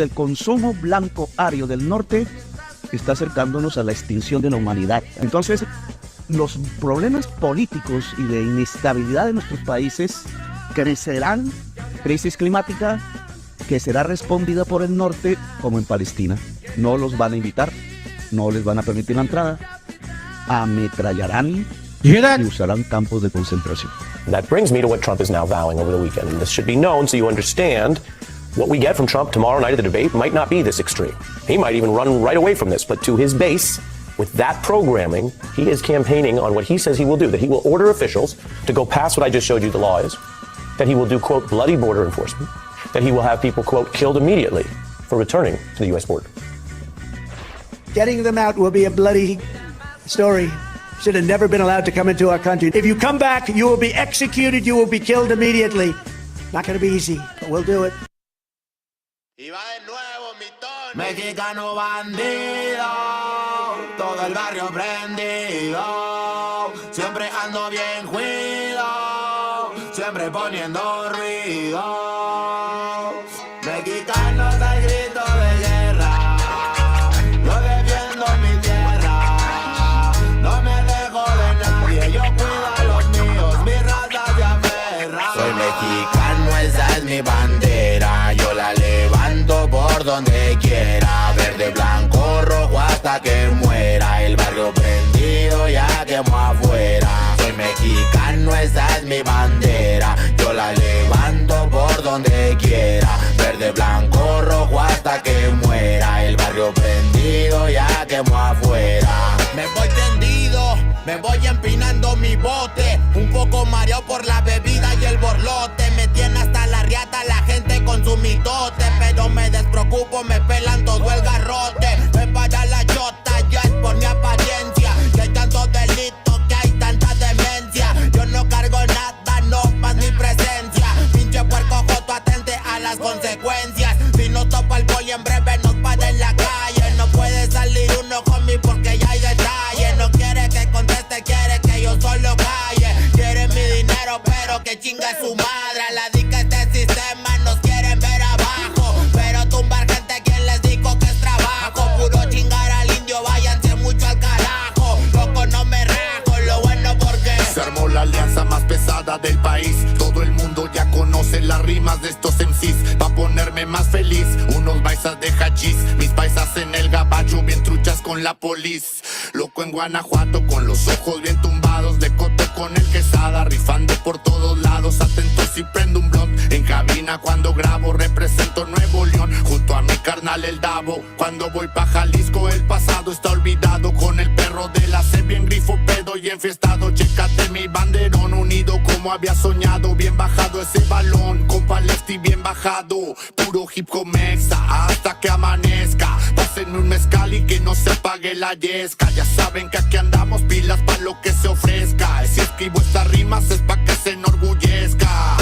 El consumo blanco ario del norte está acercándonos a la extinción de la humanidad. Entonces, los problemas políticos y de inestabilidad de nuestros países crecerán. Crisis climática que será respondida por el norte como en Palestina. No los van a invitar, no les van a permitir la entrada, ametrallarán y usarán campos de concentración. That brings me to what Trump is now vowing over the weekend, and this should be known so you understand what we get from Trump tomorrow night at the debate might not be this extreme. He might even run right away from this, but to his base, with that programming, he is campaigning on what he says he will do, that he will order officials to go past what I just showed you the law is, that he will do, quote, bloody border enforcement, that he will have people, quote, killed immediately for returning to the U.S. border. Getting them out will be a bloody story. Should have never been allowed to come into our country. If you come back, you will be executed, you will be killed immediately. Not going to be easy, but we'll do it. Y va de nuevo mi tono. Mexicano bandido, todo el barrio prendido. Siempre ando bien cuido, siempre poniendo ruido. Mexicanos al grito de guerra, yo defiendo mi tierra. No me dejo de nadie, yo cuido a los míos, mi raza se aferra. Soy mexicano, esa es mi bandera, yo la levanto por donde quiera. Verde, blanco, rojo hasta que muera. El barrio prendido ya quemó afuera. Soy mexicano, esa es mi bandera, yo la levanto por donde quiera. Verde, blanco, rojo hasta que muera. El barrio prendido ya quemó afuera. Me voy tendido, me voy empinando mi bote. Un poco mareado por la bebida y el borlote. Me tiene hasta la riata la gente con su mitote. Pero me despreocupo, me pelan todo el garrote. Me para la chota, ya es por mi apariencia. Que hay tantos delitos, que hay tanta demencia. Yo no cargo nada, no más mi presencia. Pinche puerco joto, atente a las consecuencias. Si no topa el poli en breve nos para en la calle. No puede salir uno conmigo porque ya hay detalle. No quiere que conteste, quiere que yo solo calle. Quiere mi dinero pero que chinga su madre. A la dica este sistema nos quieren ver abajo, pero tumbar gente quien les dijo que es trabajo. Puro chingar al indio, váyanse mucho al carajo. Loco no me rajo, lo bueno porque se armó la alianza más pesada del país. Todo el mundo ya conoce las rimas de estos MCs. Pa' ponerme más feliz, unos paisas de hachís, mis paisas en el gabacho bien truchas con la polis. Loco en Guanajuato con los ojos bien tumbados, de cote con el quesada, rifando por todos lados. Atento si prendo un blunt en cabina cuando grabo. Represento Nuevo León junto a mi carnal el Davo. Cuando voy pa' Jalisco el pasado está olvidado. Con el perro de la C bien grifo, pedo y enfiestado. Chécate mi banderón unido como había soñado. Bien bajado ese balón, compa Lefty bien bajado. Puro hip hop mexa hasta que amanezca. Pásenme un mezcal y que no se apague la yesca. Ya saben que aquí andamos pilas pa' lo que se ofrezca. Si escribo estas rimas es pa' que se enorgullezca.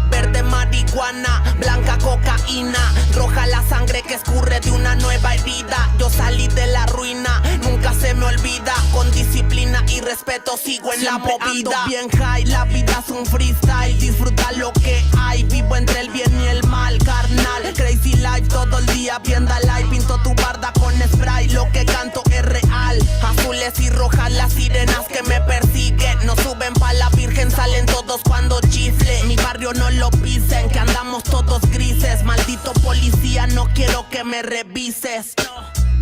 Verde marihuana, blanca cocaína, roja la sangre que escurre de una nueva herida. Yo salí de la ruina, nunca se me olvida. Con disciplina y respeto sigo en siempre la movida. Ando bien high, la vida es un freestyle. Disfruta lo que hay, vivo entre el bien y el mal, carnal. Crazy life todo el día, viendo live. Pinto tu barda con spray, lo que canto es real. Azules y rojas las sirenas que me persiguen. No suben pa' la virgen, salen todos cuando chifle. Mi barrio no lo pisen, que andamos todos grises. Maldito policía, no quiero que me revises.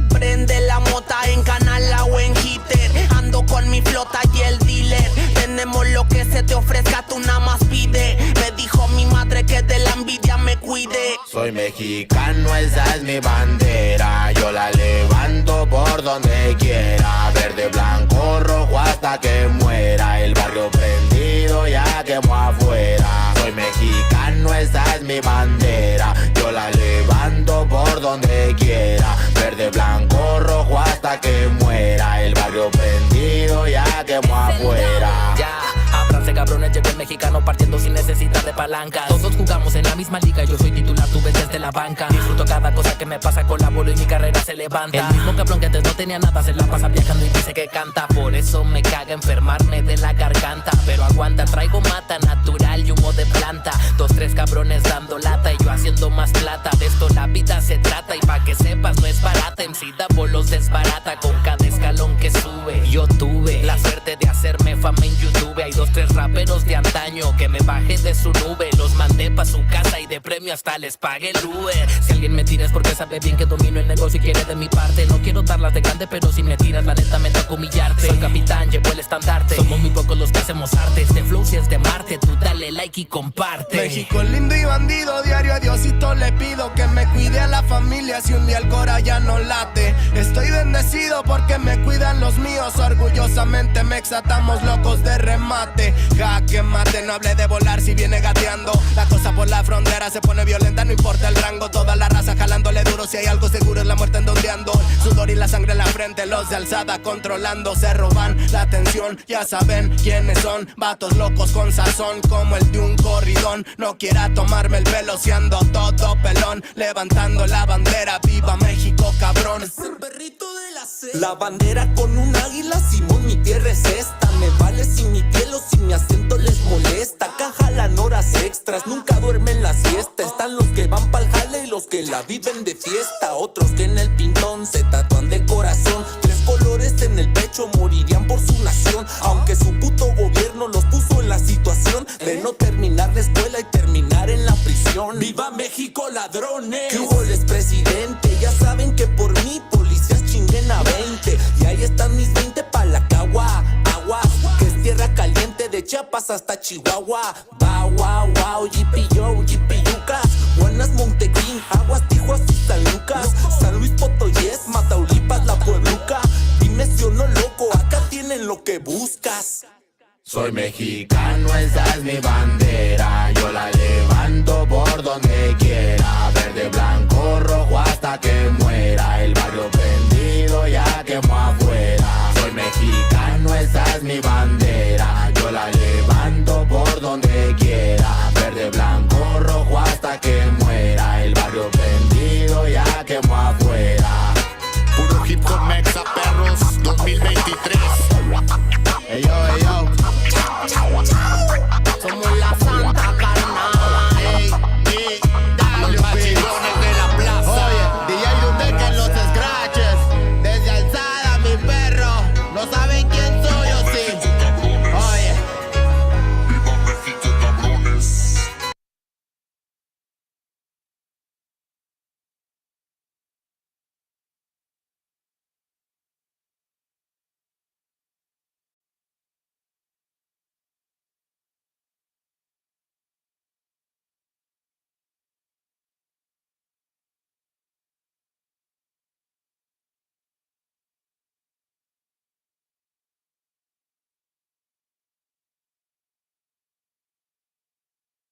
Prende la mota en canala o en hitter. Ando con mi flota y el dealer. Tenemos lo que se te ofrezca, tú nada más pide. Me dijo mi madre que de la envidia me cuide. Soy mexicano, esa es mi bandera, yo la levanto por donde quiera. Verde, blanco, rojo hasta que muera. El barrio prendido ya quemó afuera. Soy mexicano, esa es mi bandera, yo la levanto por donde quiera. Verde, blanco, rojo hasta que muera. El barrio prendido ya quemó afuera. Ya, ábranse cabrones, llegué el mexicano partiendo sin necesidad de palancas. Todos jugamos en la misma liga, yo soy titular, tú ves desde la banca. Disfruto cada cosa que me pasa, colaboro y mi carrera se levanta. El mismo cabrón que antes no tenía nada se la pasa viajando y dice que canta. Por eso eso me caga enfermarme de la garganta. Pero aguanta, traigo mata natural y humo de planta. 2, 3 cabrones dando lata y yo haciendo más plata. De esto la vida se trata y pa' que sepas no es barata. MC da bolos desbarata con cada escalón que sube. Yo tuve la suerte de hacerme fama en YouTube. Hay 2, 3 raperos de antaño que me bajé de su nube. Los mandé pa' su casa y de premio hasta les pagué el Uber. Si alguien me tira es porque sabe bien que domino el negocio y quiere de mi parte. No quiero darlas de grande, pero si me tiras la neta me toca humillarte. Soy capitán, llevo el estandarte. Somos muy pocos los que hacemos arte. Este flow si es de Marte, tú dale like y comparte. México lindo y bandido, diario a Diosito le pido que me cuide a la familia si un día el cora ya no late. Estoy bendecido porque me cuidan los míos. Orgullosamente me exatamos locos de remate. Jaque mate, no hable de volar si viene gateando. La cosa por la frontera se pone violenta, no importa el rango. Toda la raza jalándole duro, si hay algo seguro es la muerte en donde ando. Sudor y la sangre en la frente, los de alzada controlando. Se roban la atención, ya saben quiénes son. Vatos locos con sazón como el de un corridón. No quiera tomarme el pelo si ando todo pelón. Levantando la bandera, viva México cabrón. Es el perrito de la selva. La bandera con un águila, Simón, mi tierra es esta. Me vale si mi piel o si mi acento les molesta. Acá jalan horas extras, nunca duermen la siesta. Están los que van pa'l jale y los que la viven de fiesta. Otros que en el pintón se tatúan de corazón. 3 colores en el pecho, morirían por su nación. Aunque su puto gobierno los puso en la situación de no terminar la escuela y terminar en la prisión. ¡Viva México, ladrones! ¿Qué hubo, les presidente? Ya saben que por mí policías chinguen a 20. Y ahí están mis 20 pa' la cagua. Aguas, que es tierra caliente de Chiapas hasta Chihuahua. Wow, wow, wow, yipi yo, yipi yucas. Buenas, Montequín, Aguas, Tijuas y San Lucas. San Luis Potoyes, Mataulipas, La Puebluca. Dime si o no, loco, acá tienen lo que buscas. Soy mexicano, esa es mi bandera. Yo la levanto por donde quiera. Verde, blanco, rojo hasta que muera. El barrio prendido ya quemó afuera. Soy mexicano, esa es mi bandera. Yo la levanto por donde quiera. Verde, blanco, rojo hasta que muera. El barrio prendido ya quemó afuera. Puro hip hop mexa, perros, 2023. Ey yo, ey yo. Somos la santa carnal. Ey, Los machilones de la plaza. Oye, DJ Dundeca en los scratches. Desde alzada, mi perro. No saben quién soy o sí. Oye.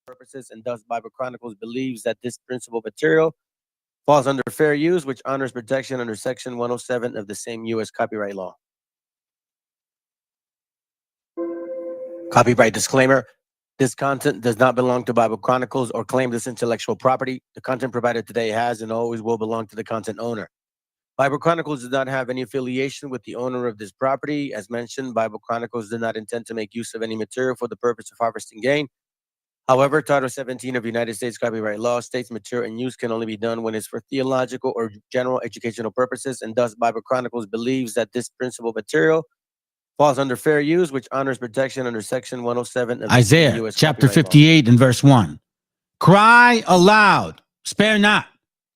Purposes, and thus Bible Chronicles believes that this principal material falls under fair use, which honors protection under Section 107 of the same U.S. copyright law. Copyright disclaimer. This content does not belong to Bible Chronicles or claim this intellectual property. The content provided today has and always will belong to the content owner. Bible Chronicles does not have any affiliation with the owner of this property. As mentioned, Bible Chronicles did not intend to make use of any material for the purpose of harvesting gain. However, Title 17 of United States copyright law states material and use can only be done when it's for theological or general educational purposes, and thus Bible Chronicles believes that this principal material falls under fair use, which honors protection under Section 107 of the Isaiah U.S. chapter copyright law. 58 and verse 1. Cry aloud, spare not,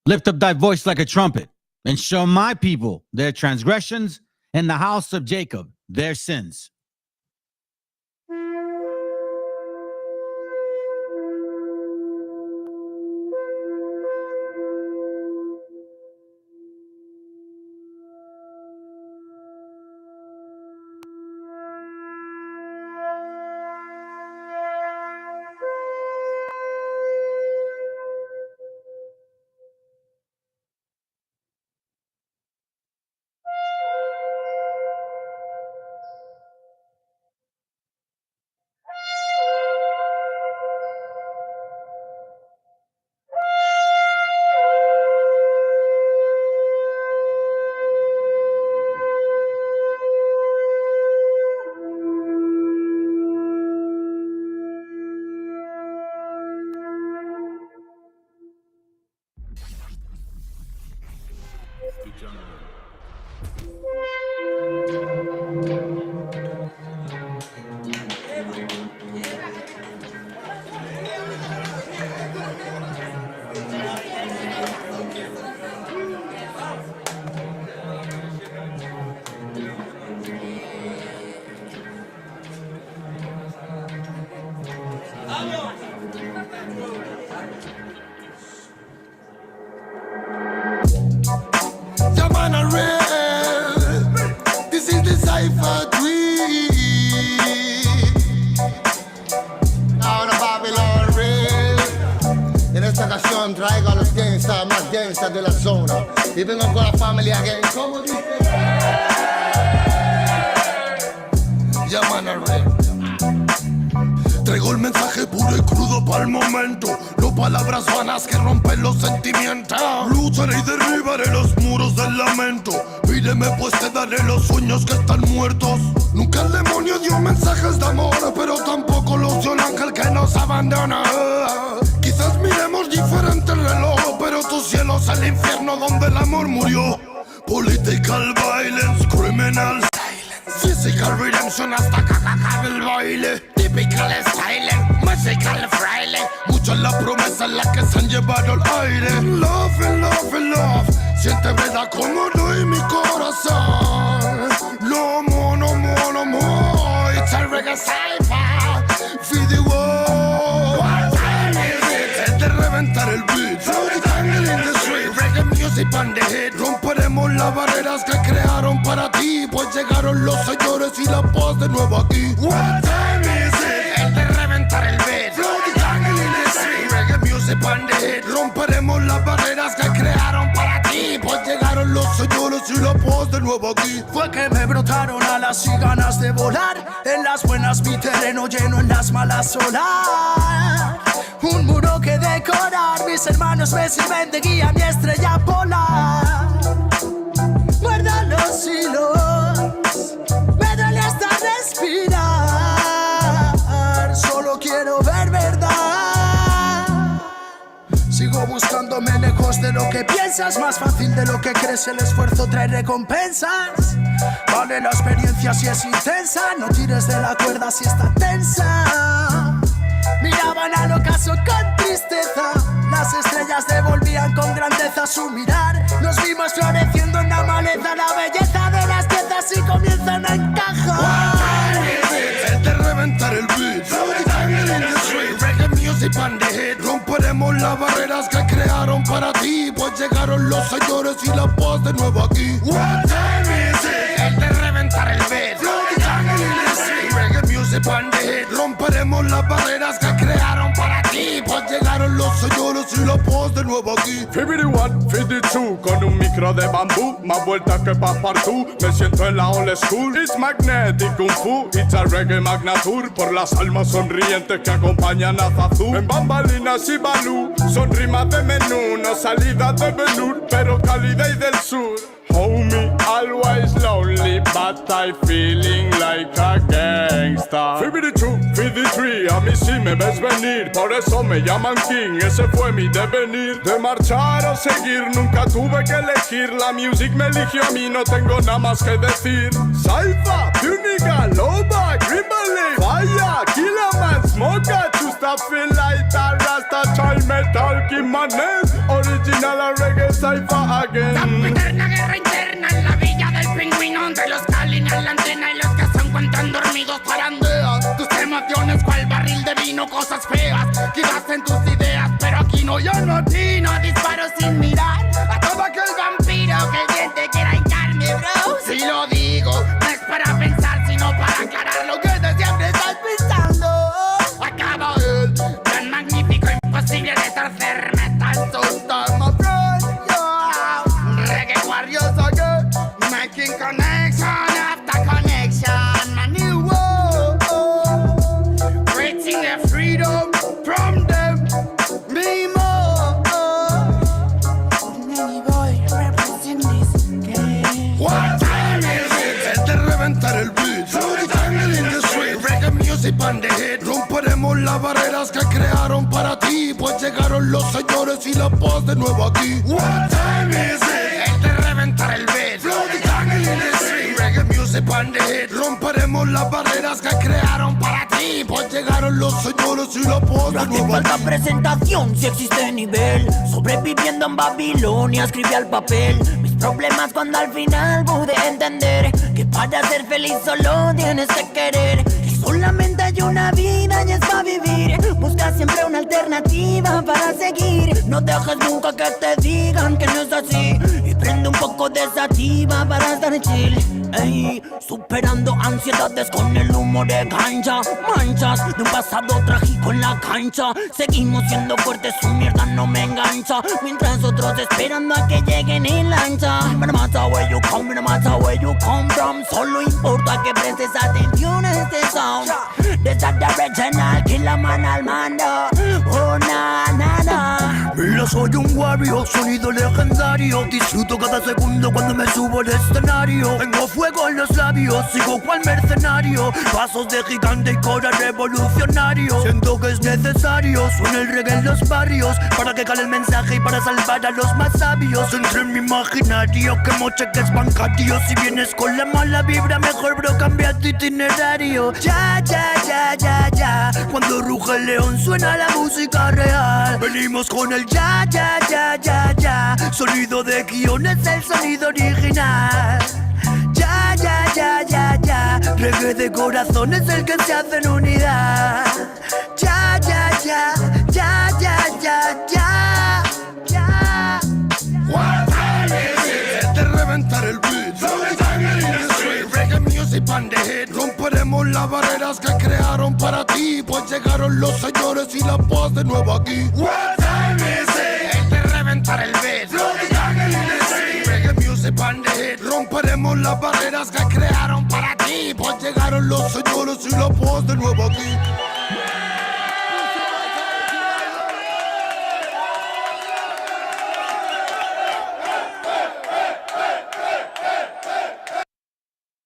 lift up thy voice like a trumpet, and show my people their transgressions, and the house of Jacob their sins. Llaman a real. This is the Cypher 3. Ahora Babylon real. En esta ocasión traigo a los gangsters más gangsters de la zona. Y vengo con la familia gang. ¿Cómo dice? Llaman a real. Traigo el mensaje puro y crudo para el momento. No palabras vanas que rompen los sentimientos. Lucharé y derribaré los muros del lamento. Pídeme pues te daré los sueños que están muertos. Nunca el demonio dio mensajes de amor, pero tampoco los dio el ángel que nos abandona. Quizás miremos diferente el reloj, pero tu cielo es el infierno donde el amor murió. Political violence, criminal physical redemption hasta cacaca del baile. Typical style, musical fraile. Mucha es la promesa en la que se han llevado el aire. Love, love, love. Siente verdad como doy mi corazón. No more, no more, no more. It's a reggae cypher. Feed the world. What time is it? Es de reventar el beat. Floaty tangle in the street. Reggae music on the hit. Romperemos las barreras que crearon para ti, pues llegaron los señores y la paz de nuevo aquí. What time is it? El de reventar el beat. Floaty tangle in the street. Reggae music on the hit. Romperemos las barreras que crearon para ti, pues llegaron los señores y la paz de nuevo aquí. Fue que me brotaron alas y ganas de volar. En las buenas mi terreno lleno, en las malas solar. Un muro que decorar, mis hermanos me sirven de guía, mi estrella polar. Guarda los hilos, me duele hasta respirar. Solo quiero ver verdad. Sigo buscándome lejos de lo que piensas. Más fácil de lo que crees, el esfuerzo trae recompensas. Vale la experiencia si es intensa. No tires de la cuerda si está tensa. Miraban al ocaso con tristeza. Las estrellas devolvían con grandeza su mirar. Nos vimos floreciendo en la maleza. La belleza de las piezas y comienzan a encajar. El de reventar el beat. Floaty tangle in the street. Reggae music on the hit. Romperemos las barreras que crearon para ti, pues llegaron los señores y la paz de nuevo aquí. What time is it? El de reventar el beat. Floaty tangle in the street. Reggae music on the hit. Romperemos las barreras que crearon para ti, pues llegaron los señores y la paz de nuevo aquí. 51, 52, con un micro de bambú, más vueltas que Passepartout. Me siento en la old school. It's magnetic kung fu, it's a reggae magnatur. Por las almas sonrientes que acompañan a Zazú. En bambalinas y balú, son rimas de menú, no salidas de velour, pero cálida y del sur. Homie, always lonely, but I feeling like a gangsta. 52, 53, a mí sí me ves venir, por eso me llaman King, ese fue mi devenir. De marchar o seguir, nunca tuve que elegir, la music me eligió a mí, no tengo nada más que decir. Saifa, Puniga, Loba, Grimble, Fire, Killerman, Smoker, to stop feel like a Rasta, child metal, Kimanes, original a reggae Saifa again. Interna en la villa del pingüino, de los que alinean la antena y los que se encuentran dormidos zarandean tus emociones cual barril de vino, cosas feas quizás en tus ideas, pero aquí no, yo no atino, disparo sin mirar a todo aquel vampiro que el diente quiera hincarme, bro. Si lo digo, no es para pensar, sino para aclarar lo que de siempre estás pensando. Acaba el tan magnífico, imposible de torcer metal, so start my friend, reggae warriors again, making connection after connection, a new world, reaching the freedom from them, me more, many boy represent this game. What time is it? Es de reventar el beat. Floaty tangle in the street. Reggae music on the hit. Romperemos las barreras que crearon para ti, pues llegaron los señores y la paz de nuevo aquí. What time is it? Es de reventar el beat. Floaty tangle in the street. Reggae music on the hit. Romperemos las barreras que crearon para ti, pues llegaron los señores y la paz de nuevo aquí. Falta presentación si existe nivel. Sobreviviendo en Babilonia escribí al papel mis problemas cuando al final pude entender que para ser feliz solo tienes que querer. Y Solamente hay una vida y es para vivir. Busca siempre una alternativa para seguir. No dejes nunca que te digan que no es así. Y prende un poco de sativa para estar chill. Ey, superando ansiedades con el humo de gancha. Manchas de un pasado trágico en la cancha. Seguimos siendo fuertes, su mierda no me engancha. Mientras otros esperando a que lleguen en lancha. No matter where you come, no matter where you come from. Solo importa que prestes atención a este sound. Desde the original, kill a man al mando. Oh na na na. Yo soy un warrior, sonido legendario. Disfruto cada segundo cuando me subo al escenario. Tengo fuego en los labios, sigo cual mercenario. Pasos de gigante y cora revolucionario. Siento que es necesario, suena el reggae en los barrios. Para que cale el mensaje y para salvar a los más sabios. Entre mi imaginario, quemo cheques bancarios. Si vienes con la mala vibra, mejor bro, cambia tu itinerario. Ya, ya, ya, ya, ya. Cuando ruge el león suena la música real. Venimos con el ya, ya, ya, ya, ya. Sonido de guión es el sonido original. Ya, ya, ya, ya, ya. Reggae de corazón es el que se hace en unidad. Ya, ya, ya, ya, ya, ya, ya, ya. What time is it? De reventar el beat. Reggae music pan de hit. Romperemos las barreras que crearon para ti. Pues llegaron los señores y la paz de nuevo aquí. What time is it? De reventar el beat. Reggae music pan de hit. Romperemos las barreras que crearon para ti. Pues llegaron los señores y la paz de nuevo aquí.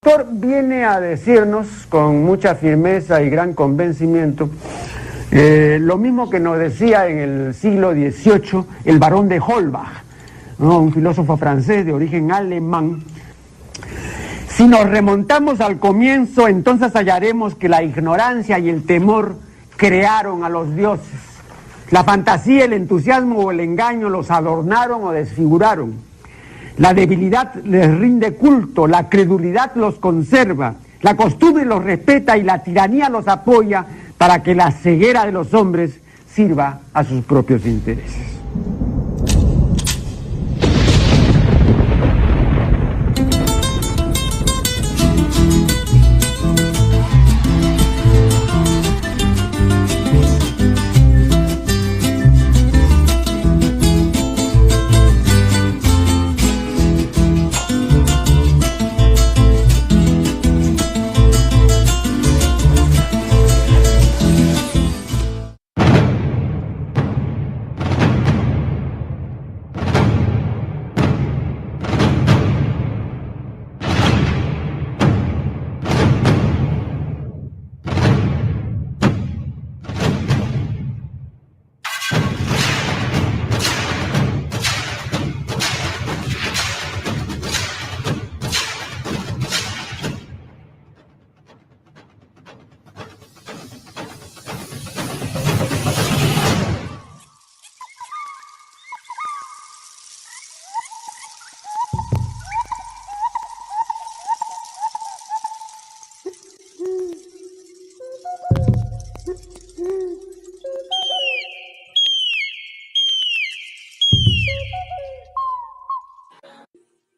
El autor viene a decirnos con mucha firmeza y gran convencimiento lo mismo que nos decía en el siglo XVIII el barón de Holbach, ¿no? Un filósofo francés de origen alemán. Si nos remontamos al comienzo, entonces hallaremos que la ignorancia y el temor crearon a los dioses. La fantasía, el entusiasmo o el engaño los adornaron o desfiguraron. La debilidad les rinde culto, la credulidad los conserva, la costumbre los respeta y la tiranía los apoya para que la ceguera de los hombres sirva a sus propios intereses.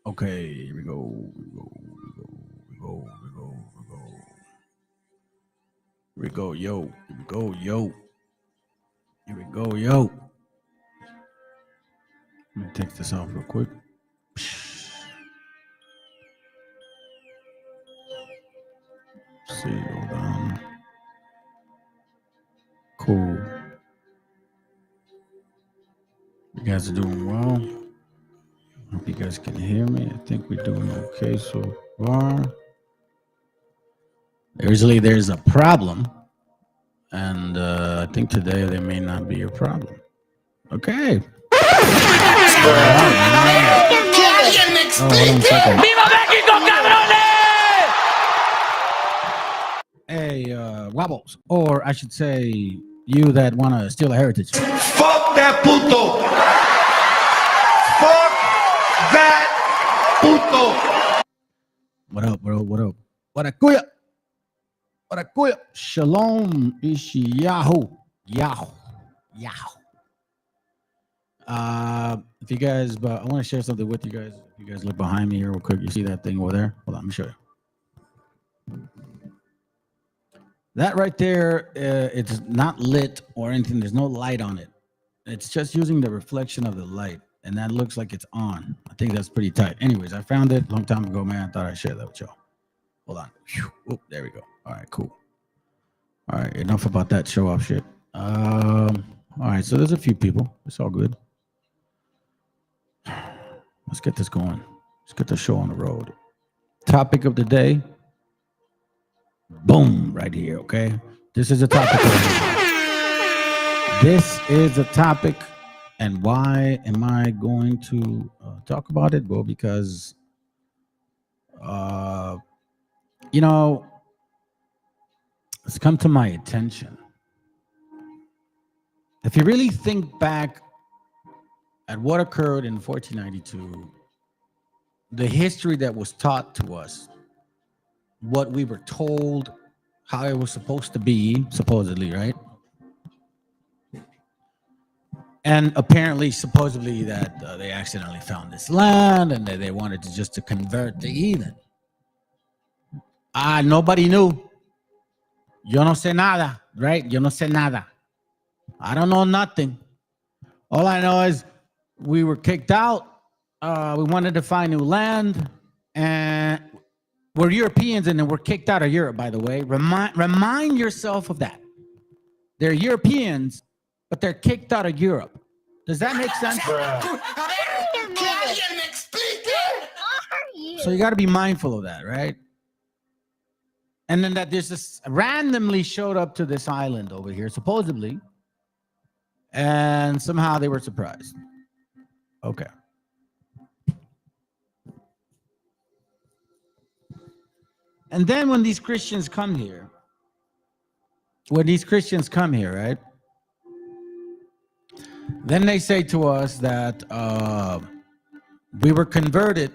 Okay, here we go. Here we go, yo. Here we go, yo. Here we go, yo. Let me take this off real quick. See, hold on. Cool. You guys are doing well. Hope you guys can hear me. I think we're doing okay so far. Usually there's a problem, and I think today there may not be a problem. Okay. ¡Viva México, cabrones! Hey, Wobbles, or I should say, you that want to steal a heritage. Fuck that puto! Fuck that puto! What up, bro? What up? What a kuya? Shalom Ishiyahu. Yahoo. If you guys, but I want to share something with you guys. If you guys look behind me here real quick, you see that thing over there? Hold on, let me show you. That right there, it's not lit or anything. There's no light on it. It's just using the reflection of the light, and that looks like it's on. I think that's pretty tight. Anyways, I found it a long time ago, man. I thought I'd share that with y'all. Hold on. Oh, there we go. All right, cool. All right, enough about that show-off shit. All right, so there's a few people. It's all good. Let's get this going. Let's get the show on the road. Topic of the day. Boom, right here, okay? This is a topic. This is a topic, and why am I going to talk about it? Well, because, you know, it's come to my attention. If you really think back at what occurred in 1492, the history that was taught to us, what we were told, how it was supposed to be, supposedly, right? And apparently, supposedly, that they accidentally found this land and they wanted to just to convert the heathen. Nobody knew. Yo no sé nada, right? Yo no sé nada. I don't know nothing. All I know is we were kicked out. We wanted to find new land, and we're Europeans, and then we're kicked out of Europe, by the way. Remind yourself of that. They're Europeans, but they're kicked out of Europe. Does that make sense? So you got to be mindful of that, right? And then that there's this randomly showed up to this island over here, supposedly, and somehow they were surprised. Okay. And then when these Christians come here, right? Then they say to us that we were converted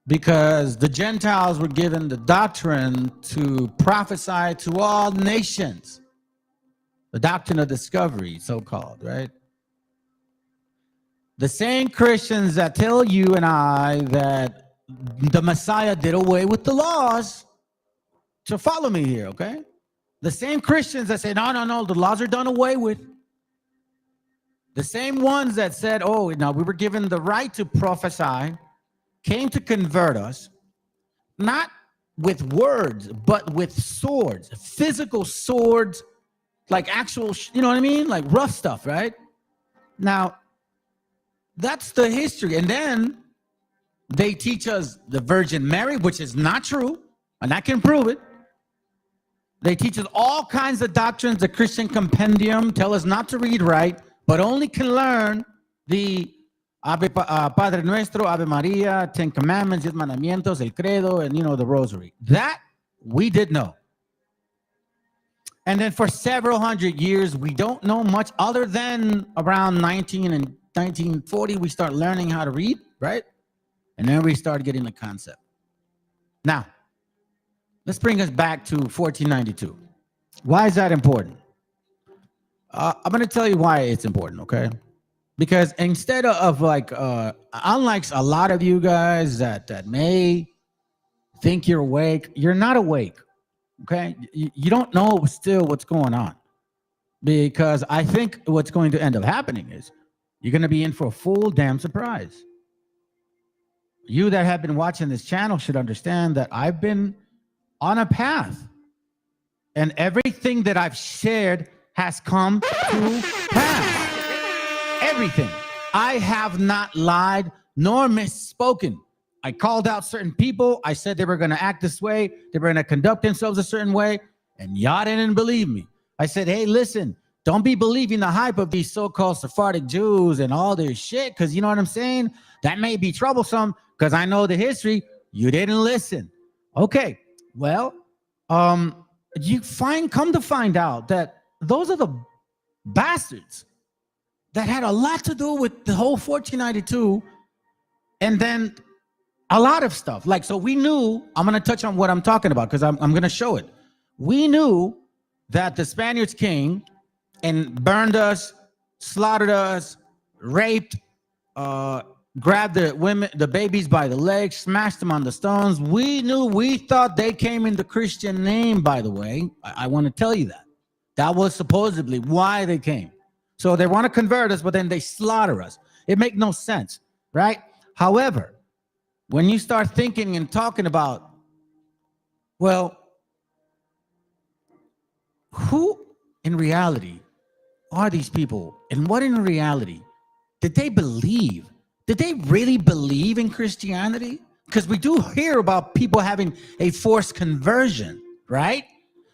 because the Gentiles were given the doctrine to prophesy to all nations. The doctrine of discovery, so-called, right? The same Christians that tell you and I that the Messiah did away with the laws to follow me here, okay? The same Christians that say, no, the laws are done away with. The same ones that said, oh, no, we were given the right to prophesy, came to convert us, not with words, but with swords, physical swords, like actual, you know what I mean? Like rough stuff, right? Now, that's the history. And then they teach us the Virgin Mary, which is not true, and I can prove it. They teach us all kinds of doctrines. The Christian compendium tell us not to read right, but only can learn the Padre Nuestro, Ave Maria, 10 Commandments, 10 Mandamientos, El Credo, and, the Rosary. That we did know. And then for several hundred years, we don't know much other than around 1940, we start learning how to read, right? And then we start getting the concept. Now, let's bring us back to 1492. Why is that important? I'm going to tell you why it's important, okay? Because instead of unlike a lot of you guys that may think you're awake, you're not awake, okay? You don't know still what's going on. Because I think what's going to end up happening is you're going to be in for a full damn surprise. You that have been watching this channel should understand that I've been on a path. And everything that I've shared has come to pass. Everything. I have not lied nor misspoken. I called out certain people. I said they were going to act this way. They were going to conduct themselves a certain way. And y'all didn't believe me. I said, hey, listen, don't be believing the hype of these so-called Sephardic Jews and all their shit, because you know what I'm saying? That may be troublesome because I know the history. You didn't listen. Okay, well, come to find out that those are the bastards that had a lot to do with the whole 1492. And then A lot of stuff. Like, so we knew, I'm going to touch on what I'm talking about because I'm going to show it. We knew that the Spaniards came and burned us, slaughtered us, raped, grabbed the women, the babies by the legs, smashed them on the stones. We thought they came in the Christian name, by the way. I want to tell you that. That was supposedly why they came. So they want to convert us, but then they slaughter us. It makes no sense, right? However, when you start thinking and talking about, well, who in reality are these people? And what in reality did they believe? Did they really believe in Christianity? Because we do hear about people having a forced conversion, right?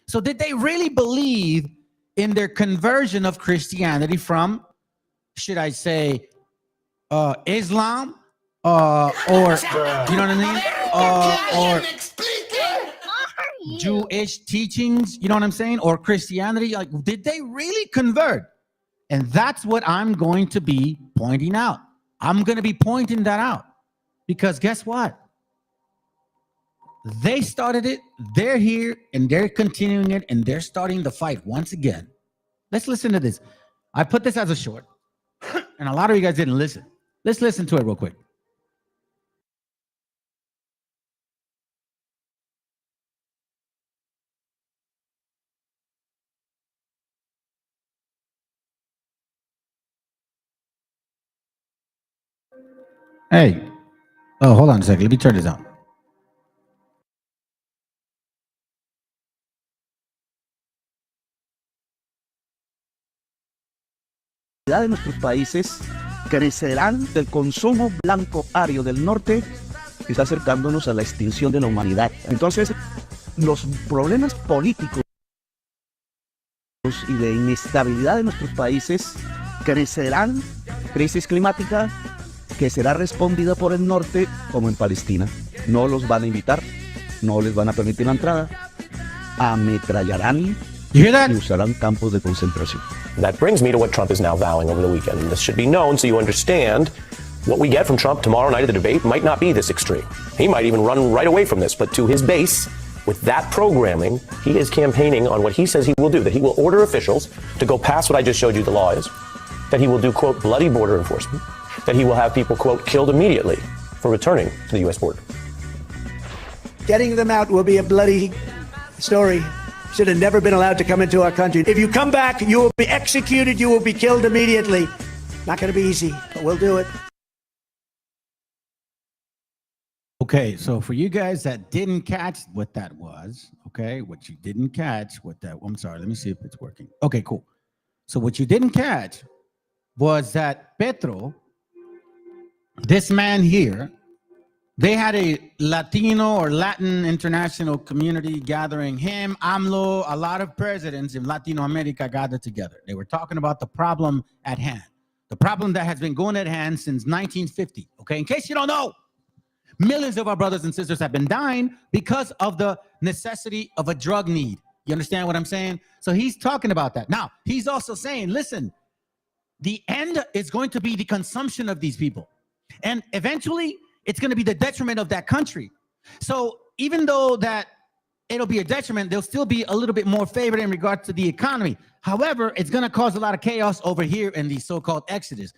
So did they really believe in their conversion of Christianity from, should I say, Islam, or you know what I mean, or Jewish teachings, you know what I'm saying, or Christianity? Like, did they really convert? And that's what I'm going to be pointing out. I'm going to be pointing that out because guess what? They started it, they're here, and they're continuing it, and they're starting the fight once again. Let's listen to this. I put this as a short, and a lot of you guys didn't listen. Let's listen to it real quick. Hey, oh, hold on a second. Let me turn this on. De nuestros países crecerán del consumo blanco ario del norte que está acercándonos a la extinción de la humanidad. Entonces, los problemas políticos y de inestabilidad de nuestros países crecerán. Crisis climática que será respondida por el norte como en Palestina. No los van a invitar, no les van a permitir la entrada, ametrallarán y usarán campos de concentración. That brings me to what Trump is now vowing over the weekend. And this should be known so you understand what we get from Trump tomorrow night at the debate might not be this extreme. He might even run right away from this, but to his base, with that programming, he is campaigning on what he says he will do, that he will order officials to go past what I just showed you the law is, that he will do, quote, bloody border enforcement, that he will have people, quote, killed immediately for returning to the U.S. border. Getting them out will be a bloody story. Should have never been allowed to come into our country. If you come back, you will be executed, you will be killed immediately. Not going to be easy, but we'll do it. Okay, so for you guys that didn't catch what that was, okay, what you didn't catch what that, I'm sorry, let me see if it's working. Okay, cool. So what you didn't catch was that Petro, this man here, they had a Latino or Latin international community gathering. Him, AMLO, a lot of presidents in Latino America gathered together. They were talking about the problem at hand, the problem that has been going at hand since 1950. Okay, in case you don't know, millions of our brothers and sisters have been dying because of the necessity of a drug need. You understand what I'm saying? So he's talking about that. Now, he's also saying, listen, the end is going to be the consumption of these people. And eventually, it's going to be the detriment of that country. So even though that it'll be a detriment, they'll still be a little bit more favored in regards to the economy. However, it's going to cause a lot of chaos over here in the so-called exodus.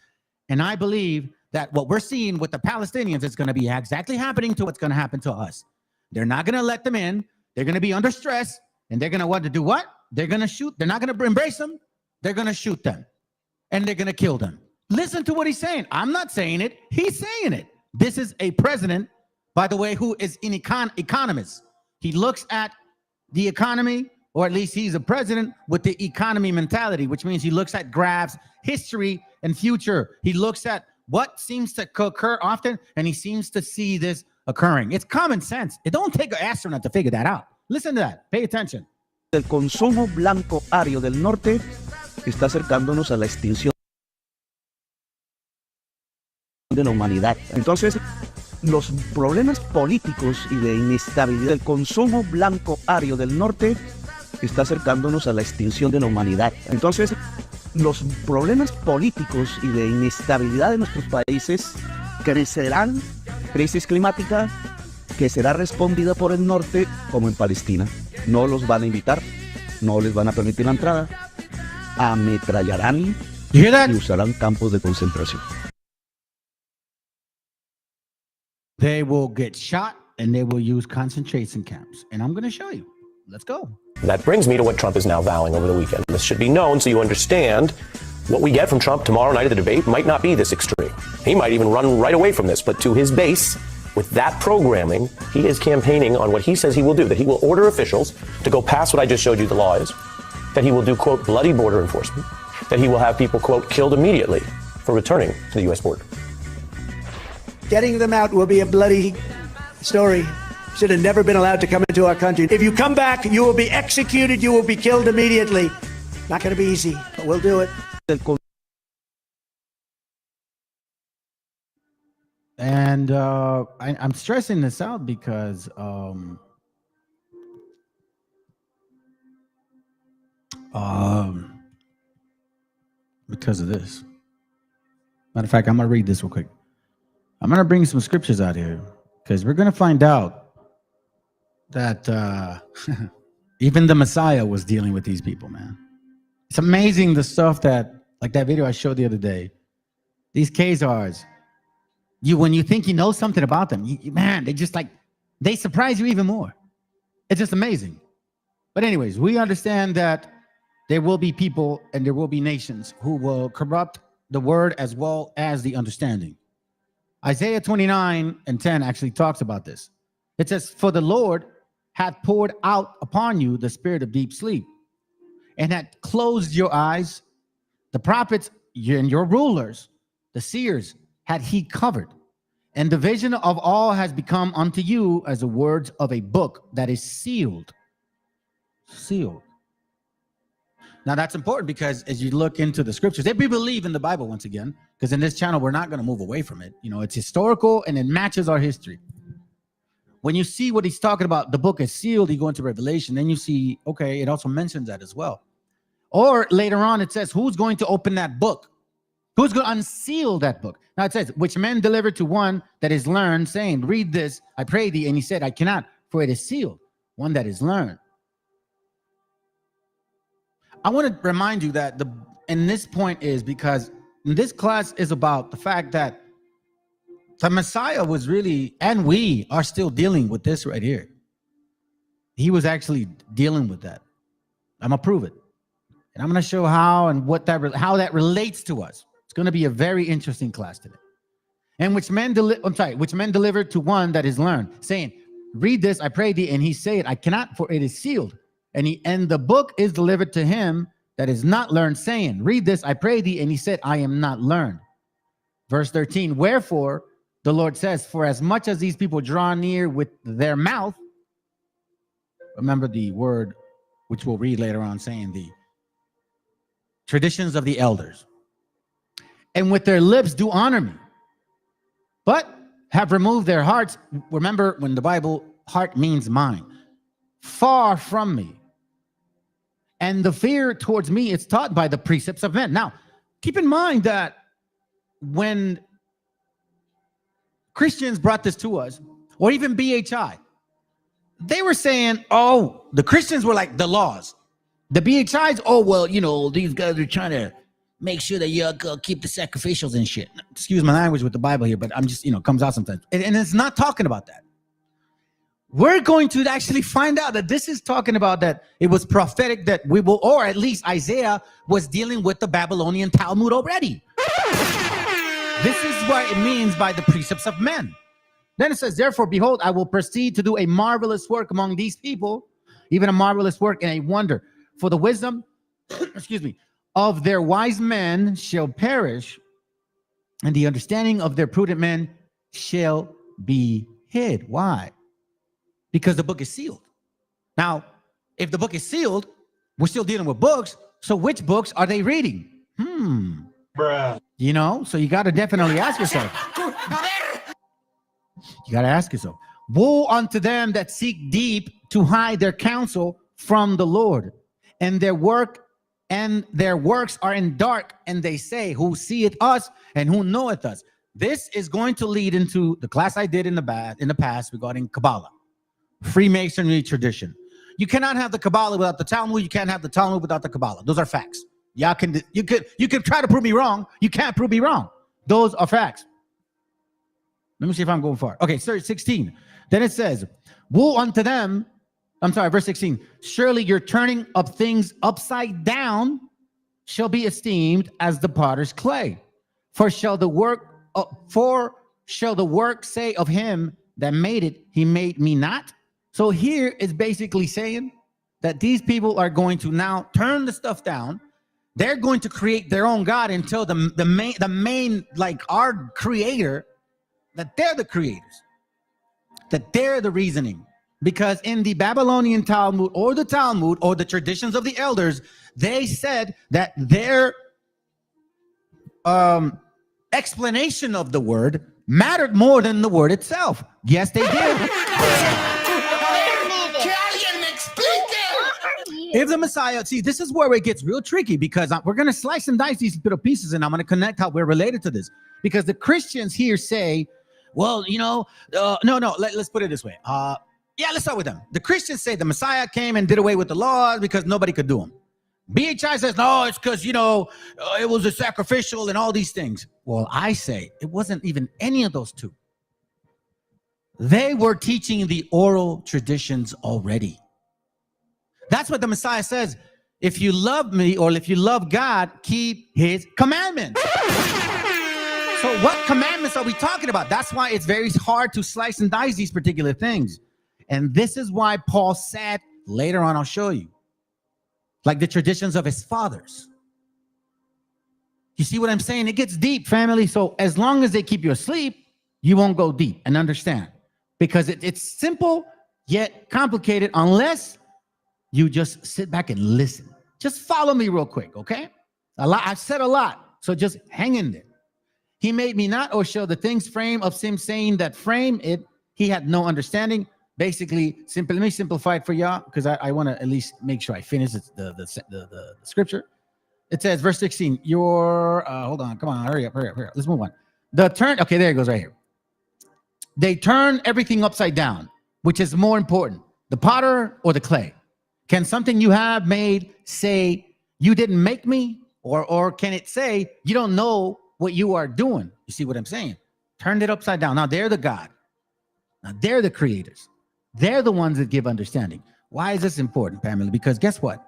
And I believe that what we're seeing with the Palestinians is going to be exactly happening to what's going to happen to us. They're not going to let them in. They're going to be under stress. And they're going to want to do what? They're going to shoot. They're not going to embrace them. They're going to shoot them. And they're going to kill them. Listen to what he's saying. I'm not saying it. He's saying it. This is a president, by the way, who is an economist. He looks at the economy, or at least he's a president with the economy mentality, which means he looks at graphs, history, and future. He looks at what seems to occur often, and he seems to see this occurring. It's common sense. It don't take an astronaut to figure that out. Listen to that. Pay attention. El consumo blanco ario del norte está acercándonos a la extinción de la humanidad. Entonces, los problemas políticos y de inestabilidad del consumo blanco ario del norte está acercándonos a la extinción de la humanidad. Entonces, los problemas políticos y de inestabilidad de nuestros países crecerán crisis climática que será respondida por el norte como en Palestina. No los van a invitar, no les van a permitir la entrada, ametrallarán y usarán campos de concentración. They will get shot and they will use concentration camps. And I'm going to show you. Let's go. That brings me to what Trump is now vowing over the weekend. This should be known so you understand what we get from Trump tomorrow night at the debate might not be this extreme. He might even run right away from this, but to his base, with that programming, he is campaigning on what he says he will do, that he will order officials to go past what I just showed you the law is, that he will do, quote, bloody border enforcement, that he will have people, quote, killed immediately for returning to the U.S. border. Getting them out will be a bloody story. Should have never been allowed to come into our country. If you come back, you will be executed. You will be killed immediately. Not going to be easy, but we'll do it. And I'm stressing this out because of this. Matter of fact, I'm going to read this real quick. I'm going to bring some scriptures out here because we're going to find out that even the Messiah was dealing with these people, man. It's amazing the stuff that, like that video I showed the other day, these Khazars, when you think you know something about them, man, they just they surprise you even more. It's just amazing. But anyways, we understand that there will be people and there will be nations who will corrupt the word as well as the understanding. Isaiah 29:10 actually talks about this. It says, "For the Lord hath poured out upon you the spirit of deep sleep, and hath closed your eyes. The prophets and your rulers, the seers, had he covered. And the vision of all has become unto you as the words of a book that is sealed." Sealed. Now that's important because as you look into the scriptures, if we believe in the Bible once again, because in this channel, we're not going to move away from it. You know, it's historical and it matches our history. When you see what he's talking about, the book is sealed, you go into Revelation, then you see, okay, it also mentions that as well. Or later on, it says, who's going to open that book? Who's going to unseal that book? Now it says, which men delivered to one that is learned, saying, read this, I pray thee. And he said, I cannot, for it is sealed. One that is learned. I want to remind you that and this point is because this class is about the fact that the Messiah was really, and we are still dealing with this right here. He was actually dealing with that. I'm going to prove it. And I'm going to show how and how that relates to us. It's going to be a very interesting class today. And which men delivered to one that is learned, saying, read this, I pray thee. And he said, I cannot, for it is sealed. And the book is delivered to him that is not learned, saying, read this, I pray thee. And he said, I am not learned. Verse 13, wherefore the Lord says, for as much as these people draw near with their mouth, remember the word, which we'll read later on, saying the traditions of the elders, and with their lips do honor me, but have removed their hearts. Remember, when the Bible, heart means mind, far from me. And the fear towards me is taught by the precepts of men. Now, keep in mind that when Christians brought this to us, or even BHI, they were saying, oh, the Christians were like the laws. The BHIs, oh, well, you know, these guys are trying to make sure that you keep the sacrificials and shit. Excuse my language with the Bible here, but I'm just, comes out sometimes. And it's not talking about that. We're going to actually find out that this is talking about that it was prophetic that we will, or at least Isaiah was dealing with the Babylonian Talmud already. This is what it means by the precepts of men. Then it says, therefore, behold, I will proceed to do a marvelous work among these people, even a marvelous work and a wonder. For the wisdom, of their wise men shall perish, and the understanding of their prudent men shall be hid. Why? Because the book is sealed. Now, if the book is sealed, we're still dealing with books. So which books are they reading? Bruh. So you got to definitely ask yourself. You got to ask yourself, woe unto them that seek deep to hide their counsel from the Lord, and their works are in dark, and they say, who seeth us and who knoweth us? This is going to lead into the class I did in the past regarding Kabbalah, Freemasonry tradition. You cannot have the Kabbalah without the Talmud. You can't have the Talmud without the Kabbalah. Those are facts. You could try to prove me wrong. You can't prove me wrong. Those are facts. Let me see if I'm going far. Okay, 16. Then it says, woe unto them. I'm sorry, verse 16. Surely your turning of things upside down shall be esteemed as the potter's clay. For shall the work say of him that made it, he made me not? So here is basically saying that these people are going to now turn the stuff down. They're going to create their own God until the main, like our creator, that they're the creators, that they're the reasoning. Because in the Babylonian Talmud or the traditions of the elders, they said that their explanation of the word mattered more than the word itself. Yes, they did. If the Messiah, see, this is where it gets real tricky, because we're going to slice and dice these little pieces, and I'm going to connect how we're related to this. Because the Christians here say, well, let's put it this way. Let's start with them. The Christians say the Messiah came and did away with the laws because nobody could do them. BHI says, no, it's because, it was a sacrificial and all these things. Well, I say it wasn't even any of those two. They were teaching the oral traditions already. That's what the Messiah says. If you love me, or if you love God, keep his commandments. So what commandments are we talking about? That's why it's very hard to slice and dice these particular things. And this is why Paul said, later on, I'll show you, like the traditions of his fathers. You see what I'm saying? It gets deep, family. So as long as they keep you asleep, you won't go deep and understand. Because it's simple, yet complicated, unless you just sit back and listen. Just follow me real quick, okay? I've said a lot, so just hang in there. He made me not, or show the things frame of him, saying that frame it, he had no understanding. Basically, let me simplify it for y'all, because I want to at least make sure I finish the scripture. It says, verse 16, hold on, come on, hurry up. Let's move on. Okay, there it goes right here. They turn everything upside down, which is more important, the potter or the clay? Can something you have made say, you didn't make me? Or can it say, you don't know what you are doing? You see what I'm saying? Turned it upside down. Now they're the God. Now they're the creators. They're the ones that give understanding. Why is this important, Pamela? Because guess what?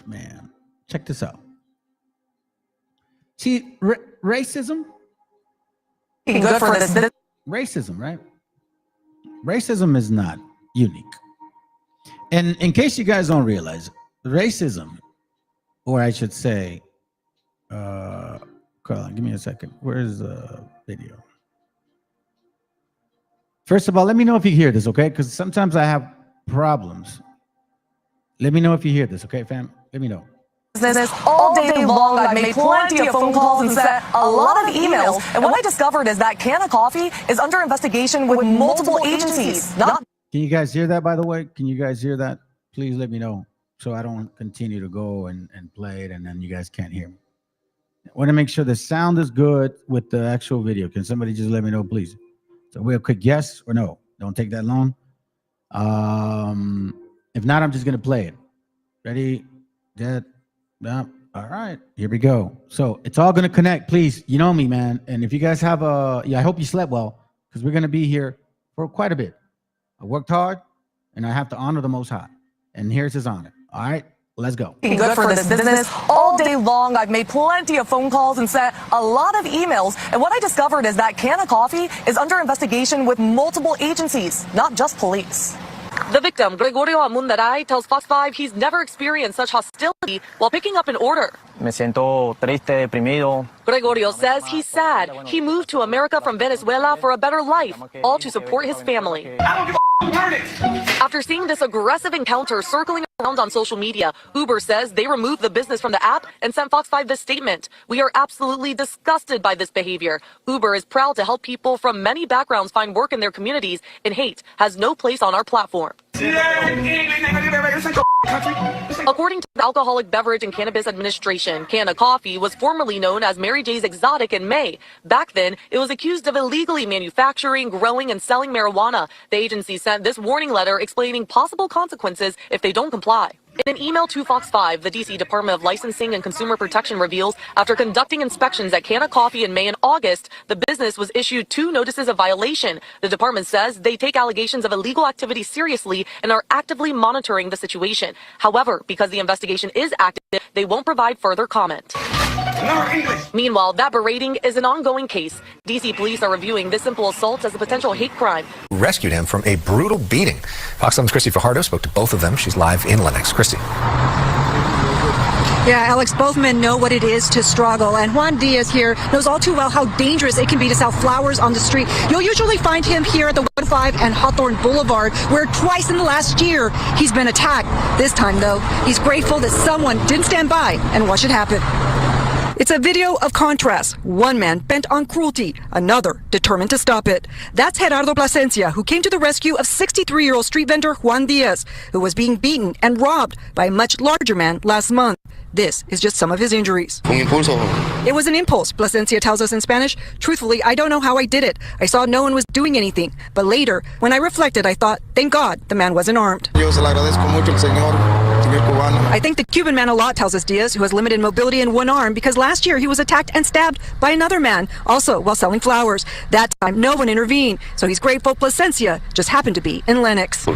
Man, check this out. See, racism. Good for this. Racism, right? Racism is not unique. And in case you guys don't realize, racism, or I should say, Carl, give me a second. Where's the video? First of all, let me know if you hear this, okay? Because sometimes I have problems. Let me know if you hear this, okay, fam? Let me know. This all day long. I've made plenty of phone calls and sent a lot of emails. And what I discovered is that Can of Coffee is under investigation with multiple agencies. Can you guys hear that, by the way? Can you guys hear that? Please let me know so I don't continue to go and play it and then you guys can't hear me. I want to make sure the sound is good with the actual video. Can somebody just let me know, please? So real quick, yes or no? Don't take that long. If not, I'm just going to play it. Ready? Dead. All right, here we go. So it's all going to connect, please. You know me, man. And if you guys have I hope you slept well, because we're going to be here for quite a bit. I worked hard, and I have to honor the Most High. And here's his honor. All right, let's go. Good for this business. All day long, I've made plenty of phone calls and sent a lot of emails. And what I discovered is that Can of Coffee is under investigation with multiple agencies, not just police. The victim, Gregorio Amundaray, tells Fox 5 he's never experienced such hostility while picking up an order. Me siento triste, deprimido. Gregorio says he's sad. He moved to America from Venezuela for a better life, all to support his family. I don't give a verdict. After seeing this aggressive encounter circling around on social media, Uber says they removed the business from the app and sent Fox 5 this statement. We are absolutely disgusted by this behavior. Uber is proud to help people from many backgrounds find work in their communities, and hate has no place on our platform. According to the Alcoholic Beverage and Cannabis Administration, Canna Coffee was formerly known as Mary J's Exotic in May. Back then, it was accused of illegally manufacturing, growing, and selling marijuana. The agency sent this warning letter explaining possible consequences if they don't comply. In an email to Fox 5, the D.C. Department of Licensing and Consumer Protection reveals after conducting inspections at Canna Coffee in May and August, the business was issued 2 notices of violation. The department says they take allegations of illegal activity seriously and are actively monitoring the situation. However, because the investigation is active, they won't provide further comment. Meanwhile, that berating is an ongoing case. D.C. police are reviewing this simple assault as a potential hate crime. Rescued him from a brutal beating. Fox 7's Christy Fajardo spoke to both of them. She's live in Lenox. Christy. Yeah, Alex, both men know what it is to struggle, and Juan Diaz here knows all too well how dangerous it can be to sell flowers on the street. You'll usually find him here at the 105 and Hawthorne Boulevard, where twice in the last year he's been attacked. This time, though, he's grateful that someone didn't stand by and watch it happen. It's a video of contrast. One man bent on cruelty, another determined to stop it. That's Gerardo Plasencia, who came to the rescue of 63-year-old street vendor Juan Diaz, who was being beaten and robbed by a much larger man last month. This is just some of his injuries. It was an impulse, Plasencia tells us in Spanish. Truthfully, I don't know how I did it. I saw no one was doing anything. But later, when I reflected, I thought, thank God the man wasn't armed. I thank the Cuban man a lot, tells us Diaz, who has limited mobility in one arm because last year he was attacked and stabbed by another man, also while selling flowers. That time, no one intervened, so he's grateful Plasencia just happened to be in Lenox. It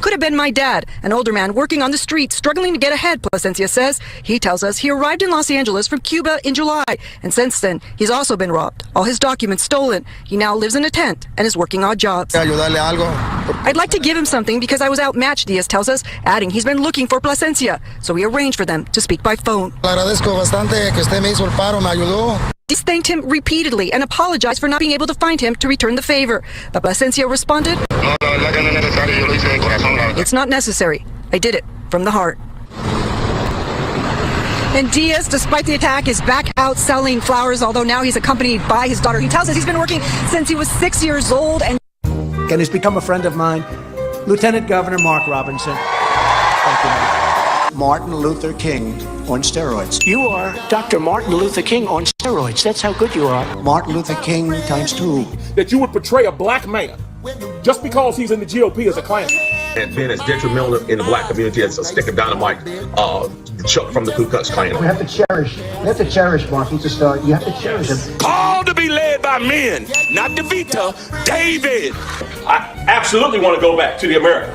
could have been my dad, an older man working on the street, struggling to get ahead, Plasencia says. He tells us he arrived in Los Angeles from Cuba in July, and since then, he's also been robbed. All his documents stolen. He now lives in a tent and is working odd jobs. I'd like to give him something because I was outmatched, Diaz tells us, adding he's been looking for Plasencia, so we arranged for them to speak by phone. Diaz thanked him repeatedly and apologized for not being able to find him to return the favor. But Plasencia responded, "It's not necessary. I did it from the heart." And Diaz, despite the attack, is back out selling flowers, although now he's accompanied by his daughter. He tells us he's been working since he was 6 years old and has become a friend of mine, Lieutenant Governor Mark Robinson. Thank you, Martin Luther King on steroids. You are Dr. Martin Luther King on steroids. That's how good you are. Martin Luther King times 2. That you would portray a black man just because he's in the GOP as a Klansman. And being as detrimental in the black community as a stick of dynamite Chuck from the Ku Klux Klan. We have to cherish Mark. He's a star. You have to cherish him. Called to be led by men, not the veto, David. I absolutely want to go back to the America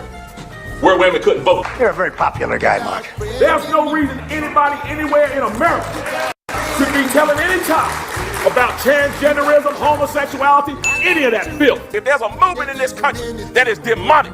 where women couldn't vote. You're a very popular guy, Mark. There's no reason anybody anywhere in America should be telling any child about transgenderism, homosexuality, any of that filth. If there's a movement in this country that is demonic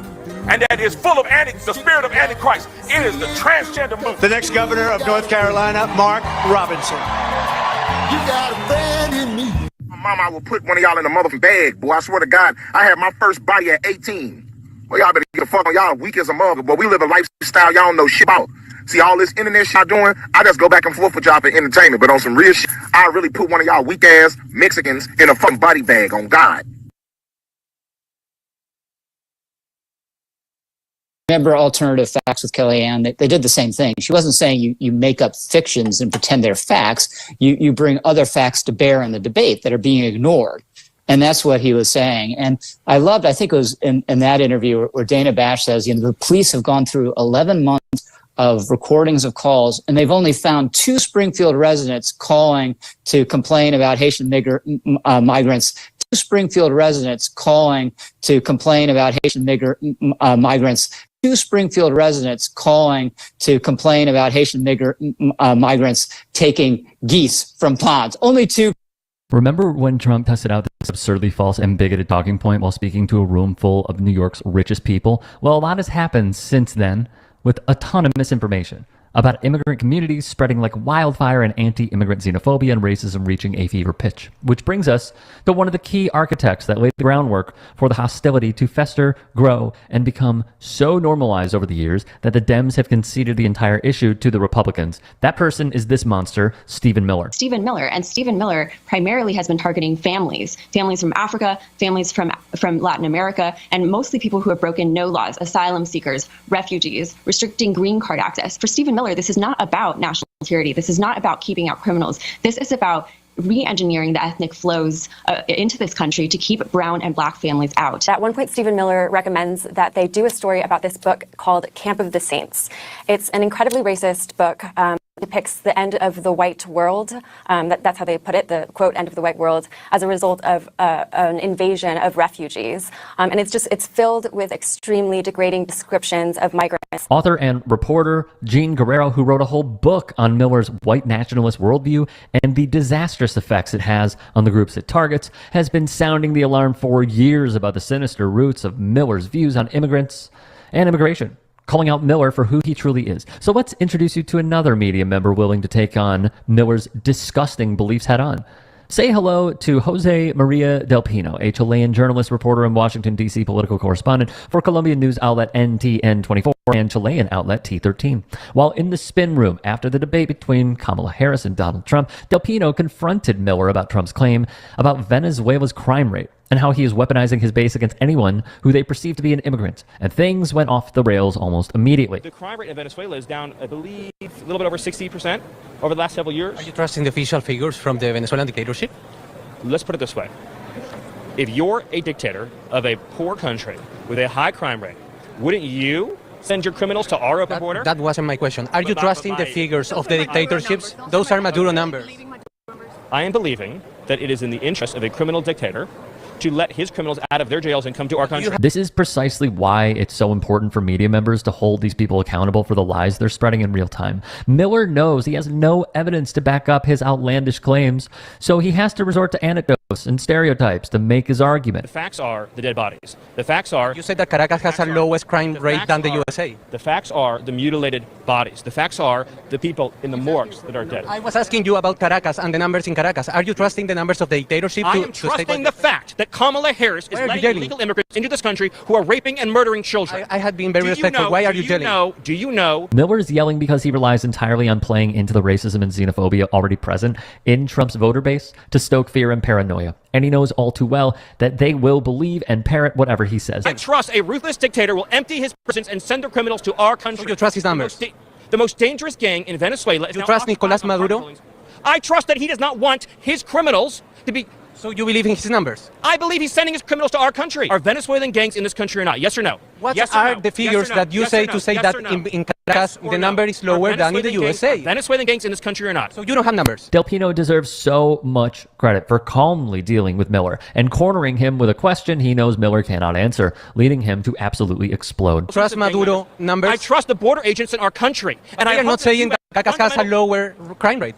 and that is full of the spirit of Antichrist, it is the transgender movement. The next governor of North Carolina, Mark Robinson. You got a friend in me. Mama, I will put one of y'all in a motherfucking bag, boy. I swear to God, I had my first body at 18. Well, y'all better get a fuck on y'all weak as a mother, but we live a lifestyle y'all don't know shit about. See, all this internet shit y'all doing, I just go back and forth with y'all for entertainment, but on some real shit, I really put one of y'all weak ass Mexicans in a fucking body bag, on God. Remember Alternative Facts with Kellyanne? They did the same thing. She wasn't saying you make up fictions and pretend they're facts. You bring other facts to bear in the debate that are being ignored. And that's what he was saying. And I think it was in that interview where Dana Bash says, the police have gone through 11 months of recordings of calls, and they've only found 2 Springfield residents calling to complain about Haitian migrants. 2 Springfield residents calling to complain about Haitian migrants. 2 Springfield residents calling to complain about Haitian migrants taking geese from ponds. Only 2. Remember when Trump tested out this absurdly false and bigoted talking point while speaking to a room full of New York's richest people? Well, a lot has happened since then with a ton of misinformation. about immigrant communities spreading like wildfire and anti-immigrant xenophobia and racism reaching a fever pitch. Which brings us to one of the key architects that laid the groundwork for the hostility to fester, grow, and become so normalized over the years that the Dems have conceded the entire issue to the Republicans. That person is this monster, Stephen Miller. Stephen Miller. And Stephen Miller primarily has been targeting families from Africa, families from Latin America, and mostly people who have broken no laws, asylum seekers, refugees, restricting green card access. For Stephen Miller, this is not about national security. This is not about keeping out criminals. This is about re-engineering the ethnic flows into this country to keep brown and black families out. At one point, Stephen Miller recommends that they do a story about this book called Camp of the Saints. It's an incredibly racist book. Depicts the end of the white world. That's how they put it, the quote, end of the white world, as a result of an invasion of refugees. And it's filled with extremely degrading descriptions of migrants. Author and reporter Jean Guerrero, who wrote a whole book on Miller's white nationalist worldview and the disastrous effects it has on the groups it targets, has been sounding the alarm for years about the sinister roots of Miller's views on immigrants and immigration, calling out Miller for who he truly is. So let's introduce you to another media member willing to take on Miller's disgusting beliefs head on. Say hello to Jose Maria Del Pino, a Chilean journalist, reporter, and Washington, D.C. political correspondent for Colombian news outlet NTN24 and Chilean outlet T13. While in the spin room after the debate between Kamala Harris and Donald Trump, Del Pino confronted Miller about Trump's claim about Venezuela's crime rate and how he is weaponizing his base against anyone who they perceive to be an immigrant. And things went off the rails almost immediately. The crime rate in Venezuela is down, I believe, a little bit over 60% over the last several years. Are you trusting the official figures from the Venezuelan dictatorship? Let's put it this way. If you're a dictator of a poor country with a high crime rate, wouldn't you send your criminals to our open border? That wasn't my question. Are you trusting the figures of the dictatorships? Those are Maduro numbers. I am believing that it is in the interest of a criminal dictator to let his criminals out of their jails and come to our country. This is precisely why it's so important for media members to hold these people accountable for the lies they're spreading in real time. Miller knows he has no evidence to back up his outlandish claims, so he has to resort to anecdotes and stereotypes to make his argument. The facts are the dead bodies. The facts are... You said that Caracas has a lowest crime rate than the USA. The facts are the mutilated bodies. The facts are the people in the morgues that are dead. I was asking you about Caracas and the numbers in Caracas. Are you trusting the numbers of the dictatorship? I am trusting the fact that Kamala Harris is letting illegal immigrants into this country who are raping and murdering children. I had been very respectful. Why are you jelling? Do you know? Miller's yelling because he relies entirely on playing into the racism and xenophobia already present in Trump's voter base to stoke fear and paranoia. And he knows all too well that they will believe and parrot whatever he says. I trust a ruthless dictator will empty his prisons and send their criminals to our country. So you trust his numbers? The most dangerous gang in Venezuela is you trust Nicolas Maduro? I trust that he does not want his criminals to be... So you believe in his numbers? I believe he's sending his criminals to our country. Are Venezuelan gangs in this country or not? Yes or no? What yes are the figures that you say to say that in Caracas the number is lower than in the USA? Venezuelan gangs in this country or not? So you don't have numbers. Del Pino deserves so much credit for calmly dealing with Miller and cornering him with a question he knows Miller cannot answer, leading him to absolutely explode. Trust Maduro numbers? I trust the border agents in our country. And I am not saying that Caracas has a lower crime rate.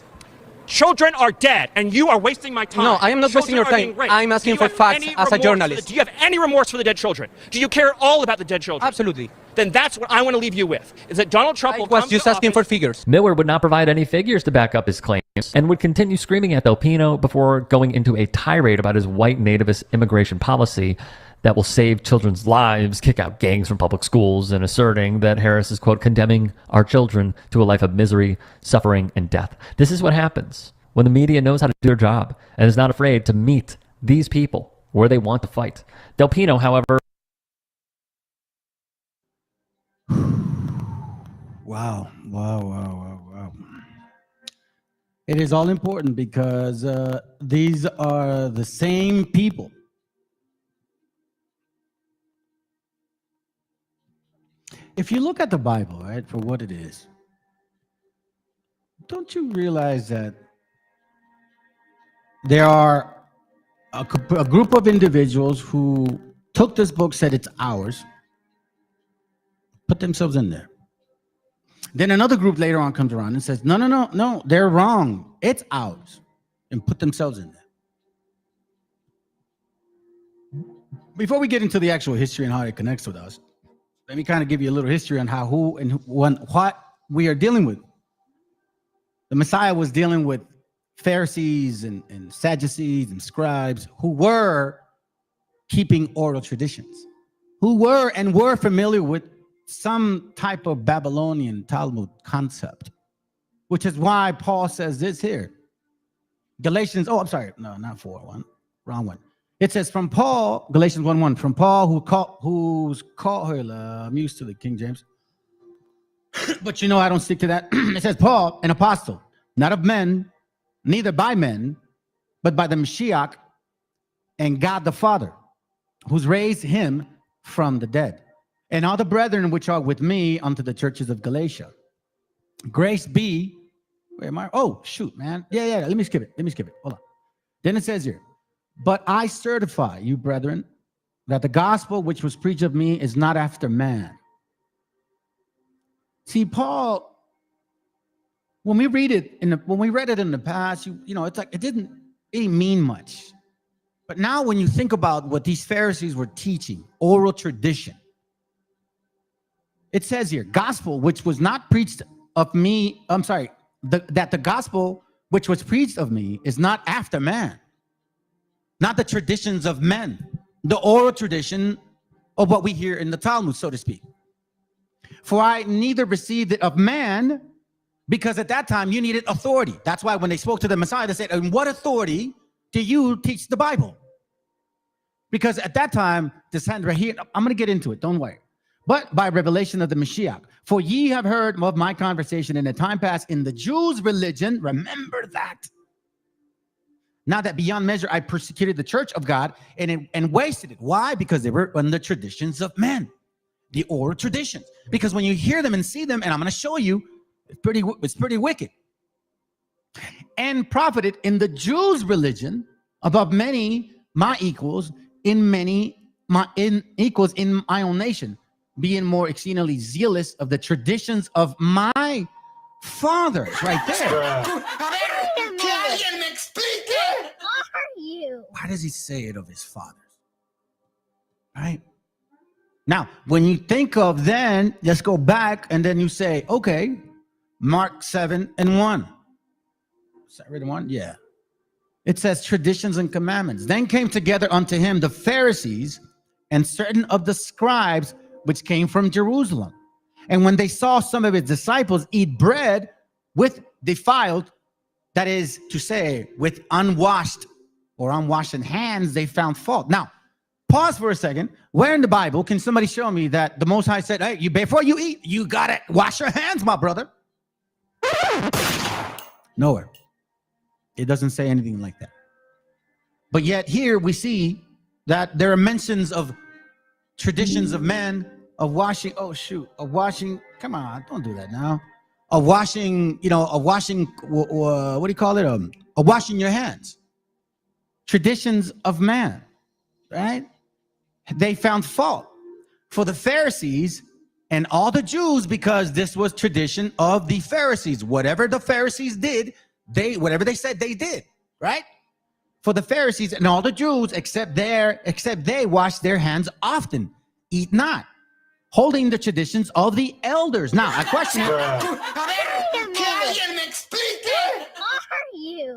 Children are dead, and you are wasting my time. No, I am not wasting your time. I'm asking for facts as a journalist. Do you have any remorse for the dead children? Do you care at all about the dead children? Absolutely. Then that's what I want to leave you with, is that Donald Trump will was just asking for figures. Miller would not provide any figures to back up his claims and would continue screaming at Del Pino before going into a tirade about his white nativist immigration policy that will save children's lives, kick out gangs from public schools, and asserting that Harris is, quote, condemning our children to a life of misery, suffering, and death. This is what happens when the media knows how to do their job and is not afraid to meet these people where they want to fight. Del Pino, however... Wow. It is all important because these are the same people if you look at the Bible, right, for what it is, don't you realize that there are a group of individuals who took this book, said it's ours, put themselves in there. Then another group later on comes around and says, no, they're wrong. It's ours, and put themselves in there. Before we get into the actual history and how it connects with us, let me kind of give you a little history on how, who, and when, what we are dealing with. The Messiah was dealing with Pharisees and Sadducees and scribes who were keeping oral traditions, who were familiar with some type of Babylonian Talmud concept, which is why Paul says this here. Galatians, oh, I'm sorry, no, not 4:1, wrong one. It says from Paul, Galatians 1:1, from Paul who's called, I'm used to the King James, but you know I don't stick to that. It says Paul, an apostle, not of men, neither by men, but by the Meshiach and God the Father, who's raised him from the dead. And all the brethren which are with me unto the churches of Galatia. Grace be, where am I? Oh, shoot, man. Yeah, let me skip it. Hold on. Then it says here, but I certify you, brethren, that the gospel which was preached of me is not after man. See, Paul, when we read it in the past, you know, it's like it didn't mean much. But now when you think about what these Pharisees were teaching, oral tradition, it says here, gospel which was not preached of me, that the gospel which was preached of me is not after man, not the traditions of men, the oral tradition of what we hear in the Talmud, so to speak. For I neither received it of man, because at that time you needed authority. That's why when they spoke to the Messiah, they said, "In what authority do you teach the Bible?" Because at that time, here, I'm going to get into it, don't worry. But by revelation of the Mashiach. For ye have heard of my conversation in the time past in the Jews' religion. Remember that. Now that beyond measure I persecuted the church of God and wasted it. Why? Because they were on the traditions of men, the oral traditions. Because when you hear them and see them, and I'm going to show you, it's pretty wicked. And profited in the Jews' religion above many my equals in my own nation, being more exceedingly zealous of the traditions of my fathers. Right there. Why does he say it of his fathers? Right? Now, when you think of then, let's go back and then you say, okay, Mark 7:1. Is that read 1? Yeah. It says traditions and commandments. Then came together unto him the Pharisees and certain of the scribes which came from Jerusalem. And when they saw some of his disciples eat bread with defiled, that is to say, with unwashed or unwashed hands, they found fault. Now, pause for a second. Where in the Bible can somebody show me that the Most High said, hey, before you eat, you gotta wash your hands, my brother? Nowhere. It doesn't say anything like that. But yet here we see that there are mentions of traditions of men, of washing, come on, don't do that now. Of washing, what do you call it? Of washing your hands. Traditions of man, right? They found fault for the Pharisees and all the Jews because this was tradition of the Pharisees. Whatever the Pharisees did, whatever they said they did, right? For the Pharisees and all the Jews, except they wash their hands often, eat not, holding the traditions of the elders. Now, I question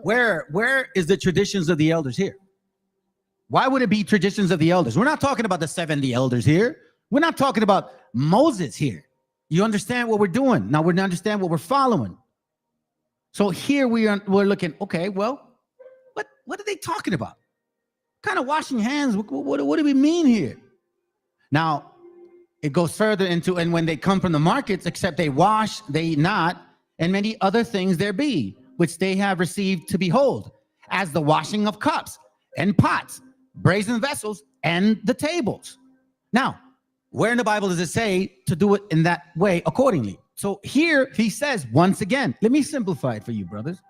where is the traditions of the elders here? Why would it be traditions of the elders? We're not talking about the 70 elders here. We're not talking about Moses here. You understand what we're doing? Now we understand what we're following. So here we're looking, okay, well, what are they talking about? What kind of washing hands? What do we mean here? Now, it goes further into, and when they come from the markets, except they wash, they eat not, and many other things there be, which they have received to behold, as the washing of cups and pots, brazen vessels, and the tables. Now, where in the Bible does it say to do it in that way accordingly? So here he says, once again, let me simplify it for you, brothers.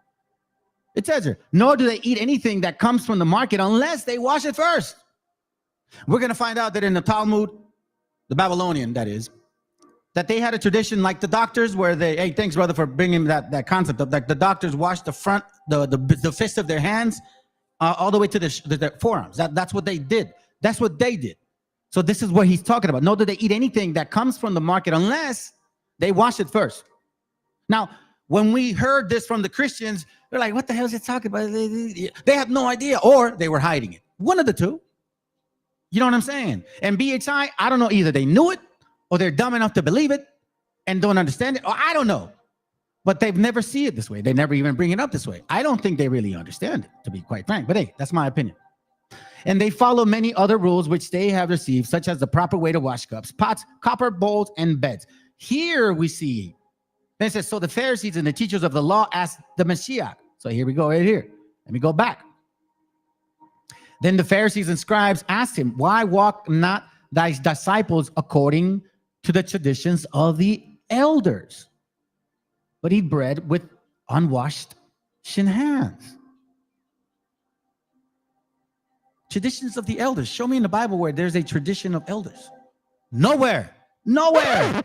It says here, nor do they eat anything that comes from the market unless they wash it first. We're going to find out that in the Talmud, the Babylonian, that is, that they had a tradition like the doctors where they, hey, thanks, brother, for bringing that concept up. Like the doctors wash the front, the fist of their hands all the way to the forearms. That's what they did. That's what they did. So this is what he's talking about. Nor do they eat anything that comes from the market unless they wash it first. Now, when we heard this from the Christians, they're like, what the hell is it talking about? They have no idea, or they were hiding it. One of the two. You know what I'm saying? And BHI, I don't know, either they knew it or they're dumb enough to believe it and don't understand it, or I don't know. But they've never seen it this way. They never even bring it up this way. I don't think they really understand it, to be quite frank. But hey, that's my opinion. And they follow many other rules which they have received, such as the proper way to wash cups, pots, copper bowls, and beds. Here we see, then it says, so the Pharisees and the teachers of the law asked the Meshiach. So here we go right here. Let me go back. Then the Pharisees and scribes asked him, why walk not thy disciples according to the traditions of the elders, but eat bread with unwashed hands? Traditions of the elders. Show me in the Bible where there's a tradition of elders. Nowhere. Nowhere.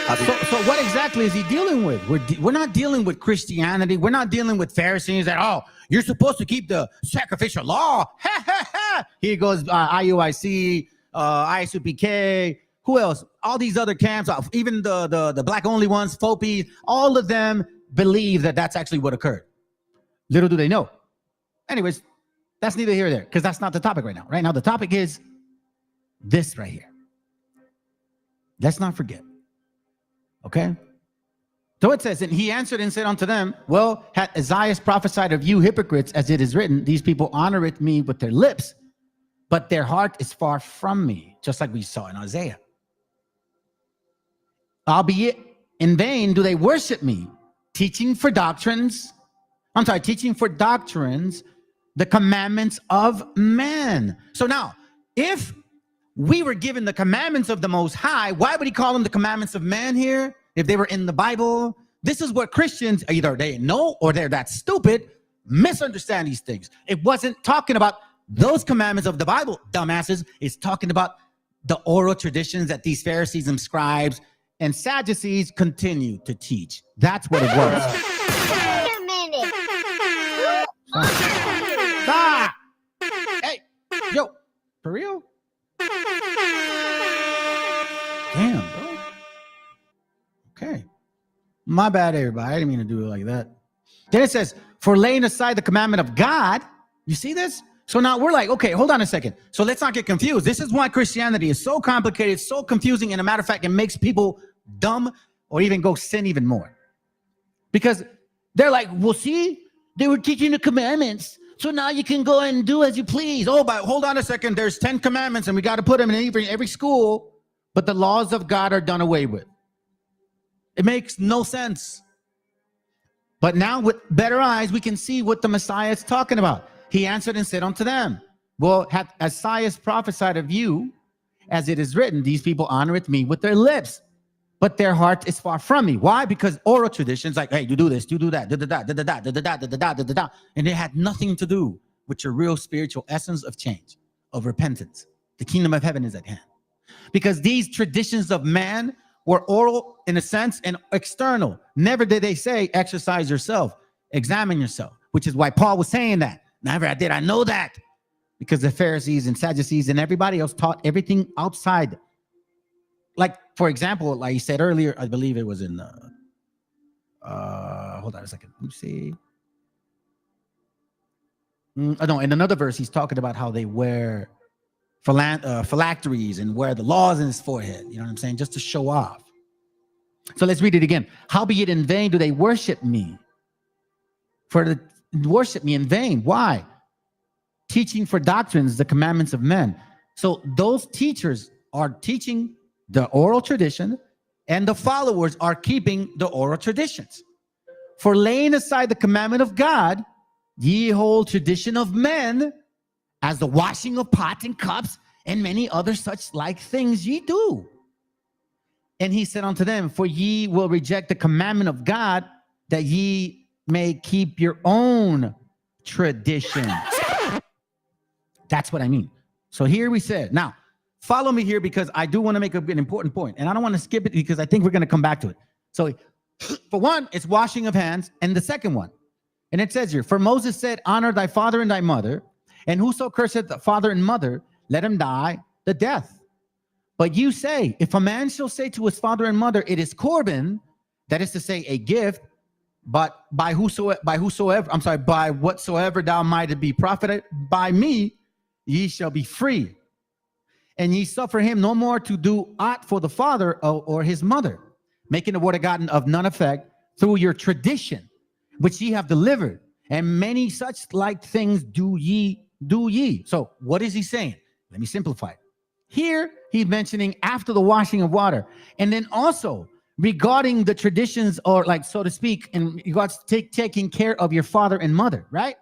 So what exactly is he dealing with? We're not dealing with Christianity. We're not dealing with Pharisees that, oh, you're supposed to keep the sacrificial law. Ha, ha, ha. Here goes IUIC, ISUPK, who else? All these other camps, even the black-only ones, FOPI, all of them believe that that's actually what occurred. Little do they know. Anyways, that's neither here nor there, because that's not the topic right now. Right now, the topic is this right here. Let's not forget. Okay? So it says, and he answered and said unto them, well, hath Isaiah prophesied of you hypocrites, as it is written, these people honoreth me with their lips, but their heart is far from me, just like we saw in Isaiah. Albeit in vain do they worship me, teaching for doctrines the commandments of man. So now, if we were given the commandments of the Most High, why would he call them the commandments of man here? If they were in the Bible, this is what Christians, either they know or they're that stupid, misunderstand these things. It wasn't talking about those commandments of the Bible, dumbasses. It's talking about the oral traditions that these Pharisees and scribes and Sadducees continue to teach. That's what it was. Wait a minute. Stop. Hey, yo, for real? Damn, bro. Okay. My bad, everybody. I didn't mean to do it like that. Then it says, for laying aside the commandment of God. You see this? So now we're like, okay, hold on a second. So let's not get confused. This is why Christianity is so complicated, so confusing, and a matter of fact, it makes people dumb or even go sin even more. Because they're like, well, see, they were teaching the commandments, so now you can go and do as you please. Oh, but hold on a second. There's 10 commandments, and we got to put them in every school, but the laws of God are done away with. It makes no sense. But now with better eyes, we can see what the Messiah is talking about. He answered and said unto them, well, hath Isaiah prophesied of you, as it is written, these people honoreth me with their lips, but their heart is far from me. Why? Because oral traditions like, hey, you do this, you do that, and it had nothing to do with your real spiritual essence of change, of repentance. The kingdom of heaven is at hand. Because these traditions of man were oral in a sense and external. Never did they say, exercise yourself, examine yourself, which is why Paul was saying that. Never did I know that, because the Pharisees and Sadducees and everybody else taught everything outside. Like, for example, like you said earlier, I believe it was in, hold on a second. Let me see. No, in another verse, he's talking about how they wear phylacteries and wear the laws in his forehead. You know what I'm saying? Just to show off. So let's read it again. Howbeit in vain do they worship me. Worship me in vain. Why? Teaching for doctrines the commandments of men. So those teachers are teaching the oral tradition, and the followers are keeping the oral traditions. For laying aside the commandment of God, ye hold tradition of men, as the washing of pots and cups, and many other such like things ye do. And he said unto them, for ye will reject the commandment of God, that ye may keep your own traditions. That's what I mean. So here we said, now, follow me here, because I do want to make an important point, and I don't want to skip it because I think we're going to come back to it. So for one, it's washing of hands, and the second one, and it says here, for Moses said, honor thy father and thy mother, and whoso curseth the father and mother, let him die the death. But you say, if a man shall say to his father and mother, it is Corban, That is to say, a gift, but by whatsoever thou mightest be profited by me, ye shall be free. And ye suffer him no more to do aught for the father or his mother, making the word of God of none effect through your tradition, which ye have delivered. And many such like things do ye. So what is he saying? Let me simplify it. Here he's mentioning after the washing of water, and then also regarding the traditions, or like, so to speak, in regards to taking care of your father and mother, right?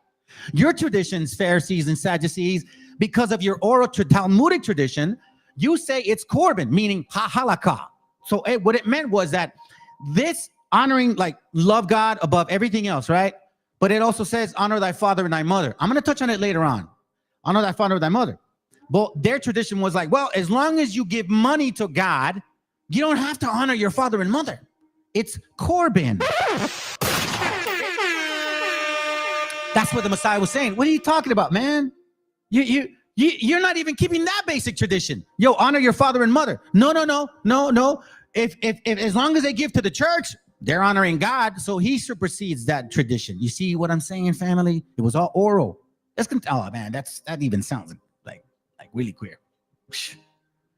Your traditions, Pharisees and Sadducees, because of your oral Talmudic tradition, you say it's korban, meaning halakha. So what it meant was that this honoring, like, love God above everything else, right? But it also says honor thy father and thy mother. I'm going to touch on it later on. Honor thy father and thy mother. But their tradition was like, well, as long as you give money to God, you don't have to honor your father and mother. It's korban. That's what the Messiah was saying. What are you talking about, man? You're not even keeping that basic tradition. Yo, honor your father and mother. No. If as long as they give to the church, they're honoring God, so he supersedes that tradition. You see what I'm saying, family? It was all oral. Oh man, that even sounds like really queer.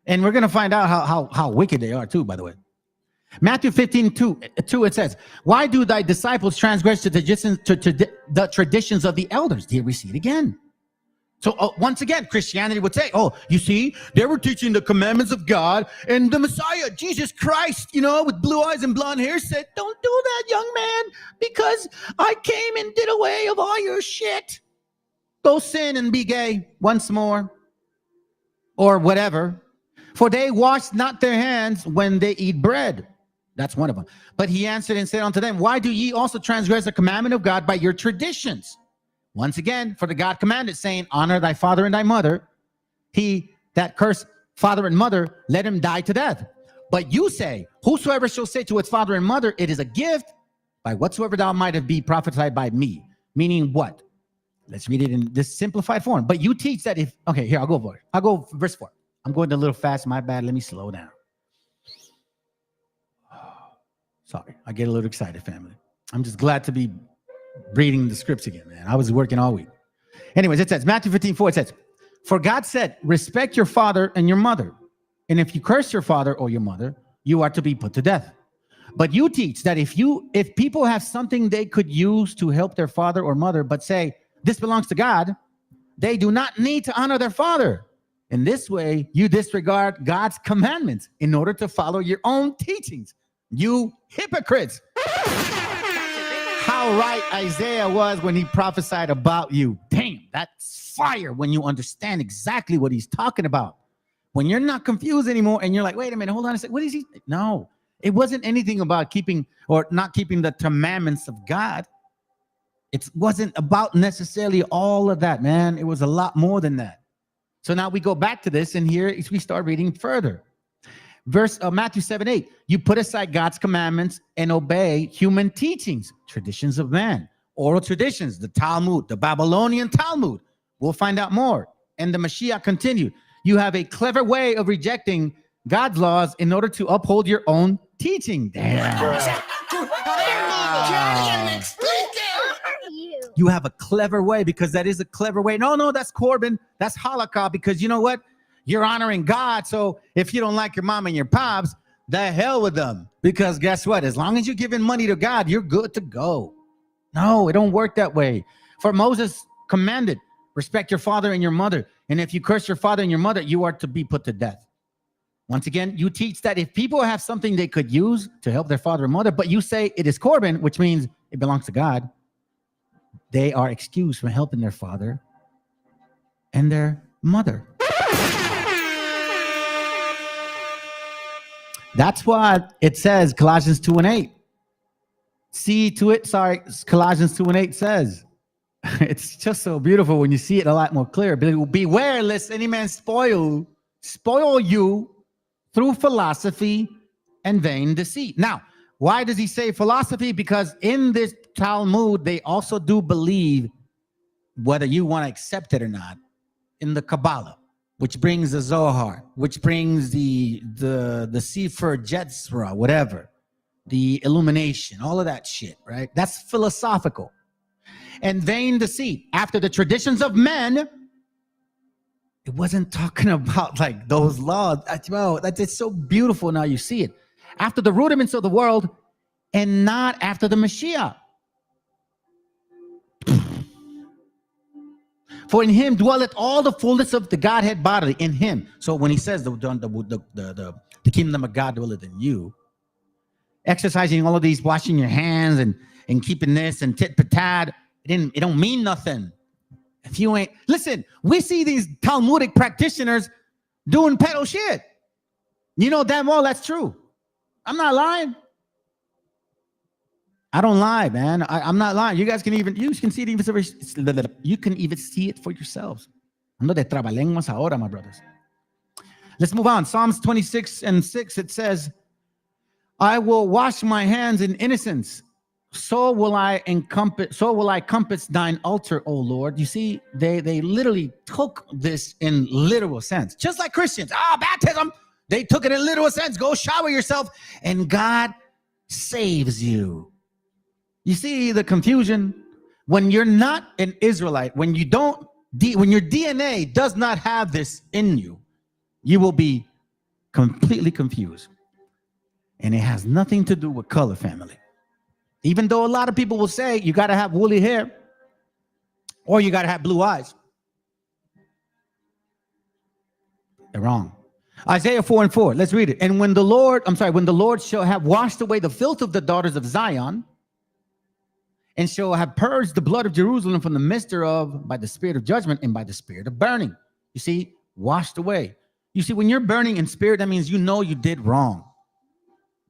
And we're gonna find out how wicked they are too, by the way. Matthew 15:2, it says, "Why do thy disciples transgress the traditions of the elders?" Here we see it again. So once again, Christianity would say, oh, you see, they were teaching the commandments of God, and the Messiah, Jesus Christ, with blue eyes and blonde hair, said, don't do that, young man, because I came and did away of all your shit. Go sin and be gay once more, or whatever. For they wash not their hands when they eat bread. That's one of them. But he answered and said unto them, why do ye also transgress the commandment of God by your traditions? Once again, for the God commanded, saying, honor thy father and thy mother. He that cursed father and mother, let him die to death. But you say, whosoever shall say to its father and mother, it is a gift, by whatsoever thou mightest be prophesied by me. Meaning what? Let's read it in this simplified form. But you teach that if, okay, here, I'll go for it. I'll go verse 4. I'm going a little fast, my bad. Let me slow down. Sorry, I get a little excited, family. I'm just glad to be reading the scripts again, man. I was working all week. Anyways, it says, Matthew 15:4, it says, for God said, respect your father and your mother. And if you curse your father or your mother, you are to be put to death. But you teach that if people have something they could use to help their father or mother, but say, this belongs to God, they do not need to honor their father. In this way, you disregard God's commandments in order to follow your own teachings. You hypocrites. How right Isaiah was when he prophesied about you. Damn, that's fire when you understand exactly what he's talking about. When you're not confused anymore and you're like, wait a minute, hold on a second. What is he? No, it wasn't anything about keeping or not keeping the commandments of God. It wasn't about necessarily all of that, man. It was a lot more than that. So now we go back to this, and here we start reading further. Matthew 7:8, you put aside God's commandments and obey human teachings, traditions of man, oral traditions, the Talmud, the Babylonian Talmud. We'll find out more. And the Mashiach continued, you have a clever way of rejecting God's laws in order to uphold your own teaching. Damn. You have a clever way, because that is a clever way. No, that's korban. That's halakha, because you know what? You're honoring God. So if you don't like your mom and your pops, the hell with them. Because guess what? As long as you're giving money to God, you're good to go. No, it don't work that way. For Moses commanded, respect your father and your mother. And if you curse your father and your mother, you are to be put to death. Once again, you teach that if people have something they could use to help their father and mother, but you say it is korban, which means it belongs to God, they are excused from helping their father and their mother. That's what it says, Colossians 2:8. Colossians 2:8 says. It's just so beautiful when you see it a lot more clear. Beware lest any man spoil you through philosophy and vain deceit. Now, why does he say philosophy? Because in this Talmud, they also do believe, whether you want to accept it or not, in the Kabbalah, which brings the Zohar, which brings the Sefer Jetzrah, whatever. the illumination, all of that shit, right? That's philosophical. And vain deceit. After the traditions of men, it wasn't talking about like those laws. Well, it's so beautiful now you see it. After the rudiments of the world and not after the Mashiach. For in him dwelleth all the fullness of the Godhead bodily, in him. So when he says the kingdom of God dwelleth in you, exercising all of these, washing your hands and keeping this and tit for tat, it don't mean nothing. If you ain't, listen, we see these Talmudic practitioners doing pedo shit. You know damn well that's true. I'm not lying. I don't lie, man. I'm not lying. You can see it you can even see it for yourselves. Ando de trabalenguas ahora, my brothers. Let's move on. Psalms 26:6, it says, I will wash my hands in innocence. So will I compass thine altar, O Lord. You see, they literally took this in literal sense. Just like Christians. Baptism. They took it in literal sense. Go shower yourself and God saves you. You see the confusion? When you're not an Israelite, when your DNA does not have this in you, you will be completely confused. And it has nothing to do with color, family. Even though a lot of people will say you got to have woolly hair or you got to have blue eyes. They're wrong. Isaiah 4:4. Let's read it. And when the Lord shall have washed away the filth of the daughters of Zion, and shall have purged the blood of Jerusalem from the midst thereof by the spirit of judgment and by the spirit of burning. You see, washed away. You see, when you're burning in spirit, that means you know you did wrong.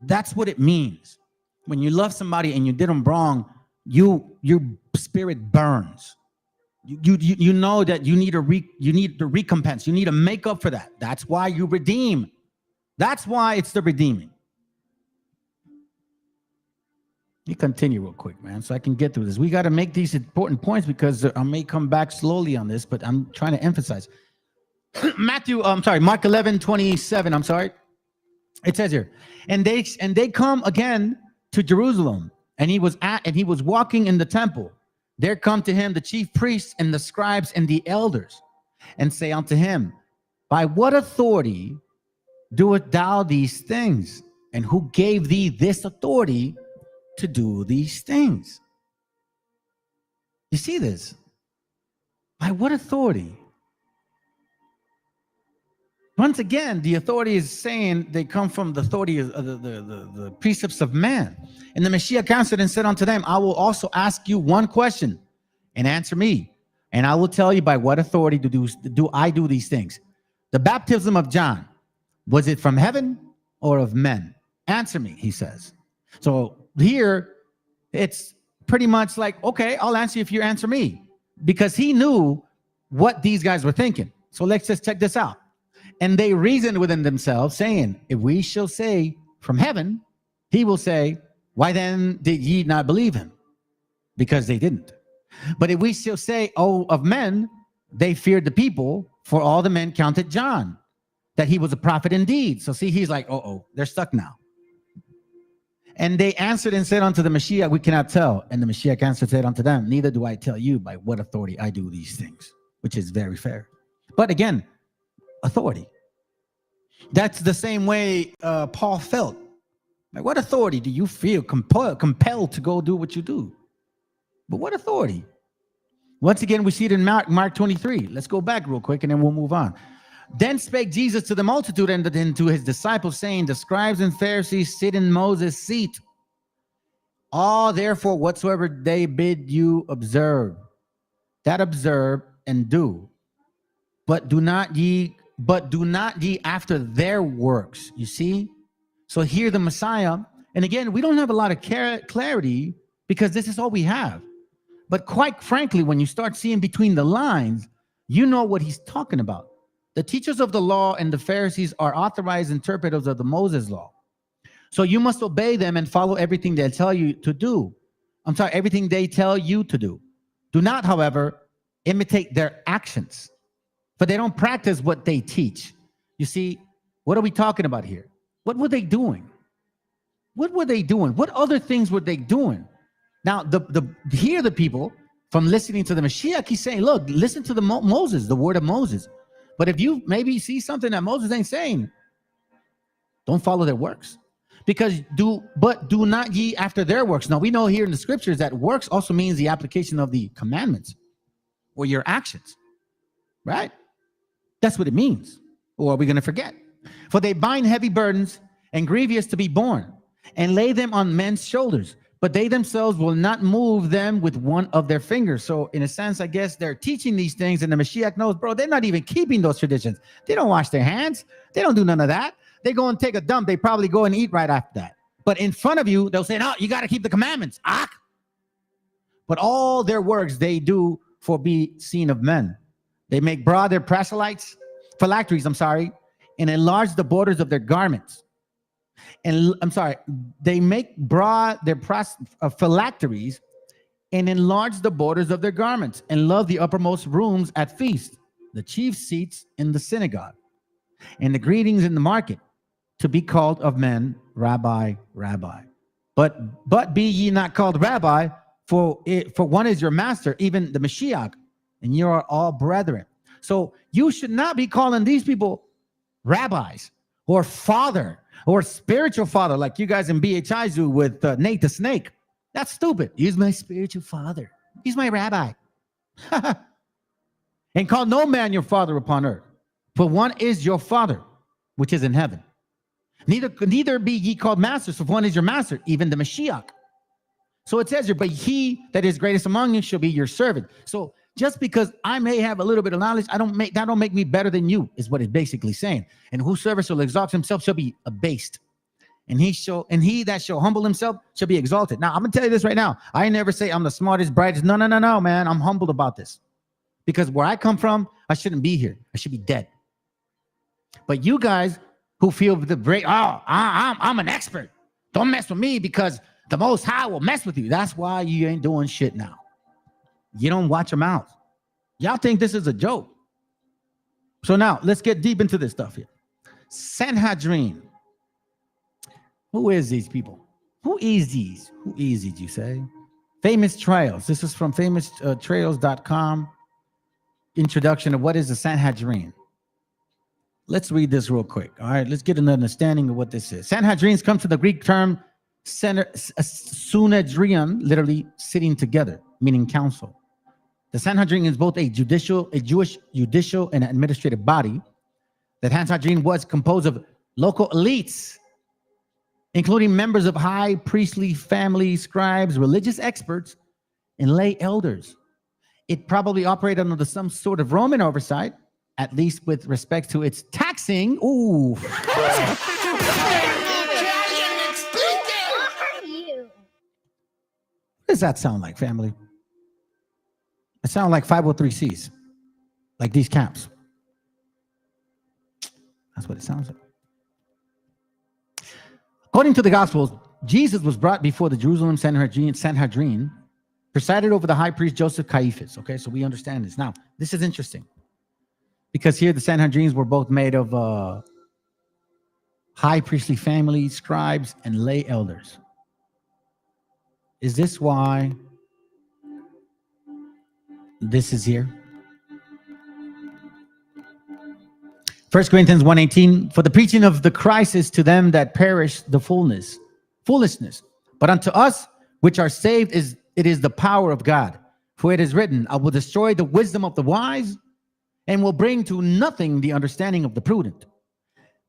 That's what it means. When you love somebody and you did them wrong, your spirit burns. You know that you need the recompense. You need to make up for that. That's why you redeem. That's why it's the redeeming. Let me continue real quick, man, so I can get through this. We got to make these important points because I may come back slowly on this, but I'm trying to emphasize. Mark 11:27. It says here, and they come again to Jerusalem, and he was walking in the temple. There come to him the chief priests and the scribes and the elders, and say unto him, by what authority doest thou these things? And who gave thee this authority to do these things? You see this? By what authority? Once again, the authority is saying they come from the authority of the precepts of man. And the Meshiach answered and said unto them, I will also ask you one question, and answer me, and I will tell you by what authority do I do these things. The baptism of John, was it from heaven or of men? Answer me, he says. So here, it's pretty much like, okay, I'll answer you if you answer me. Because he knew what these guys were thinking. So let's just check this out. And they reasoned within themselves, saying, if we shall say from heaven, he will say, why then did ye not believe him? Because they didn't. But if we shall say, oh, of men, they feared the people, for all the men counted John, that he was a prophet indeed. So see, he's like, they're stuck now. And they answered and said unto the Mashiach, we cannot tell. And the Mashiach answered and said unto them, neither do I tell you by what authority I do these things, which is very fair. But again, authority. That's the same way Paul felt. Like, what authority do you feel compelled to go do what you do? But what authority? Once again, we see it in Mark 23. Let's go back real quick and then we'll move on. Then spake Jesus to the multitude and to his disciples, saying, the scribes and Pharisees sit in Moses' seat. All therefore whatsoever they bid you observe, that observe and do. But do not ye after their works. You see? So here the Messiah, and again, we don't have a lot of clarity because this is all we have. But quite frankly, when you start seeing between the lines, you know what he's talking about. The teachers of the law and the Pharisees are authorized interpreters of the Moses law. So you must obey them and follow everything they tell you to do. Everything they tell you to do. Do not, however, imitate their actions, for they don't practice what they teach. You see, what are we talking about here? What were they doing? What were they doing? What other things were they doing? Now, here the people from listening to the Mashiach, he's saying, look, listen to the Moses, the word of Moses. But if you maybe see something that Moses ain't saying, don't follow their works. Because do not ye after their works. Now, we know here in the scriptures that works also means the application of the commandments or your actions, right? That's what it means. Or are we going to forget? For they bind heavy burdens and grievous to be borne, and lay them on men's shoulders, but they themselves will not move them with one of their fingers. So in a sense, I guess they're teaching these things, and the Mashiach knows, bro, they're not even keeping those traditions. They don't wash their hands. They don't do none of that. They go and take a dump. They probably go and eat right after that. But in front of you, they'll say, no, you got to keep the commandments. But all their works they do for be seen of men. They make broad their phylacteries, and enlarge the borders of their garments. And they make broad their phylacteries and enlarge the borders of their garments, and love the uppermost rooms at feast, the chief seats in the synagogue, and the greetings in the market, to be called of men, Rabbi, Rabbi. But be ye not called Rabbi, for one is your master, even the Mashiach, and you are all brethren. So you should not be calling these people rabbis or father or spiritual father like you guys in BHI do with Nate the Snake. That's stupid. He's my spiritual father. He's my rabbi. And call no man your father upon earth, for one is your father, which is in heaven. Neither be ye called masters, for one is your master, even the Mashiach. So it says here, but he that is greatest among you shall be your servant. So just because I may have a little bit of knowledge, that don't make me better than you, is what it's basically saying. And whosoever shall exalt himself shall be abased. And he that shall humble himself shall be exalted. Now, I'm gonna tell you this right now. I never say I'm the smartest, brightest. No, man. I'm humbled about this. Because where I come from, I shouldn't be here. I should be dead. But you guys who feel the great, I'm an expert. Don't mess with me because the Most High will mess with you. That's why you ain't doing shit now. You don't watch your mouth. Y'all think this is a joke. So now let's get deep into this stuff here. Sanhedrin. Who is these people? Who is these? Who is it, you say? Famous Trails. This is from famoustrails.com. Introduction of what is the Sanhedrin. Let's read this real quick. All right, let's get an understanding of what this is. Sanhedrins come from the Greek term Sunedrion, literally sitting together, meaning council. The Sanhedrin is both a Jewish judicial and administrative body. The Sanhedrin was composed of local elites, including members of high priestly family, scribes, religious experts, and lay elders. It probably operated under some sort of Roman oversight, at least with respect to its taxing. Ooh. What does that sound like, family? It sounds like 503Cs, like these camps. That's what it sounds like. According to the Gospels, Jesus was brought before the Jerusalem Sanhedrin, presided over the high priest Joseph Caiaphas. Okay, so we understand this. Now, this is interesting because here the Sanhedrins were both made of high priestly families, scribes, and lay elders. Is this why this is here? 1 Corinthians 1:18, for the preaching of the Christ is to them that perish the foolishness. But unto us which are saved it is the power of God. For it is written, I will destroy the wisdom of the wise and will bring to nothing the understanding of the prudent.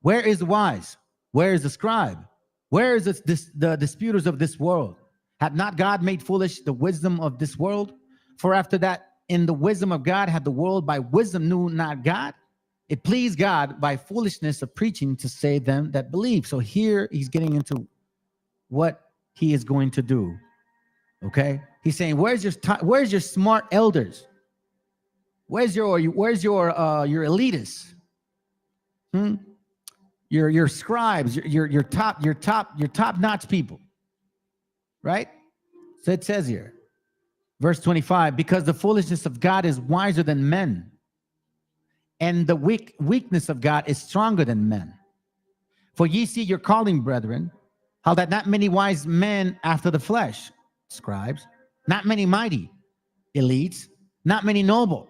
Where is the wise? Where is the scribe? Where is the disputers of this world? Had not God made foolish the wisdom of this world? For after that, in the wisdom of God, had the world by wisdom knew not God. It pleased God by foolishness of preaching to save them that believe. So here he's getting into what he is going to do. Okay, he's saying, where's your smart elders? Where's your elitists? Your scribes, your top-notch people, right? So it says here, verse 25, because the foolishness of God is wiser than men, and the weakness of God is stronger than men. For ye see your calling, brethren, How that not many wise men after the flesh, scribes, not many mighty, elites, not many noble,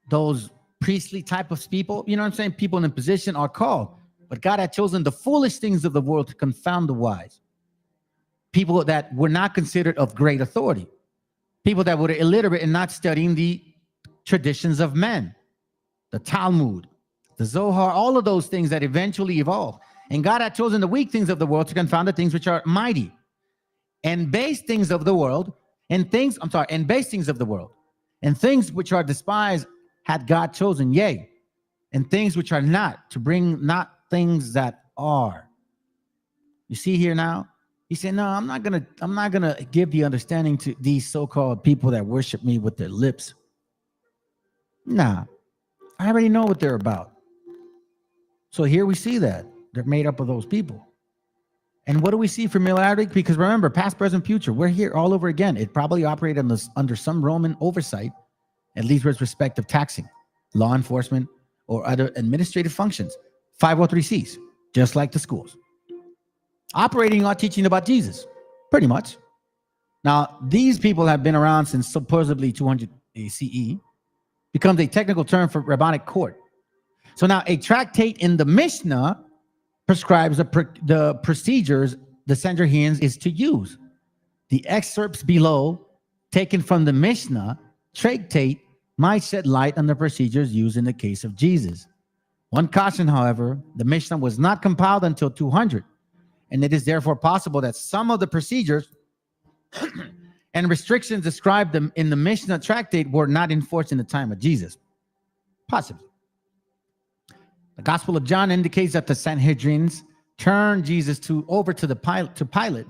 those priestly type of people, you know what I'm saying? People in a position are called. But God had chosen the foolish things of the world to confound the wise. People that were not considered of great authority. People that were illiterate and not studying the traditions of men. The Talmud, the Zohar, all of those things that eventually evolved. And God had chosen the weak things of the world to confound the things which are mighty. And base things of the world, and base things of the world. And things which are despised had God chosen, yea, and things which are not, to bring not things that are. You see here now? He said, no, I'm not gonna give the understanding to these so-called people that worship me with their lips. Nah, I already know what they're about. So here we see that they're made up of those people. And what do we see familiarity? Because remember, past, present, future, we're here all over again. It probably operated under some Roman oversight, at least with respect of taxing, law enforcement, or other administrative functions, 503Cs, just like the schools. Operating or teaching about Jesus, pretty much. Now, these people have been around since supposedly 200 CE, becomes a technical term for rabbinic court. So now a tractate in the Mishnah prescribes the procedures the Sanhedrin is to use. The excerpts below, taken from the Mishnah tractate, might shed light on the procedures used in the case of Jesus. One caution, however, the Mishnah was not compiled until 200, and it is therefore possible that some of the procedures and restrictions described in the Mishnah tractate were not enforced in the time of Jesus. Possibly. The Gospel of John indicates that the Sanhedrins turned Jesus over to Pilate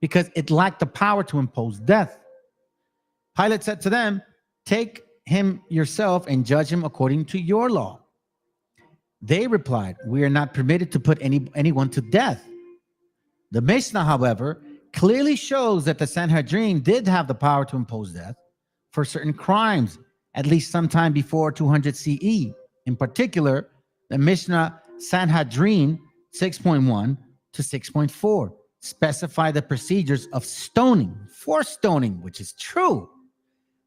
because it lacked the power to impose death. Pilate said to them, "Take him yourself and judge him according to your law." They replied, "We are not permitted to put anyone to death." The Mishnah, however, clearly shows that the Sanhedrin did have the power to impose death for certain crimes, at least sometime before 200 CE. In particular, the Mishnah Sanhedrin 6.1 to 6.4 specify the procedures of stoning, for stoning, which is true.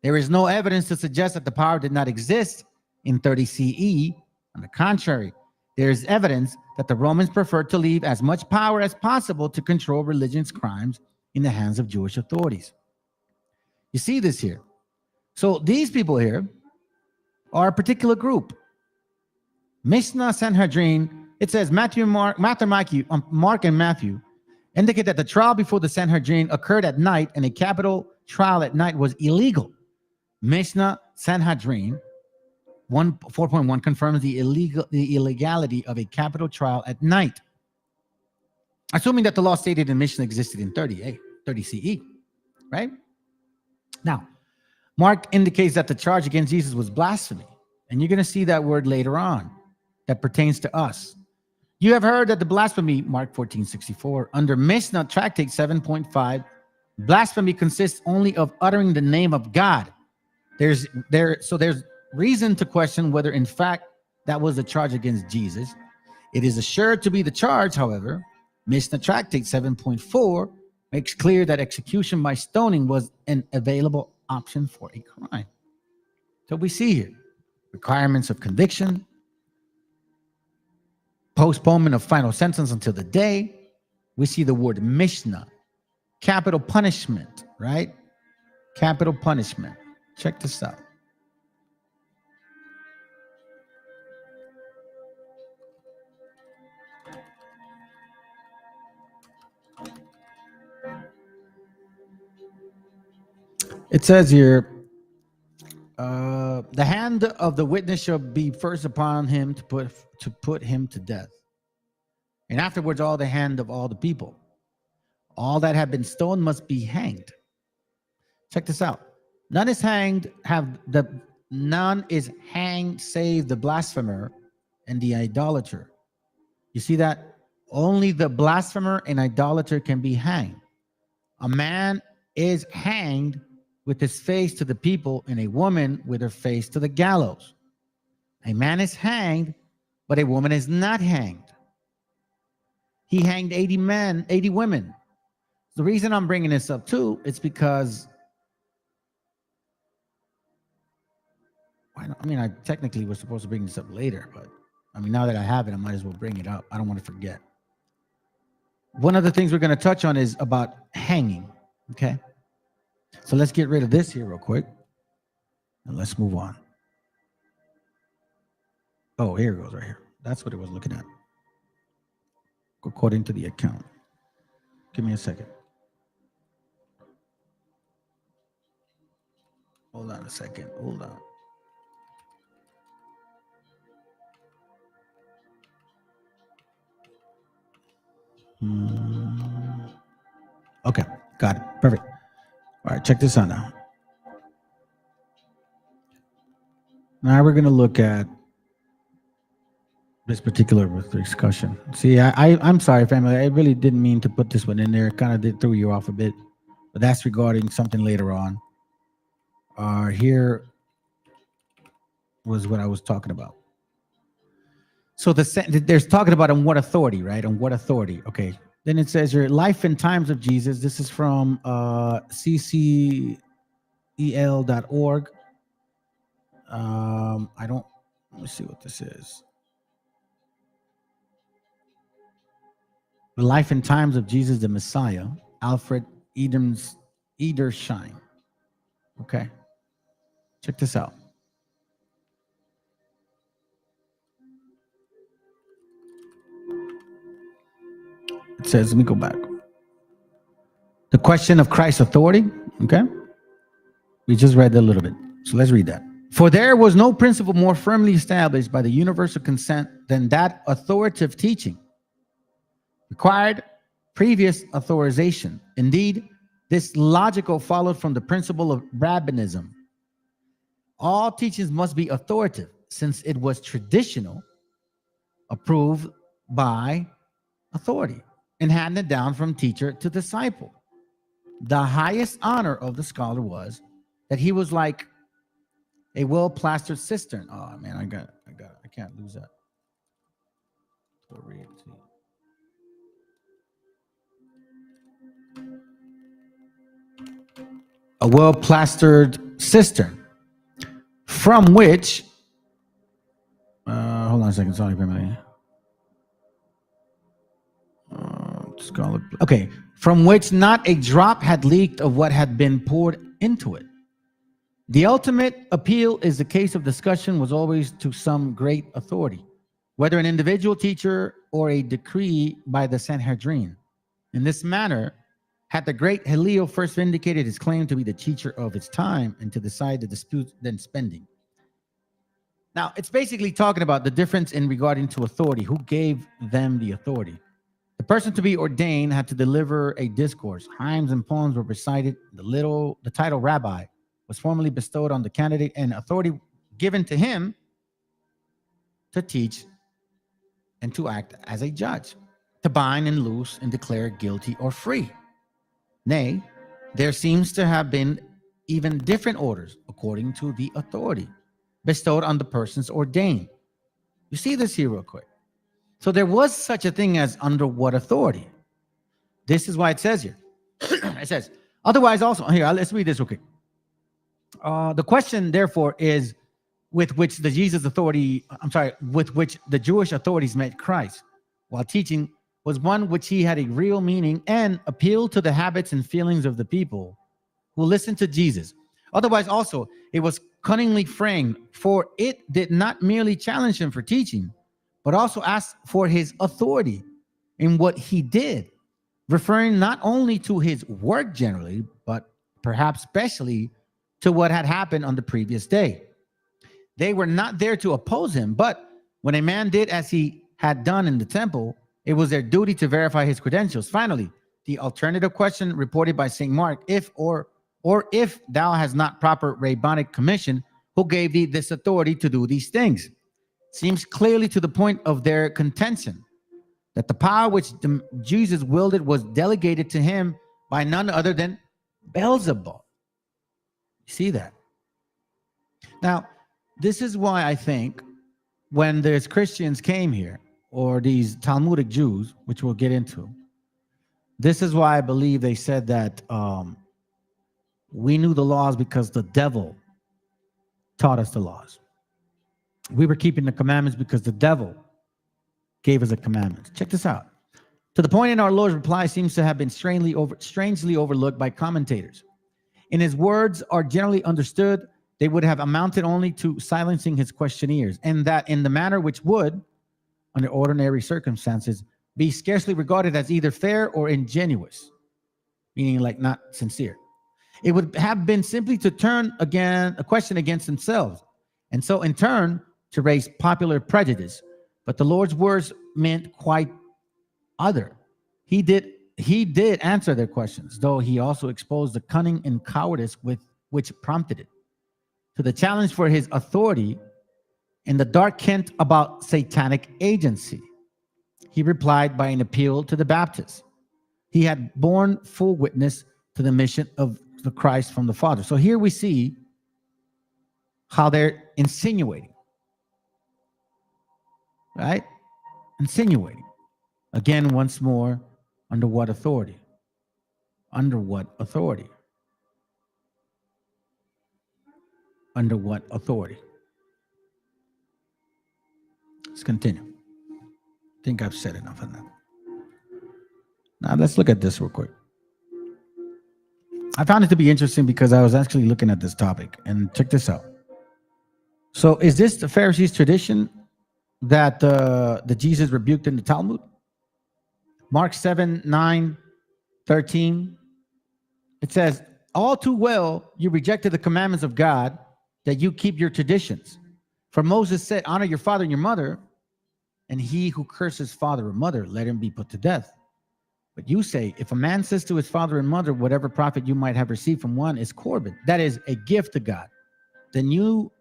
There is no evidence to suggest that the power did not exist in 30 CE. On the contrary, there is evidence that the Romans preferred to leave as much power as possible to control religious crimes in the hands of Jewish authorities. You see this here. So these people here are a particular group. Mishnah Sanhedrin, it says Mark and Matthew indicate that the trial before the Sanhedrin occurred at night, and a capital trial at night was illegal. Mishnah Sanhedrin 4.1 confirms the illegality of a capital trial at night, assuming that the law stated in Mishnah existed in 30 CE, right? Now, Mark indicates that the charge against Jesus was blasphemy, and you're going to see that word later on that pertains to us. You have heard that the blasphemy, Mark 14:64, under Mishnah Tractate 7.5, blasphemy consists only of uttering the name of God. There's reason to question whether in fact that was the charge against Jesus. It is assured to be the charge, however. Mishnah Tractate 7.4 makes clear that execution by stoning was an available option for a crime. So we see here requirements of conviction, postponement of final sentence until the day. We see the word Mishnah, capital punishment, right? Capital punishment. Check this out. It says here, the hand of the witness shall be first upon him to put him to death, and afterwards all the hand of all the people. All that have been stoned must be hanged. Check this out. None is hanged save the blasphemer and the idolater. You see that? Only the blasphemer and idolater can be hanged. A man is hanged with his face to the people, and a woman with her face to the gallows. A man is hanged, but a woman is not hanged. He hanged 80 men, 80 women. The reason I'm bringing this up too, it's because I mean, I technically was supposed to bring this up later, but I mean, now that I have it, I might as well bring it up. I don't want to forget. One of the things we're going to touch on is about hanging. Okay. So let's get rid of this here real quick. And let's move on. Oh, here it goes right here. That's what it was looking at. According to the account. Give me a second. Hold on a second. Hold on. Okay, got it. Perfect. All right, check this out now. Now we're going to look at this particular discussion. See, I'm sorry, family. I really didn't mean to put this one in there. It kind of did throw you off a bit, but that's regarding something later on. Here was what I was talking about. So there's talking about on what authority, right? On what authority? Okay. Then it says your life and times of Jesus. This is from ccel.org. Let me see what this is. The life and times of Jesus the Messiah, Alfred Edersheim. Okay. Check this out. It says, let me go back. The question of Christ's authority. Okay. We just read that a little bit. So let's read that. For there was no principle more firmly established by the universal consent than that authoritative teaching required previous authorization. Indeed, this logical followed from the principle of rabbinism. All teachings must be authoritative, since it was traditional, approved by authority, and handed down from teacher to disciple. The highest honor of the scholar was that he was like a well-plastered cistern. Oh man, I can't lose that. A well-plastered cistern from which, hold on a second, sorry, family. Okay, from which not a drop had leaked of what had been poured into it. The ultimate appeal is the case of discussion was always to some great authority, whether an individual teacher or a decree by the Sanhedrin. In this manner, had the great Hillel first vindicated his claim to be the teacher of his time and to decide the dispute then spending. Now, it's basically talking about the difference in regarding to authority. Who gave them the authority? The person to be ordained had to deliver a discourse. Hymns and poems were recited. The title rabbi was formally bestowed on the candidate and authority given to him to teach and to act as a judge, to bind and loose and declare guilty or free. Nay, there seems to have been even different orders according to the authority bestowed on the persons ordained. You see this here real quick. So there was such a thing as under what authority? This is why it says here. It says, otherwise also, here, let's read this real quick. The question, therefore, is with which the Jewish authorities met Christ while teaching was one which he had a real meaning and appealed to the habits and feelings of the people who listened to Jesus. Otherwise also, it was cunningly framed, for it did not merely challenge him for teaching, but also asked for his authority in what he did, referring not only to his work generally, but perhaps especially to what had happened on the previous day. They were not there to oppose him, but when a man did as he had done in the temple, it was their duty to verify his credentials. Finally, the alternative question reported by St. Mark, if thou hast not proper rabbinic commission, who gave thee this authority to do these things? Seems clearly to the point of their contention that the power which Jesus wielded was delegated to him by none other than Beelzebub. You see that? Now, this is why I think when there's Christians came here, or these Talmudic Jews, which we'll get into, this is why I believe they said that we knew the laws because the devil taught us the laws. We were keeping the commandments because the devil gave us the commandments. Check this out. To the point in our Lord's reply seems to have been strangely overlooked by commentators. In his words are generally understood, they would have amounted only to silencing his questioners, and that in the manner which would, under ordinary circumstances, be scarcely regarded as either fair or ingenuous, meaning like not sincere. It would have been simply to turn again a question against themselves, and so in turn to raise popular prejudice. But the Lord's words meant quite other. He did answer their questions, though he also exposed the cunning and cowardice with which prompted it. To the challenge for his authority and the dark hint about satanic agency, he replied by an appeal to the Baptists. He had borne full witness to the mission of the Christ from the Father. So here we see how they're insinuating, right? Insinuating. Again, once more, under what authority? Under what authority? Under what authority? Let's continue. I think I've said enough on that. Now let's look at this real quick. I found it to be interesting because I was actually looking at this topic, and check this out. So is this the Pharisees' tradition that the Jesus rebuked in the Talmud? Mark 7:9-13. It says, all too well you rejected the commandments of God, that you keep your traditions. For Moses said, honor your father and your mother, and he who curses father or mother, let him be put to death. But you say, if a man says to his father and mother, whatever profit you might have received from one is Corban, that is a gift to God, then you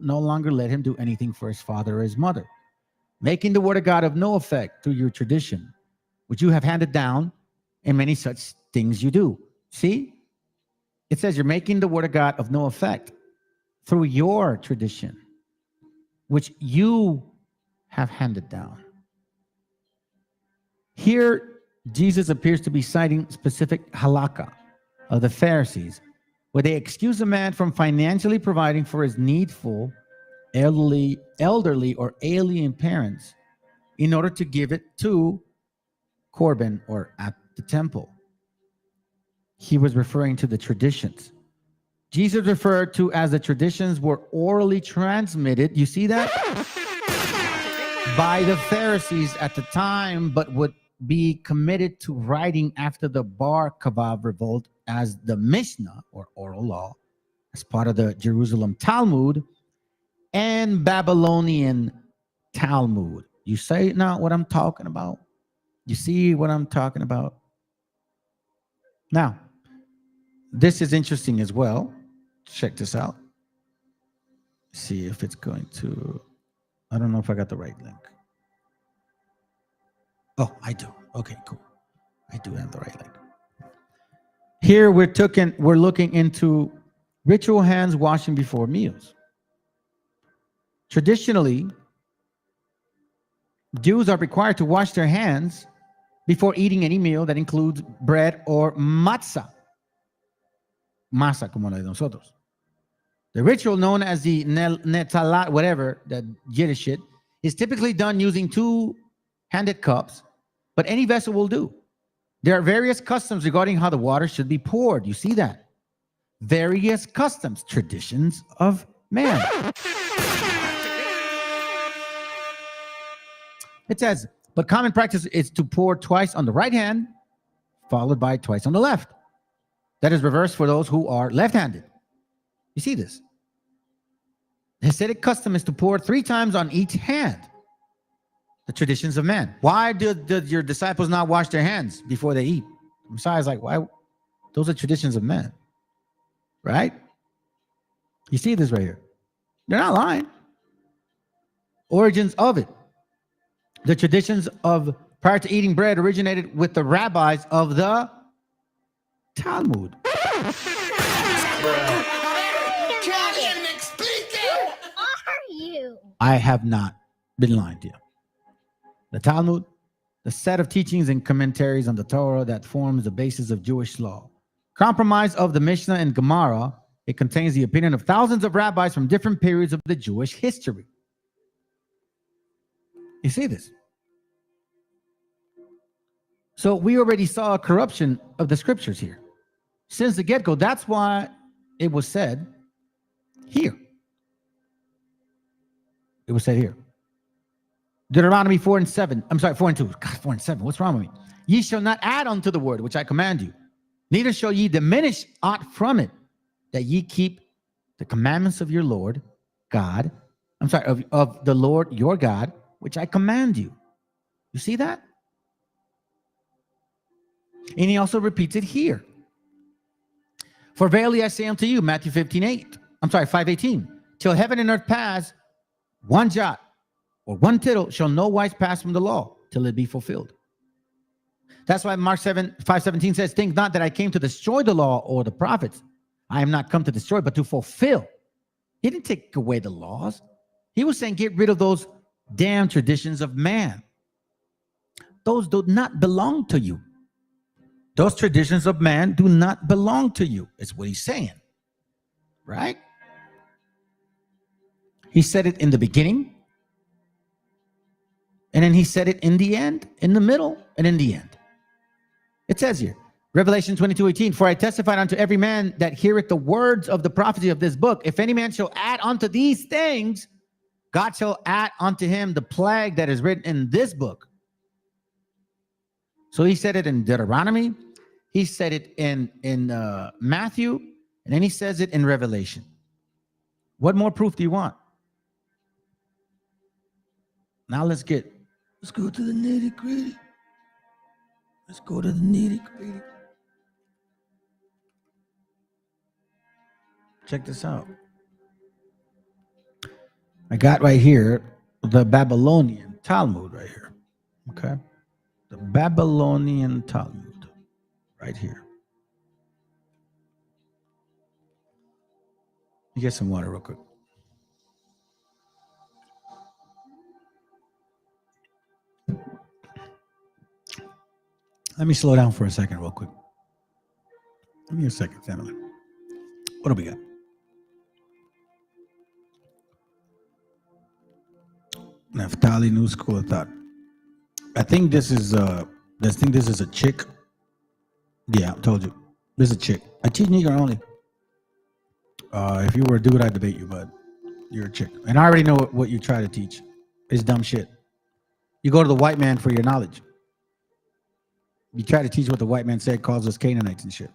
no longer let him do anything for his father or his mother, making the word of God of no effect through your tradition, which you have handed down, and many such things you do. See? It says you're making the word of God of no effect through your tradition, which you have handed down. Here, Jesus appears to be citing specific halakha of the Pharisees, where they excuse a man from financially providing for his needful, elderly or alien parents in order to give it to Corban or at the temple. He was referring to the traditions. Jesus referred to as the traditions were orally transmitted. You see that? By the Pharisees at the time, but would be committed to writing after the Bar Kokhba revolt as the Mishnah or oral law, as part of the Jerusalem Talmud and Babylonian Talmud. You say now what I'm talking about? You see what I'm talking about? Now, this is interesting as well. Check this out. See if it's going to, I don't know if I got the right link. Oh, I do. Okay, cool. I do have the right link. Here we're looking into ritual hands washing before meals. Traditionally, Jews are required to wash their hands before eating any meal that includes bread or matzah. Masa, como la de nosotros. The ritual known as the netalat, whatever, that Yiddish shit, is typically done using two-handed cups, but any vessel will do. There are various customs regarding how the water should be poured. You see that? Various customs, traditions of man. It says, but common practice is to pour twice on the right hand, followed by twice on the left. That is reversed for those who are left-handed. You see this? The Hasidic custom is to pour 3 times on each hand. The traditions of man. Why did your disciples not wash their hands before they eat? Messiah is like, why? Those are traditions of men. Right? You see this right here. They're not lying. Origins of it. The traditions of prior to eating bread originated with the rabbis of the Talmud. I have not been lying to you. the Talmud, the set of teachings and commentaries on the Torah that forms the basis of Jewish law. Compromise of the Mishnah and Gemara, it contains the opinion of thousands of rabbis from different periods of the Jewish history. You see this? So we already saw a corruption of the scriptures here. Since the get-go, that's why it was said here. It was said here. Deuteronomy 4 and 7. I'm sorry, 4 and 2. God, 4 and 7. What's wrong with me? Ye shall not add unto the word which I command you, neither shall ye diminish aught from it, that ye keep the commandments of your Lord God. I'm sorry, of the Lord your God, which I command you. You see that? And he also repeats it here. For verily I say unto you, Matthew 5:18, till heaven and earth pass, one jot or one tittle shall no wise pass from the law till it be fulfilled. That's why Mark 5:17 says, think not that I came to destroy the law or the prophets. I am not come to destroy, but to fulfill. He didn't take away the laws. He was saying, get rid of those damn traditions of man. Those do not belong to you. Those traditions of man do not belong to you. It's what he's saying. Right? He said it in the beginning. And then he said it in the end, in the middle, and in the end. It says here, Revelation 22:18, for I testified unto every man that heareth the words of the prophecy of this book. If any man shall add unto these things, God shall add unto him the plague that is written in this book. So he said it in Deuteronomy. He said it in Matthew. And then he says it in Revelation. What more proof do you want? Now let's go to the nitty gritty. Let's go to the nitty gritty. Check this out. I got right here the Babylonian Talmud right here. Okay. The Babylonian Talmud right here. You get some water real quick. Let me slow down for a second real quick. Give me a second, family. What do we got? Naphtali New School of Thought. I think this is a chick. Yeah, I told you. This is a chick. I teach Negro only. If you were a dude, I'd debate you, but you're a chick. And I already know what you try to teach. It's dumb shit. You go to the white man for your knowledge. You try to teach what the white man said, calls us Canaanites and shit.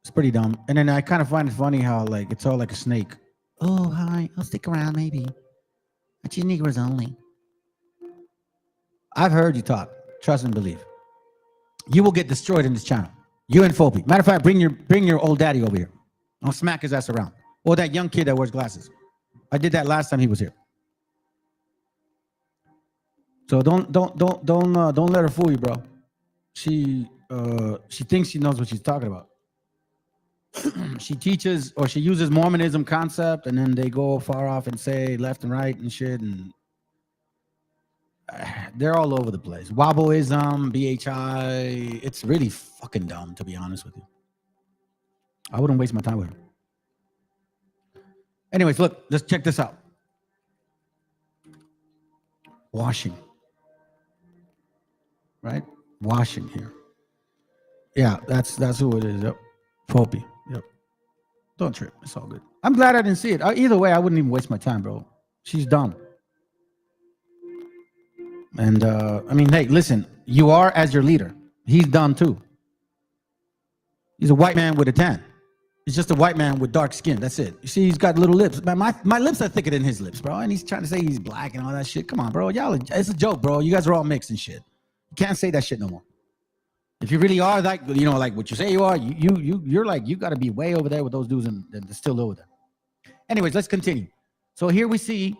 It's pretty dumb. And then I kind of find it funny how like it's all like a snake. Oh, hi. I'll stick around maybe. I teach Negroes only. I've heard you talk. Trust and believe. You will get destroyed in this channel. You and Fopi. Matter of fact, bring your old daddy over here. I'll smack his ass around. Or that young kid that wears glasses. I did that last time he was here. So don't let her fool you, bro. She thinks she knows what she's talking about. She teaches or she uses Mormonism concept, and then they go far off and say left and right and shit, and they're all over the place. Wobboism, BHI. It's really fucking dumb, to be honest with you. I wouldn't waste my time with her. Anyways, look, let's check this out. Washing. Right? Washing here. Yeah, that's who it is. Yep. Fopi. Yep. Don't trip. It's all good. I'm glad I didn't see it. Either way, I wouldn't even waste my time, bro. She's dumb. And I mean, hey, listen, you are as your leader. He's dumb too. He's a white man with a tan. He's just a white man with dark skin. That's it. You see, he's got little lips. My lips are thicker than his lips, bro. And he's trying to say he's black and all that shit. Come on, bro. Y'all, it's a joke, bro. You guys are all mixed and shit. You can't say that shit no more. If you really are like, you know, like what you say you are, you're like, you got to be way over there with those dudes and they're still over there. Anyways, let's continue. So here we see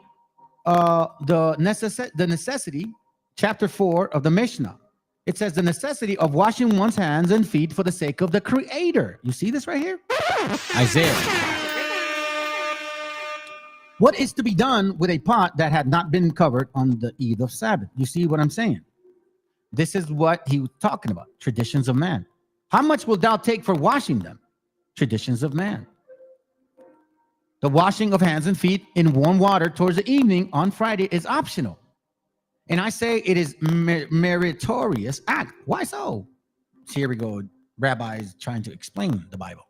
the necessity, chapter 4 of the Mishnah. It says the necessity of washing one's hands and feet for the sake of the Creator. You see this right here? Isaiah. What is to be done with a pot that had not been covered on the eve of Sabbath? You see what I'm saying? This is what he was talking about, traditions of man. How much will thou take for washing them? Traditions of man. The washing of hands and feet in warm water towards the evening on Friday is optional. And I say it is meritorious act. Why so? So here we go. Rabbis trying to explain the Bible.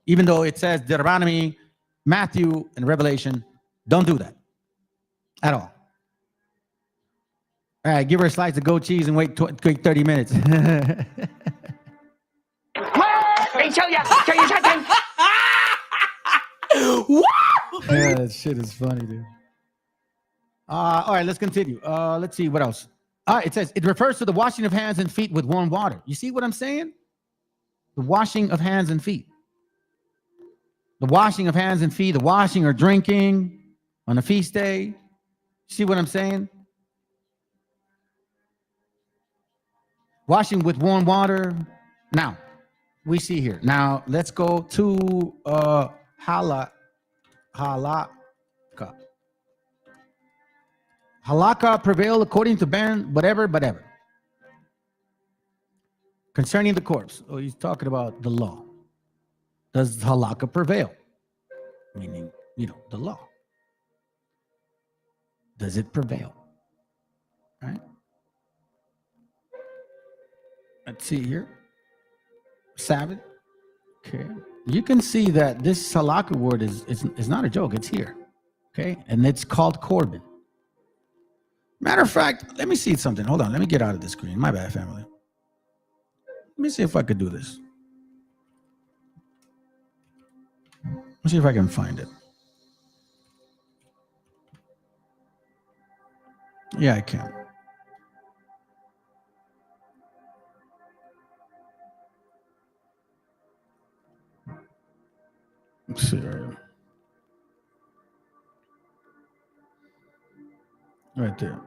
Even though it says Deuteronomy, Matthew, and Revelation, don't do that at all. All right, give her a slice of goat cheese and wait 30 minutes. Yeah, that shit is funny, dude. All right, let's continue. Let's see what else. All right, it says it refers to the washing of hands and feet with warm water. You see what I'm saying? The washing of hands and feet. The washing of hands and feet, the washing or drinking on a feast day. See what I'm saying? Washing with warm water. Now, we see here. Now, let's go to halakha. Halakha prevail according to ban, whatever. Concerning the corpse. Oh, he's talking about the law. Does halakha prevail? Meaning, the law. Does it prevail? All right. Let's see here. Sabbath. Okay. You can see that this halakha word is not a joke. It's here. Okay. And it's called Corbin. Matter of fact, let me see something. Hold on. Let me get out of the screen. My bad, family. Let me see if I could do this. Let's see if I can find it. Yeah, I can. Let's see. Right there.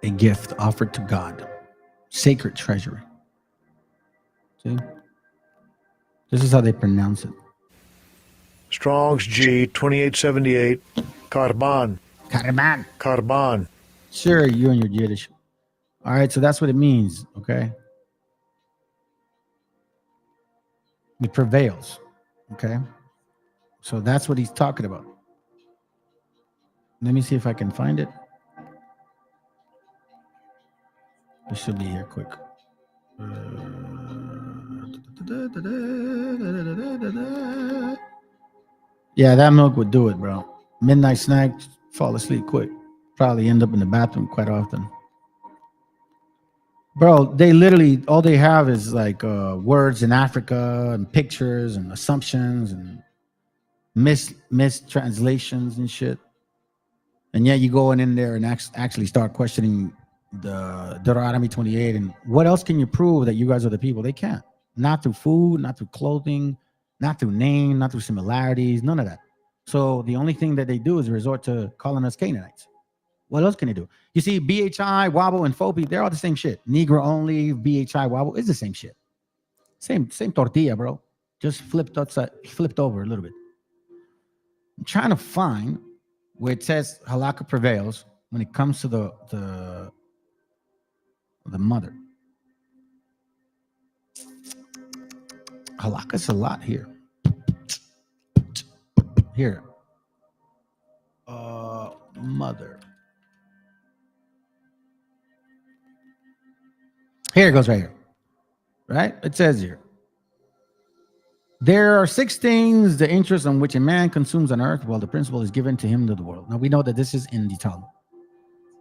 A gift offered to God. Sacred treasury. See? This is how they pronounce it. Strong's G 2878. Karban. Karban. Sure, you and your Yiddish. All right, so that's what it means, okay? It prevails, okay? So that's what he's talking about. Let me see if I can find it. It should be here quick. Yeah, that milk would do it, bro. Midnight snack, fall asleep quick. Probably end up in the bathroom quite often. Bro, they literally, all they have is like words in Africa and pictures and assumptions and mistranslations and shit. And yet you go in there and actually start questioning the Deuteronomy 28. And what else can you prove that you guys are the people? They can't. Not through food, not through clothing, not through name, not through similarities, none of that. So the only thing that they do is resort to calling us Canaanites. What else can they do? You see, BHI, Wobble, and Fopi, they're all the same shit. Negro only, BHI, Wobble is the same shit. Same tortilla, bro. Just flipped over a little bit. I'm trying to find where it says halakha prevails when it comes to the mother. Halakha's a lot here. Here. Mother. Here it goes right here. Right? It says here. There are 6 things, the interest on which a man consumes on earth, while the principle is given to him to the world. Now, we know that this is in the Talmud.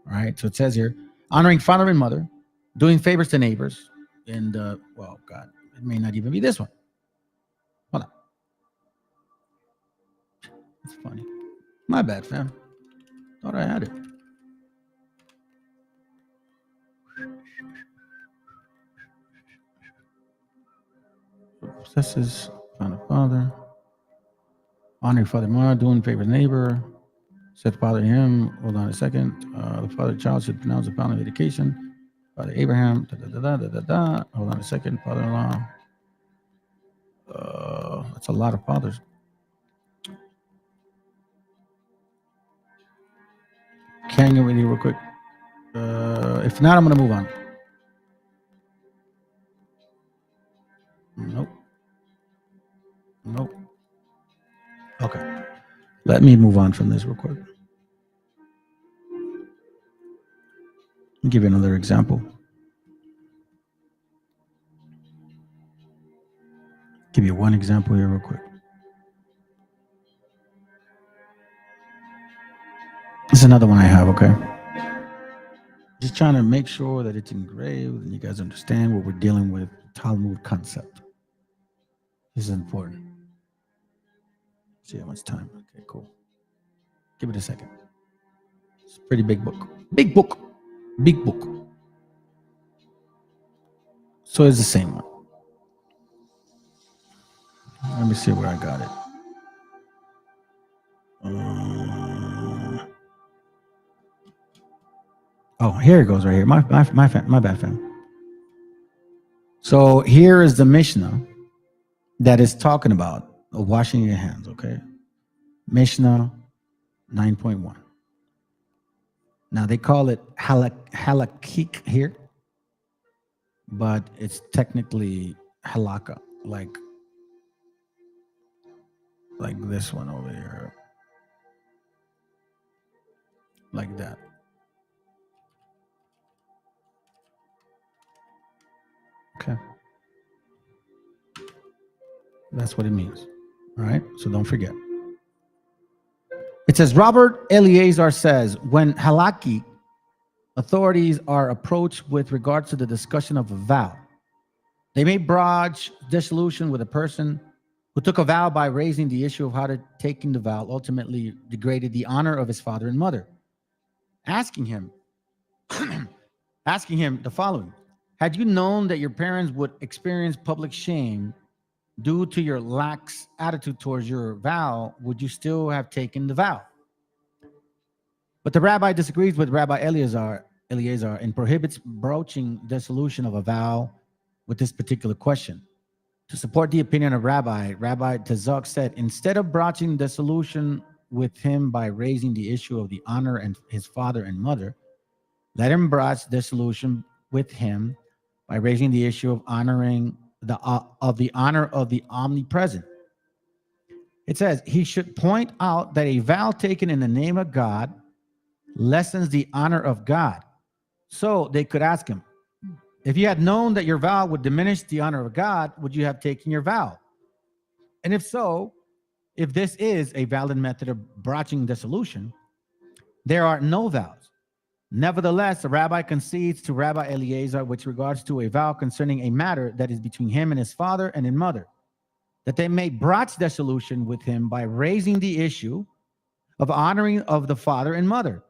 All right? So it says here, honoring father and mother, doing favors to neighbors, and, well, God, it may not even be this one. Hold on. It's funny. My bad, fam. Thought I had it. Possesses father. Honor father and mother, doing favors to neighbor. Set father him. Hold on a second. The father child should pronounce the family dedication. Father Abraham. Hold on a second. Father-in-law. That's a lot of fathers. hang with you real quick. If not, I'm going to move on. Nope. Nope. Okay. Let me move on from this real quick. I'll give you another example. Give you one example here real quick. This is another one I have, okay? Just trying to make sure that it's engraved and you guys understand what we're dealing with. Talmud concept. This is important. See how much time. Okay, cool. Give it a second. It's a pretty big book. Big book. Big book. So it's the same one. Let me see where I got it. Oh, here it goes right here. My bad, fam. So here is the Mishnah that is talking about washing your hands, okay? Mishnah 9.1. Now they call it halakik here, but it's technically halakha, like this one over here, like that. Okay. That's what it means. All right. So don't forget. It says, Robert Eleazar says, when halakhi authorities are approached with regards to the discussion of a vow, they may broach dissolution with a person who took a vow by raising the issue of how to taking the vow ultimately degraded the honor of his father and mother. Asking him the following: had you known that your parents would experience public shame due to your lax attitude towards your vow, would you still have taken the vow? But the rabbi disagrees with Rabbi Eleazar and prohibits broaching dissolution of a vow with this particular question. To support the opinion of Rabbi Tazak said, instead of broaching dissolution with him by raising the issue of the honor and his father and mother, let him broach dissolution with him by raising the issue of honoring the honor of the omnipresent. It says he should point out that a vow taken in the name of God lessens the honor of God. So they could ask him, if you had known that your vow would diminish the honor of God, would you have taken your vow? And if so, if this is a valid method of broaching dissolution, there are no vows. Nevertheless, the rabbi concedes to Rabbi Eleazar with regards to a vow concerning a matter that is between him and his father and his mother, that they may broach dissolution with him by raising the issue of honoring of the father and mother,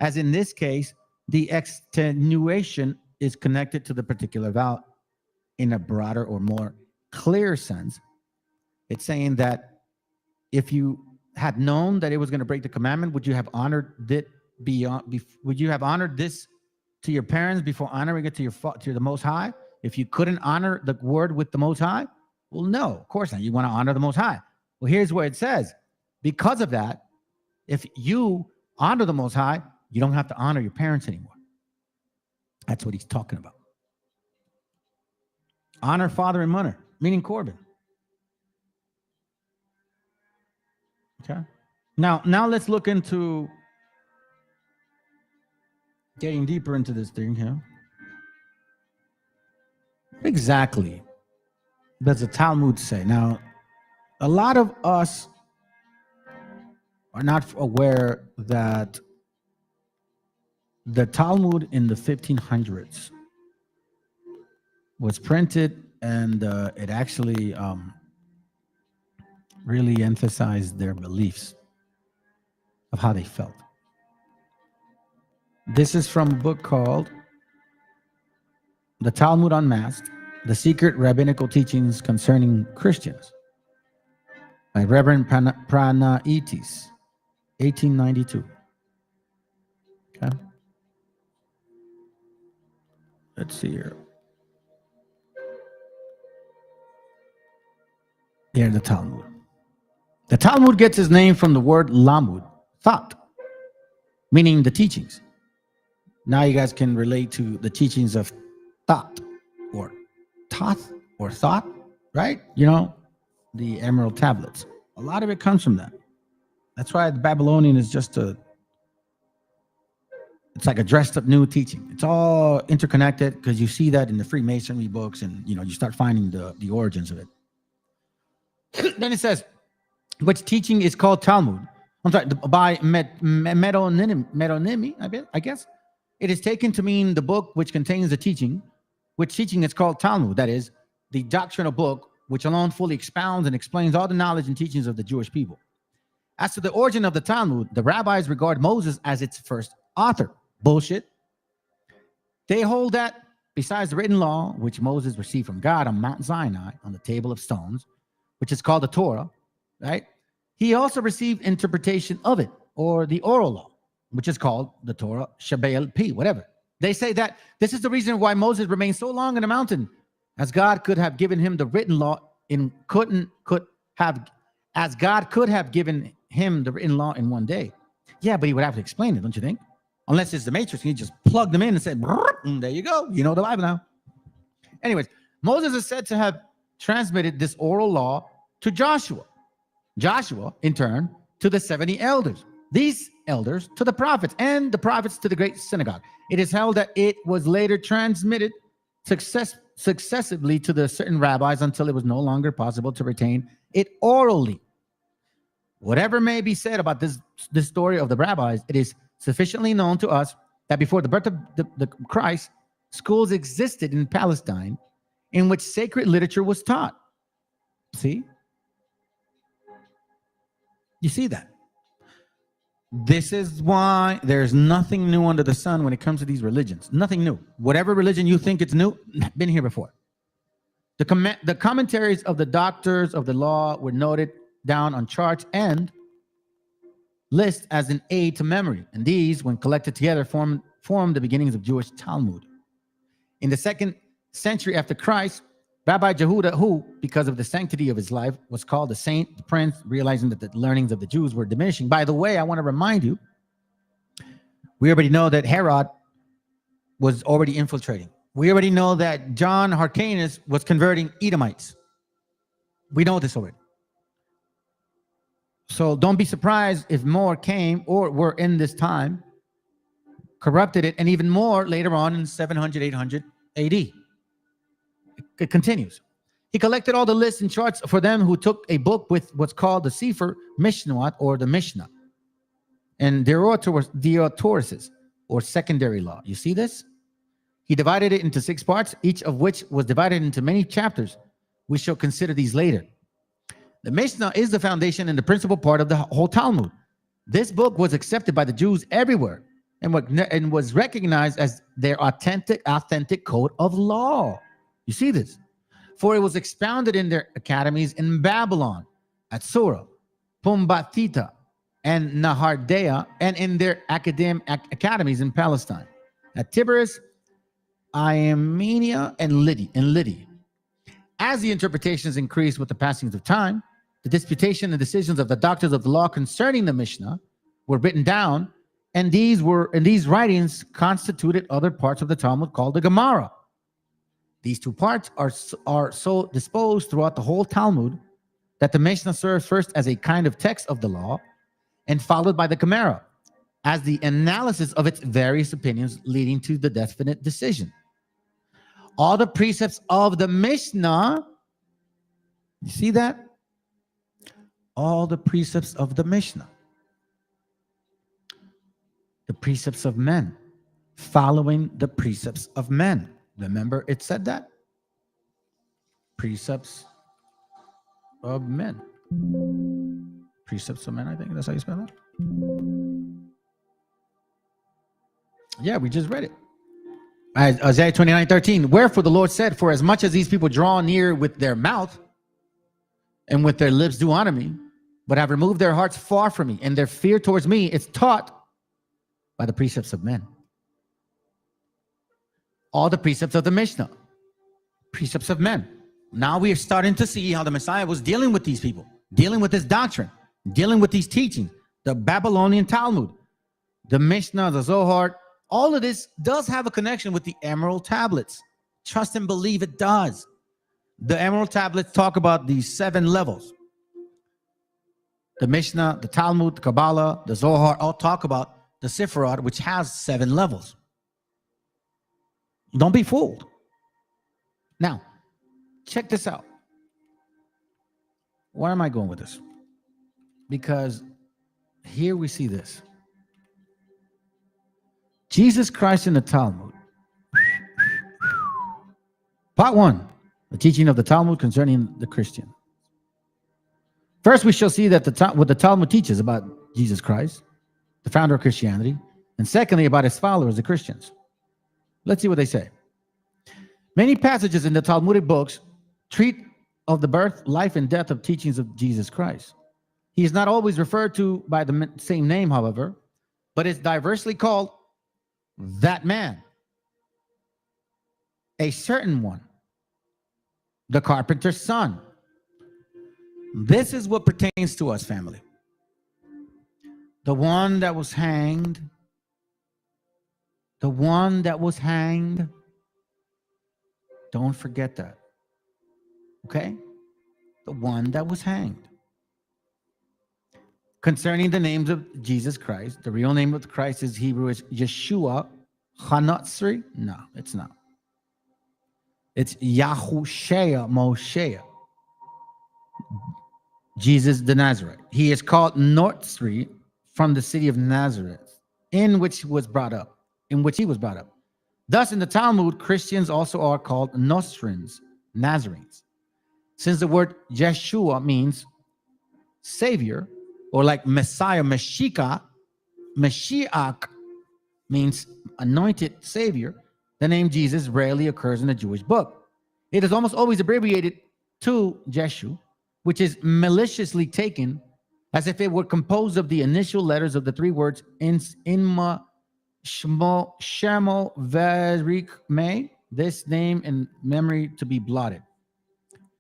as in this case, the extenuation is connected to the particular vow in a broader or more clear sense. It's saying that if you had known that it was going to break the commandment, would you have honored it would you have honored this to your parents before honoring it to the Most High? If you couldn't honor the word with the Most High? Well, no, of course not. You want to honor the Most High. Well, here's where it says, because of that, if you honor the Most High, you don't have to honor your parents anymore. That's what he's talking about. Honor father and mother, meaning Corbin. Okay. Now let's look into getting deeper into this thing here. What exactly does the Talmud say? Now, a lot of us are not aware that the Talmud in the 1500s was printed, and it actually really emphasized their beliefs of how they felt. This is from a book called The Talmud Unmasked, The Secret Rabbinical Teachings Concerning Christians by Reverend Pranaitis, 1892. Okay. Let's see here. Here, the Talmud. The Talmud gets its name from the word lamud, thought, meaning the teachings. Now you guys can relate to the teachings of thought, right? You know, the emerald tablets. A lot of it comes from that. That's why the Babylonian is just it's like a dressed up new teaching. It's all interconnected because you see that in the Freemasonry books, and you know, you start finding the origins of it. Then it says, which teaching is called Talmud. I'm sorry, by metonymy, I guess. It is taken to mean the book which contains the teaching, which teaching is called Talmud. That is, the doctrinal book which alone fully expounds and explains all the knowledge and teachings of the Jewish people. As to the origin of the Talmud, the rabbis regard Moses as its first author. Bullshit. They hold that besides the written law, which Moses received from God on Mount Sinai on the table of stones, which is called the Torah, right? He also received interpretation of it, or the oral law, which is called the Torah Shebe'al Pi, whatever. They say that this is the reason why Moses remained so long in the mountain, as God could have given him the written law as God could have given him the written law in one day. Yeah, but he would have to explain it, don't you think? Unless it's the Matrix, he just plugged them in and said, and there you go. You know the Bible now. Anyways, Moses is said to have transmitted this oral law to Joshua. Joshua, in turn, to the 70 elders. These elders to the prophets, and the prophets to the great synagogue. It is held that it was later transmitted successively to the certain rabbis until it was no longer possible to retain it orally. Whatever may be said about this story of the rabbis, it is sufficiently known to us that before the birth of the Christ, schools existed in Palestine in which sacred literature was taught. See? You see that? This is why there's nothing new under the sun when it comes to these religions. Nothing new. Whatever religion you think it's new, been here before. The commentaries of the doctors of the law were noted down on charts and list as an aid to memory, and these, when collected together, form the beginnings of Jewish Talmud. In the 2nd century after Christ, Rabbi Jehuda, who, because of the sanctity of his life, was called the saint, the prince, realizing that the learnings of the Jews were diminishing. By the way, I want to remind you, we already know that Herod was already infiltrating. We already know that John Hyrcanus was converting Edomites. We know this already. So don't be surprised if more came or were in this time, corrupted it, and even more later on in 700, 800 AD. It continues. He collected all the lists and charts for them who took a book with what's called the Sefer Mishnah, or the Mishnah, and Deotorises, or secondary law. You see this? He divided it into 6 parts, each of which was divided into many chapters. We shall consider these later. The Mishnah is the foundation and the principal part of the whole Talmud. This book was accepted by the Jews everywhere and was recognized as their authentic code of law. You see this? For it was expounded in their academies in Babylon, at Sura, Pumbedita, and Nahardea, and in their academies in Palestine, at Tiberias, Iamenia, and Lydia. As the interpretations increased with the passings of time, the disputation and decisions of the doctors of the law concerning the Mishnah were written down, and these writings constituted other parts of the Talmud called the Gemara. These 2 parts are so disposed throughout the whole Talmud that the Mishnah serves first as a kind of text of the law and followed by the Gemara as the analysis of its various opinions leading to the definite decision. All the precepts of the Mishnah, you see that? All the precepts of the Mishnah, the precepts of men, following the precepts of men. Remember, it said that? Precepts of men. Precepts of men, I think that's how you spell that. Yeah, we just read it. Isaiah 29:13. Wherefore the Lord said, for as much as these people draw near with their mouth and with their lips do honor me, but have removed their hearts far from me, and their fear towards me is taught by the precepts of men. All the precepts of the Mishnah, precepts of men. Now we are starting to see how the Messiah was dealing with these people, dealing with this doctrine, dealing with these teachings, the Babylonian Talmud, the Mishnah, the Zohar, all of this does have a connection with the Emerald Tablets. Trust and believe it does. The Emerald Tablets talk about these 7 levels. The Mishnah, the Talmud, the Kabbalah, the Zohar all talk about the Sifrot, which has 7 levels. Don't be fooled. Now, check this out. Where am I going with this? Because here we see this. Jesus Christ in the Talmud. Part 1, the teaching of the Talmud concerning the Christian. First, we shall see that what the Talmud teaches about Jesus Christ, the founder of Christianity, and secondly, about his followers, the Christians. Let's see what they say. Many passages in the Talmudic books treat of the birth, life, and death of teachings of Jesus Christ. He is not always referred to by the same name, however, but is diversely called that man, a certain one, the carpenter's son. This is what pertains to us, family. The one that was hanged, the one that was hanged. Don't forget that. Okay? The one that was hanged. Concerning the names of Jesus Christ, the real name of Christ is Hebrew is Yeshua Hanatsri. No, it's not. It's Yahushua Moshe, Jesus the Nazareth. He is called Notsri from the city of Nazareth, in which he was brought up. Thus, in the Talmud, Christians also are called Nostrins, Nazarenes. Since the word Yeshua means Savior, or like Messiah, Meshiach means anointed Savior, the name Jesus rarely occurs in the Jewish book. It is almost always abbreviated to Jeshu, which is maliciously taken as if it were composed of the initial letters of the 3 words Inma Shmo Shemo Verik May, this name and memory to be blotted.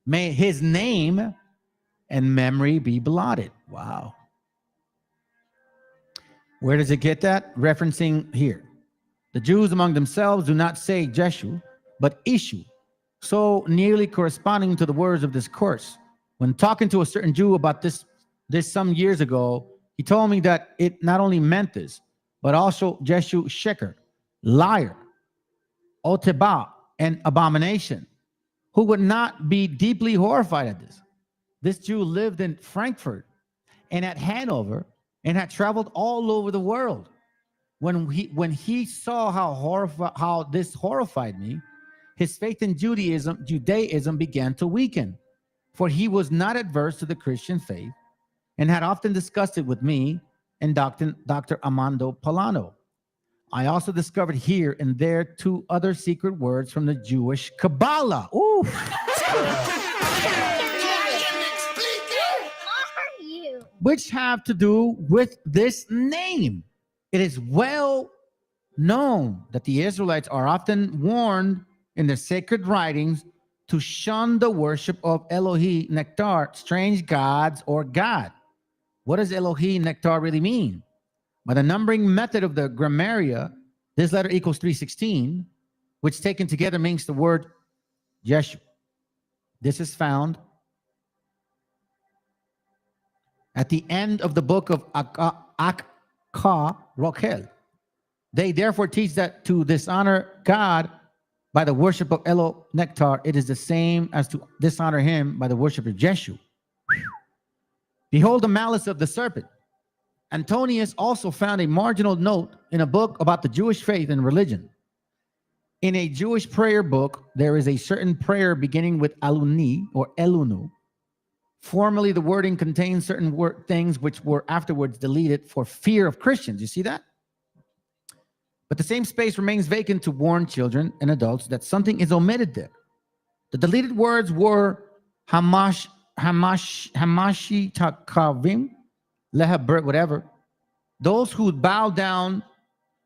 May his name and memory be blotted. Wow. Where does it get that? Referencing here. The Jews among themselves do not say Jeshu, but Ishu, so nearly corresponding to the words of this course. When talking to a certain Jew about this some years ago, he told me that it not only meant this, but also Jeshu Sheker, liar, Oteba, and abomination, who would not be deeply horrified at this. This Jew lived in Frankfurt and at Hanover and had traveled all over the world. When he saw how this horrified me, his faith in Judaism began to weaken, for he was not adverse to the Christian faith and had often discussed it with me and Dr. Armando Polano. I also discovered here and there 2 other secret words from the Jewish Kabbalah. Ooh. Which have to do with this name. It is well known that the Israelites are often warned in their sacred writings to shun the worship of Elohi Nektar, strange gods or God. What does Elohi Nektar really mean? By the numbering method of the Grammaria, this letter equals 316, which taken together means the word Yeshu. This is found at the end of the book of Akka Rochel. They therefore teach that to dishonor God by the worship of Elo Nektar, it is the same as to dishonor him by the worship of Jeshu. Behold the malice of the serpent. Antonius also found a marginal note in a book about the Jewish faith and religion. In a Jewish prayer book, there is a certain prayer beginning with Aluni or Elunu. Formerly, the wording contains certain things which were afterwards deleted for fear of Christians. You see that? But the same space remains vacant to warn children and adults that something is omitted there. The deleted words were Hamashi Takavim, Lehabert, whatever. Those who bow down,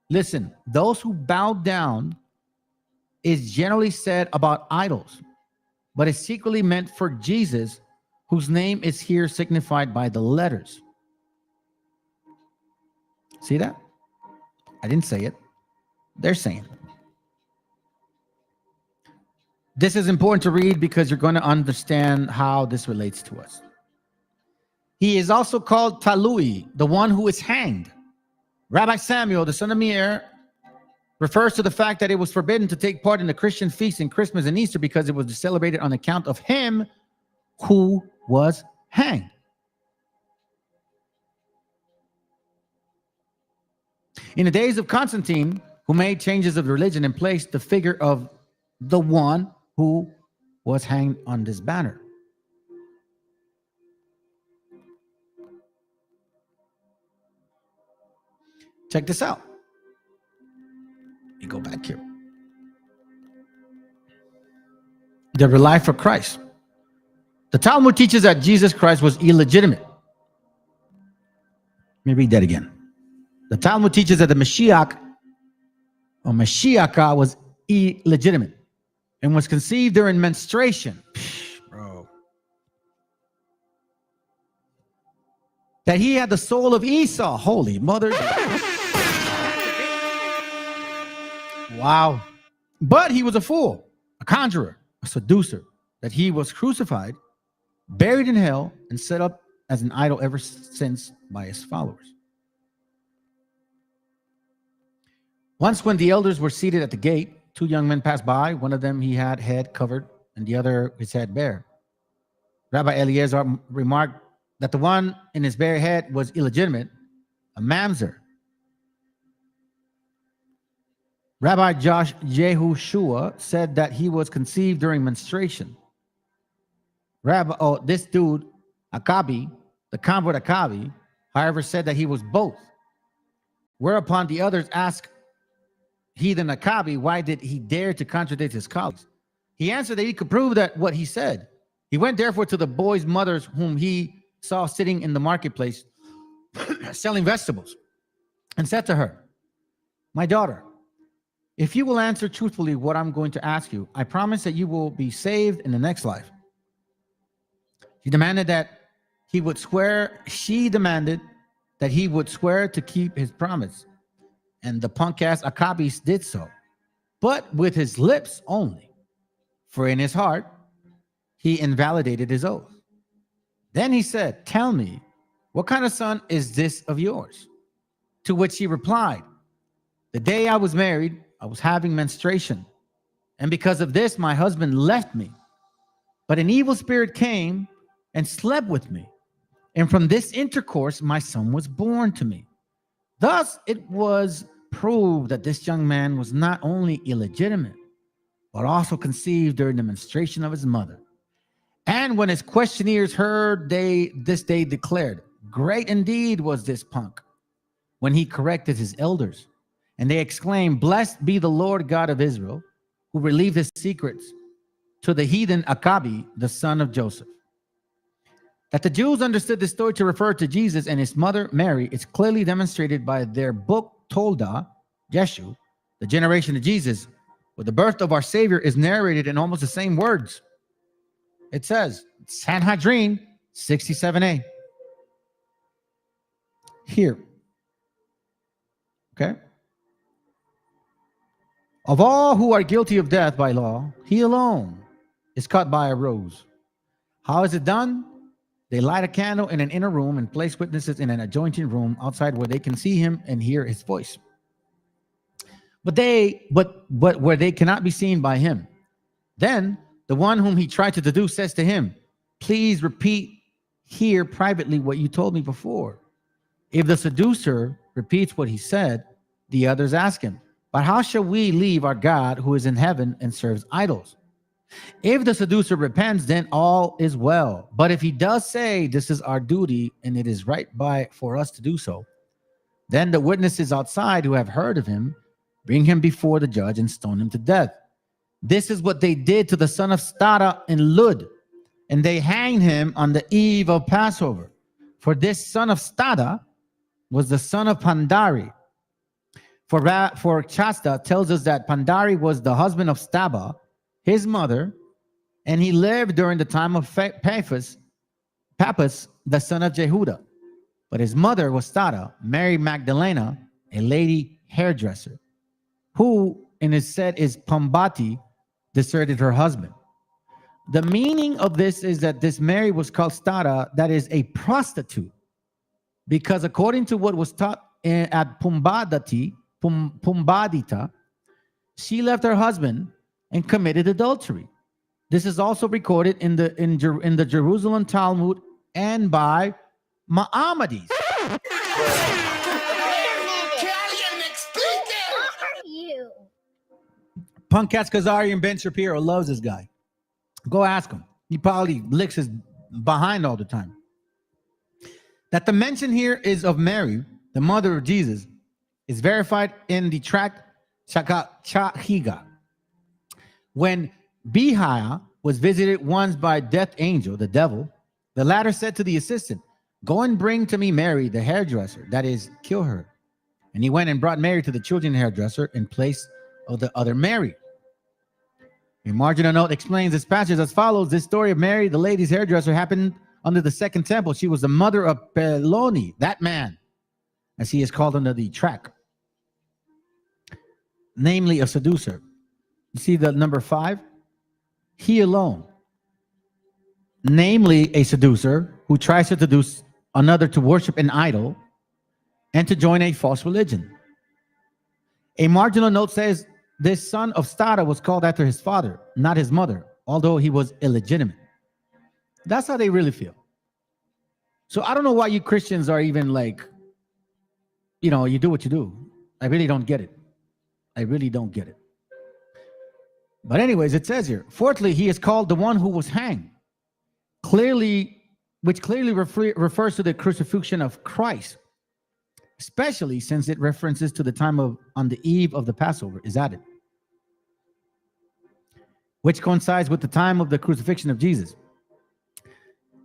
listen, those who bow down is generally said about idols, but is secretly meant for Jesus, whose name is here signified by the letters. See that? I didn't say it. They're saying it. This is important to read because you're going to understand how this relates to us. He is also called Talui, the one who is hanged. Rabbi Samuel, the son of Meir, refers to the fact that it was forbidden to take part in the Christian feasts in Christmas and Easter because it was celebrated on account of him who was hanged. In the days of Constantine, who made changes of religion and placed the figure of the one who was hanged on this banner. Check this out. You go back here. The life for Christ. The Talmud teaches that Jesus Christ was illegitimate. Let me read that again. The Talmud teaches that the Meshiach or Meshiacha was illegitimate and was conceived during menstruation. Bro. That he had the soul of Esau. Holy mother. Wow. But he was a fool, a conjurer, a seducer, that he was crucified, buried in hell, and set up as an idol ever since by his followers. Once when the elders were seated at the gate, two young men passed by. One of them he had head covered, and the other his head bare. Rabbi Eliezer remarked that the one in his bare head was illegitimate, a mamzer. Rabbi Josh Yehoshua said that he was conceived during menstruation. This dude, Akabi, the convert Akabi, however, said that he was both. Whereupon the others asked heathen Akabi, why did he dare to contradict his colleagues? He answered that he could prove that what he said. He went therefore to the boy's mothers, whom he saw sitting in the marketplace selling vegetables, and said to her, my daughter, if you will answer truthfully what I'm going to ask you, I promise that you will be saved in the next life. She demanded that he would swear to keep his promise. And the punk-ass Akabi did so, but with his lips only. For in his heart, he invalidated his oath. Then he said, tell me, what kind of son is this of yours? To which he replied, the day I was married, I was having menstruation, and because of this, my husband left me. But an evil spirit came and slept with me, and from this intercourse, my son was born to me. Thus, it was proved that this young man was not only illegitimate, but also conceived during the menstruation of his mother. And when his questioners heard this, they declared, great indeed was this punk, when he corrected his elders. And they exclaimed, blessed be the Lord God of Israel, who relieved his secrets to the heathen Akabi, the son of Joseph. That the Jews understood this story to refer to Jesus and his mother Mary is clearly demonstrated by their book Tolda, Yeshu, the generation of Jesus, where the birth of our Savior is narrated in almost the same words. It says, Sanhedrin 67a. Here. Okay. Of all who are guilty of death by law, he alone is cut by a rose. How is it done? They light a candle in an inner room and place witnesses in an adjoining room outside where they can see him and hear his voice. But where they cannot be seen by him. Then the one whom he tried to seduce says to him, please repeat here privately what you told me before. If the seducer repeats what he said, the others ask him, but how shall we leave our God who is in heaven and serves idols? If the seducer repents, then all is well. But if he does say, this is our duty and it is right for us to do so, then the witnesses outside who have heard of him bring him before the judge and stone him to death. This is what they did to the son of Stada in Lud, and they hanged him on the eve of Passover. For this son of Stada was the son of Pandari. For Chasta tells us that Pandari was the husband of Staba, his mother, and he lived during the time of Paphos, the son of Jehuda. But his mother was Stada, Mary Magdalena, a lady hairdresser, who, in his set, is Pambati, deserted her husband. The meaning of this is that this Mary was called Stara, that is a prostitute, because according to what was taught at Pumbadita, she left her husband and committed adultery. This is also recorded in the Jerusalem Talmud and by Maimonides. You. Punk Cats Kazari and Ben Shapiro loves this guy. Go ask him. He probably licks his behind all the time. That the mention here is of Mary, the mother of Jesus, is verified in the tract Chahiga. When Behiah was visited once by death angel, the devil, the latter said to the assistant, "Go and bring to me Mary, the hairdresser, that is, kill her." And he went and brought Mary to the children's hairdresser in place of the other Mary. A marginal note explains this passage as follows. This story of Mary, the lady's hairdresser, happened under the second temple. She was the mother of Peloni, that man, as he is called under the tract, namely a seducer. You see the number 5? He alone, namely a seducer who tries to seduce another to worship an idol and to join a false religion. A marginal note says this son of Stara was called after his father, not his mother, although he was illegitimate. That's how they really feel. So I don't know why you Christians are even like, you know, you do what you do. I really don't get it. I really don't get it. But anyways, it says here, fourthly, he is called the one who was hanged, which clearly refers to the crucifixion of Christ, especially since it references to the time of on the eve of the Passover is added, which coincides with the time of the crucifixion of Jesus.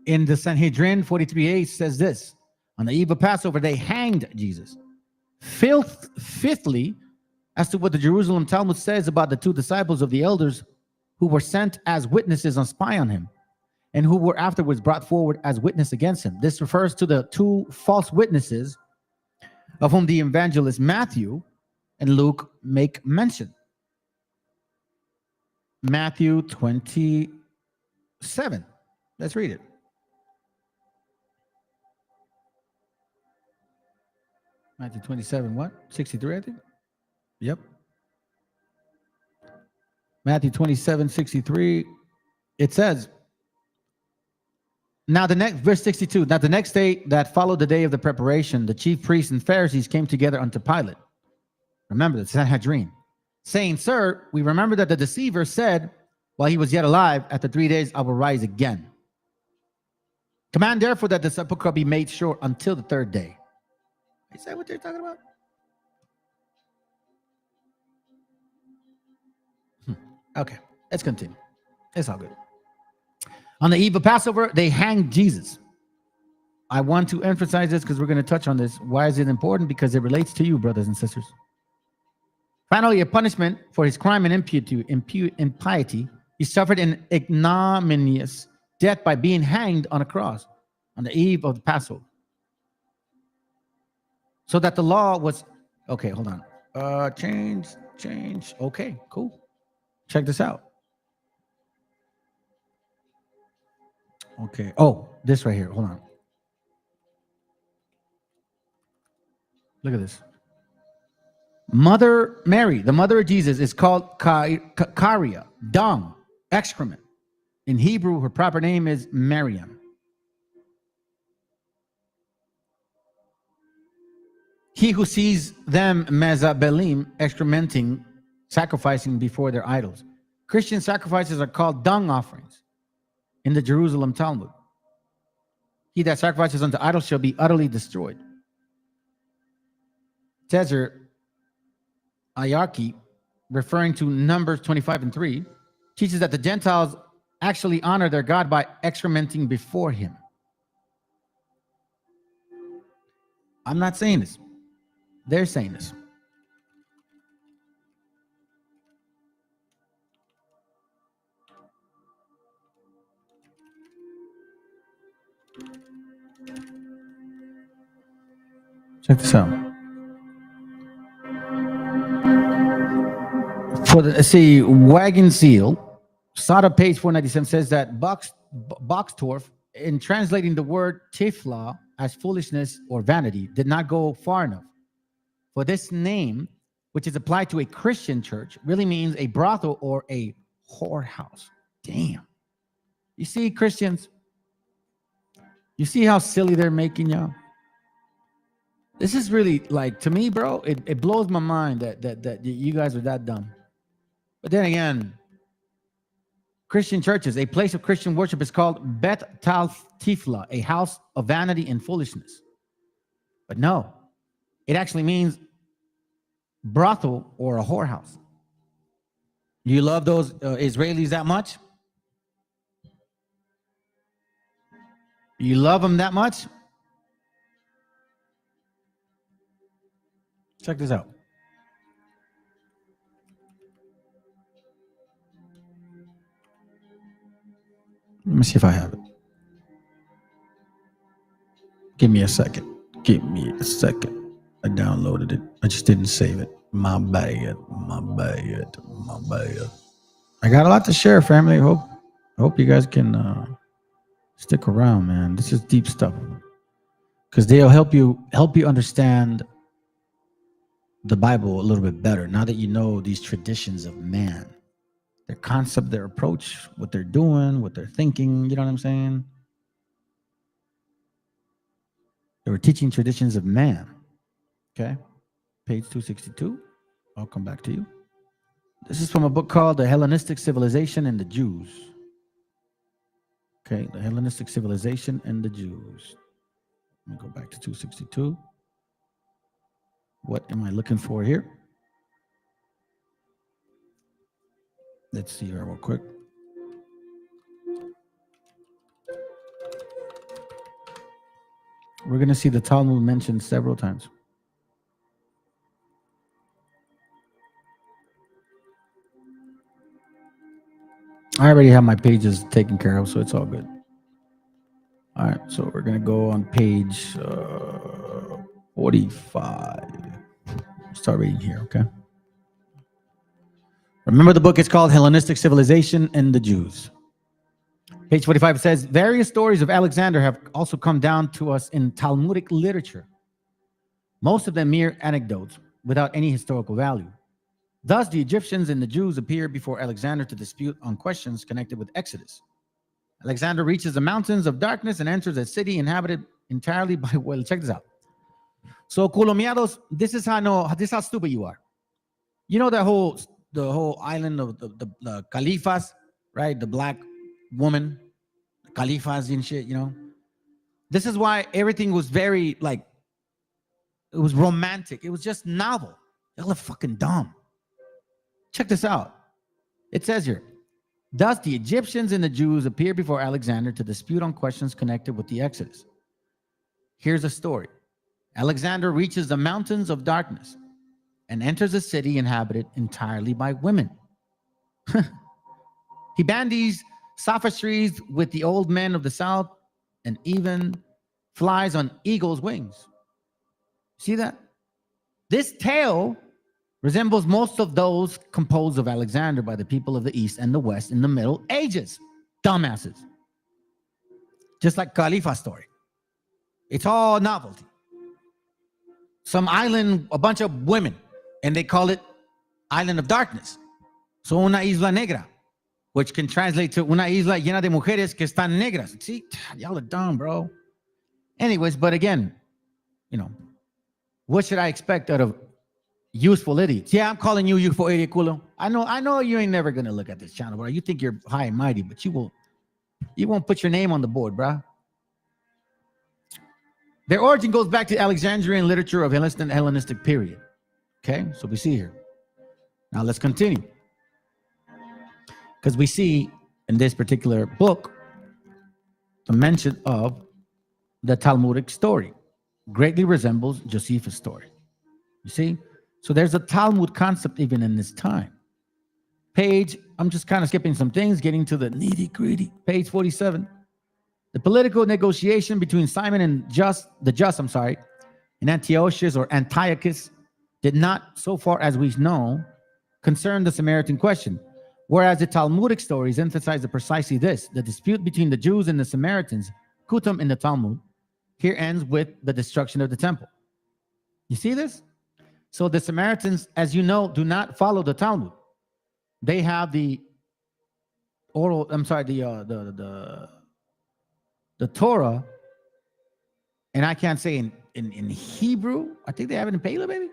In the Sanhedrin 43a says this: on the eve of Passover, they hanged Jesus. Fifthly, as to what the Jerusalem Talmud says about the 2 disciples of the elders who were sent as witnesses on spy on him and who were afterwards brought forward as witness against him. This refers to the 2 false witnesses of whom the evangelist Matthew and Luke make mention. Matthew 27. Let's read it. Matthew 27, what? 63, I think? Yep. Matthew 27, 63. It says, now the next, verse 62, now the next day that followed the day of the preparation, the chief priests and Pharisees came together unto Pilate. Remember the Sanhedrin, saying, "Sir, we remember that the deceiver said, while he was yet alive, after 3 days I will rise again. Command therefore that the sepulchre be made sure until the 3rd day." Is that what they're talking about? Okay, let's continue. It's all good. On the eve of Passover, they hanged Jesus. I want to emphasize this because we're going to touch on this. Why is it important? Because it relates to you, brothers and sisters. Finally, a punishment for his crime and impiety, he suffered an ignominious death by being hanged on a cross on the eve of the Passover. So that the law was, okay, hold on. Change. Okay, cool. Check this out. Okay. Oh, this right here. Hold on. Look at this. Mother Mary, the mother of Jesus, is called Karia, dung, excrement. In Hebrew, her proper name is Miriam. He who sees them mezabelim, excrementing, sacrificing before their idols. Christian sacrifices are called dung offerings in the Jerusalem Talmud. He that sacrifices unto idols shall be utterly destroyed. Tezer Ayarki, referring to Numbers 25:3, teaches that the Gentiles actually honor their God by excrementing before him. I'm not saying this. They're saying this. Check this out. Wagon Seal, Sada page 497 says that Boxtorf, in translating the word tifla as foolishness or vanity, did not go far enough. For this name, which is applied to a Christian church, really means a brothel or a whorehouse. Damn. You see, Christians, you see how silly they're making y'all? This is really, like, to me, bro, it blows my mind that you guys are that dumb. But then again, Christian churches, a place of Christian worship, is called Bet Tal Tifla, a house of vanity and foolishness. But no, it actually means brothel or a whorehouse. You love those Israelis that much? You love them that much? Check this out. Let me see if I have it. Give me a second. Give me a second. I downloaded it. I just didn't save it. My bad. I got a lot to share, family. I hope you guys can stick around, man. This is deep stuff. Because they'll help you understand the Bible a little bit better now that you know these traditions of man. Their concept, their approach, what they're doing, what they're thinking, you know what I'm saying? They were teaching traditions of man. Okay? Page 262. I'll come back to you. This is from a book called The Hellenistic Civilization and the Jews. Okay, The Hellenistic Civilization and the Jews. Let me go back to 262. What am I looking for here? Let's see here real quick. We're going to see the Talmud mentioned several times. I already have my pages taken care of, so it's all good. All right, so we're going to go on page 45. Start reading here, okay? Remember, the book is called Hellenistic Civilization and the Jews. Page 45 says, various stories of Alexander have also come down to us in Talmudic literature, most of them mere anecdotes without any historical value. Thus, the Egyptians and the Jews appear before Alexander to dispute on questions connected with Exodus. Alexander reaches the mountains of darkness and enters a city inhabited entirely by, well, check this out. So, Colomiados, this is how stupid you are. You know the whole island of the Califas, right? The black woman, Califas and shit, you know? This is why everything was very, like, it was romantic. It was just novel. Y'all are fucking dumb. Check this out. It says here, thus the Egyptians and the Jews appear before Alexander to dispute on questions connected with the Exodus. Here's a story. Alexander reaches the mountains of darkness and enters a city inhabited entirely by women. He bandies sophistries with the old men of the south and even flies on eagle's wings. See that? This tale resembles most of those composed of Alexander by the people of the East and the West in the Middle Ages. Dumbasses. Just like Khalifa's story. It's all novelty. Some island, a bunch of women, and they call it Island of Darkness. So una isla negra, which can translate to una isla llena de mujeres que están negras. See, y'all are dumb, bro. Anyways, but again, you know, what should I expect out of useful idiots? Yeah, I'm calling you useful idiot, culo. I know you ain't never gonna look at this channel, bro. You think you're high and mighty, but you won't put your name on the board, bro. Their origin goes back to Alexandrian literature of Hellenistic period. Okay, so we see here. Now let's continue. Because we see in this particular book the mention of the Talmudic story. Greatly resembles Josephus' story. You see? So there's a Talmud concept even in this time. Page, I'm just kind of skipping some things, getting to the nitty-gritty. Page 47. The political negotiation between Simon and the Just, and Antiochus or Antiochus did not, so far as we know, concern the Samaritan question, whereas the Talmudic stories emphasize precisely this. The dispute between the Jews and the Samaritans, kutam in the Talmud, here ends with the destruction of the temple. You see this? So the Samaritans, as you know, do not follow the Talmud. They have the Torah, and I can't say in Hebrew. I think they have it in Pale, maybe.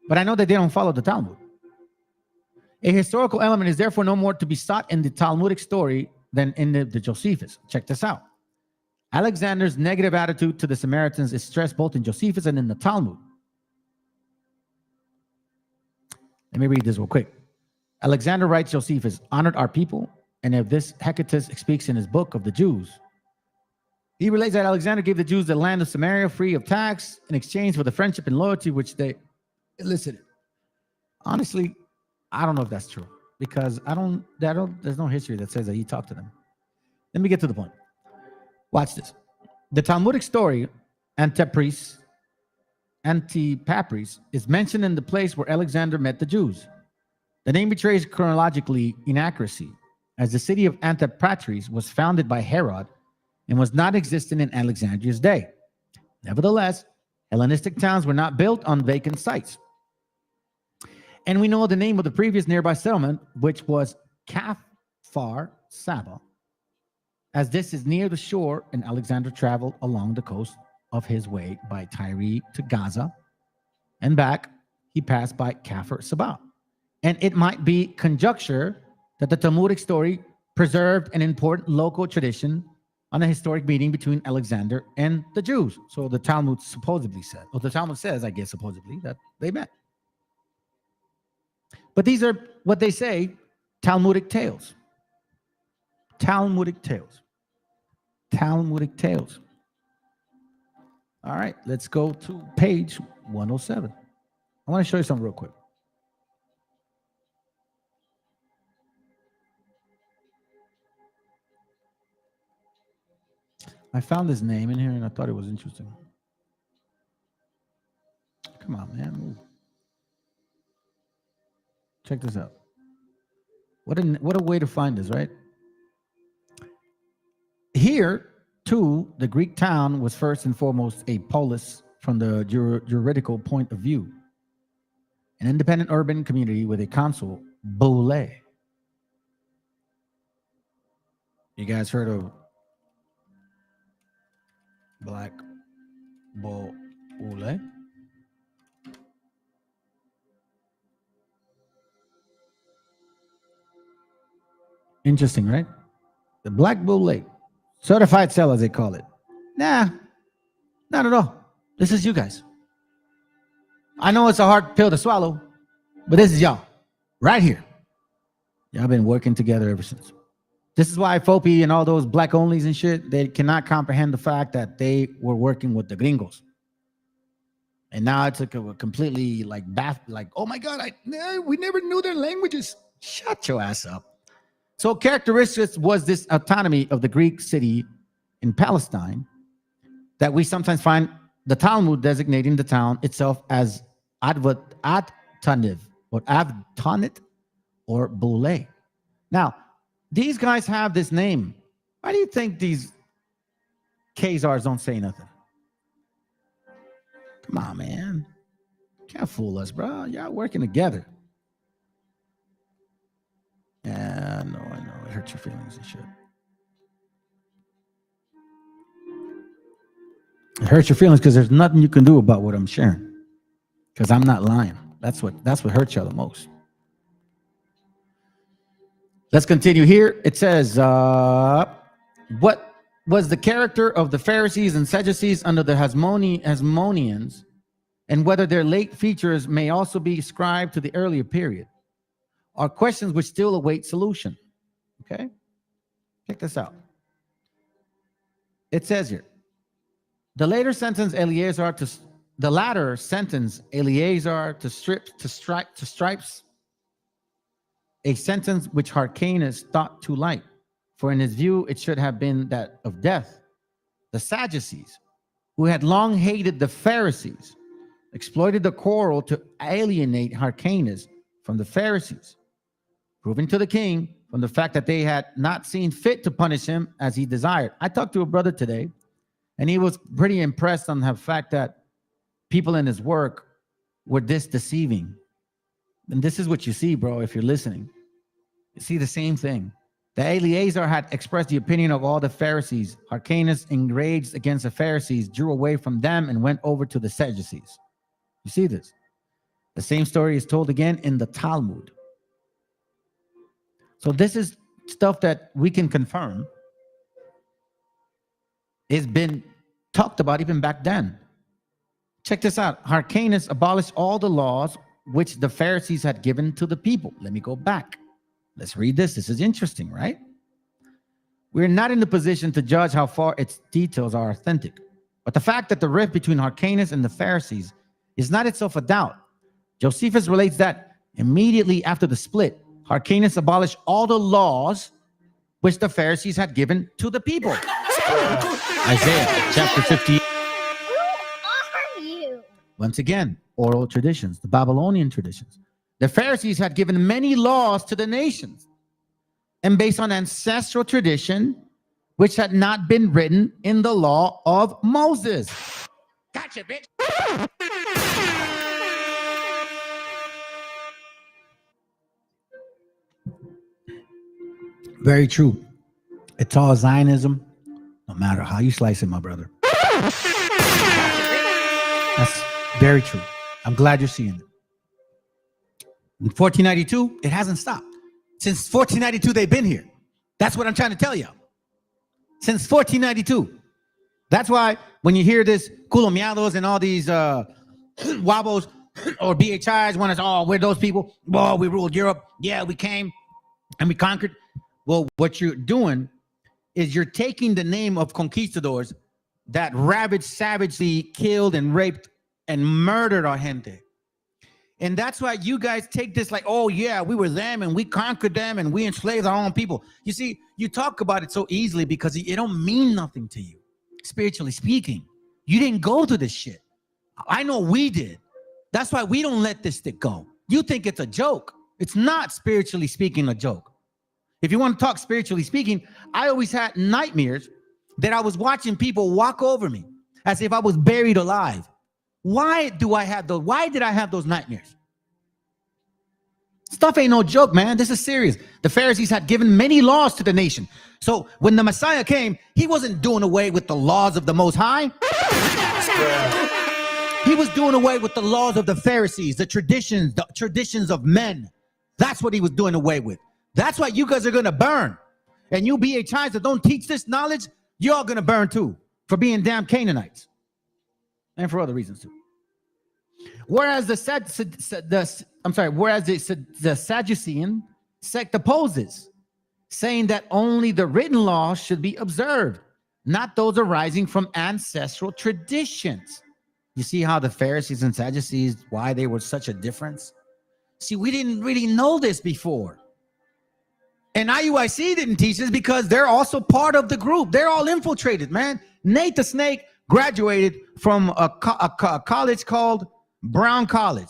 But I know that they don't follow the Talmud. A historical element is therefore no more to be sought in the Talmudic story than in the Josephus. Check this out. Alexander's negative attitude to the Samaritans is stressed both in Josephus and in the Talmud. Let me read this real quick. Alexander writes, Josephus honored our people, and if this Hecatus speaks in his book of the Jews, he relates that Alexander gave the Jews the land of Samaria free of tax in exchange for the friendship and loyalty which they elicited. Honestly, I don't know if that's true, because there's no history that says that he talked to them. Let me get to the point. Watch this. The Talmudic story, Antipatris, is mentioned in the place where Alexander met the Jews. The name betrays chronologically inaccuracy, as the city of Antipatris was founded by Herod and was not existent in Alexandria's day. Nevertheless, Hellenistic towns were not built on vacant sites. And we know the name of the previous nearby settlement, which was Kfar Saba, as this is near the shore, and Alexander traveled along the coast of his way by Tyre to Gaza, and back he passed by Kfar Saba. And it might be conjecture that the Talmudic story preserved an important local tradition on a historic meeting between Alexander and the Jews. So the Talmud supposedly said, or the Talmud says, I guess supposedly, that they met. But these are what they say, Talmudic tales. Talmudic tales. Talmudic tales. All right, let's go to page 107. I want to show you something real quick. I found his name in here and I thought it was interesting. Come on, man, move. Check this out. What a way to find this, right? Here, too, the Greek town was first and foremost a polis from the juridical point of view. An independent urban community with a consul, boule. You guys heard of Black boule? Interesting, right? The Black boule. Certified seller, they call it. Nah, not at all. This is you guys. I know it's a hard pill to swallow, but this is y'all. Right here. Y'all been working together ever since. This is why FOPI and all those black onlys and shit, they cannot comprehend the fact that they were working with the gringos. And now it's like a completely like oh my God, we never knew their languages. Shut your ass up. So characteristics was this autonomy of the Greek city in Palestine that we sometimes find the Talmud designating the town itself as Adtaniv or Avtanit or Boule. Now, these guys have this name. Why do you think these Khazars don't say nothing? Come on, man. Can't fool us, bro. Y'all working together. Yeah, I know. It hurts your feelings and shit. It hurts your feelings because there's nothing you can do about what I'm sharing. Because I'm not lying. That's what hurts y'all the most. Let's continue here. It says, what was the character of the Pharisees and Sadducees under the Hasmoneans, and whether their late features may also be ascribed to the earlier period, are questions which still await solution. Okay? Check this out. It says here, the latter sentence Eleazar to stripes, a sentence which Hyrcanus thought too light, for in his view it should have been that of death. The Sadducees, who had long hated the Pharisees, exploited the quarrel to alienate Hyrcanus from the Pharisees, proving to the king from the fact that they had not seen fit to punish him as he desired. I talked to a brother today, and he was pretty impressed on the fact that people in his work were this deceiving. And this is what you see, bro, if you're listening. You see the same thing. The Eleazar had expressed the opinion of all the Pharisees. Hyrcanus, enraged against the Pharisees, drew away from them and went over to the Sadducees. You see this? The same story is told again in the Talmud. So this is stuff that we can confirm. It's been talked about even back then. Check this out. Hyrcanus abolished all the laws which the Pharisees had given to the people. Let me go back. Let's read this. This is interesting, right? We're not in the position to judge how far its details are authentic. But the fact that the rift between Hyrcanus and the Pharisees is not itself a doubt. Josephus relates that immediately after the split, Hyrcanus abolished all the laws which the Pharisees had given to the people. Isaiah chapter 50. Who are you? Once again, oral traditions, the Babylonian traditions. The Pharisees had given many laws to the nations, and based on ancestral tradition, which had not been written in the law of Moses. Gotcha, bitch. Very true. It's all Zionism, no matter how you slice it, my brother. That's very true. I'm glad you're seeing it. In 1492, it hasn't stopped. Since 1492, they've been here. That's what I'm trying to tell you. Since 1492. That's why when you hear this culomiados and all these wobbles or BHIs want us, oh, we're those people. Oh, we ruled Europe. Yeah, we came and we conquered. Well, what you're doing is you're taking the name of conquistadors that ravaged, savagely killed and raped and murdered our gente. And that's why you guys take this like, oh, yeah, we were them and we conquered them and we enslaved our own people. You see, you talk about it so easily because it don't mean nothing to you, spiritually speaking. You didn't go through this shit. I know we did. That's why we don't let this stick go. You think it's a joke. It's not, spiritually speaking, a joke. If you want to talk spiritually speaking, I always had nightmares that I was watching people walk over me as if I was buried alive. Why did I have those nightmares? Stuff ain't no joke, man. This is serious. The Pharisees had given many laws to the nation. So when the Messiah came, he wasn't doing away with the laws of the Most High. He was doing away with the laws of the Pharisees, the traditions of men. That's what he was doing away with. That's why you guys are going to burn. And you BHIs that don't teach this knowledge, you're all going to burn too for being damn Canaanites. And for other reasons too. Whereas the Sadducean sect opposes, saying that only the written law should be observed, not those arising from ancestral traditions. You see how the Pharisees and Sadducees, why they were such a difference? See, we didn't really know this before. And IUIC didn't teach this because they're also part of the group. They're all infiltrated, man. Nate the Snake graduated from a college called Brown College.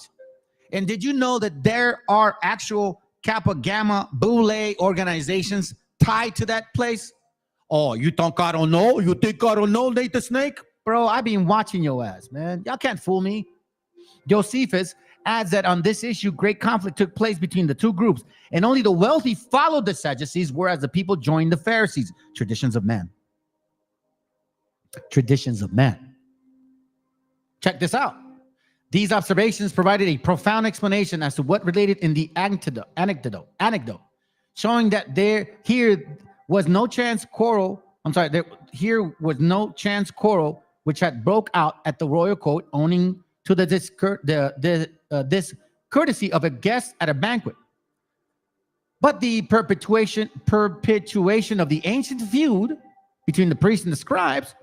And did you know that there are actual Kappa Gamma Boule organizations tied to that place? Oh, you think I don't know? You think I don't know, Nate the Snake? Bro, I've been watching your ass, man. Y'all can't fool me. Josephus adds that on this issue, great conflict took place between the two groups, and only the wealthy followed the Sadducees, whereas the people joined the Pharisees. Traditions of men. Traditions of men. Check this out. These observations provided a profound explanation as to what related in the anecdote, showing that here was no chance quarrel which had broke out at the royal court, owing to this courtesy of a guest at a banquet, but the perpetuation of the ancient feud between the priests and the scribes,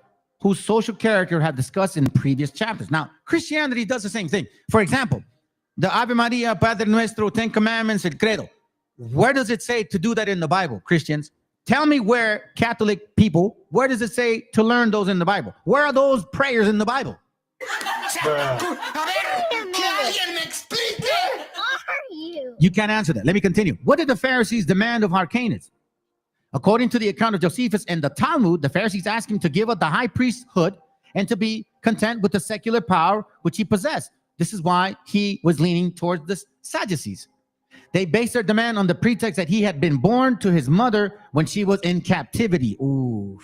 whose social character have discussed in previous chapters. Now, Christianity does the same thing. For example, the Ave Maria, Padre Nuestro, Ten Commandments, El Credo. Where does it say to do that in the Bible, Christians? Tell me where, Catholic people, where does it say to learn those in the Bible? Where are those prayers in the Bible? Who are you? You can't answer that. Let me continue. What did the Pharisees demand of Hyrcanus? According to the account of Josephus and the Talmud, the Pharisees asked him to give up the high priesthood and to be content with the secular power which he possessed. This is why he was leaning towards the Sadducees. They based their demand on the pretext that he had been born to his mother when she was in captivity. Ooh.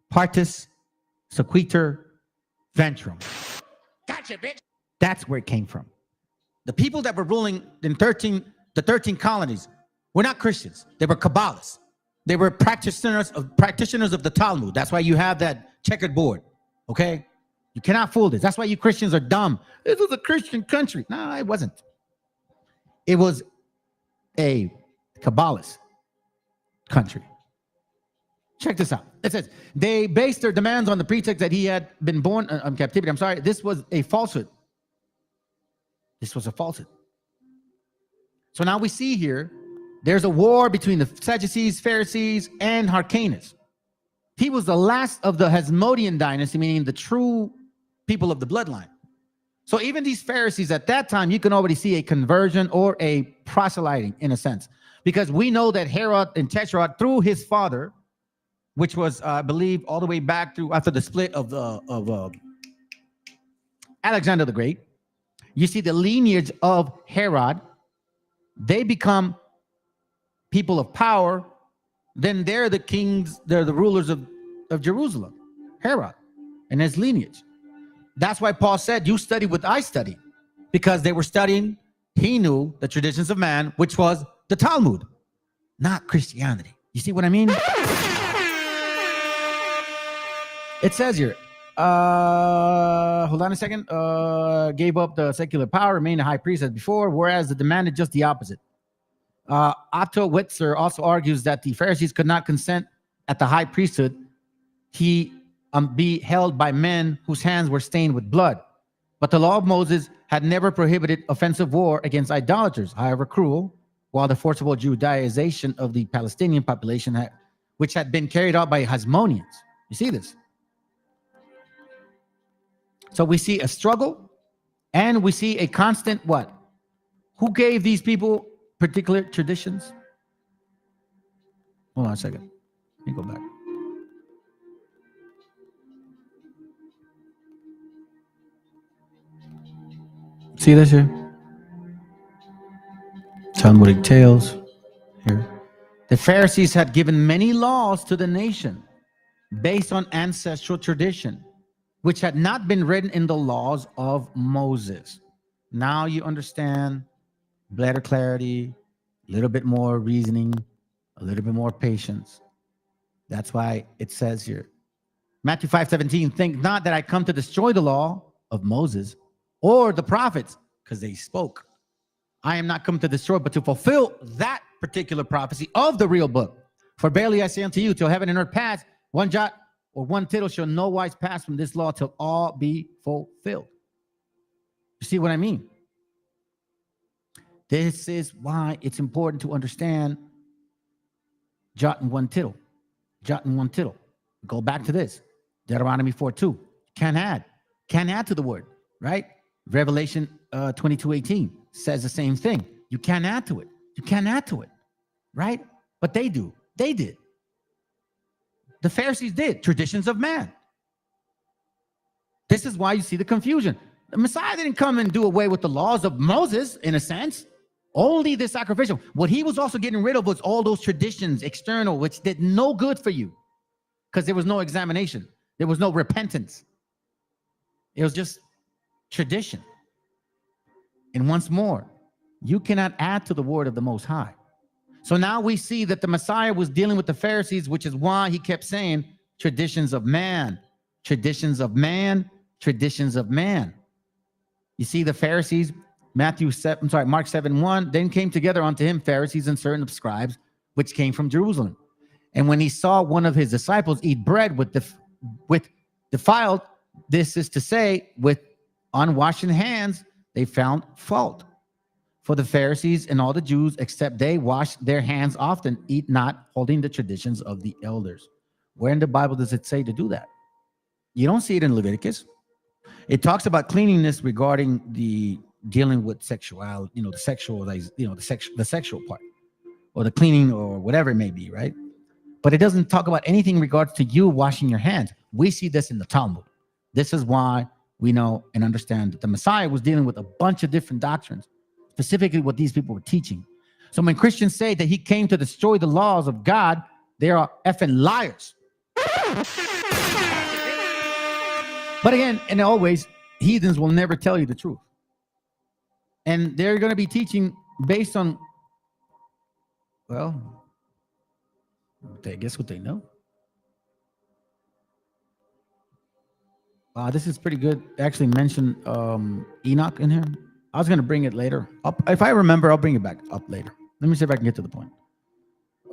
Partus sequitur ventrum. Gotcha, bitch. That's where it came from. The people that were ruling in the 13 colonies were not Christians. They were Kabbalists. They were practitioners of the Talmud. That's why you have that checkered board. Okay? You cannot fool this. That's why you Christians are dumb. This was a Christian country. No, it wasn't. It was a Kabbalist country. Check this out. It says, they based their demands on the pretext that he had been born in captivity. I'm sorry. This was a falsehood. This was a falsehood. So now we see here, there's a war between the Sadducees, Pharisees, and Hyrcanus. He was the last of the Hasmonean dynasty, meaning the true people of the bloodline. So even these Pharisees at that time, you can already see a conversion or a proselyting in a sense, because we know that Herod and Tetrarch, through his father, which was, I believe, all the way back through after the split of Alexander the Great, you see the lineage of Herod. They become people of power. Then they're the kings, they're the rulers of Jerusalem, Herod and his lineage. That's why Paul said, you study what I study, because they were studying, he knew the traditions of man, which was the Talmud, not Christianity. You see what I mean? It says here, hold on a second, gave up the secular power, remained a high priest as before, whereas the demanded just the opposite. Otto Witzer also argues that the Pharisees could not consent at the high priesthood he be held by men whose hands were stained with blood. But the law of Moses had never prohibited offensive war against idolaters, however cruel, while the forcible Judaization of the Palestinian population, which had been carried out by Hasmoneans. You see this? So we see a struggle, and we see a constant what? Who gave these people particular traditions? Hold on a second. Let me go back. See this here? Talmudic tales here. The Pharisees had given many laws to the nation based on ancestral tradition, which had not been written in the laws of Moses. Now you understand, better clarity, a little bit more reasoning, a little bit more patience. That's why it says here, Matthew 5:17, think not that I come to destroy the law of Moses or the prophets, because they spoke. I am not come to destroy, but to fulfill that particular prophecy of the real book. For verily I say unto you, till heaven and earth pass, one jot or one tittle shall no wise pass from this law till all be fulfilled. You see what I mean? This is why it's important to understand jot and one tittle. Jot and one tittle. Go back to this. Deuteronomy 4:2. Can't add to the word, right? Revelation 22:18 says the same thing. You can't add to it. You can't add to it, right? But they do. They did. The Pharisees did. Traditions of man. This is why you see the confusion. The Messiah didn't come and do away with the laws of Moses, in a sense. Only the sacrificial. What he was also getting rid of was all those traditions, external, which did no good for you, because there was no examination. There was no repentance. It was just tradition. And once more, you cannot add to the word of the Most High. So now we see that the Messiah was dealing with the Pharisees, which is why he kept saying traditions of man, traditions of man, traditions of man. You see the Pharisees, Mark 7:1, then came together unto him Pharisees and certain scribes, which came from Jerusalem. And when he saw one of his disciples eat bread with defiled, this is to say, with unwashed hands, they found fault. For the Pharisees and all the Jews, except they wash their hands often, eat not, holding the traditions of the elders. Where in the Bible does it say to do that? You don't see it in Leviticus. It talks about cleanliness regarding the dealing with sexuality, the sexual part, or the cleaning, or whatever it may be, right? But it doesn't talk about anything in regards to you washing your hands. We see this in the Talmud. This is why we know and understand that the Messiah was dealing with a bunch of different doctrines, specifically what these people were teaching. So when Christians say that he came to destroy the laws of God, they are effing liars. But again, and always, heathens will never tell you the truth. And they're going to be teaching based on, well, I guess what they know. This is pretty good. I actually mentioned Enoch in here. I was going to bring it later. If I remember, I'll bring it back up later. Let me see if I can get to the point.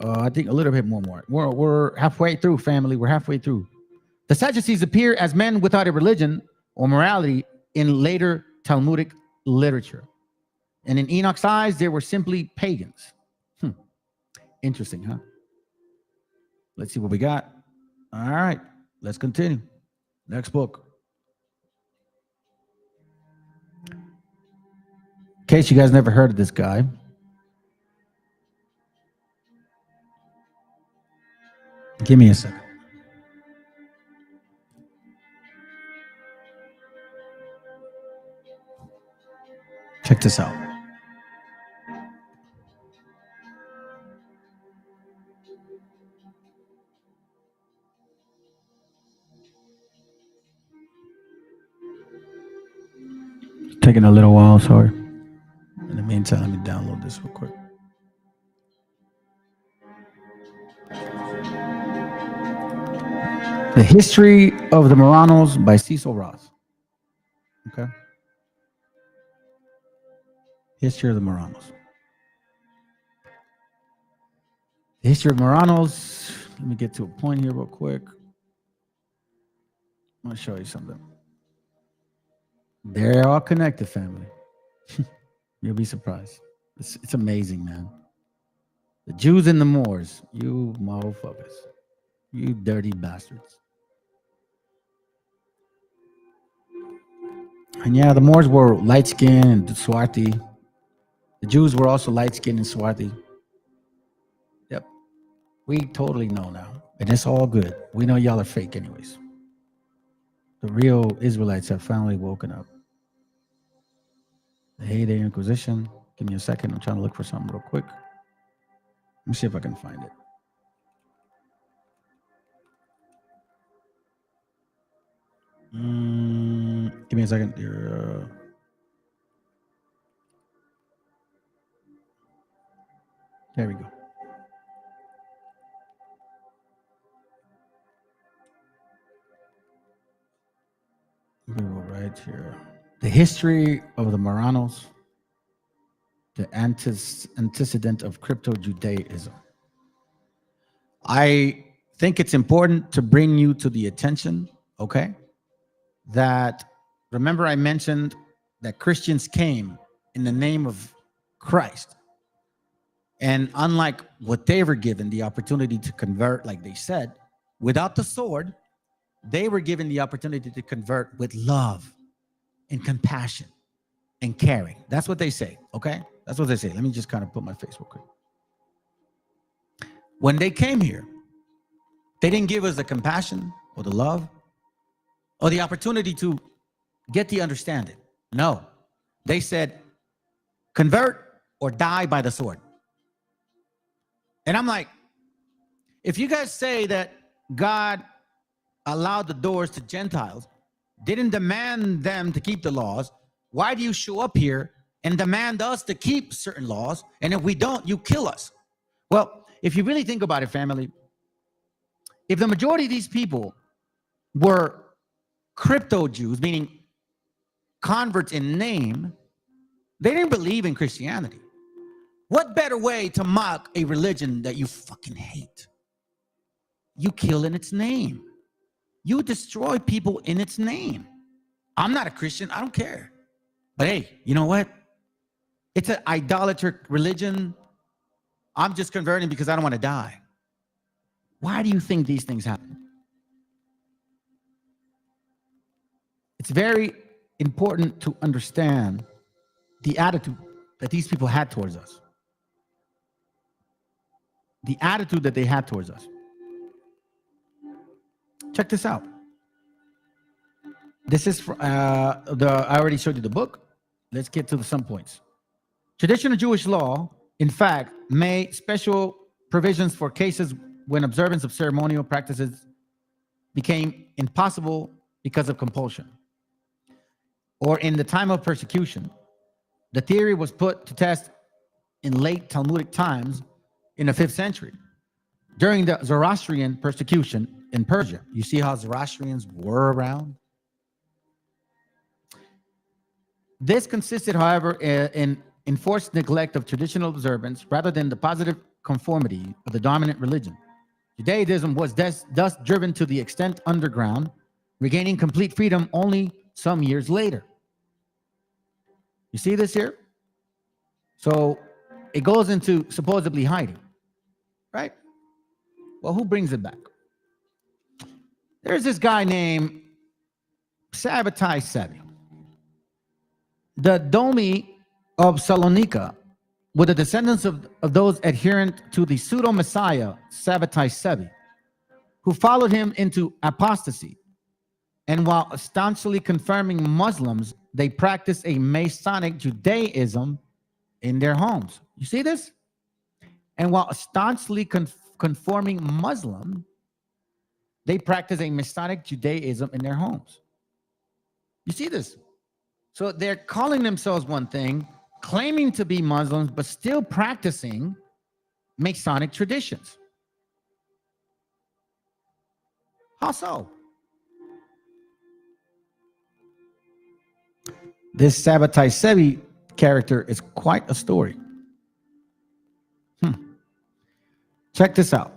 I think a little bit more. We're halfway through, family. We're halfway through. The Sadducees appear as men without a religion or morality in later Talmudic literature. And in Enoch's eyes, they were simply pagans. Interesting, huh? Let's see what we got. All right, let's continue. Next book. In case you guys never heard of this guy. Give me a second. Check this out. Taking a little while, sorry. In the meantime, let me download this real quick. The History of the Marranos by Cecil Ross. Okay. History of the Marranos. The History of Marranos. Let me get to a point here real quick. I'm going to show you something. They're all connected, family. You'll be surprised. It's amazing, man. The Jews and the Moors. You motherfuckers. You dirty bastards. And yeah, the Moors were light-skinned and swarthy. The Jews were also light-skinned and swarthy. Yep. We totally know now. And it's all good. We know y'all are fake anyways. The real Israelites have finally woken up. The heyday Inquisition. Give me a second. I'm trying to look for something real quick. Let me see if I can find it. Give me a second. There we go. We go right here. The History of the Marranos, the antecedent of crypto-Judaism. I think it's important to bring you to the attention, okay, that, remember I mentioned that Christians came in the name of Christ. And unlike what they were given the opportunity to convert, like they said, without the sword, they were given the opportunity to convert with love and compassion and caring. That's what they say, okay? That's what they say. Let me just kind of put my face real quick. When they came here, they didn't give us the compassion or the love or the opportunity to get the understanding. No, they said, convert or die by the sword. And I'm like, if you guys say that God allowed the doors to Gentiles, didn't demand them to keep the laws, why do you show up here and demand us to keep certain laws? And if we don't, you kill us. Well, if you really think about it, family, if the majority of these people were crypto Jews, meaning converts in name, they didn't believe in Christianity. What better way to mock a religion that you fucking hate? You kill in its name. You destroy people in its name. I'm not a Christian. I don't care. But hey, you know what? It's an idolatrous religion. I'm just converting because I don't want to die. Why do you think these things happen? It's very important to understand the attitude that these people had towards us. The attitude that they had towards us. Check this out. This is I already showed you the book. Let's get to some points. Traditional Jewish law, in fact, made special provisions for cases when observance of ceremonial practices became impossible because of compulsion, or in the time of persecution. The theory was put to test in late Talmudic times in the 5th century during the Zoroastrian persecution in Persia. You see how Zoroastrians were around? This consisted, however, in enforced neglect of traditional observance rather than the positive conformity of the dominant religion. Judaism was thus driven to the extent underground, regaining complete freedom only some years later. You see this here? So it goes into supposedly hiding, right? Well, who brings it back? There's this guy named Sabbatai Sevi. The Domi of Salonika were the descendants of those adherent to the pseudo-messiah Sabbatai Sevi, who followed him into apostasy. And while staunchly confirming Muslims, they practiced a Masonic Judaism in their homes. You see this? And while staunchly conforming Muslim, they practice a Masonic Judaism in their homes. You see this? So they're calling themselves one thing, claiming to be Muslims, but still practicing Masonic traditions. How so? This Sabbatai Sevi character is quite a story. Check this out.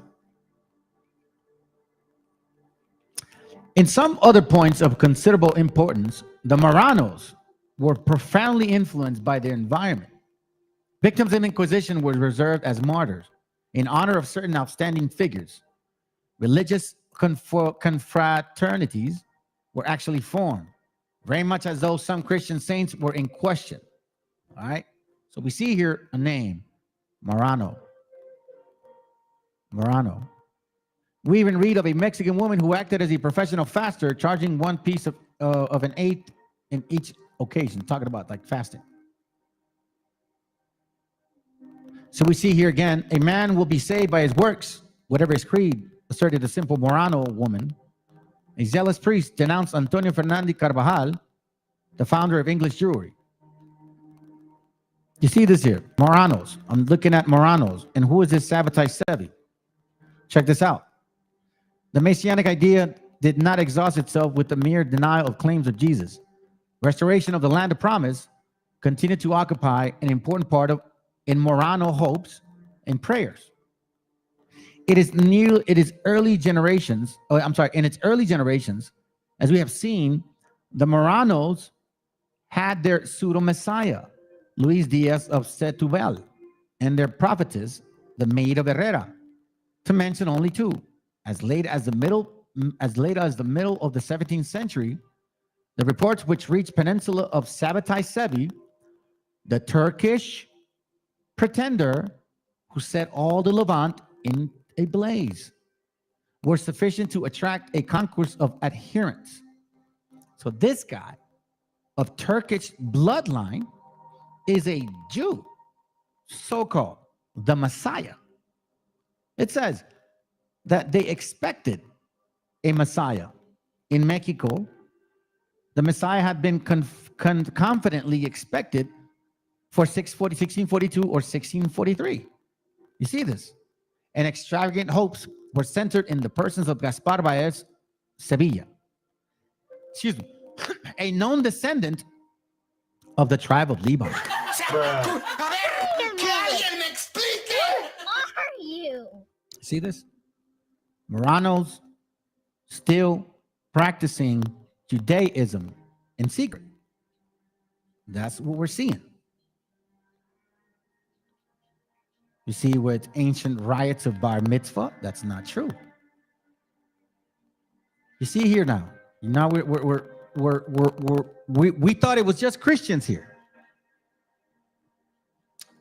In some other points of considerable importance, the Marranos were profoundly influenced by their environment. Victims of Inquisition were reserved as martyrs in honor of certain outstanding figures. Religious confraternities were actually formed, very much as though some Christian saints were in question. All right? So we see here a name, Marrano. Marrano. We even read of a Mexican woman who acted as a professional faster, charging one piece of an eighth in each occasion, talking about like fasting. So we see here again, a man will be saved by his works, whatever his creed, asserted the simple Marrano woman. A zealous priest denounced Antonio Fernandez Carvajal, the founder of English Jewry. You see this here, Marranos. I'm looking at Marranos. And who is this Sabbatai Sevi? Check this out. The Messianic idea did not exhaust itself with the mere denial of claims of Jesus. Restoration of the land of promise continued to occupy an important part in Marrano hopes and prayers. In its early generations, as we have seen, the Marranos had their pseudo-messiah, Luis Diaz of Setúbal, and their prophetess, the Maid of Herrera, to mention only two. As late as the middle of the 17th century, the reports which reached peninsula of Sabbatai Sevi, the Turkish pretender who set all the Levant in a blaze, were sufficient to attract a concourse of adherents. So this guy of Turkish bloodline is a Jew, so-called the Messiah. It says that they expected a Messiah. In Mexico, the Messiah had been confidently expected for 1642 or 1643. You see this? And extravagant hopes were centered in the persons of Gaspar Baez Sevilla. Excuse me. A known descendant of the tribe of Levi. Who are you? See this? Marranos still practicing Judaism in secret. That's what we're seeing. You see, with ancient riots of bar mitzvah, that's not true. You see here now. Now we thought it was just Christians here.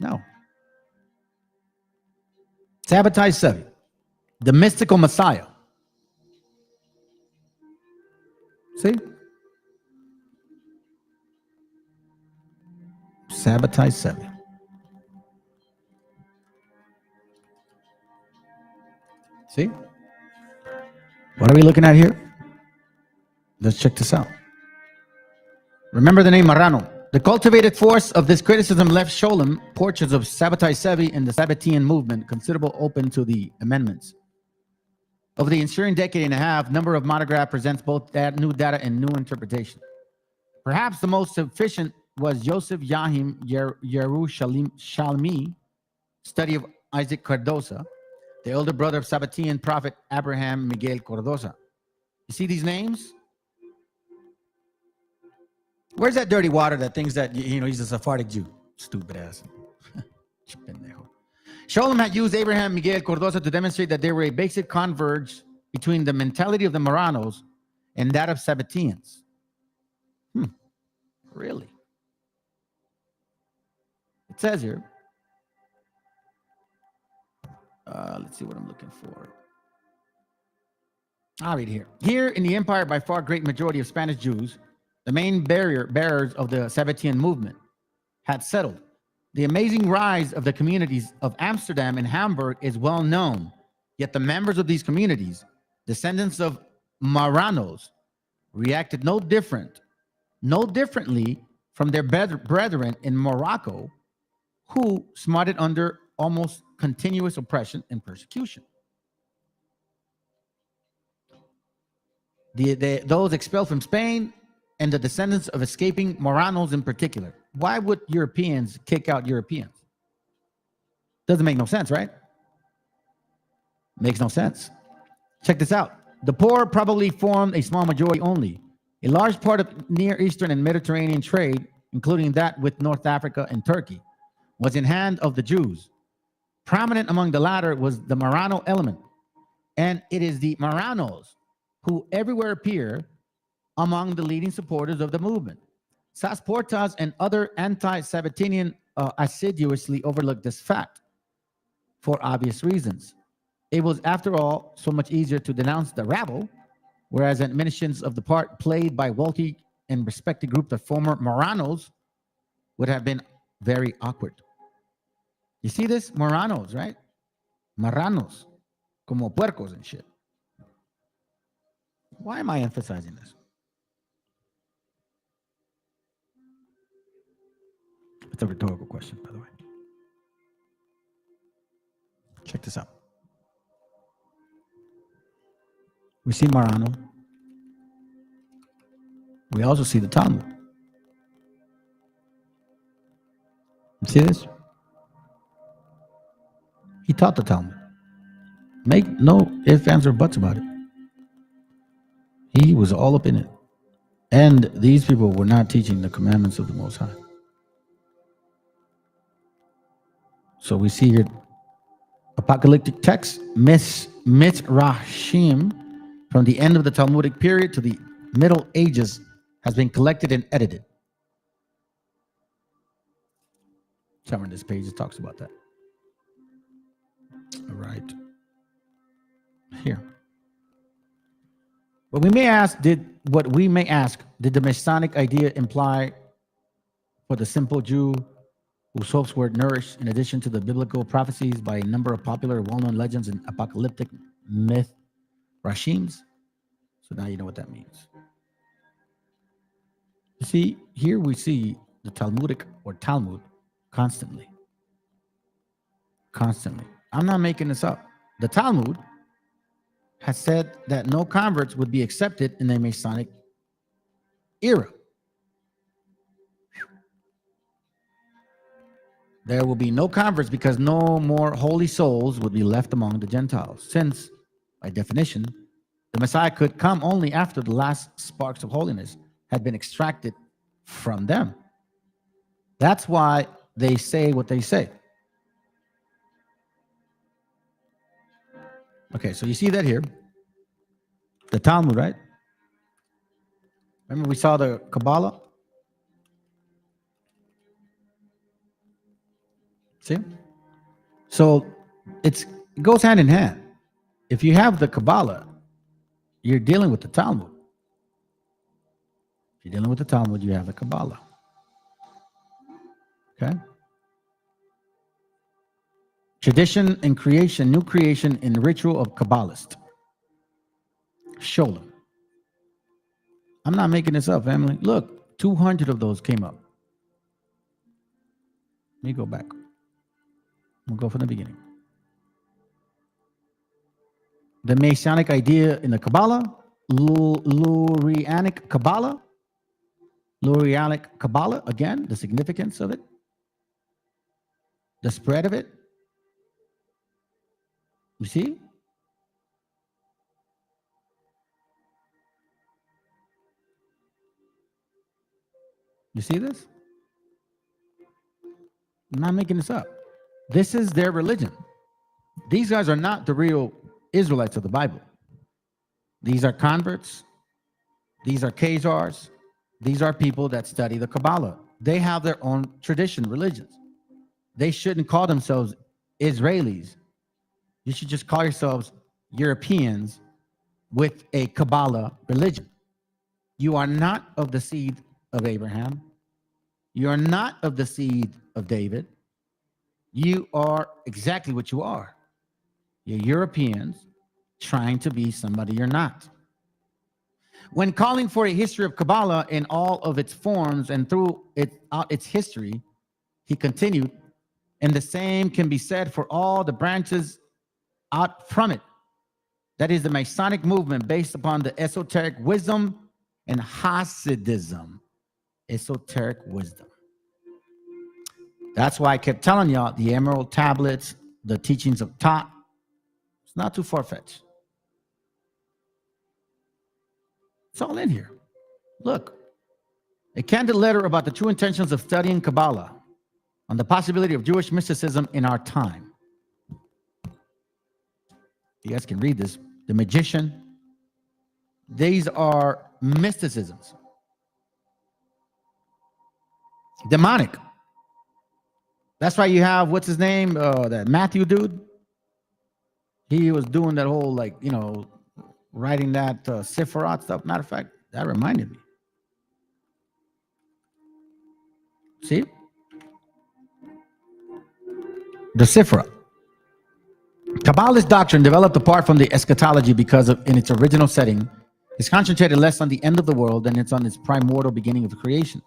No. Sabbatai Sevi, the mystical Messiah. See? Sabbatai Sevi. See? What are we looking at here? Let's check this out. Remember the name Marrano. The cultivated force of this criticism left Sholem portraits of Sabbatai Sevi and the Sabbatean movement considerable open to the amendments. Over the ensuing decade and a half, number of monograph presents both new data and new interpretation. Perhaps the most sufficient was Yosef Yahim Yerushalmi, study of Isaac Cardoza, the older brother of Sabbatean prophet Abraham Miguel Cardoza. You see these names? Where's that dirty water that thinks that, he's a Sephardic Jew? Stupid ass. Sholem had used Abraham Miguel Cardoza to demonstrate that there were a basic converge between the mentality of the Marranos and that of Sabbateans. Really? It says here, let's see what I'm looking for. I'll read here. Here in the empire, by far great majority of Spanish Jews, the main bearers of the Sabbatean movement, had settled. The amazing rise of the communities of Amsterdam and Hamburg is well known, yet the members of these communities, descendants of Marranos, reacted no differently from their brethren in Morocco, who smarted under almost continuous oppression and persecution. Those expelled from Spain and the descendants of escaping Marranos in particular. Why would Europeans kick out Europeans? Doesn't make no sense, right? Makes no sense. Check this out. The poor probably formed a small majority only. A large part of Near Eastern and Mediterranean trade, including that with North Africa and Turkey, was in hand of the Jews. Prominent among the latter was the Marrano element, and it is the Marranos who everywhere appear among the leading supporters of the movement. Sasportas and other anti-Sabbatinian assiduously overlooked this fact for obvious reasons. It was, after all, so much easier to denounce the rabble, whereas admonitions of the part played by wealthy and respected group of former Marranos would have been very awkward. You see this? Marranos, right? Marranos, como puercos and shit. Why am I emphasizing this? It's a rhetorical question, by the way. Check this out. We see Marrano. We also see the Talmud. You see this? He taught the Talmud. Make no ifs, ands, or buts about it. He was all up in it. And these people were not teaching the commandments of the Most High. So we see here apocalyptic text, Midrashim, from the end of the Talmudic period to the Middle Ages, has been collected and edited. Somewhere in this page it talks about that. All right. Here. What we may ask, did the Messianic idea imply for the simple Jew whose hopes were nourished in addition to the biblical prophecies by a number of popular well-known legends and apocalyptic myth rashims? So now you know what that means. You see, here we see the Talmudic or Talmud constantly. Constantly. I'm not making this up. The Talmud has said that no converts would be accepted in the Masonic era. There will be no converts because no more holy souls would be left among the Gentiles, since, by definition, the Messiah could come only after the last sparks of holiness had been extracted from them. That's why they say what they say. Okay, so you see that here. The Talmud, right? Remember we saw the Kabbalah? See? So it goes hand in hand. If you have the Kabbalah, you're dealing with the Talmud. If you're dealing with the Talmud, you have the Kabbalah. Okay? Tradition and creation, new creation in the ritual of Kabbalist. Sholem. I'm not making this up, family. Look, 200 of those came up. Let me go back. We'll go from the beginning. The Messianic idea in the Kabbalah, Lurianic Kabbalah, again, the significance of it, the spread of it. You see? You see this? I'm not making this up. This is their religion. These guys are not the real Israelites of the Bible. These are converts. These are Khazars. These are people that study the Kabbalah. They have their own tradition, religions. They shouldn't call themselves Israelis. You should just call yourselves Europeans with a Kabbalah religion. You are not of the seed of Abraham. You are not of the seed of David. You are exactly what you are. You're Europeans trying to be somebody you're not. When calling for a history of Kabbalah in all of its forms and through its history, he continued, and the same can be said for all the branches out from it. That is the Masonic movement based upon the esoteric wisdom and Hasidism. Esoteric wisdom. That's why I kept telling y'all the Emerald Tablets, the teachings of Tot. It's not too far-fetched. It's all in here. Look, a candid letter about the true intentions of studying Kabbalah on the possibility of Jewish mysticism in our time. You guys can read this. The Magician. These are mysticisms. Demonic. That's why you have, what's his name? That Matthew dude. He was doing that whole, like, you know, writing that Sephiroth stuff. Matter of fact, that reminded me. See? The Sephiroth. Kabbalist doctrine developed apart from the eschatology because of, in its original setting, is concentrated less on the end of the world than it's on its primordial beginning of creation.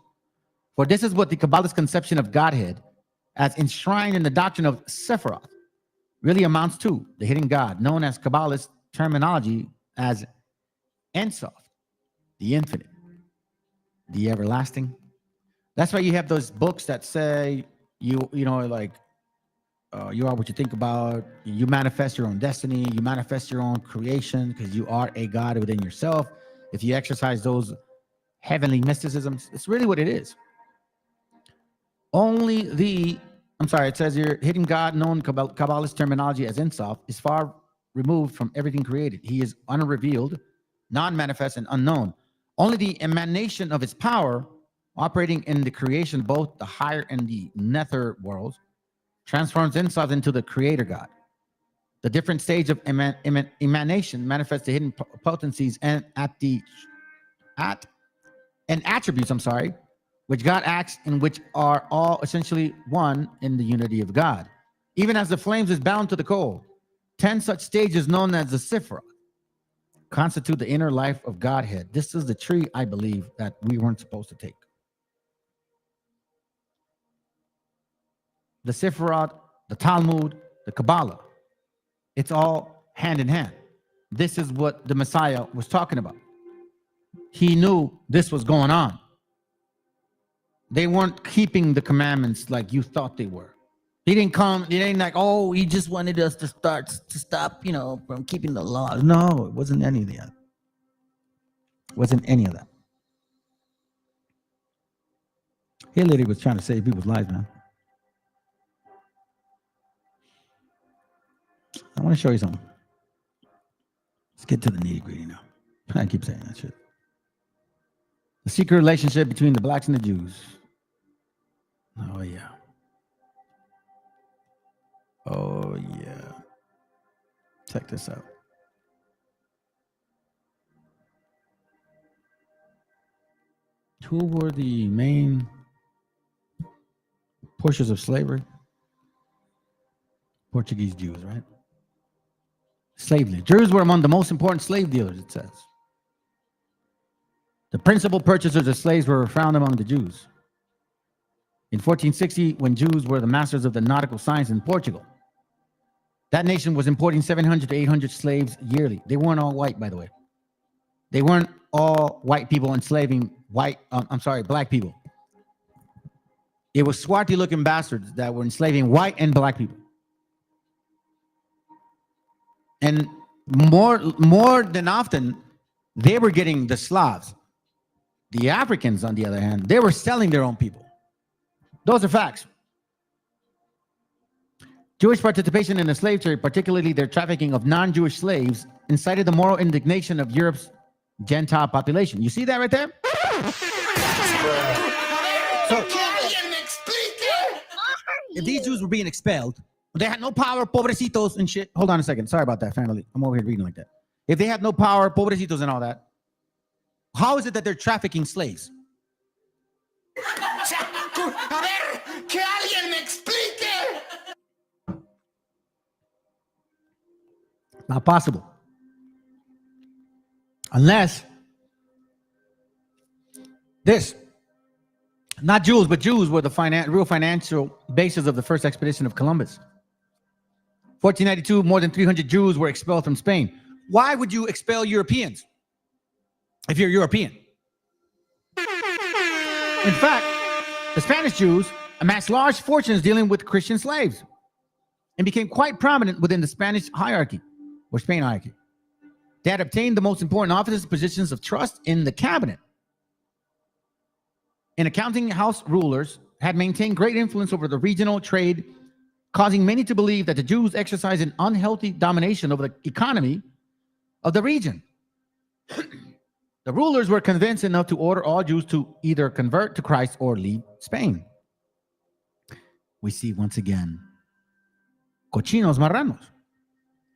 For this is what the Kabbalist conception of Godhead, as enshrined in the doctrine of Sephiroth, really amounts to: the hidden God, known as Kabbalist terminology as Ein Sof, the infinite, the everlasting. That's why you have those books that say you know, like, you are what you think about. You manifest your own destiny. You manifest your own creation because you are a God within yourself. If you exercise those heavenly mysticisms, it's really what it is. It says here, hidden God, known Kabbalist terminology as Ein Sof, is far removed from everything created. He is unrevealed, non-manifest, and unknown. Only the emanation of his power, operating in the creation, both the higher and the nether worlds, transforms Ein Sof into the creator God. The different stage of emanation manifests the hidden potencies and attributes, which God acts in, which are all essentially one in the unity of God. Even as the flames is bound to the coal, 10 such stages known as the Sephiroth constitute the inner life of Godhead. This is the tree, I believe, that we weren't supposed to take. The Sephiroth, the Talmud, the Kabbalah, it's all hand in hand. This is what the Messiah was talking about. He knew this was going on. They weren't keeping the commandments like you thought they were. He didn't come, he ain't like, oh, he just wanted us to stop, you know, from keeping the laws. No, it wasn't any of that. It wasn't any of that. He literally was trying to save people's lives, man. I want to show you something. Let's get to the nitty-gritty now. I keep saying that shit. The secret relationship between the blacks and the Jews. Oh, yeah. Oh, yeah. Check this out. Who were the main pushers of slavery? Portuguese Jews, right? Slave dealers. Jews were among the most important slave dealers, it says. The principal purchasers of slaves were found among the Jews. In 1460, when Jews were the masters of the nautical science in Portugal, that nation was importing 700 to 800 slaves yearly. They weren't all white, by the way. They weren't all white people enslaving black people. It was swarthy-looking bastards that were enslaving white and black people. And more than often, they were getting the Slavs. The Africans, on the other hand, they were selling their own people. Those are facts. Jewish participation in the slave trade, particularly their trafficking of non-Jewish slaves, incited the moral indignation of Europe's Gentile population. You see that right there? So, if these Jews were being expelled, they had no power, pobrecitos and shit. Hold on a second. Sorry about that, family. I'm over here reading like that. If they had no power, pobrecitos and all that, how is it that they're trafficking slaves? Not possible. Unless not Jews, but Jews were the real financial basis of the first expedition of Columbus. 1492, more than 300 Jews were expelled from Spain. Why would you expel Europeans if you're European? In fact, the Spanish Jews amassed large fortunes dealing with Christian slaves and became quite prominent within the Spanish hierarchy, or Spain hierarchy. They had obtained the most important offices and positions of trust in the cabinet. And accounting house rulers had maintained great influence over the regional trade, causing many to believe that the Jews exercised an unhealthy domination over the economy of the region. The rulers were convinced enough to order all Jews to either convert to Christ or leave Spain. We see once again, cochinos marranos,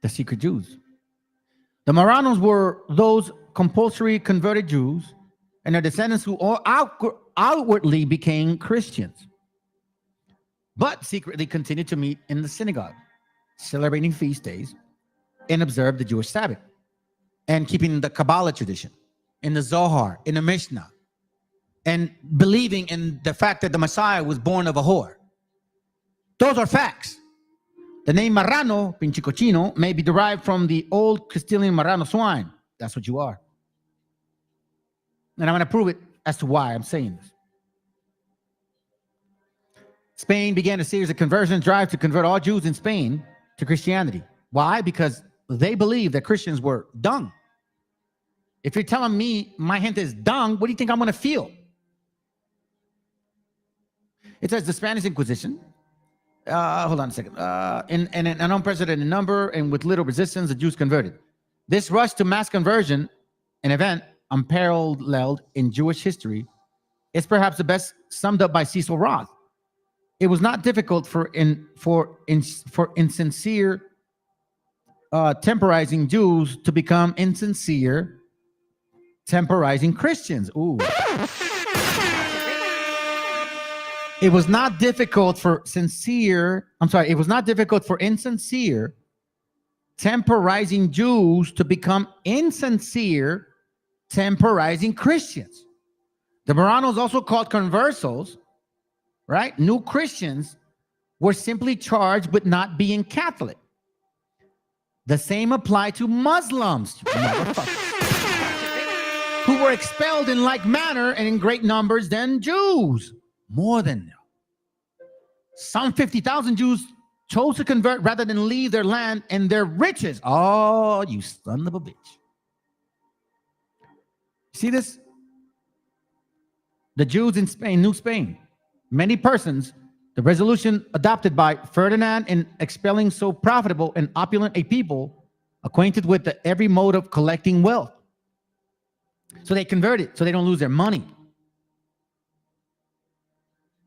the secret Jews. The marranos were those compulsory converted Jews and their descendants who outwardly became Christians, but secretly continued to meet in the synagogue, celebrating feast days, and observe the Jewish Sabbath, and keeping the Kabbalah tradition, in the Zohar, in the Mishnah, and believing in the fact that the Messiah was born of a whore. Those are facts. The name marrano, pinche cochino, may be derived from the old Castilian marrano, swine. That's what you are. And I'm going to prove it as to why I'm saying this. Spain began a series of conversion drives to convert all Jews in Spain to Christianity. Why? Because they believed that Christians were dung. If you're telling me my gente is dung, what do you think I'm going to feel? It says the Spanish Inquisition. Hold on a second. In an unprecedented number and with little resistance, the Jews converted. This rush to mass conversion, an event unparalleled in Jewish history, is perhaps the best summed up by Cecil Roth. It was not difficult for insincere temporizing Jews to become insincere temporizing Christians. Ooh. It was not difficult for insincere temporizing Jews to become insincere temporizing Christians. The Marranos, also called conversos, right? New Christians, were simply charged with not being Catholic. The same applied to Muslims, who were expelled in like manner and in great numbers than Jews. More than them. Some 50,000 Jews chose to convert rather than leave their land and their riches. Oh, you son of a bitch. See this? The Jews in Spain, New Spain. Many persons, the resolution adopted by Ferdinand in expelling so profitable and opulent a people acquainted with every mode of collecting wealth. So they converted so they don't lose their money.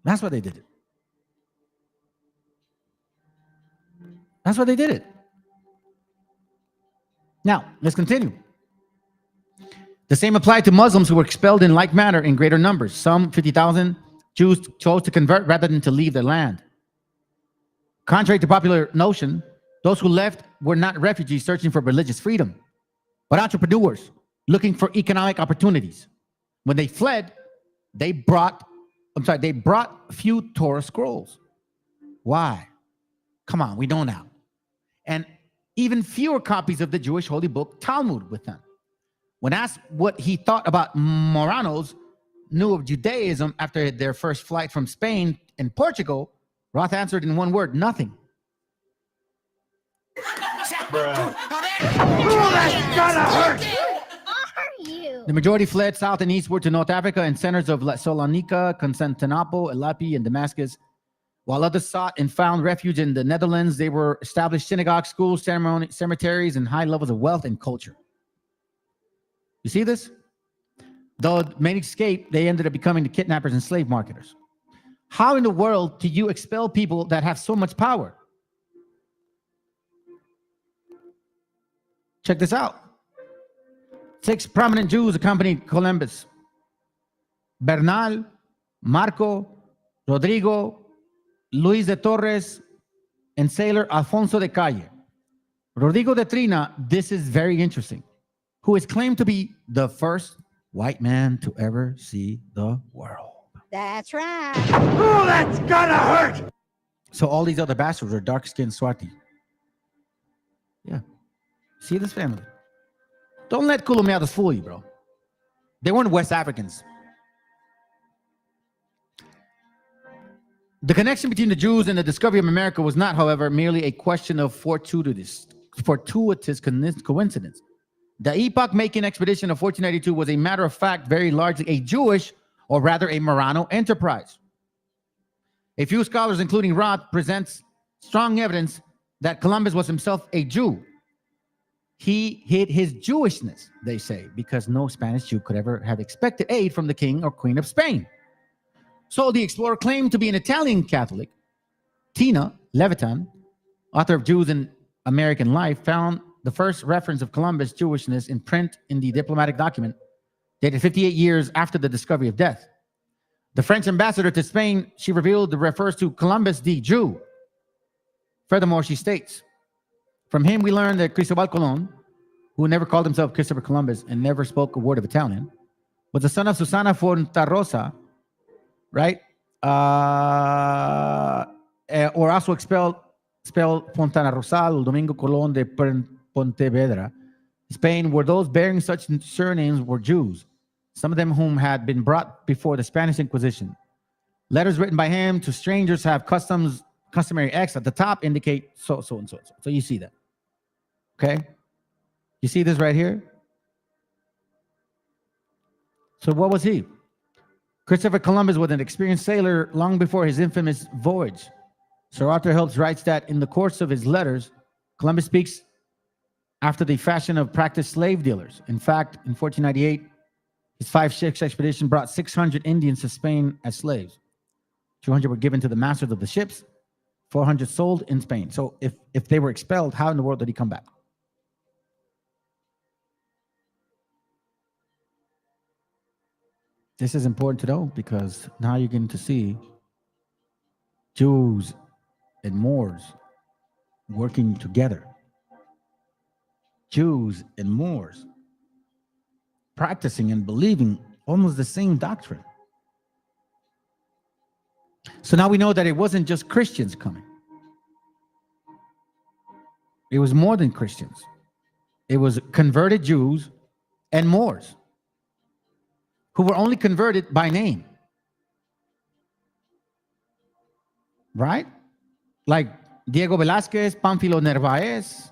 That's why they did it. That's why they did it. Now, let's continue. The same applied to Muslims who were expelled in like manner in greater numbers. Some 50,000 Jews chose to convert rather than to leave their land. Contrary to popular notion, those who left were not refugees searching for religious freedom, but entrepreneurs looking for economic opportunities. When they fled, they brought a few Torah scrolls. Why? Come on, we know now. And even fewer copies of the Jewish holy book Talmud with them. When asked what he thought about Moranos knew of Judaism after their first flight from Spain and Portugal, Roth answered in one word: nothing. Oh, that's gotta hurt! Are you? The majority fled south and eastward to North Africa and centers of Salonika, Constantinople, Elapi, and Damascus. While others sought and found refuge in the Netherlands, they were established synagogues, schools, cemeteries, and high levels of wealth and culture. You see this? Though many escaped, they ended up becoming the kidnappers and slave marketers. How in the world do you expel people that have so much power? Check this out. 6 prominent Jews accompanied Columbus: Bernal, Marco, Rodrigo, Luis de Torres, and sailor Alfonso de Calle. Rodrigo de Trina, this is very interesting, who is claimed to be the first white man to ever see the world. That's right. Oh, that's gotta hurt! So all these other bastards are dark-skinned Swati. Yeah. See this family? Don't let Colomeadas fool you, bro. They weren't West Africans. The connection between the Jews and the discovery of America was not, however, merely a question of fortuitous coincidence. The epoch-making expedition of 1492 was a matter of fact very largely a Jewish, or rather a Marrano enterprise. A few scholars, including Roth, presents strong evidence that Columbus was himself a Jew. He hid his Jewishness, they say, because no Spanish Jew could ever have expected aid from the king or queen of Spain. So the explorer claimed to be an Italian Catholic. Tina Levitan, author of Jews in American Life, found the first reference of Columbus' Jewishness in print in the diplomatic document dated 58 years after the discovery of death. The French ambassador to Spain, she revealed, refers to Columbus the Jew. Furthermore, she states, from him we learned that Cristobal Colon, who never called himself Christopher Columbus and never spoke a word of Italian, was the son of Susana Fontarosa, right? Or also spelled Fontana Rosal, Domingo Colón de Pontevedra, Spain, where those bearing such surnames were Jews, some of them whom had been brought before the Spanish Inquisition. Letters written by him to strangers have customary X at the top indicate so and so. So you see that. Okay? You see this right here? So what was he? Christopher Columbus was an experienced sailor long before his infamous voyage. Sir Arthur Helps writes that in the course of his Columbus speaks after the fashion of practiced slave dealers. In fact, in 1498, his 5-ship expedition brought 600 Indians to Spain as slaves. 200 were given to the masters of the ships, 400 sold in Spain. So if they were expelled, how in the world did he come back? This is important to know because now you're getting to see Jews and Moors working together. Jews and Moors practicing and believing almost the same doctrine. So now we know that it wasn't just Christians coming. It was more than Christians. It was converted Jews and Moors who were only converted by name. Right? Like Diego Velázquez, Pánfilo Narváez.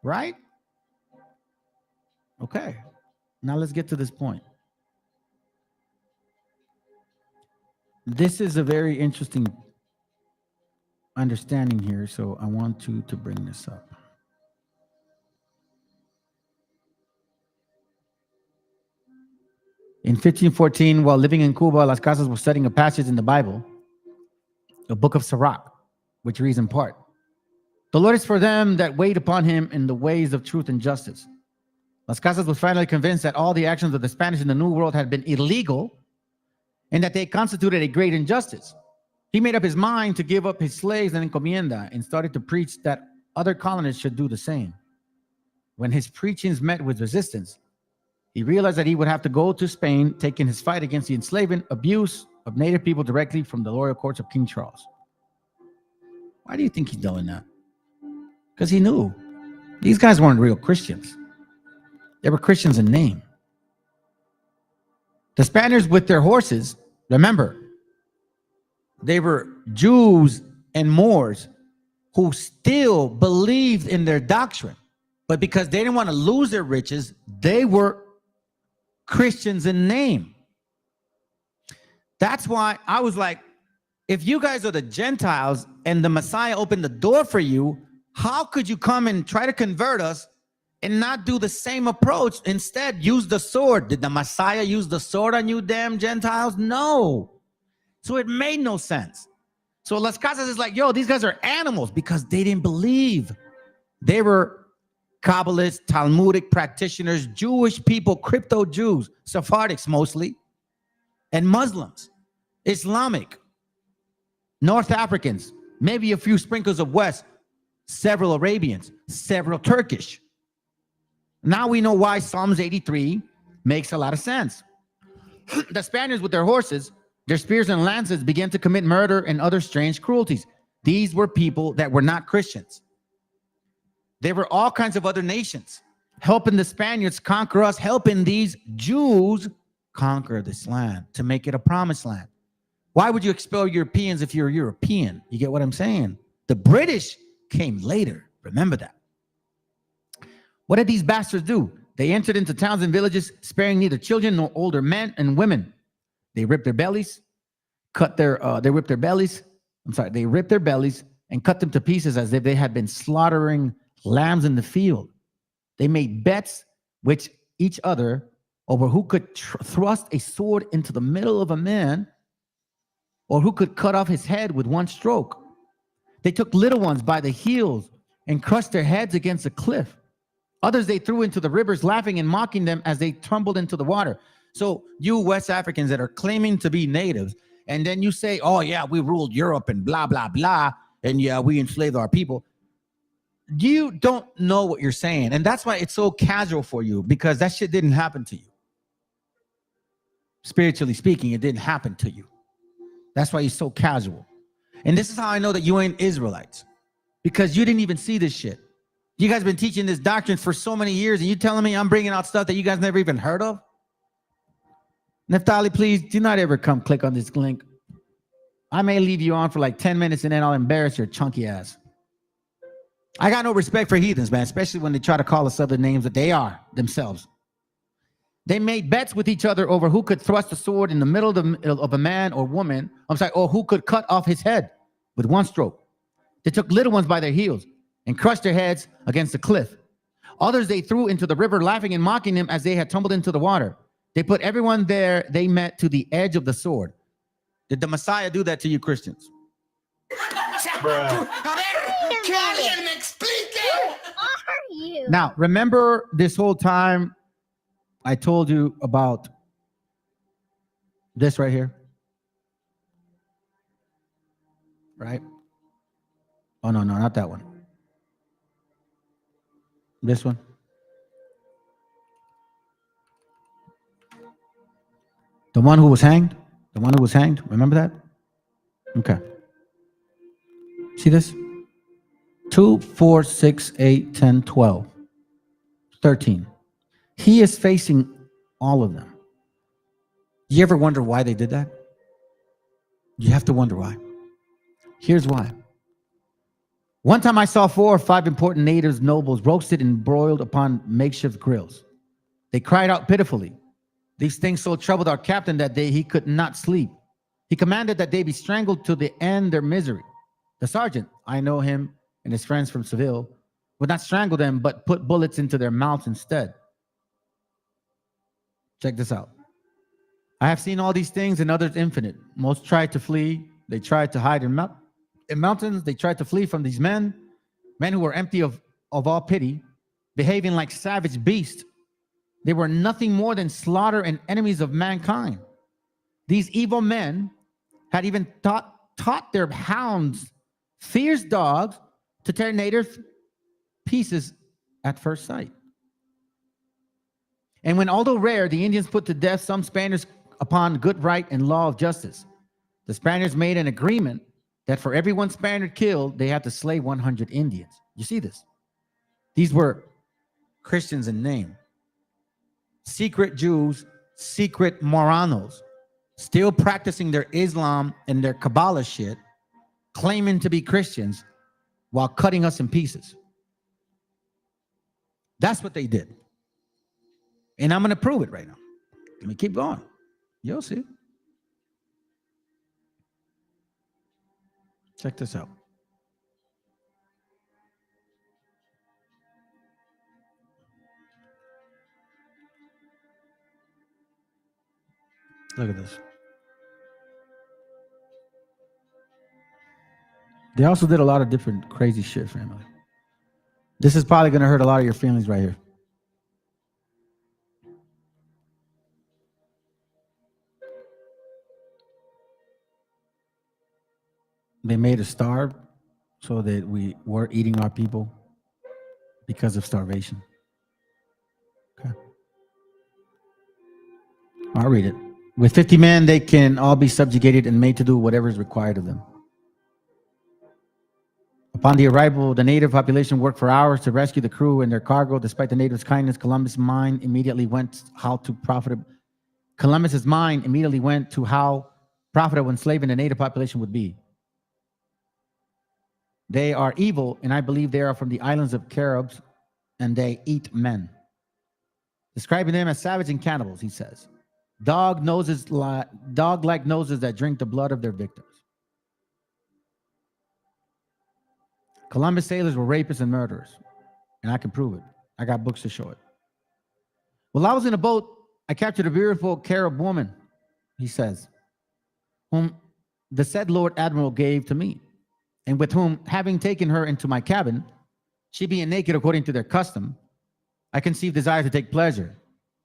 Right? Okay. Now let's get to this point. This is a very interesting understanding here, so I want to bring this up. In 1514, while living in Cuba, Las Casas was studying a passage in the Bible, the book of Sirach, which reads in part, The Lord is for them that wait upon him in the ways of truth and justice. Las Casas was finally convinced that all the actions of the Spanish in the New World had been illegal and that they constituted a great injustice. He made up his mind to give up his slaves and encomienda and started to preach that other colonists should do the same. When his preachings met with resistance, he realized that he would have to go to Spain, taking his fight against the enslavement, abuse of native people directly from the royal courts of King Charles. Why do you think he's doing that? Because he knew these guys weren't real Christians. They were Christians in name. The Spaniards with their horses, remember, they were Jews and Moors who still believed in their doctrine. But because they didn't want to lose their riches, they were Christians in name. That's why I was like, if you guys are the Gentiles and the Messiah opened the door for you, how could you come and try to convert us and not do the same approach? Instead, use the sword. Did the Messiah use the sword on you damn Gentiles? No. So it made no sense. So Las Casas is like, yo, these guys are animals because they didn't believe. They were Kabbalists, Talmudic practitioners, Jewish people, crypto Jews, Sephardics mostly, and Muslims, Islamic, North Africans, maybe a few sprinkles of West, several Arabians, several Turkish. Now we know why Psalms 83 makes a lot of sense. The Spaniards with their horses, their spears and lances began to commit murder and other strange cruelties. These were people that were not Christians. There were all kinds of other nations helping the Spaniards conquer us, helping these Jews conquer this land to make it a promised land. Why would you expel Europeans if you're European? You get what I'm saying? The British came later. Remember that. What did these bastards do? They entered into towns and villages, sparing neither children nor older men and women. They ripped their bellies, they ripped their bellies and cut them to pieces as if they had been slaughtering lambs in the field. They made bets with each other over who could thrust a sword into the middle of a man or who could cut off his head with one stroke. They took little ones by the heels and crushed their heads against a cliff. Others they threw into the rivers, laughing and mocking them as they tumbled into the water. So you West Africans that are claiming to be natives, and then you say, oh yeah, we ruled Europe and blah, blah, blah, and yeah, we enslaved our people. You don't know what you're saying. And that's why it's so casual for you, because that shit didn't happen to you. Spiritually speaking, it didn't happen to you. That's why you're so casual. And this is how I know that you ain't Israelites, because you didn't even see this shit. You guys been teaching this doctrine for so many years, and you telling me I'm bringing out stuff that you guys never even heard of? Neftali, please do not ever come click on this link. I may leave you on for like 10 minutes and then I'll embarrass your chunky ass. I got no respect for heathens, man, especially when they try to call us other names that they are themselves. They made bets with each other over who could thrust a sword in the middle of a man or woman, or who could cut off his head with one stroke. They took little ones by their heels and crushed their heads against the cliff. Others they threw into the river, laughing and mocking them as they had tumbled into the water. They put everyone there they met to the edge of the sword. Did the Messiah do that to you Christians? Now, remember this whole time I told you about this right here? Right? Oh, no, not that one. This one. The one who was hanged? The one who was hanged? Remember that? Okay. See this? 2, 4, 6, 8, 10, 12, 13. He is facing all of them. You ever wonder why they did that? You have to wonder why. Here's why. One time I saw 4 or 5 important natives, nobles, roasted and broiled upon makeshift grills. They cried out pitifully. These things so troubled our captain that day he could not sleep. He commanded that they be strangled to the end their misery. The sergeant, I know him and his friends from Seville, would not strangle them, but put bullets into their mouths instead. Check this out. I have seen all these things and others infinite. Most tried to flee. They tried to hide in mountains. They tried to flee from these men. men who were empty of all pity, behaving like savage beasts. They were nothing more than slaughter and enemies of mankind. These evil men had even taught their hounds, fierce dogs, to tear natives pieces at first sight. And when, although rare, the Indians put to death some Spaniards upon good right and law of justice, the Spaniards made an agreement that for every one Spaniard killed, they had to slay 100 Indians. You see this? These were Christians in name. Secret Jews, secret Moranos, still practicing their Islam and their Kabbalah shit, claiming to be Christians while cutting us in pieces. That's what they did. And I'm going to prove it right now. Let me keep going. You'll see. Check this out. Look at this. They also did a lot of different crazy shit, family. This is probably going to hurt a lot of your feelings right here. They made us starve so that we were eating our people because of starvation. Okay. I'll read it. With 50 men, they can all be subjugated and made to do whatever is required of them. Upon the arrival, the native population worked for hours to rescue the crew and their cargo. Despite the natives' kindness, Columbus's mind immediately went to how profitable enslaving the native population would be. They are evil, and I believe they are from the islands of Caribs, and they eat men. Describing them as savage and cannibals, he says. Dog-like noses that drink the blood of their victims. Columbus sailors were rapists and murderers, and I can prove it. I got books to show it. While I was in a boat, I captured a beautiful Carib woman, he says, whom the said Lord Admiral gave to me, and with whom, having taken her into my cabin, she being naked according to their custom, I conceived desire to take pleasure.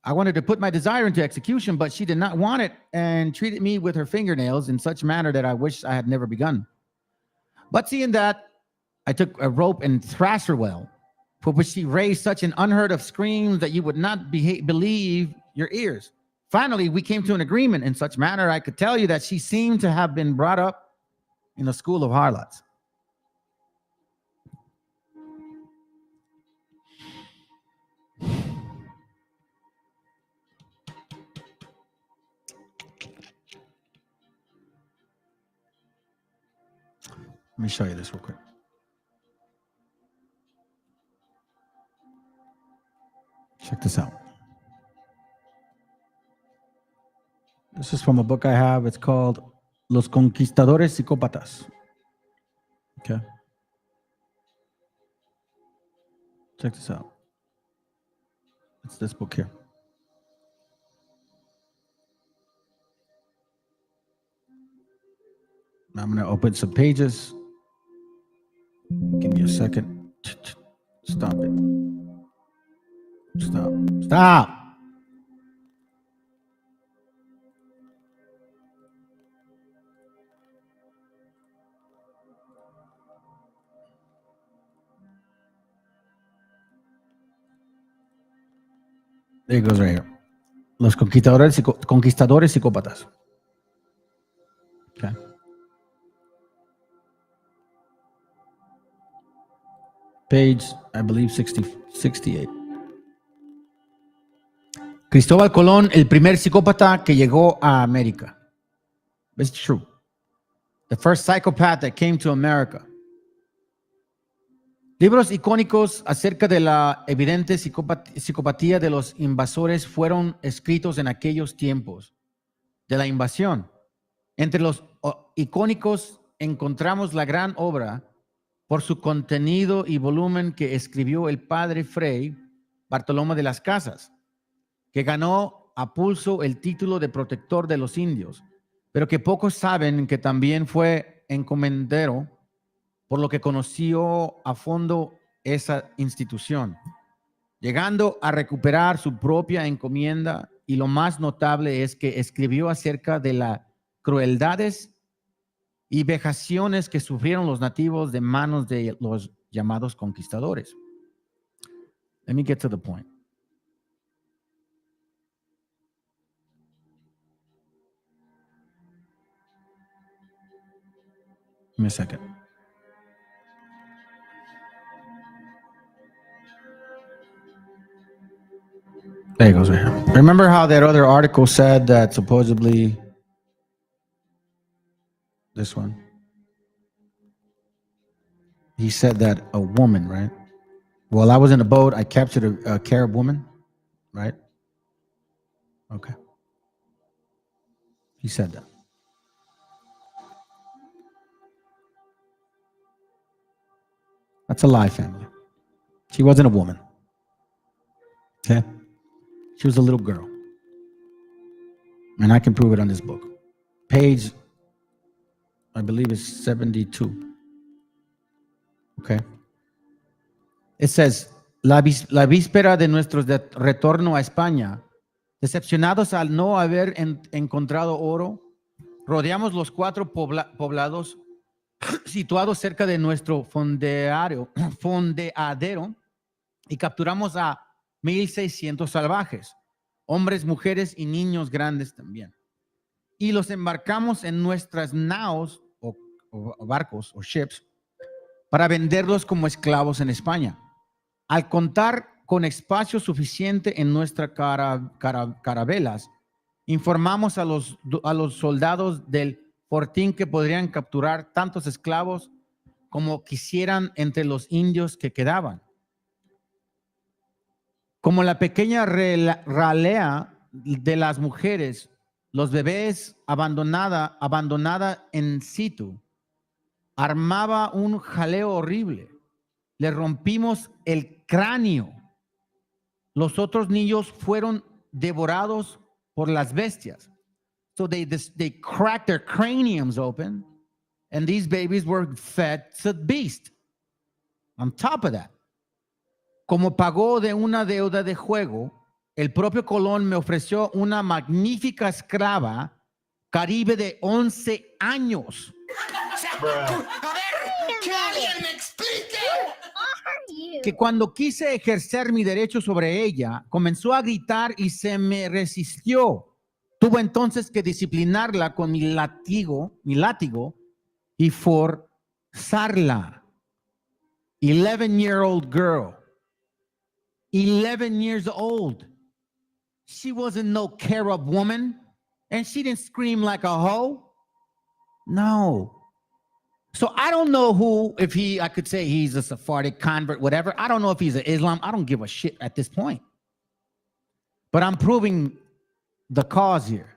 I wanted to put my desire into execution, but she did not want it and treated me with her fingernails in such manner that I wished I had never begun. But seeing that, I took a rope and thrashed her well, for which she raised such an unheard of scream that you would not believe your ears. Finally, we came to an agreement in such manner I could tell you that she seemed to have been brought up in a school of harlots. Let me show you this real quick. Check this out. This is from a book I have. It's called Los Conquistadores Psicópatas. Okay. Check this out. It's this book here. I'm going to open some pages. Give me a second. Stop it. Stop. Stop. There it goes right here. Los conquistadores psicópatas. Okay. Page, I believe, 68. Cristóbal Colón, el primer psicópata que llegó a América. It's true. The first psychopath that came to America. Libros icónicos acerca de la evidente psicopatía de los invasores fueron escritos en aquellos tiempos de la invasión. Entre los icónicos encontramos la gran obra por su contenido y volumen que escribió el padre Fray Bartolomé de las Casas, que ganó a pulso el título de protector de los indios, pero que pocos saben que también fue encomendero por lo que conoció a fondo esa institución, llegando a recuperar su propia encomienda, y lo más notable es que escribió acerca de las crueldades y vejaciones que sufrieron los nativos de manos de los llamados conquistadores. Let me get to the point. Give me a second. There it goes right here. Remember how that other article said that supposedly this one? He said that a woman, right? While I was in a boat, I captured a Carib woman, right? Okay. He said that. That's a lie, family. She wasn't a woman. Okay? She was a little girl. And I can prove it on this book. Page, I believe it's 72. Okay? It says, la víspera de nuestro retorno a España, decepcionados al no haber encontrado oro, rodeamos los 4 poblados situados cerca de nuestro fondeadero y capturamos a 1,600 salvajes, hombres, mujeres y niños grandes también. Y los embarcamos en nuestras naos o barcos o ships para venderlos como esclavos en España. Al contar con espacio suficiente en nuestras carabelas, informamos a los soldados del fortín que podrían capturar tantos esclavos como quisieran entre los indios que quedaban. Como la pequeña ralea de las mujeres, los bebés abandonada en situ, armaba un jaleo horrible. Le rompimos el cráneo. Los otros niños fueron devorados por las bestias. So they cracked their craniums open, and these babies were fed to the beast. On top of that, como pagó de una deuda de juego, el propio Colón me ofreció una magnífica esclava caribe de 11 años. ¡Que alguien me explique! Que cuando quise ejercer mi derecho sobre ella, comenzó a gritar y se me resistió. Tuvo entonces que disciplinarla con mi látigo y forzarla. 11-year-old girl. 11 years old. She wasn't no Carib woman, and she didn't scream like a hoe. No. So I don't know I could say he's a Sephardic convert, whatever. I don't know if he's an Islam. I don't give a shit at this point. But I'm proving the cause here.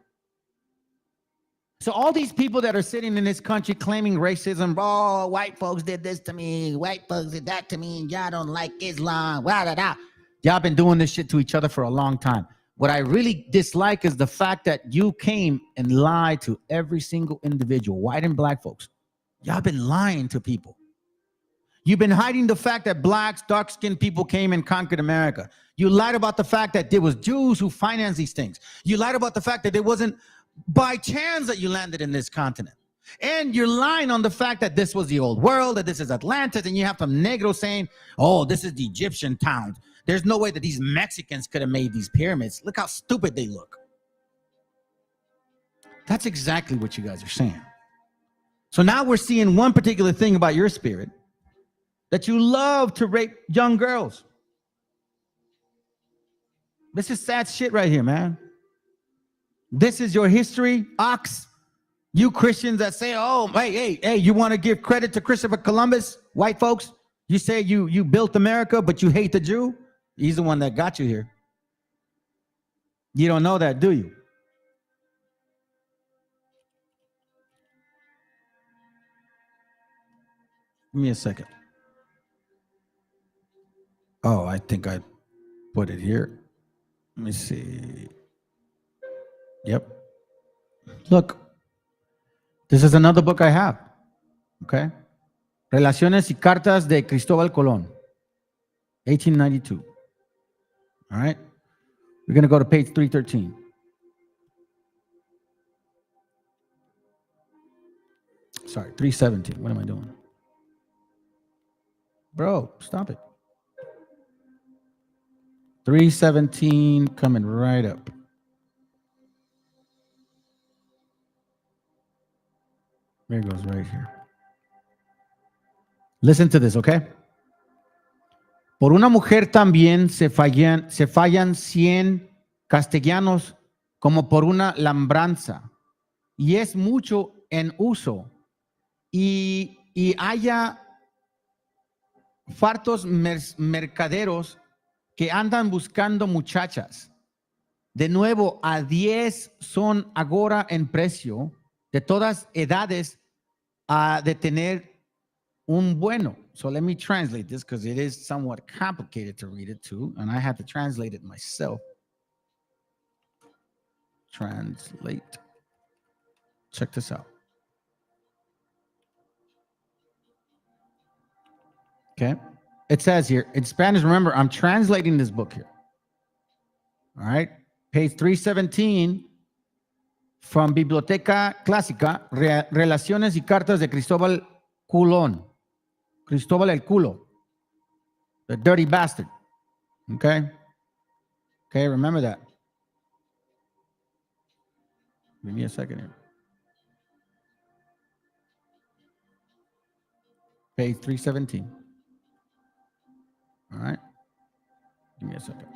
So all these people that are sitting in this country claiming racism, oh, white folks did this to me, white folks did that to me, and y'all don't like Islam, blah, blah, blah. Y'all been doing this shit to each other for a long time. What I really dislike is the fact that you came and lied to every single individual, white and black folks. Y'all been lying to people. You've been hiding the fact that blacks, dark-skinned people came and conquered America. You lied about the fact that there was Jews who financed these things. You lied about the fact that it wasn't by chance that you landed in this continent. And you're lying on the fact that this was the old world, that this is Atlantis, and you have some Negro saying, oh, this is the Egyptian towns. There's no way that these Mexicans could have made these pyramids. Look how stupid they look. That's exactly what you guys are saying. So now we're seeing one particular thing about your spirit, that you love to rape young girls. This is sad shit right here, man. This is your history, Ox. You Christians that say, oh, hey, you want to give credit to Christopher Columbus, white folks? You say you built America, but you hate the Jew? He's the one that got you here. You don't know that, do you? Give me a second. Oh, I think I put it here. Let me see. Yep. Look, this is another book I have. Okay. Relaciones y Cartas de Cristóbal Colón, 1892. All right? We're going to go to page 313. Sorry, 317. What am I doing? Bro, stop it. 317 coming right up. There it goes right here. Listen to this, okay? Por una mujer también se fallan 100 castellanos como por una labranza. Y es mucho en uso. Y haya fartos mercaderos que andan buscando muchachas. De nuevo, a 10 son ahora en precio, de todas edades, de tener un bueno. So let me translate this because it is somewhat complicated to read it too, and I had to translate it myself. Translate. Check this out. Okay. It says here, in Spanish, remember, I'm translating this book here. All right. Page 317 from Biblioteca Clásica, Relaciones y Cartas de Cristóbal Colón. Cristóbal el Culo. The dirty bastard. Okay. Okay, remember that. Give me a second here. Page 317. All right. Give me a second.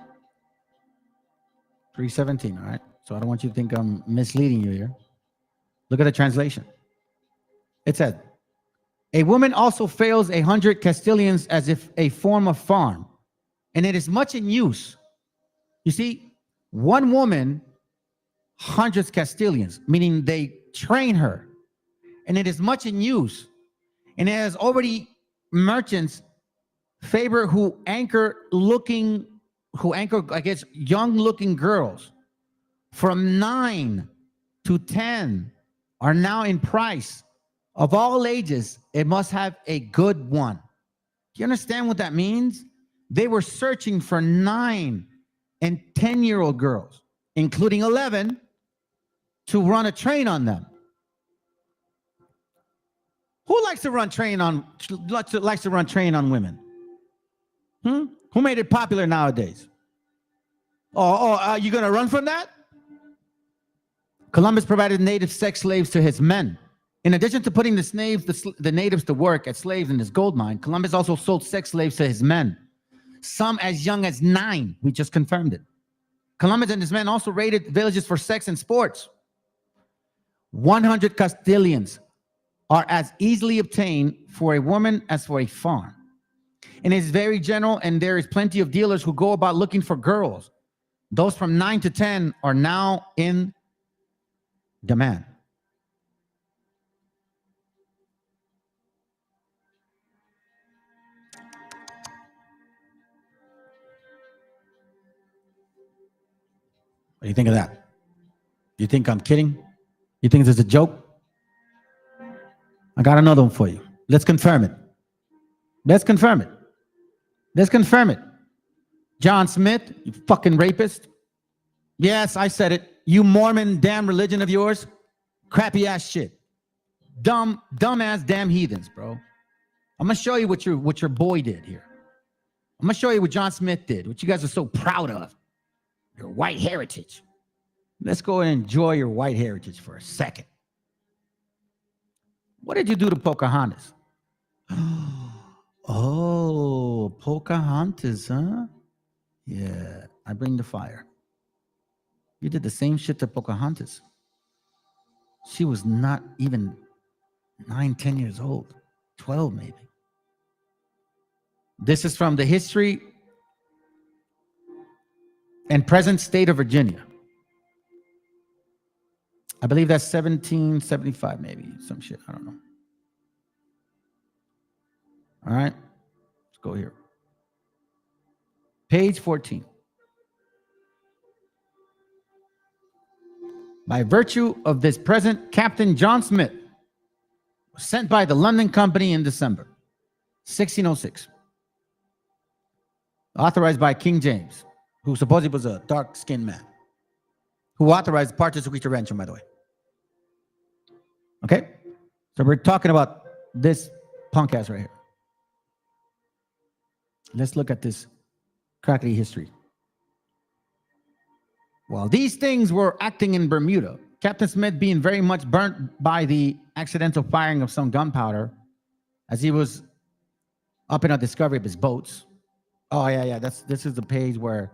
317, all right? So I don't want you to think I'm misleading you here. Look at the translation. It said, a woman also fails 100 Castilians as if a form of farm, and it is much in use. You see, one woman, hundreds Castilians, meaning they train her, and it is much in use. And it has already merchants favor who anchor, I guess, young looking girls from 9 to 10 are now in price. Of all ages, it must have a good one. Do you understand what that means? They were searching for 9 and 10-year-old girls, including 11, to run a train on them. Who likes to run train on women? Who made it popular nowadays? Are you going to run from that? Columbus provided native sex slaves to his men. In addition to putting the natives to work as slaves in his gold mine, Columbus also sold sex slaves to his men, some as young as 9. We just confirmed it. Columbus and his men also raided villages for sex and sports. 100 Castilians are as easily obtained for a woman as for a farm. And it's very general, and there is plenty of dealers who go about looking for girls. Those from 9 to 10 are now in demand. What do you think of that? You think I'm kidding? You think this is a joke? I got another one for you. Let's confirm it. Let's confirm it. Let's confirm it. John Smith, you fucking rapist. Yes, I said it. You Mormon damn religion of yours. Crappy ass shit. Dumb ass damn heathens, bro. I'm gonna show you what your boy did here. I'm gonna show you what John Smith did, what you guys are so proud of. Your white heritage. Let's go and enjoy your white heritage for a second. What did you do to Pocahontas? Oh, Pocahontas, huh? Yeah, I bring the fire. You did the same shit to Pocahontas. She was not even 9, 10 years old. 12 maybe. This is from the history and present state of Virginia. I believe that's 1775 maybe, some shit, I don't know. All right, let's go here. Page 14. By virtue of this present, Captain John Smith was sent by the London Company in December. 1606. Authorized by King James, who supposedly was a dark-skinned man, who authorized partial intervention, by the way. Okay? So we're talking about this punk ass right here. Let's look at this crackly history. While these things were acting in Bermuda, Captain Smith being very much burnt by the accidental firing of some gunpowder as he was up in a discovery of his boats. Oh, yeah. This is the page where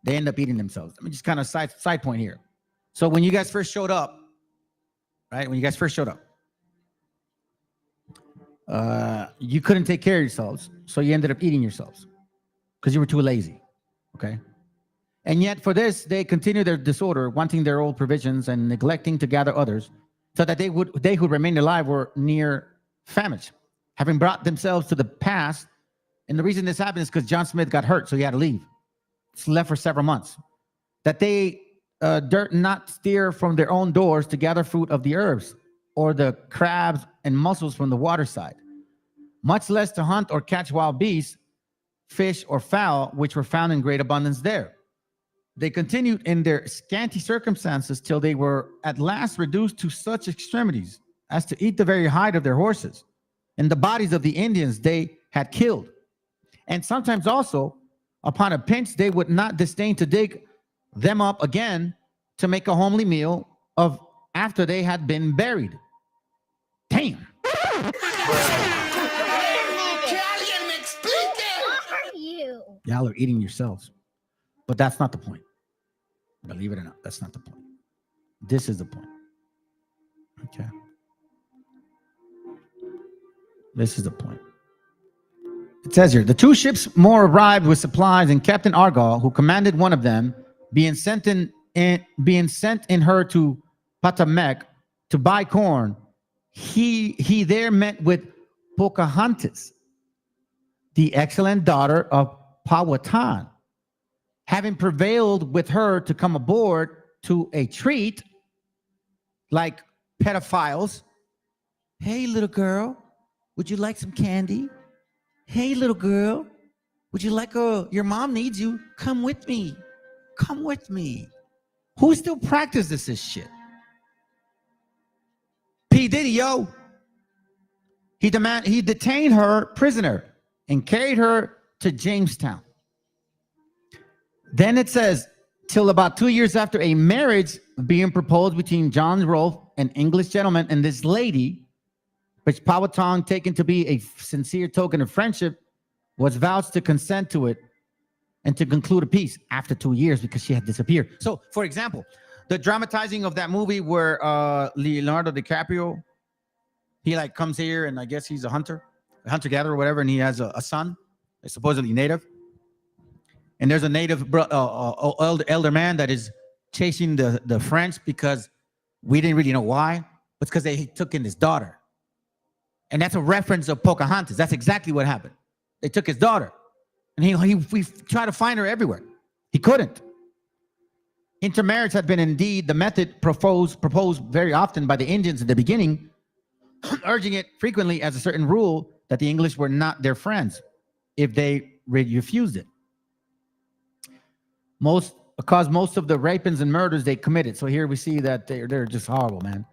they end up eating themselves. Let me just kind of side point here. So when you guys first showed up, right? When you guys first showed up, you couldn't take care of yourselves. So you ended up eating yourselves because you were too lazy. Okay. And yet for this, they continue their disorder, wanting their old provisions and neglecting to gather others, so that they who remained alive were near famished, having brought themselves to the pass. And the reason this happened is because John Smith got hurt, so he had to leave. He left for several months. That they durst not steer from their own doors to gather fruit of the herbs, or the crabs and mussels from the waterside, much less to hunt or catch wild beasts, fish or fowl, which were found in great abundance there. They continued in their scanty circumstances till they were at last reduced to such extremities as to eat the very hide of their horses and the bodies of the Indians they had killed. And sometimes also, upon a pinch, they would not disdain to dig them up again to make a homely meal of after they had been buried. Damn. Y'all are eating yourselves. But that's not the point. Believe it or not, that's not the point. This is the point. Okay. This is the point. It says here, the two ships more arrived with supplies, and Captain Argall, who commanded one of them, being sent in her to Patamek to buy corn, he there met with Pocahontas, the excellent daughter of Powhatan, having prevailed with her to come aboard to a treat like pedophiles. Hey, little girl, would you like some candy? Hey, little girl, would you like your mom needs you. Come with me. Come with me. Who still practices this shit? P. Diddy, yo. He detained her prisoner and carried her to Jamestown. Then it says, till about 2 years after a marriage being proposed between John Rolfe, an English gentleman, and this lady, which Powhatan, taken to be a sincere token of friendship, was vouched to consent to it and to conclude a peace after 2 years because she had disappeared. So, for example, the dramatizing of that movie where Leonardo DiCaprio, he like comes here and I guess he's a hunter-gatherer or whatever, and he has a son, supposedly native. And there's a native elder man that is chasing the French because we didn't really know why. It's because they took in his daughter. And that's a reference of Pocahontas. That's exactly what happened. They took his daughter. And we tried to find her everywhere. He couldn't. Intermarriage had been indeed the method proposed very often by the Indians in the beginning, urging it frequently as a certain rule that the English were not their friends if they refused it. Caused most of the rapings and murders they committed. So here we see that they're just horrible, man.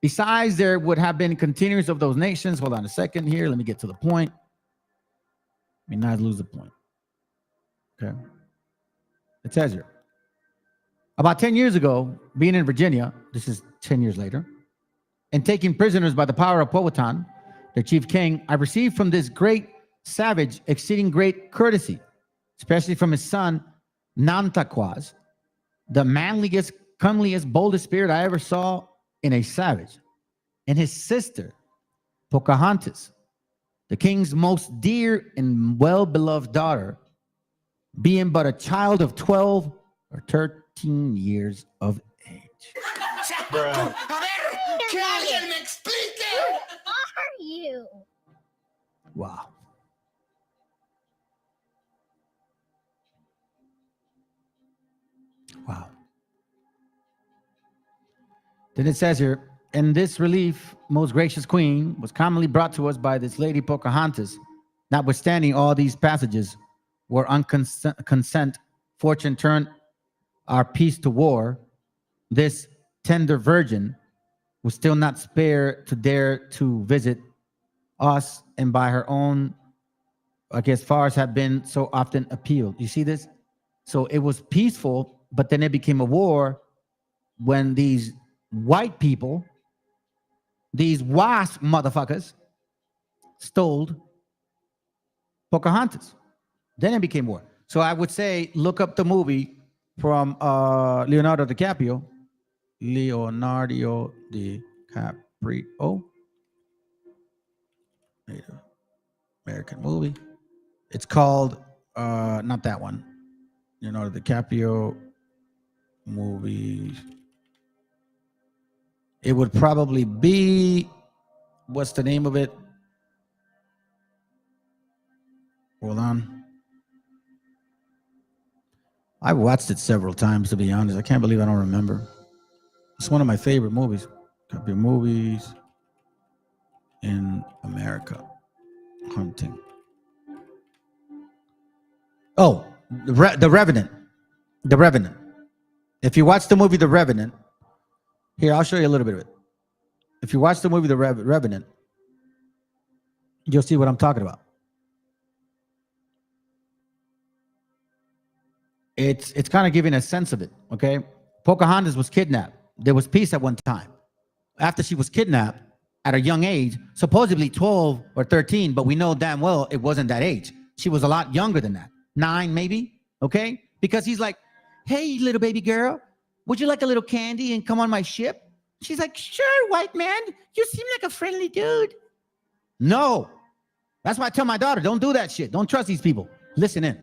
Besides, there would have been continuance of those nations. Hold on a second here. Let me get to the point. Let me not lose the point. Okay. It says here, about 10 years ago, being in Virginia, this is 10 years later, and taking prisoners by the power of Powhatan, their chief king, I received from this great savage exceeding great courtesy, especially from his son, Nantaquas, the manliest, comeliest, boldest spirit I ever saw in a savage, and his sister, Pocahontas, the king's most dear and well-beloved daughter, being but a child of 12 or 13 years of age. Are you? Wow. Wow. Then it says here, and this relief, most gracious queen, was commonly brought to us by this lady Pocahontas, Notwithstanding all these passages where consent, fortune turned our peace to war, this tender virgin was still not spared to dare to visit us, and by her own, I guess, fars have been so often appealed. You see this? So it was peaceful, but then it became a war when these white people, these wasp motherfuckers, stole Pocahontas. Then it became war. So I would say look up the movie from Leonardo DiCaprio. Leonardo DiCaprio. Native American movie. It's called not that one. Leonardo DiCaprio movie. It would probably be, what's the name of it? Hold on. I watched it several times, to be honest. I can't believe I don't remember. It's one of my favorite movies. DiCaprio movies in America. Hunting. Oh, The Revenant. The Revenant. If you watch the movie The Revenant, here, I'll show you a little bit of it. If you watch the movie The Revenant, you'll see what I'm talking about. It's kind of giving a sense of it, okay? Pocahontas was kidnapped. There was peace at one time. After she was kidnapped at a young age, supposedly 12 or 13, but we know damn well it wasn't that age. She was a lot younger than that. 9 maybe, okay? Because he's like, hey, little baby girl, would you like a little candy and come on my ship? She's like, sure, white man. You seem like a friendly dude. No. That's why I tell my daughter, don't do that shit. Don't trust these people. Listen in.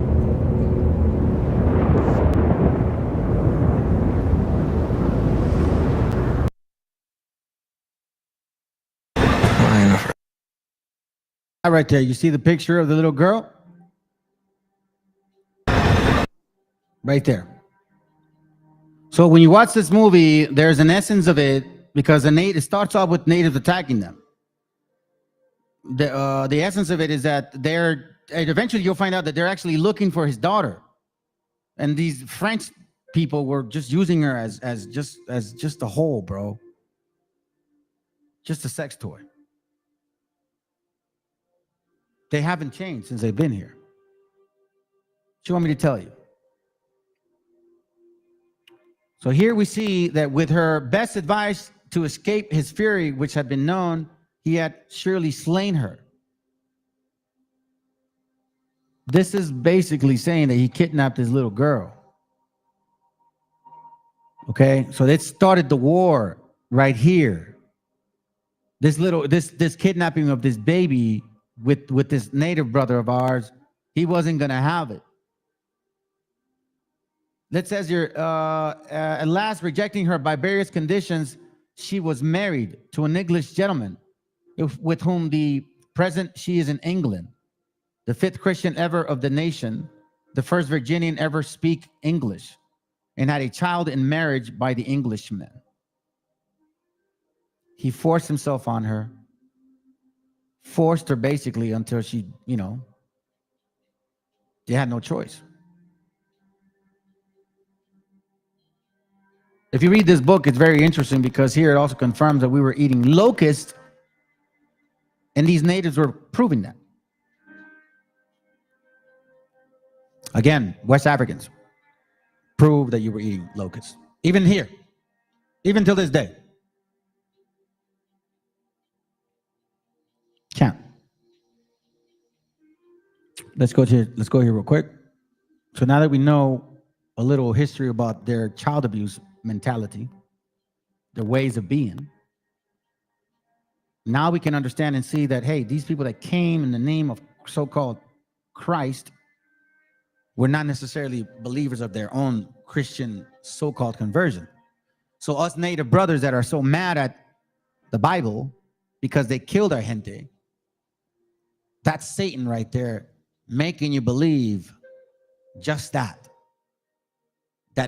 Right there, you see the picture of the little girl? Right there. So when you watch this movie, there's an essence of it because it starts off with natives attacking them. The essence of it is that eventually you'll find out that they're actually looking for his daughter, and these French people were just using her as just a hole, bro. Just a sex toy. They haven't changed since they've been here. What do you want me to tell you? So here we see that with her best advice to escape his fury, which had been known, he had surely slain her. This is basically saying that he kidnapped his little girl. Okay, so it started the war right here. This kidnapping of this baby with this native brother of ours, he wasn't gonna have it. That says here, at last rejecting her by various conditions, she was married to an English gentleman with whom the present she is in England, the 5th Christian ever of the nation, the first Virginian ever speak English, and had a child in marriage by the Englishman. He forced himself on her, forced her basically until she, they had no choice. If you read this book, it's very interesting because here it also confirms that we were eating locusts, and these natives were proving that. Again, West Africans prove that you were eating locusts. Even here, even till this day. Can't. Let's go here real quick. So now that we know a little history about their child abuse mentality, their ways of being, now we can understand and see that, hey, these people that came in the name of so-called Christ were not necessarily believers of their own Christian so-called conversion. So us native brothers that are so mad at the Bible because they killed our gente, that's Satan right there making you believe just that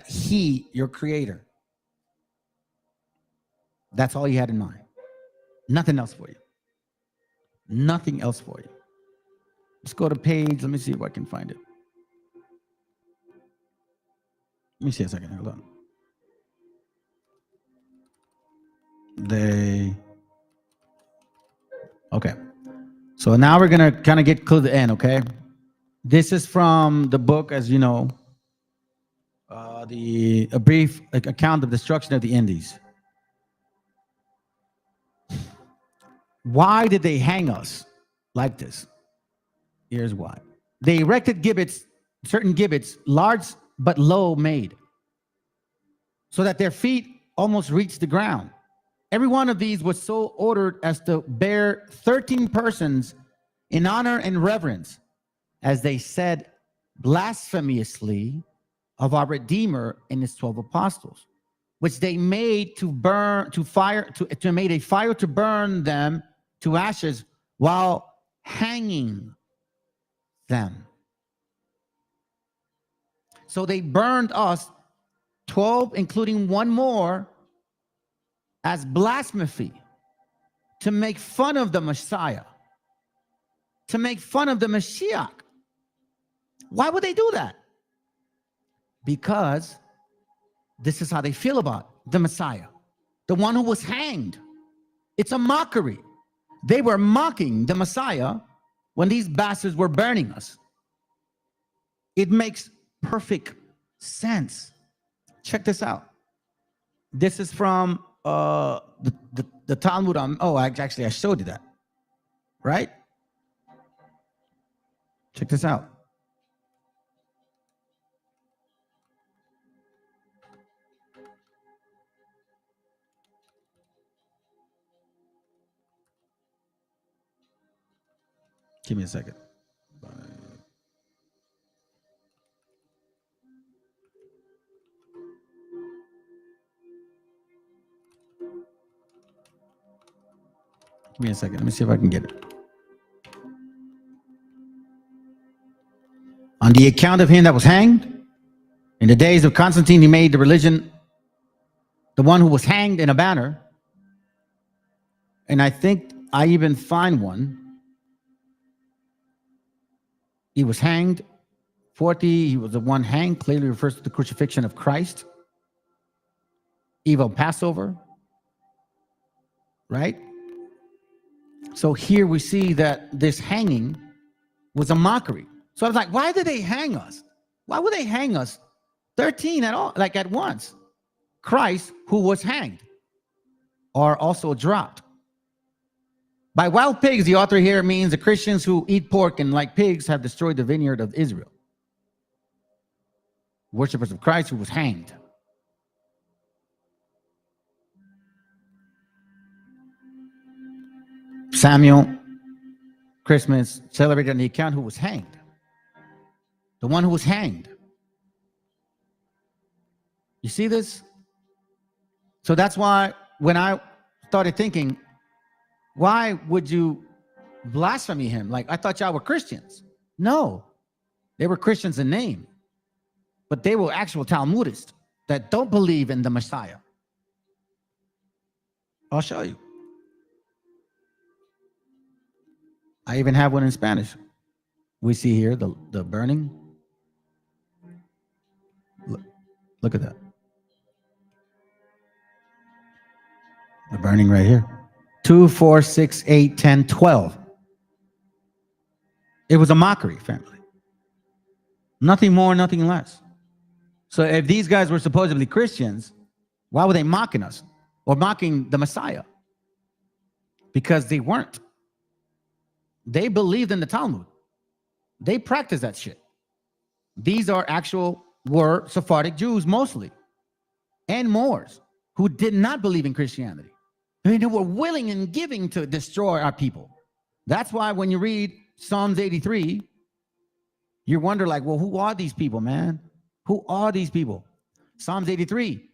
he, your creator, that's all you had in mind. Nothing else for you. Nothing else for you. Let's go to page. Let me see if I can find it. Let me see a second. Hold on. Okay. So now we're going to kind of get to the end, okay? This is from the book, as you know, a brief account of destruction of the Indies. Why did they hang us like this? Here's why. They erected gibbets, certain gibbets, large but low made, so that their feet almost reached the ground. Every one of these was so ordered as to bear 13 persons in honor and reverence, as they said blasphemously of our Redeemer and his 12 apostles, which they made to burn, to made a fire to burn them to ashes while hanging them. So they burned us, 12, including one more, as blasphemy, to make fun of the Messiah, to make fun of the Meshiach. Why would they do that? Because this is how they feel about the Messiah, the one who was hanged. It's a mockery. They were mocking the Messiah when these bastards were burning us. It makes perfect sense. Check this out. This is from the Talmud on, actually I showed you that, right? Check this out. Give me a second. Give me a second. Let me see if I can get it. On the account of him that was hanged, in the days of Constantine, he made the religion the one who was hanged in a banner. And I think I even find one. He was hanged. 40, he was the one hanged, clearly refers to the crucifixion of Christ. Eve of Passover. Right? So here we see that this hanging was a mockery. So I was like, why did they hang us? Why would they hang us 13 at all, like at once? Christ, who was hanged, or also dropped. By wild pigs, the author here means the Christians who eat pork and like pigs have destroyed the vineyard of Israel. Worshippers of Christ who was hanged. Samuel, Christmas, celebrated on the account who was hanged. The one who was hanged. You see this? So that's why when I started thinking, why would you blaspheme him? Like, I thought y'all were Christians. No, they were Christians in name, but they were actual Talmudists that don't believe in the Messiah. I'll show you. I even have one in Spanish. We see here the burning. Look at that. The burning right here. 2, 4, 6, 8, 10, 12. It was a mockery, family. Nothing more, nothing less. So if these guys were supposedly Christians, why were they mocking us or mocking the Messiah? Because they weren't. They believed in the Talmud. They practiced that shit. These are were Sephardic Jews mostly, and Moors who did not believe in Christianity. I mean, they were willing and giving to destroy our people. That's why when you read Psalms 83, you wonder like, well, who are these people, man? Who are these people? Psalms 83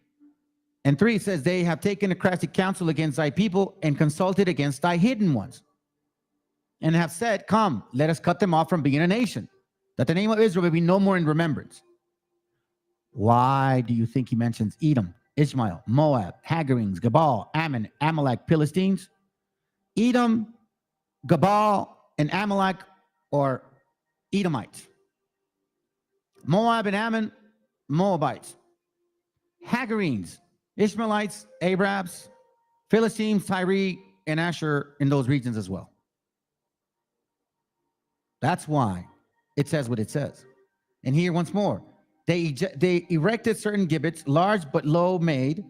and 3 says, they have taken a crafty counsel against thy people and consulted against thy hidden ones, and have said, come, let us cut them off from being a nation, that the name of Israel may be no more in remembrance. Why do you think he mentions Edom, Ishmael, Moab, Hagarenes, Gabal, Ammon, Amalek, Philistines? Edom, Gabal, and Amalek, or Edomites. Moab and Ammon, Moabites. Hagarenes, Ishmaelites, Arabs, Philistines, Tyre, and Asher in those regions as well. That's why it says what it says. And here once more, they erected certain gibbets, large but low made,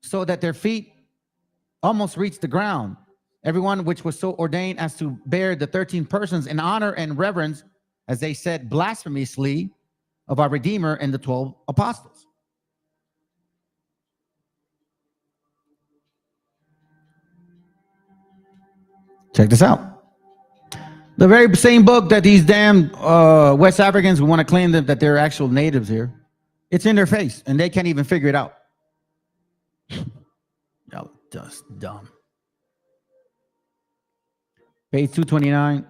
so that their feet almost reached the ground. Everyone which was so ordained as to bear the 13 persons in honor and reverence, as they said blasphemously, of our Redeemer and the 12 apostles. Check this out. The very same book that these damn West Africans who want to claim that they're actual natives here, it's in their face, and they can't even figure it out. Y'all just dumb. Page 229.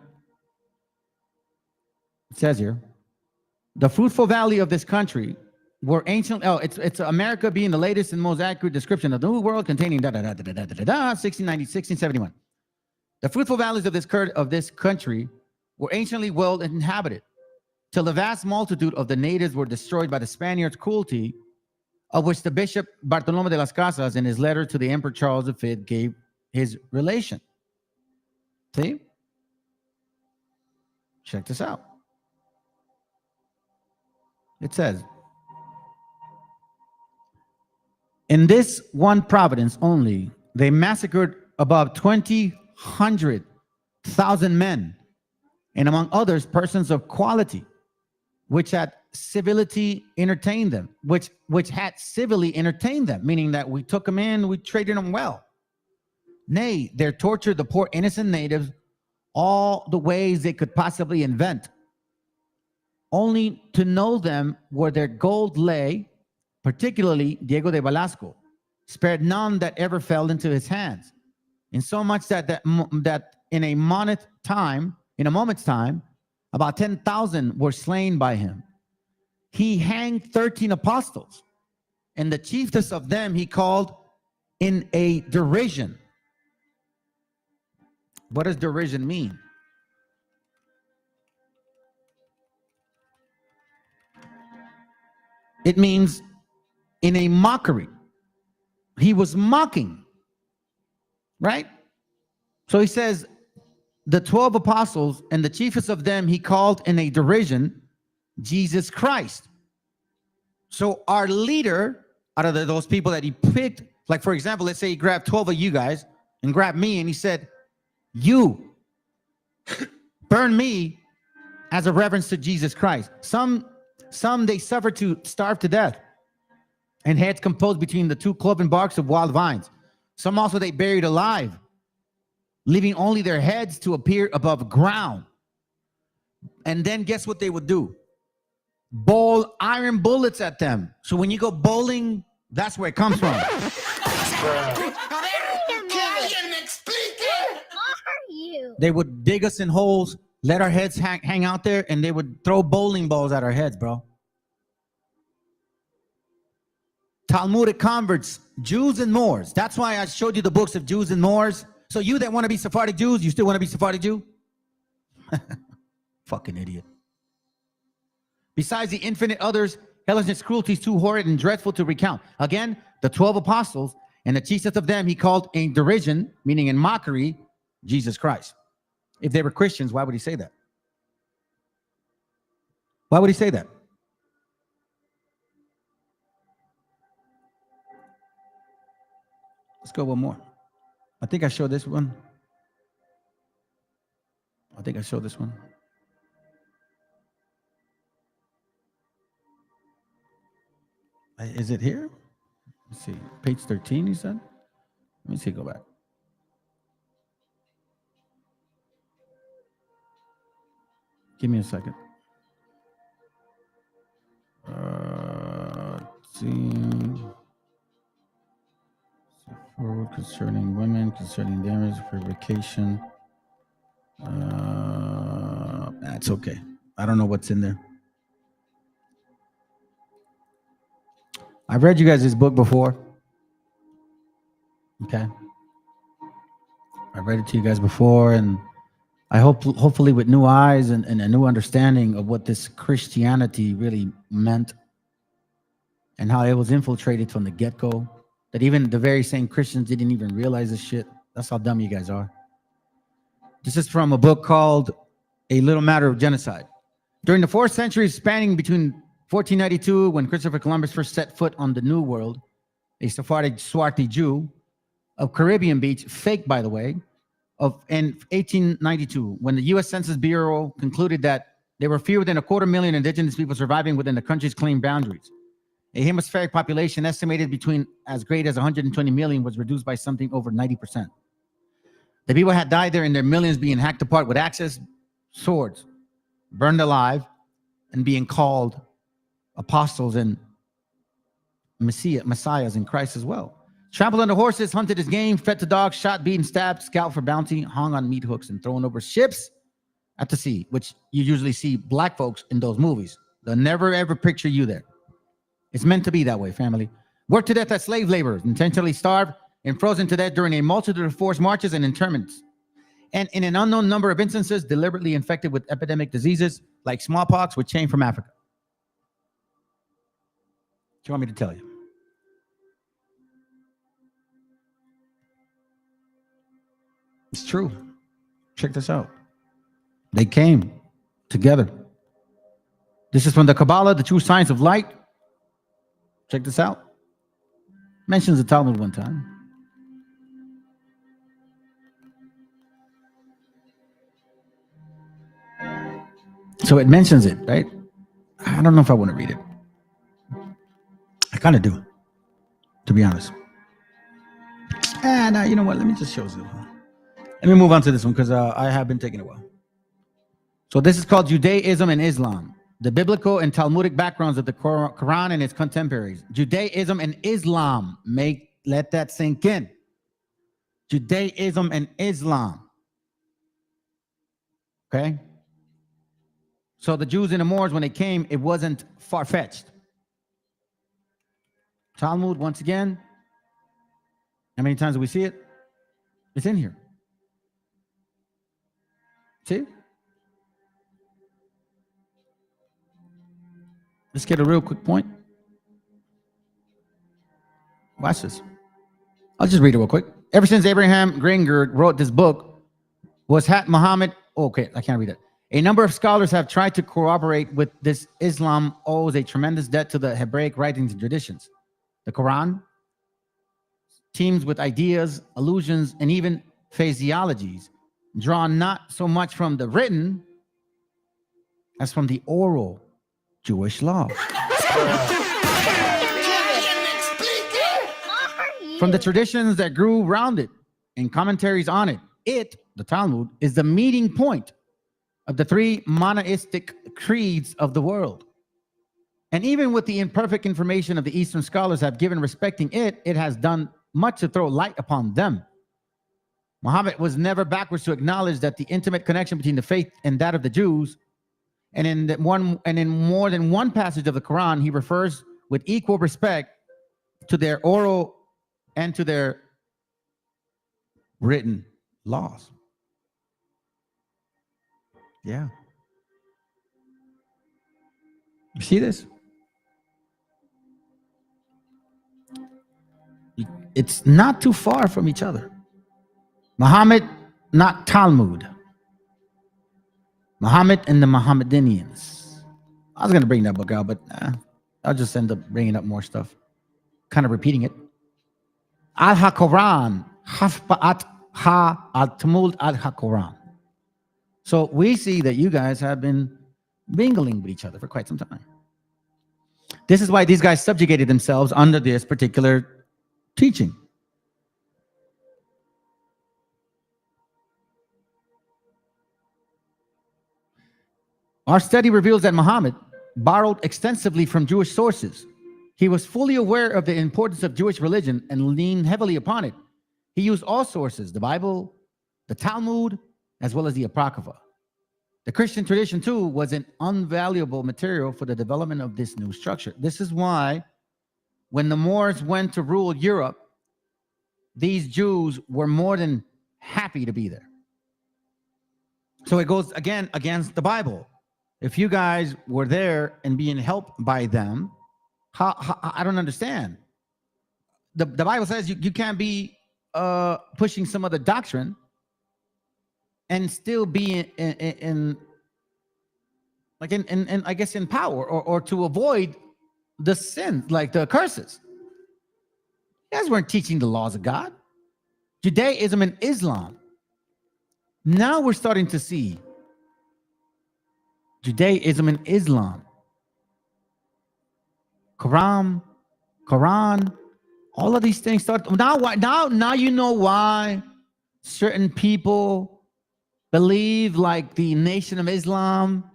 It says here, the fruitful valley of this country were ancient. Oh, it's America being the latest and most accurate description of the New World, containing 1671. The fruitful valleys of this country were anciently well inhabited, till the vast multitude of the natives were destroyed by the Spaniards' cruelty, of which the Bishop Bartolome de las Casas, in his letter to the Emperor Charles V, gave his relation. See? Check this out. It says, in this one province only, they massacred above 2,000 men, and among others, persons of quality, which had civility entertained them, which had civilly entertained them, meaning that we took them in, we treated them well. Nay, they tortured the poor innocent natives all the ways they could possibly invent, only to know them where their gold lay, particularly Diego de Velasco, spared none that ever fell into his hands. In so much that in a moment's time, about 10,000 were slain by him. He hanged 13 apostles, and the chiefest of them he called in a derision. What does derision mean? It means in a mockery. He was mocking, right? So he says, the 12 apostles and the chiefest of them he called in a derision Jesus Christ. So our leader, out of those people that he picked, like for example, let's say he grabbed 12 of you guys and grabbed me, and he said, you burn me as a reverence to Jesus Christ. Some they suffered to starve to death, and heads composed between the two cloven barks of wild vines. Some also they buried alive, leaving only their heads to appear above ground. And then guess what they would do? Bowl iron bullets at them. So when you go bowling, that's where it comes from. They would dig us in holes, let our heads hang out there, and they would throw bowling balls at our heads, bro. Talmudic converts, Jews and Moors. That's why I showed you the books of Jews and Moors. So you that want to be Sephardic Jews, you still want to be Sephardic Jew? Fucking idiot. Besides the infinite others, hellishness, cruelties too horrid and dreadful to recount. Again, the 12 apostles, and the chiefest of them he called in derision, meaning in mockery, Jesus Christ. If they were Christians, why would he say that? Why would he say that? Let's go one more. I think I showed this one. Is it here? Let's see. Page 13, you said? Let me see, go back. Give me a second. Let's see. Forward concerning women, concerning damage, purification. That's okay. I don't know what's in there. I've read you guys this book before. Okay. I read it to you guys before, and I hope, hopefully with new eyes and a new understanding of what this Christianity really meant and how it was infiltrated from the get-go, that even the very same Christians didn't even realize this shit. That's how dumb you guys are. This is from a book called A Little Matter of Genocide. During the 4th century, spanning between 1492, when Christopher Columbus first set foot on the New World, a Sephardic Swarthy Jew of Caribbean beach, fake by the way, in 1892, when the U.S. Census Bureau concluded that there were fewer than 250,000 indigenous people surviving within the country's claimed boundaries. A hemispheric population estimated between as great as 120 million was reduced by something over 90%. The people had died there in their millions, being hacked apart with axes, swords, burned alive, and being called apostles and messiahs in Christ as well. Trampled on the horses, hunted as game, fed to dogs, shot, beaten, stabbed, scalped for bounty, hung on meat hooks, and thrown over ships at the sea, which you usually see black folks in those movies. They'll never ever picture you there. It's meant to be that way, family. Worked to death as slave laborers, intentionally starved and frozen to death during a multitude of forced marches and internments. And in an unknown number of instances, deliberately infected with epidemic diseases like smallpox, which came from Africa. What do you want me to tell you? It's true. Check this out. They came together. This is from the Kabbalah, the true science of light. Check this out. Mentions the Talmud one time. So it mentions it, right? I don't know if I want to read it. I kind of do, to be honest. And you know what? Let me just show you. Let me move on to this one because I have been taking a while. So this is called Judaism and Islam. The biblical and Talmudic backgrounds of the Quran and its contemporaries. Judaism and Islam. Let that sink in. Judaism and Islam. Okay? So the Jews and the Moors, when they came, it wasn't far-fetched. Talmud, once again. How many times do we see it? It's in here. See? Let's get a real quick point. Watch this. I'll just read it real quick. Ever since Abraham Gringard wrote this book, was Muhammad... Okay, I can't read it. A number of scholars have tried to corroborate with this. Islam owes a tremendous debt to the Hebraic writings and traditions. The Quran teems with ideas, allusions, and even phraseologies drawn not so much from the written as from the oral Jewish law. From the traditions that grew around it and commentaries on it. It, the Talmud, is the meeting point of the three monotheistic creeds of the world. And even with the imperfect information of the Eastern scholars have given respecting it, it has done much to throw light upon them. Muhammad was never backwards to acknowledge that the intimate connection between the faith and that of the Jews, and in more than one passage of the Quran, he refers with equal respect to their oral and to their written laws. Yeah. You see this? It's not too far from each other. Muhammad, not Talmud. Muhammad and the Mohammedanians. I was going to bring that book out, but I'll just end up bringing up more stuff. Kind of repeating it. Al-Ha-Quran. Hafba'at ha-al-Talmud al-Ha-Quran. So we see that you guys have been mingling with each other for quite some time. This is why these guys subjugated themselves under this particular teaching. Our study reveals that Muhammad borrowed extensively from Jewish sources. He was fully aware of the importance of Jewish religion and leaned heavily upon it. He used all sources, the Bible, the Talmud, as well as the Apocrypha. The Christian tradition, too, was an invaluable material for the development of this new structure. This is why when the Moors went to rule Europe, these Jews were more than happy to be there. So it goes again against the Bible. If you guys were there and being helped by them, how I don't understand. The Bible says you can't be pushing some other doctrine and still be in I guess in power or to avoid the sin, like the curses. You guys weren't teaching the laws of God. Judaism and Islam. Now we're starting to see Judaism and Islam. Quran, all of these things start now. Now you know why certain people believe like the Nation of Islam.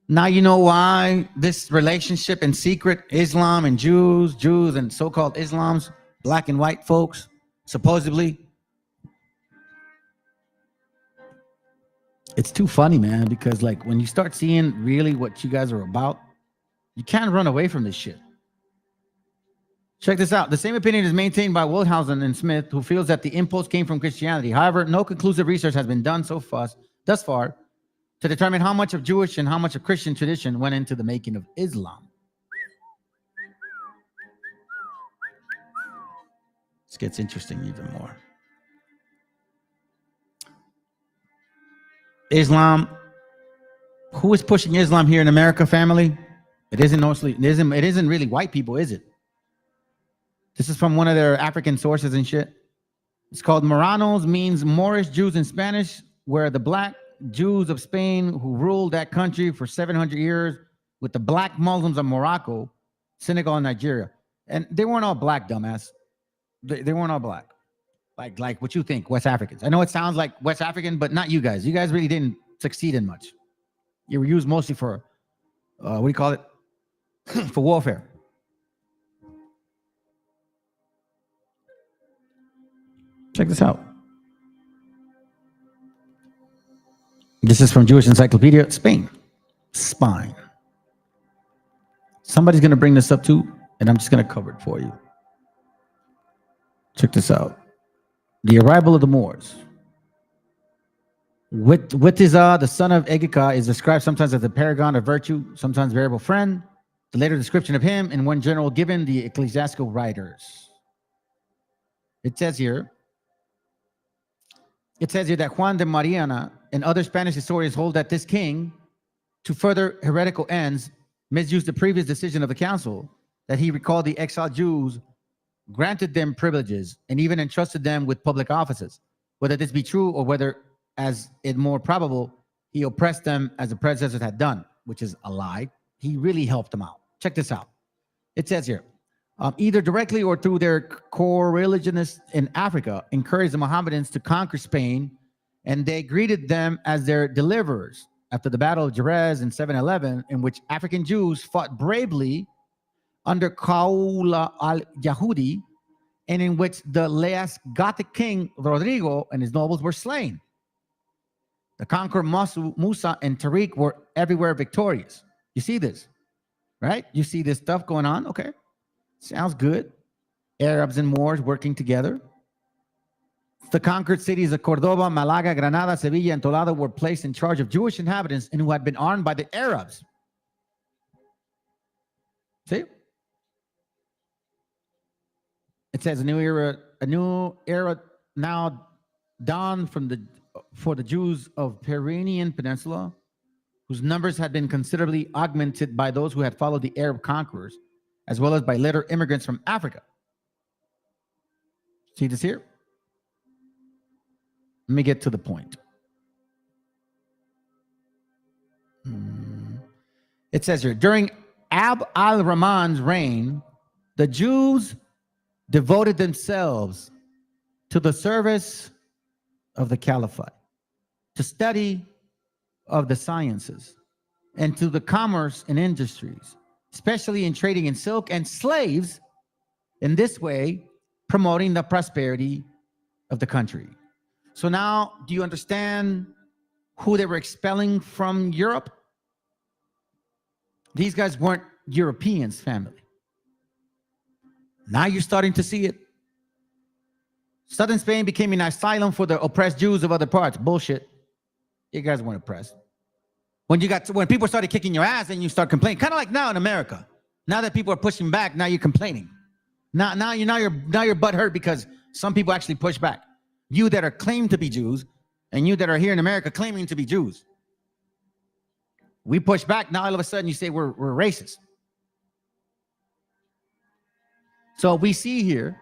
Now you know why this relationship in secret, Islam and Jews and so-called Islams, black and white folks, supposedly. It's too funny, man, because like when you start seeing really what you guys are about, you can't run away from this shit. Check this out. The same opinion is maintained by Wildhausen and Smith, who feels that the impulse came from Christianity. However, no conclusive research has been done thus far to determine how much of Jewish and how much of Christian tradition went into the making of Islam. This gets interesting even more. Islam. Who is pushing Islam here in America, family? It isn't really white people, is it? This is from one of their African sources and shit. It's called Moranos, means Moorish Jews in Spanish, where the black Jews of Spain who ruled that country for 700 years with the black Muslims of Morocco, Senegal, and Nigeria. And they weren't all black, dumbass. They weren't all black. Like what you think, West Africans. I know it sounds like West African, but not you guys. You guys really didn't succeed in much. You were used mostly for, what do you call it? For warfare. Check this out. This is from Jewish Encyclopedia, Spain. Spine. Somebody's going to bring this up too, and I'm just going to cover it for you. Check this out. The arrival of the Moors. Witiza, the son of Egika, is described sometimes as a paragon of virtue, sometimes variable friend. The later description of him in one general given the ecclesiastical writers. It says here that Juan de Mariana and other Spanish historians hold that this king, to further heretical ends, misused the previous decision of the council, that he recalled the exiled Jews, granted them privileges, and even entrusted them with public offices. Whether this be true or whether, as it more probable, he oppressed them as the predecessors had done, which is a lie. He really helped them out. Check this out. It says here, either directly or through their co-religionists in Africa, encouraged the Mohammedans to conquer Spain, and they greeted them as their deliverers after the Battle of Jerez in 711, in which African Jews fought bravely under Kaula al-Yahudi, and in which the last Gothic king, Rodrigo, and his nobles were slain. The conqueror Musa and Tariq were everywhere victorious. You see this, right? You see this stuff going on? Okay. Sounds good. Arabs and Moors working together. The conquered cities of Cordoba, Malaga, Granada, Sevilla, and Toledo were placed in charge of Jewish inhabitants and who had been armed by the Arabs. See? It says a new era now dawned for the Jews of Pyrenean Peninsula, whose numbers had been considerably augmented by those who had followed the Arab conquerors, as well as by later immigrants from Africa. See this here? Let me get to the point. It says here, during Abd al-Rahman's reign, the Jews devoted themselves to the service of the caliphate, to study of the sciences, and to the commerce and industries, especially in trading in silk and slaves, in this way promoting the prosperity of the country. So now, do you understand who they were expelling from Europe? These guys weren't Europeans, family. Now you're starting to see it. Southern Spain became an asylum for the oppressed Jews of other parts. Bullshit. You guys weren't oppressed. When people started kicking your ass and you start complaining, kind of like now in America. Now that people are pushing back, now you're complaining. Now your butt hurt because some people actually push back. You that are claimed to be Jews, and you that are here in America claiming to be Jews. We push back. Now all of a sudden you say we're racist. So we see here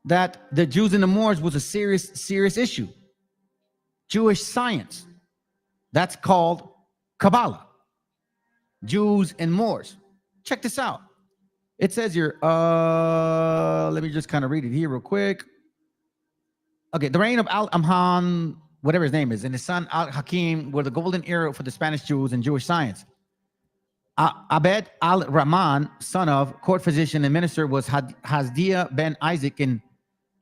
that the Jews and the Moors was a serious issue. Jewish science. That's called Kabbalah. Jews and Moors. Check this out. It says here, let me just kind of read it here real quick. Okay, the reign of Al-Amhan, whatever his name is, and his son Al-Hakim were the golden era for the Spanish Jews and Jewish science. Abed al-Rahman, son of court physician and minister, was Hasdiya ben Isaac and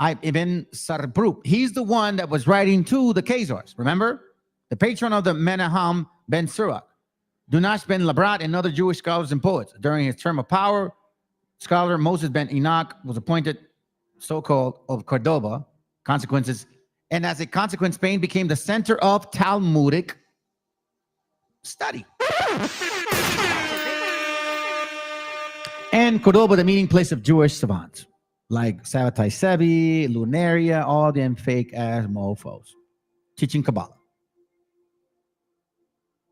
Ibn Sarbruk. He's the one that was writing to the Khazars, remember? The patron of the Menahem ben Surak. Dunash ben Labrat and other Jewish scholars and poets. During his term of power, scholar Moses ben Enoch was appointed so-called of Cordoba, consequences, and as a consequence, Spain became the center of Talmudic study. And Cordoba, the meeting place of Jewish savants, like Sabbatai Sebi, Lunaria, all them fake ass mofos, teaching Kabbalah.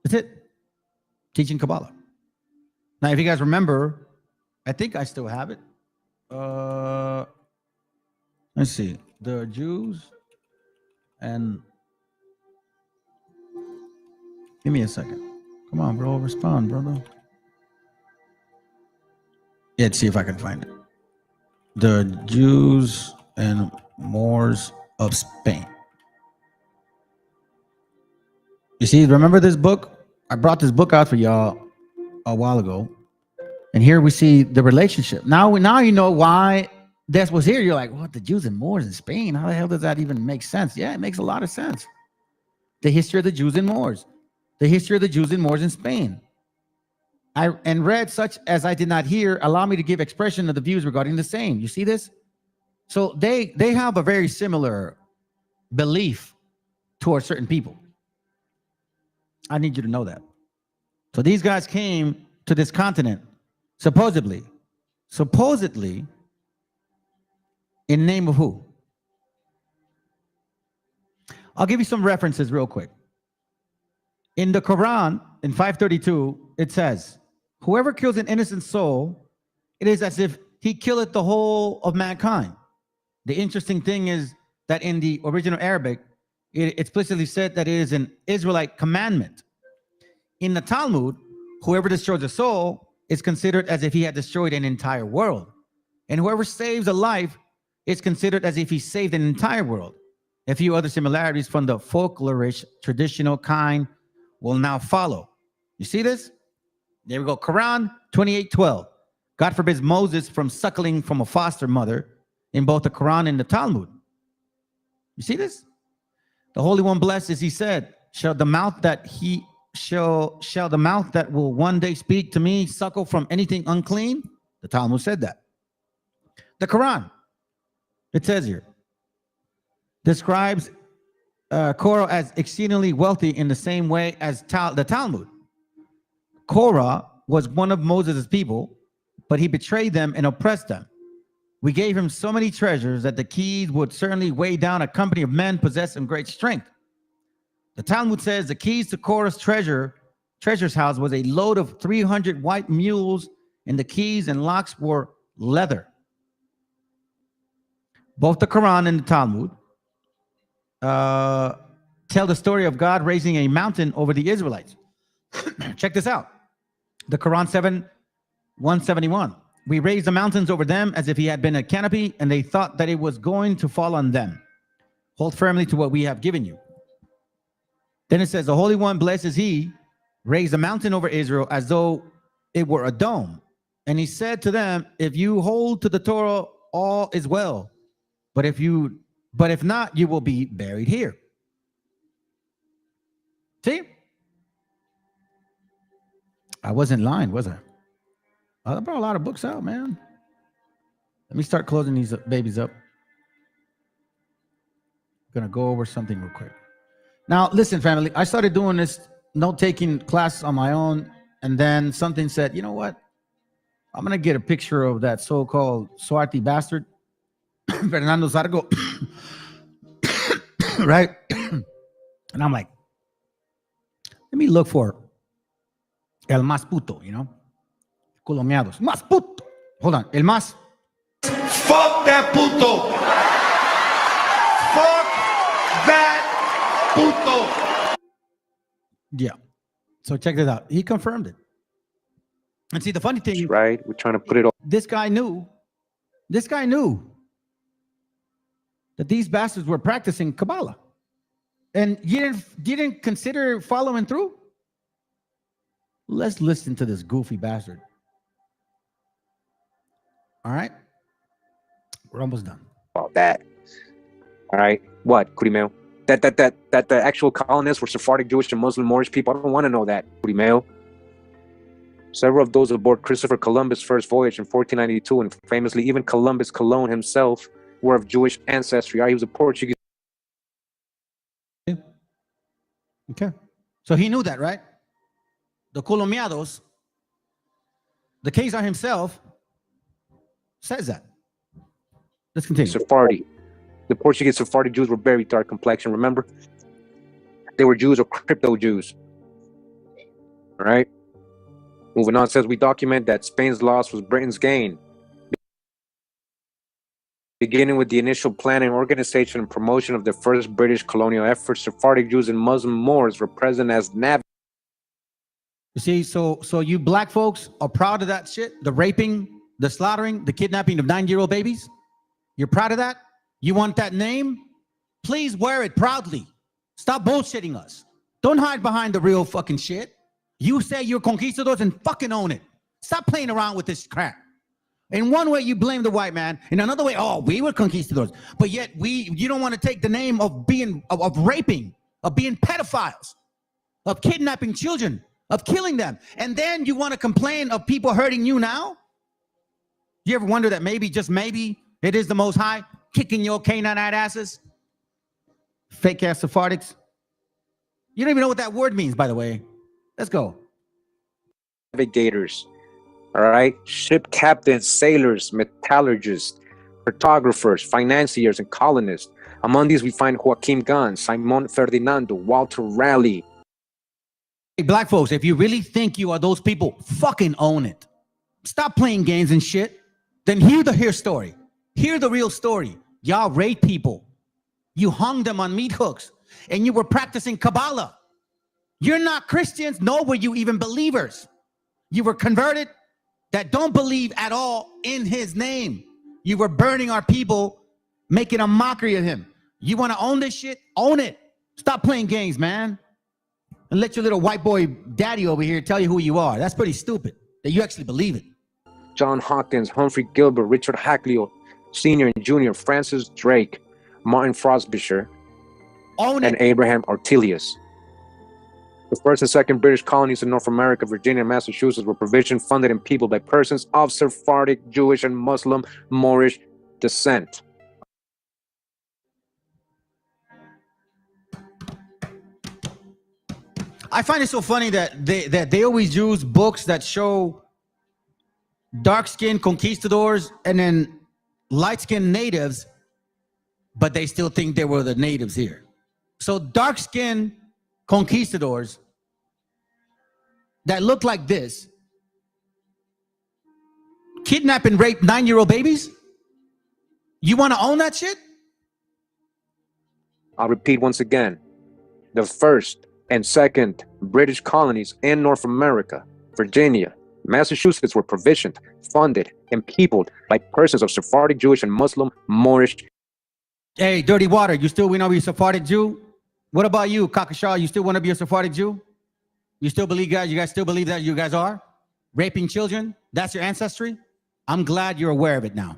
That's it. Teaching Kabbalah. Now, if you guys remember, I think I still have it. Let's see. The Jews and... Give me a second. Come on, bro. Respond, brother. Yeah, let's see if I can find it. The Jews and Moors of Spain. You see, remember this book? I brought this book out for y'all a while ago. And here we see the relationship. Now you know why this was here. You're like, what? The Jews and Moors in Spain? How the hell does that even make sense? Yeah, it makes a lot of sense. The history of the Jews and Moors. The history of the Jews and Moors in Spain. And read such as I did not hear, allow me to give expression of the views regarding the same. You see this? So they have a very similar belief towards certain people. I need you to know that. So these guys came to this continent, supposedly, in name of who? I'll give you some references real quick. In the Quran, in 532, it says, whoever kills an innocent soul, it is as if he killeth the whole of mankind. The interesting thing is that in the original Arabic, it explicitly said that it is an Israelite commandment. In the Talmud, whoever destroys a soul is considered as if he had destroyed an entire world. And whoever saves a life is considered as if he saved an entire world. A few other similarities from the folklorish, traditional kind will now follow. You see this? There we go. Quran 28:12. God forbids Moses from suckling from a foster mother in both the Quran and the Talmud. You see this? The Holy One blessed is he said, shall the mouth that will one day speak to me suckle from anything unclean? The Talmud said that. The Quran, it says here, describes Korah as exceedingly wealthy in the same way as the Talmud. Korah was one of Moses' people, but he betrayed them and oppressed them. We gave him so many treasures that the keys would certainly weigh down a company of men possessed of great strength. The Talmud says the keys to Korah's treasure's house was a load of 300 white mules, and the keys and locks were leather. Both the Quran and the Talmud tell the story of God raising a mountain over the Israelites. Check this out. The Quran 7:171. We raised the mountains over them as if he had been a canopy, and they thought that it was going to fall on them. Hold firmly to what we have given you. Then it says, the Holy One, blessed is he, raised a mountain over Israel as though it were a dome. And he said to them, if you hold to the Torah, all is well. But if not, you will be buried here. See? I wasn't lying, was I? I brought a lot of books out, man. Let me start closing these babies up. I'm going to go over something real quick. Now, listen, family, I started doing this note-taking class on my own, and then something said, you know what? I'm going to get a picture of that so-called Swati bastard, Fernando Zargo, right? And I'm like, let me look for el más puto, you know? Colomiados. Más puto. Hold on. El más. Fuck that puto. Fuck that puto. Yeah. So check this out. He confirmed it. And see, the funny thing is, Right? We're trying to put it all. this guy knew that these bastards were practicing Kabbalah. And you didn't consider following through? Let's listen to this goofy bastard. All right? We're almost done. About that. All right. What, Curimeo? That the actual colonists were Sephardic, Jewish, and Muslim Moorish people. I don't want to know that, Curimeo. Several of those aboard Christopher Columbus' first voyage in 1492, and famously even Columbus Colon himself, were of Jewish ancestry. He was a Portuguese. Okay. So he knew that, right? The Colomiados, the Kaiser himself, says that. Let's continue. Sephardi. The Portuguese Sephardic Jews were very dark complexion, remember? They were Jews or crypto Jews. All right? Moving on, says we document that Spain's loss was Britain's gain. Beginning with the initial planning, organization, and promotion of the first British colonial efforts, Sephardic Jews and Muslim Moors were present as navigators. You see, so you black folks are proud of that shit? The raping, the slaughtering, the kidnapping of 9-year-old babies? You're proud of that? You want that name? Please wear it proudly. Stop bullshitting us. Don't hide behind the real fucking shit. You say you're conquistadors and fucking own it. Stop playing around with this crap. In one way, you blame the white man. In another way, oh, we were conquistadors. But yet you don't want to take the name of being, of raping, of being pedophiles, of kidnapping children, of killing them. And then you want to complain of people hurting you now? You ever wonder that maybe, just maybe, it is the Most High kicking your Canaanite asses? Fake ass Sephardics. You don't even know what that word means, by the way. Let's go. Navigators, all right? Ship captains, sailors, metallurgists, cartographers, financiers, and colonists. Among these, we find Joaquim Gunn, Simon Ferdinando, Walter Raleigh. Hey, black folks, if you really think you are those people, fucking own it. Stop playing games and shit. Then hear the story. Hear the real story. Y'all raped people. You hung them on meat hooks, and you were practicing Kabbalah. You're not Christians, nor were you even believers. You were converted that don't believe at all in his name. You were burning our people, making a mockery of him. You want to own this shit? Own it. Stop playing games, man. And let your little white boy daddy over here tell you who you are. That's pretty stupid that you actually believe it. John Hawkins, Humphrey Gilbert, Richard Hackley Sr. and Jr., Francis Drake, Martin Frobisher, and Abraham Ortelius. The first and second British colonies in North America, Virginia and Massachusetts, were provision funded and peopled by persons of Sephardic, Jewish, and Muslim Moorish descent. I find it so funny that they always use books that show dark-skinned conquistadors and then light-skinned natives, but they still think they were the natives here. So dark-skinned conquistadors that look like this kidnap and rape 9-year-old babies? You want to own that shit? I'll repeat once again. The first and second British colonies in North America, Virginia, Massachusetts, were provisioned, funded, and peopled by persons of Sephardic, Jewish, and Muslim Moorish. Hey, Dirty Water, you still want to be a Sephardic Jew? What about you, Kakashaw? You still want to be a Sephardic Jew? You still believe, guys? You guys still believe that you guys are raping children? That's your ancestry? I'm glad you're aware of it now.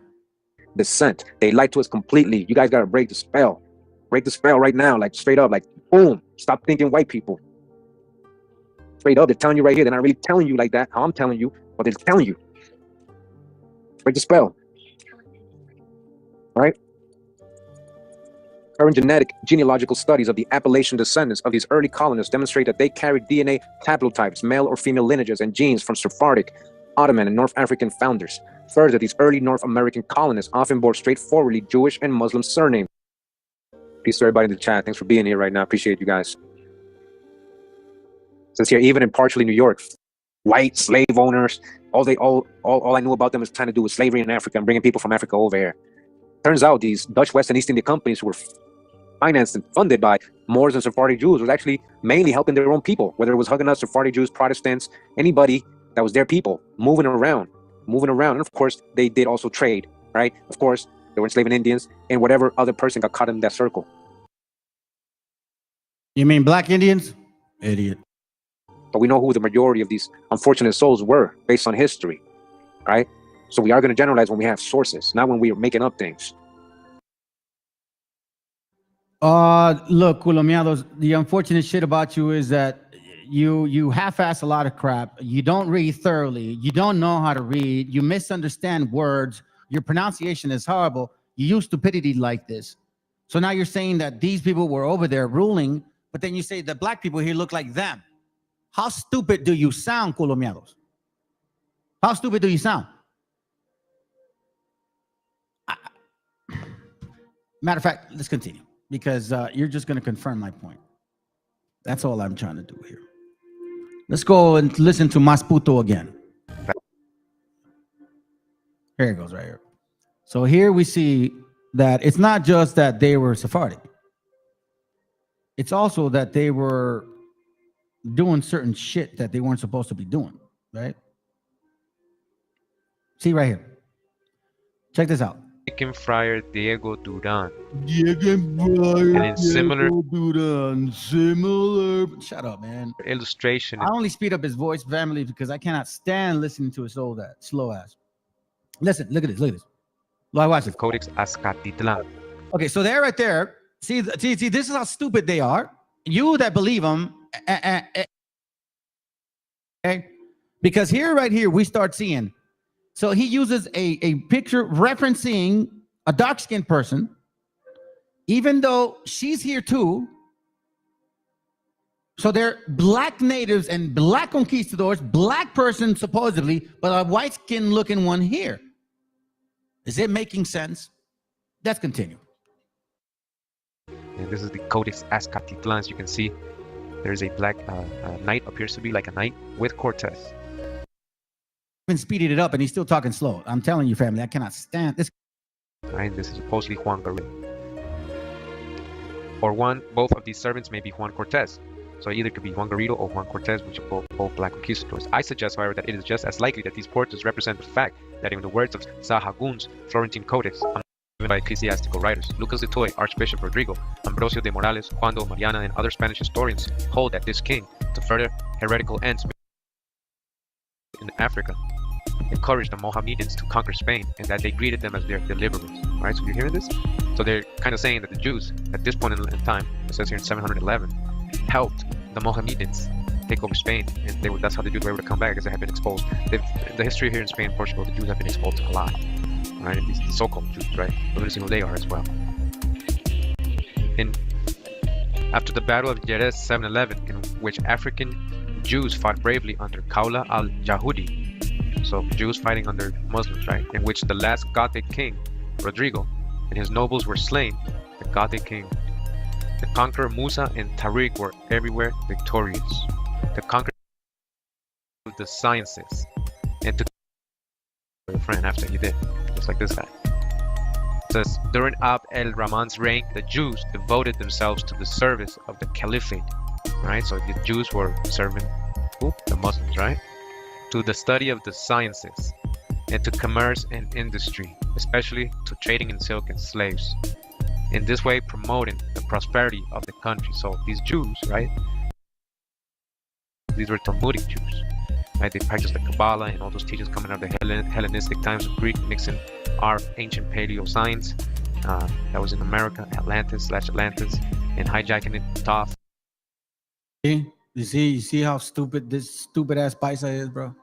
Descent. They lied to us completely. You guys got to break the spell. Break the spell right now, like straight up, like boom. Stop thinking white people. Straight up, they're telling you right here. They're not really telling you like that, how I'm telling you, but they're telling you. Break the spell. All right? Current genetic genealogical studies of the Appalachian descendants of these early colonists demonstrate that they carried DNA haplotypes, male or female lineages, and genes from Sephardic, Ottoman, and North African founders. Further, these early North American colonists often bore straightforwardly Jewish and Muslim surnames. Peace to everybody in the chat. Thanks for being here right now. Appreciate you guys. Since here, even in partially New York, white slave owners, all I knew about them is trying to do with slavery in Africa and bringing people from Africa over here. Turns out these Dutch West and East India companies were financed and funded by Moors and Sephardic Jews, was actually mainly helping their own people, whether it was Huguenots, Sephardic Jews, Protestants, anybody that was their people, moving around. And of course, they did also trade, right? Of course, they were enslaving Indians and whatever other person got caught in that circle. You mean black Indians? Idiot. But we know who the majority of these unfortunate souls were based on history, right? So we are going to generalize when we have sources, not when we are making up things. Look, Culomiados, the unfortunate shit about you is that you half-ass a lot of crap. You don't read thoroughly. You don't know how to read. You misunderstand words. Your pronunciation is horrible. You use stupidity like this. So now you're saying that these people were over there ruling, but then you say the black people here look like them. How stupid do you sound, Culomiados? How stupid do you sound? Matter of fact, let's continue, because you're just going to confirm my point. That's all I'm trying to do here. Let's go and listen to Mas Puto again. Here it goes right here. So here we see that it's not just that they were Sephardic. It's also that they were doing certain shit that they weren't supposed to be doing, right? See right here. Check this out. Friar Diego Duran. And in similar shut up, man. Illustration. I only speed up his voice, family, because I cannot stand listening to his slow ass. Listen, look at this. Watch this. Codex Azcatitlan. Okay, so they're right there. See, this is how stupid they are. You that believe them, okay? Because right here, we start seeing. So he uses a picture referencing a dark-skinned person, even though she's here too. So they're black natives and black conquistadors, black person supposedly, but a white-skinned looking one here. Is it making sense? Let's continue. And this is the Codex Azcatitlan. As you can see, there's a black knight, appears to be like a knight with Cortez. Been speeding it up and he's still talking slow. I'm telling you, family, I cannot stand this. Right, this is supposedly Juan Garrido. Or both of these servants may be Juan Cortez. So either could be Juan Garrido or Juan Cortez, which are both black conquistadors. I suggest, however, that it is just as likely that these portraits represent the fact that in the words of Sahagun's Florentine Codex, given by ecclesiastical writers, Lucas de Toy, Archbishop Rodrigo, Ambrosio de Morales, Juan de Mariana, and other Spanish historians hold that this king, to further heretical ends in Africa, encouraged the Mohammedans to conquer Spain, and that they greeted them as their deliverers. Right, so you're hearing this? So they're kind of saying that the Jews, at this point in time, it says here in 711, helped the Mohammedans take over Spain, and that's how the Jews were able to come back, because they had been exposed. The history here in Spain and Portugal, the Jews have been exposed a lot. Right, and these so-called Jews, right? We're going to see who they are as well. After the Battle of Jerez 711, in which African Jews fought bravely under Kaula al-Yahudi, so Jews fighting under Muslims, right? In which the last Gothic king, Rodrigo, and his nobles were slain, the Gothic king, the conqueror Musa and Tariq were everywhere victorious. The conqueror of the sciences, and to your friend after he did, just like this guy. It says, during Abd el-Rahman's reign, the Jews devoted themselves to the service of the caliphate, right? So the Jews were serving who? The Muslims, right? To the study of the sciences, and to commerce and industry, especially to trading in silk and slaves. In this way, promoting the prosperity of the country. So these Jews, right? These were Talmudic Jews, right? They practiced the Kabbalah and all those teachings coming out of the Hellenistic times of Greek, mixing our ancient paleo science that was in America, Atlantis, and hijacking it off. You see how stupid this stupid ass Paisa is, bro?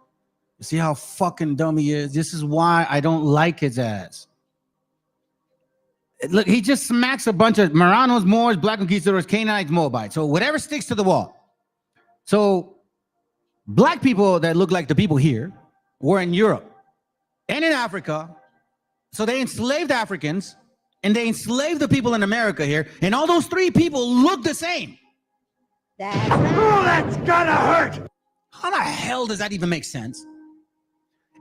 You see how fucking dumb he is? This is why I don't like his ass. Look, he just smacks a bunch of Marranos, Moors, Black Conquistadors, Canaanites, Moabites. So whatever sticks to the wall. So black people that look like the people here were in Europe and in Africa. So they enslaved Africans and they enslaved the people in America here. And all those three people look the same. That's gonna hurt! How the hell does that even make sense?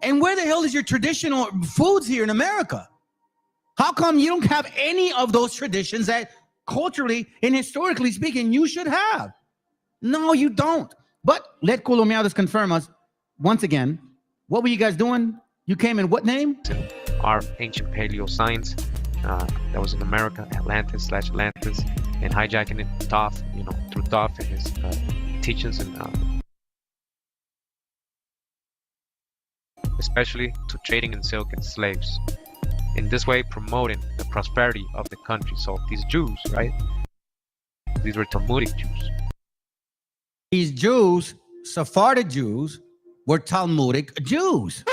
And where the hell is your traditional foods here in America? How come you don't have any of those traditions that culturally and historically speaking you should have? No, you don't. But let Colomiados confirm us once again. What were you guys doing? You came in what name? Our ancient paleo science that was in America, Atlantis/Atlantis, and hijacking it, Thoth, through Thoth and his teachings, and especially to trading in silk and slaves. In this way, promoting the prosperity of the country. So these Jews, right? These were Talmudic Jews. These Jews, Sephardic Jews, were Talmudic Jews.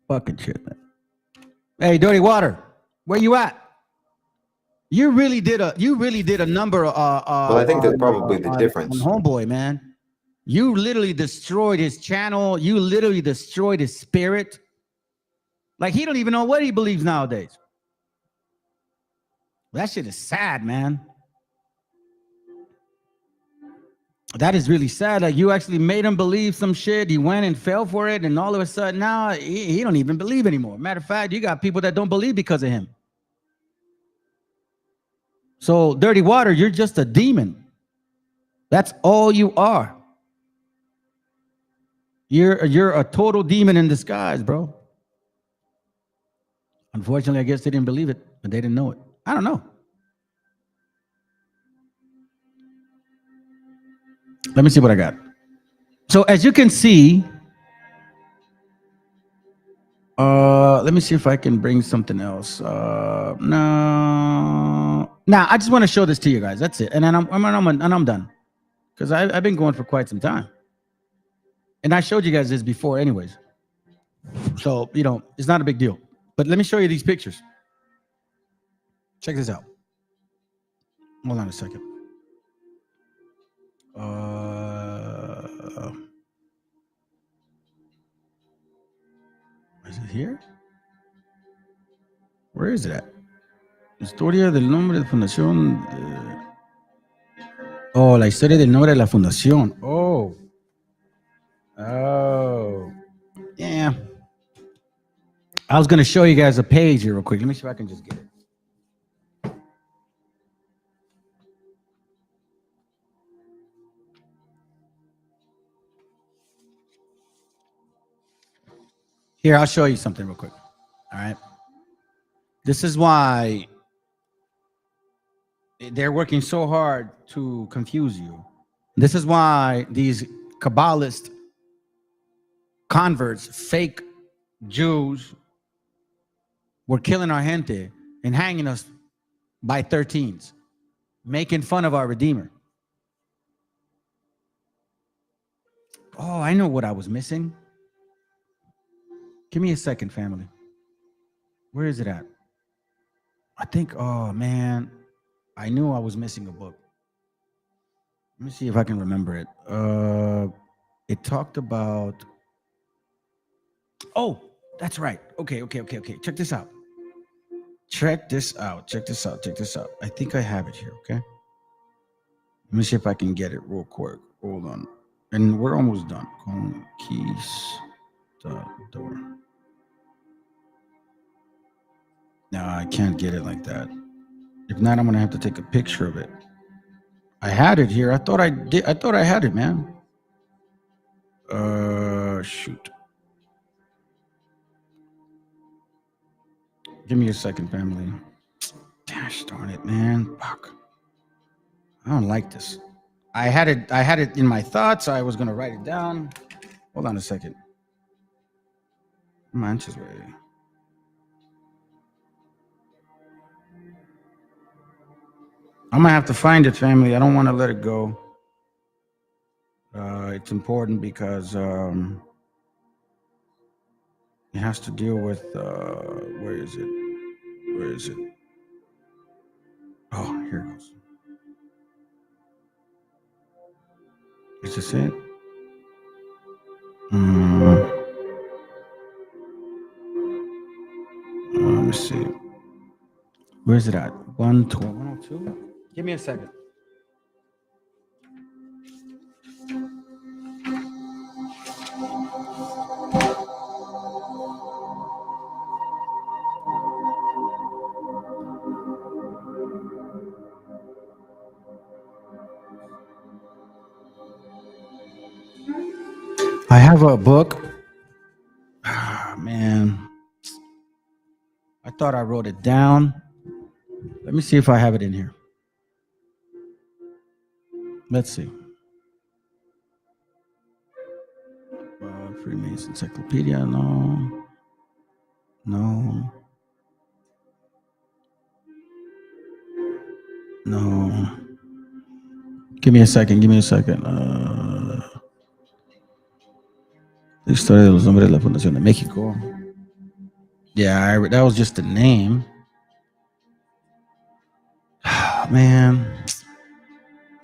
Fucking shit, man. Hey, Dirty Water, where you at? You really did a number. Well, I think that's probably the difference. On Homeboy, man. You literally destroyed his channel. You literally destroyed his spirit. Like, he don't even know what he believes nowadays. That shit is sad, man. That is really sad. Like, you actually made him believe some shit. He went and fell for it, and all of a sudden now he don't even believe anymore. Matter of fact, you got people that don't believe because of him. So, Dirty Water, you're just a demon. That's all you are. You're a total demon in disguise, bro. Unfortunately, I guess they didn't believe it, but they didn't know it. I don't know. Let me see what I got. So as you can see, let me see if I can bring something else. No. Now I just want to show this to you guys. That's it, and then I'm done, because I've been going for quite some time, and I showed you guys this before, anyways. So it's not a big deal. But let me show you these pictures. Check this out. Hold on a second. Is it here? Where is it at? Historia del nombre de fundación. Oh, la historia del nombre de la fundación. Oh. Yeah. I was going to show you guys a page here real quick. Let me see if I can just get it. Here, I'll show you something real quick. All right. This is why they're working so hard to confuse you. This is why these Kabbalist converts, fake Jews, were killing our gente and hanging us by 13s, making fun of our Redeemer. Oh, I know what I was missing. Give me a second, family. Where is it at? I think, oh man, I knew I was missing a book. Let me see if I can remember it. It talked about, oh, that's right. Okay. Check this out. Check this out. I think I have it here, okay? Let me see if I can get it real quick. Hold on. And we're almost done. Conquistador. No, I can't get it like that. If not, I'm gonna have to take a picture of it. I had it here. I thought I did. I thought I had it, man. Shoot. Give me a second, family. Gosh darn it, man. Fuck. I don't like this. I had it in my thoughts. I was gonna write it down. Hold on a second. Manches, way. I'm gonna have to find it, family. I don't want to let it go. it's important because it has to deal with where is it? Where is it? Oh, here it goes. Is this it? Let me see. Where is it at? 102? Give me a second. I have a book. Man, I thought I wrote it down. Let me see if I have it in here. Let's see. Freemason Encyclopedia, no. No. No. Give me a second. La historia de los nombres de la Fundación de México. Yeah, that was just the name. Man,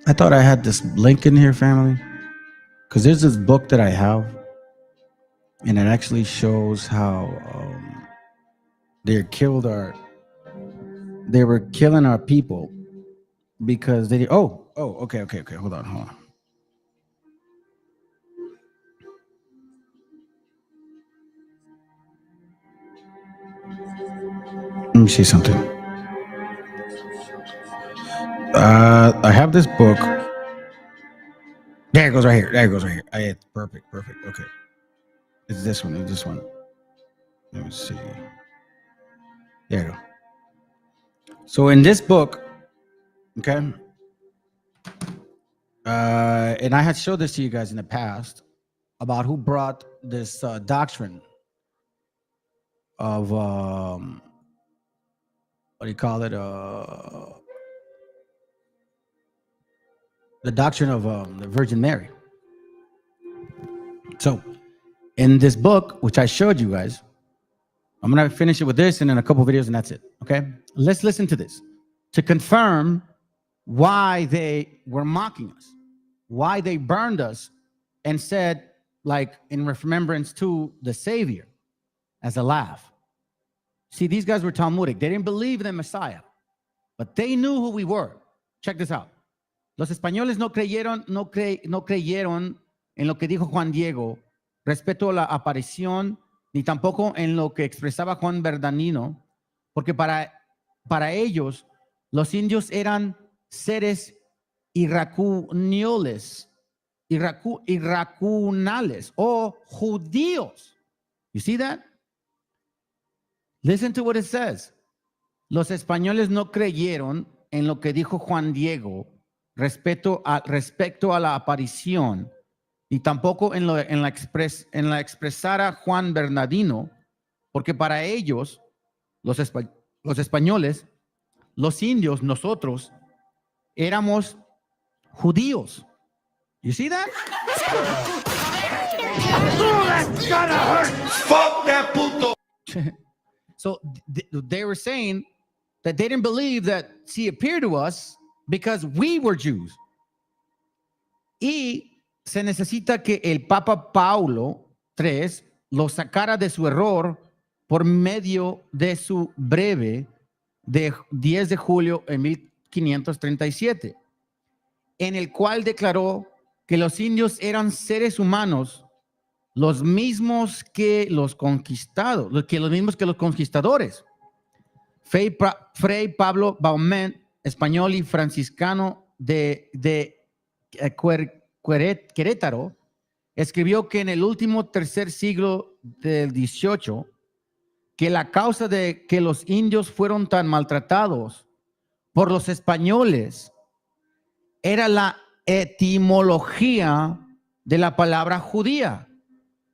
I thought I had this link in here, family. Because there's this book that I have, and it actually shows how they were killing our people because they. Okay. Hold on. Let me see something. I have this book. There it goes right here. Perfect. Okay. It's this one. Let me see. There you go. So in this book, okay, and I had showed this to you guys in the past about who brought this doctrine of what do you call it? The doctrine of the Virgin Mary. So in this book, which I showed you guys, I'm going to finish it with this and then a couple videos and that's it. Okay. Let's listen to this to confirm why they were mocking us, why they burned us and said, like, in remembrance to the Savior as a laugh. See, these guys were Talmudic. They didn't believe in the Messiah, but they knew who we were. Check this out. Los españoles no creyeron en lo que dijo Juan Diego respecto a la aparición, ni tampoco en lo que expresaba Juan Bernardino, porque para ellos los indios eran seres irracunales o judíos. You see that? Listen to what it says. Los españoles no creyeron en lo que dijo Juan Diego respecto a la aparición, y tampoco en la expresara Juan Bernardino, porque para ellos, los españoles, los indios, nosotros, éramos judíos. You see that? That's gonna hurt! Fuck that puto! So they were saying that they didn't believe that she appeared to us because we were Jews. Y se necesita que el Papa Paulo III lo sacara de su error por medio de su breve de 10 de julio de 1537, en el cual declaró que los indios eran seres humanos los mismos que los conquistadores. Fray Pablo Baument, español y franciscano de Querétaro, escribió que en el último tercer siglo del 18, que la causa de que los indios fueron tan maltratados por los españoles era la etimología de la palabra judía,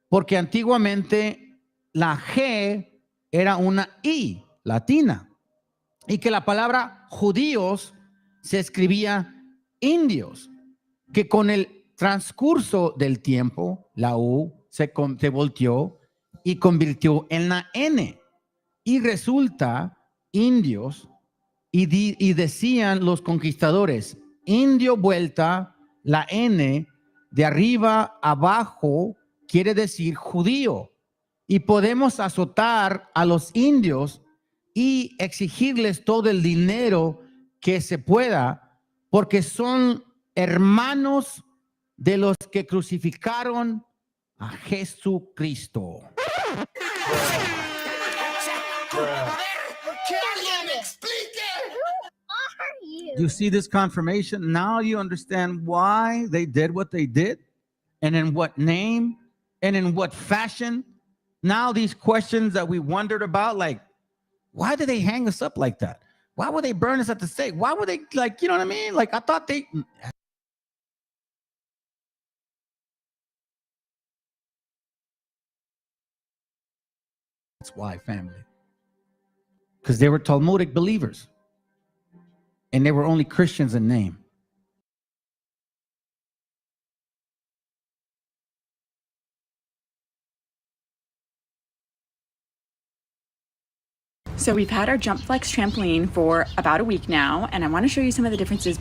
porque antiguamente la G era una I latina y que la palabra judíos se escribía indios, que con el Transcurso del tiempo, la U se volteó y convirtió en la N. Y resulta indios, y decían los conquistadores, indio vuelta, la N de arriba abajo quiere decir judío. Y podemos azotar a los indios y exigirles todo el dinero que se pueda, porque son hermanos de los que crucificaron a Jesucristo. You see this confirmation? Now you understand why they did what they did, and in what name, and in what fashion. Now these questions that we wondered about, like, why did they hang us up like that? Why would they burn us at the stake? Why would they, like, you know what I mean? Like, I thought they... That's why, family. Because they were Talmudic believers. And they were only Christians in name. So we've had our Jump Flex trampoline for about a week now, and I want to show you some of the differences.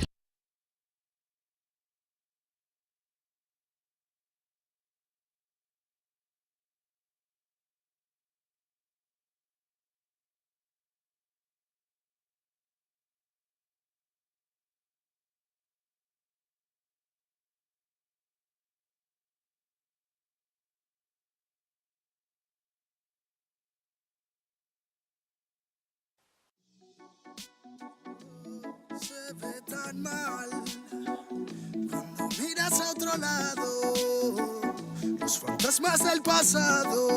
Se ve tan mal cuando miras a otro lado, los fantasmas del pasado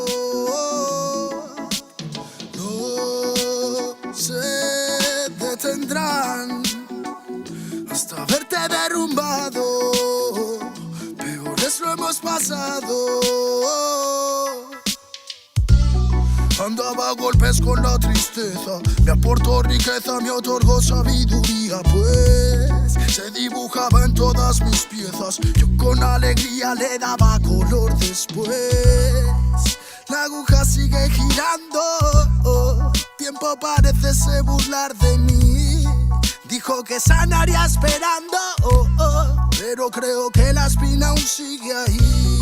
no se detendrán hasta verte derrumbado. Peores lo hemos pasado. Andaba a golpes con la tristeza, me aportó riqueza, me otorgó sabiduría, pues se dibujaba en todas mis piezas. Yo con alegría le daba color después. La aguja sigue girando, tiempo parece burlar de mí. Dijo que sanaría esperando, pero creo que la espina aún sigue ahí.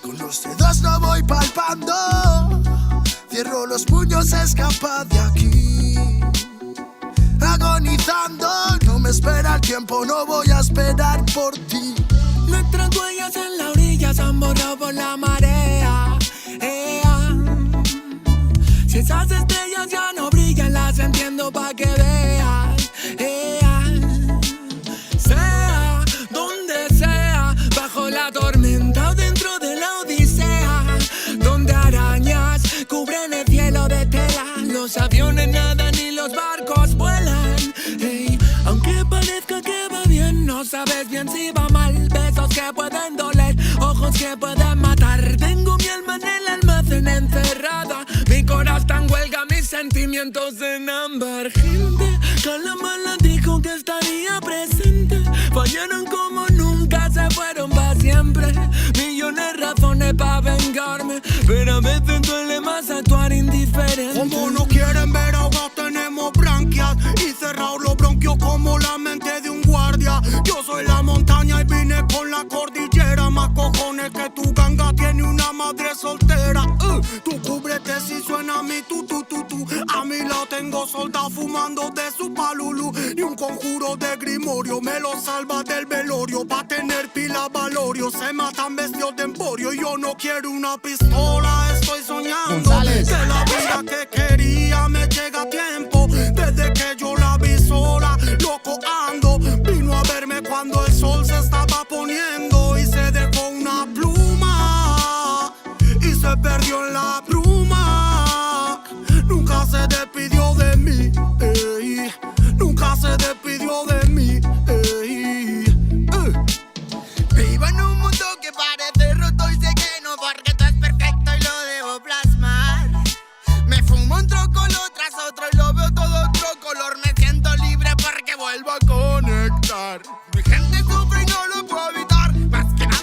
Con los dedos lo voy palpando. Cierro los puños, escapa de aquí. Agonizando, no me espera el tiempo, no voy a esperar por ti. Nuestras huellas en la orilla se han borrado por la marea. Si esas estrellas ya no brillan, las entiendo pa' que veas. Sea donde sea, bajo la tormenta o dentro de la odisea, donde arañas cubren el cielo de tela, los aviones nadan y los barcos vuelan. Hey, aunque parezca que va bien, no sabes bien si va mal. Besos que pueden doler, ojos que pueden matar. Tengo mi alma en el almacén encerrada, mi corazón está en huelga, mis sentimientos en ámbar. Gente, Calamala dijo que estaría presente. Fallaron como nunca, se fueron para siempre. Millones de razones para vengarme, pero a veces duele más actuar indiferente. Como no quieren ver ahogados, tenemos branquias y cerrados los bronquios como la mente de un guardia. Yo soy la montaña y vine con la cordillera. Más cojones que tu ganga tiene una madre soltera. Tú cúbrete si suena mi tu. A mi lado tengo soldados fumando de su palulú. Ni un conjuro de grimorio me lo salva del velorio. Pa' tener pila valorio se matan vestidos de emporio. Yo no quiero una pistola, estoy soñando que la vida que quería me llega a tiempo. Desde que yo la vi sola, loco ando. Vino a verme cuando el sol se estaba poniendo y se dejó una pluma y se perdió en la bruma. Nunca se despidió de mí, ey. Nunca se despidió de mí, ey. Vivo en un mundo que parece roto y sé que no, porque todo es perfecto y lo debo plasmar. Me fumo un trocolor tras otro y lo veo todo otro color. Me siento libre porque vuelvo a conectar. Mi gente sufre y no lo puedo evitar. Más que nada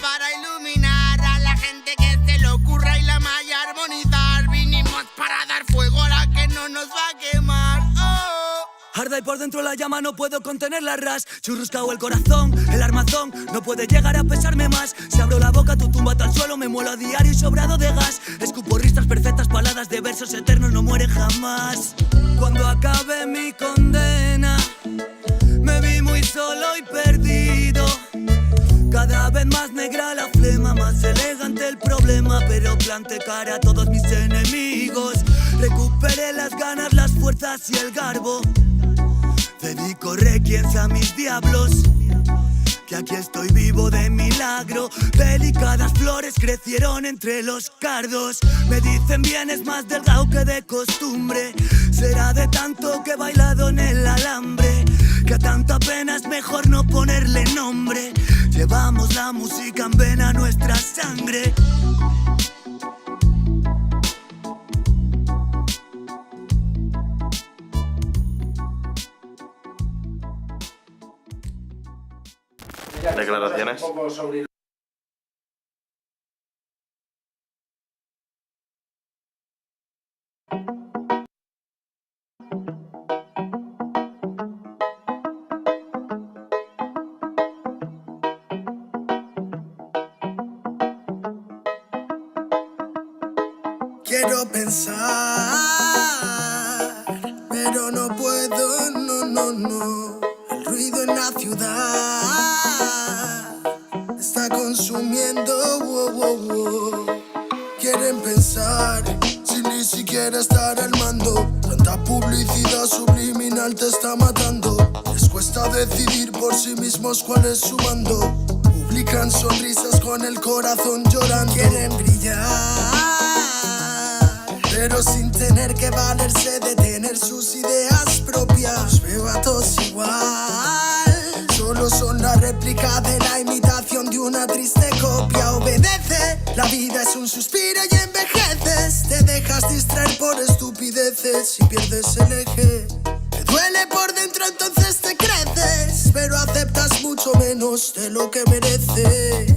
para iluminar a la gente que se le ocurra y la malla armonizar. Vinimos para dar fuego a la que no nos va a quemar. Arda y por dentro la llama, no puedo contener la ras. Churruscao el corazón, el armazón no puede llegar a pesarme más. Si abro la boca, tu tumba al suelo, me muelo a diario y sobrado de gas. Escupo risas perfectas, paladas de versos eternos, no mueren jamás. Cuando acabe mi condena, me vi muy solo y perdido. Cada vez más negra la flema, más elegante el problema, pero planté cara a todos mis enemigos. Recuperé las ganas, las fuerzas y el garbo. Dedico requiems a mis diablos, que aquí estoy vivo de milagro. Delicadas flores crecieron entre los cardos. Me dicen bien, es más delgado que de costumbre. Será de tanto que he bailado en el alambre, que a tanta pena es mejor no ponerle nombre. Llevamos la música en vena, nuestra sangre. Declaraciones. Quiero pensar, pero no puedo, no. El ruido en la ciudad está consumiendo, wow. Quieren pensar sin ni siquiera estar al mando. Tanta publicidad subliminal te está matando. Les cuesta decidir por sí mismos cuál es su mando. Publican sonrisas con el corazón llorando. Quieren brillar, pero sin tener que valerse de tener sus ideas propias. Los veo a todos igual, solo son la réplica de la imitación de una triste copia. Obedece, la vida es un suspiro y envejeces. Te dejas distraer por estupideces y pierdes el eje. Te duele por dentro, entonces te creces, pero aceptas mucho menos de lo que mereces.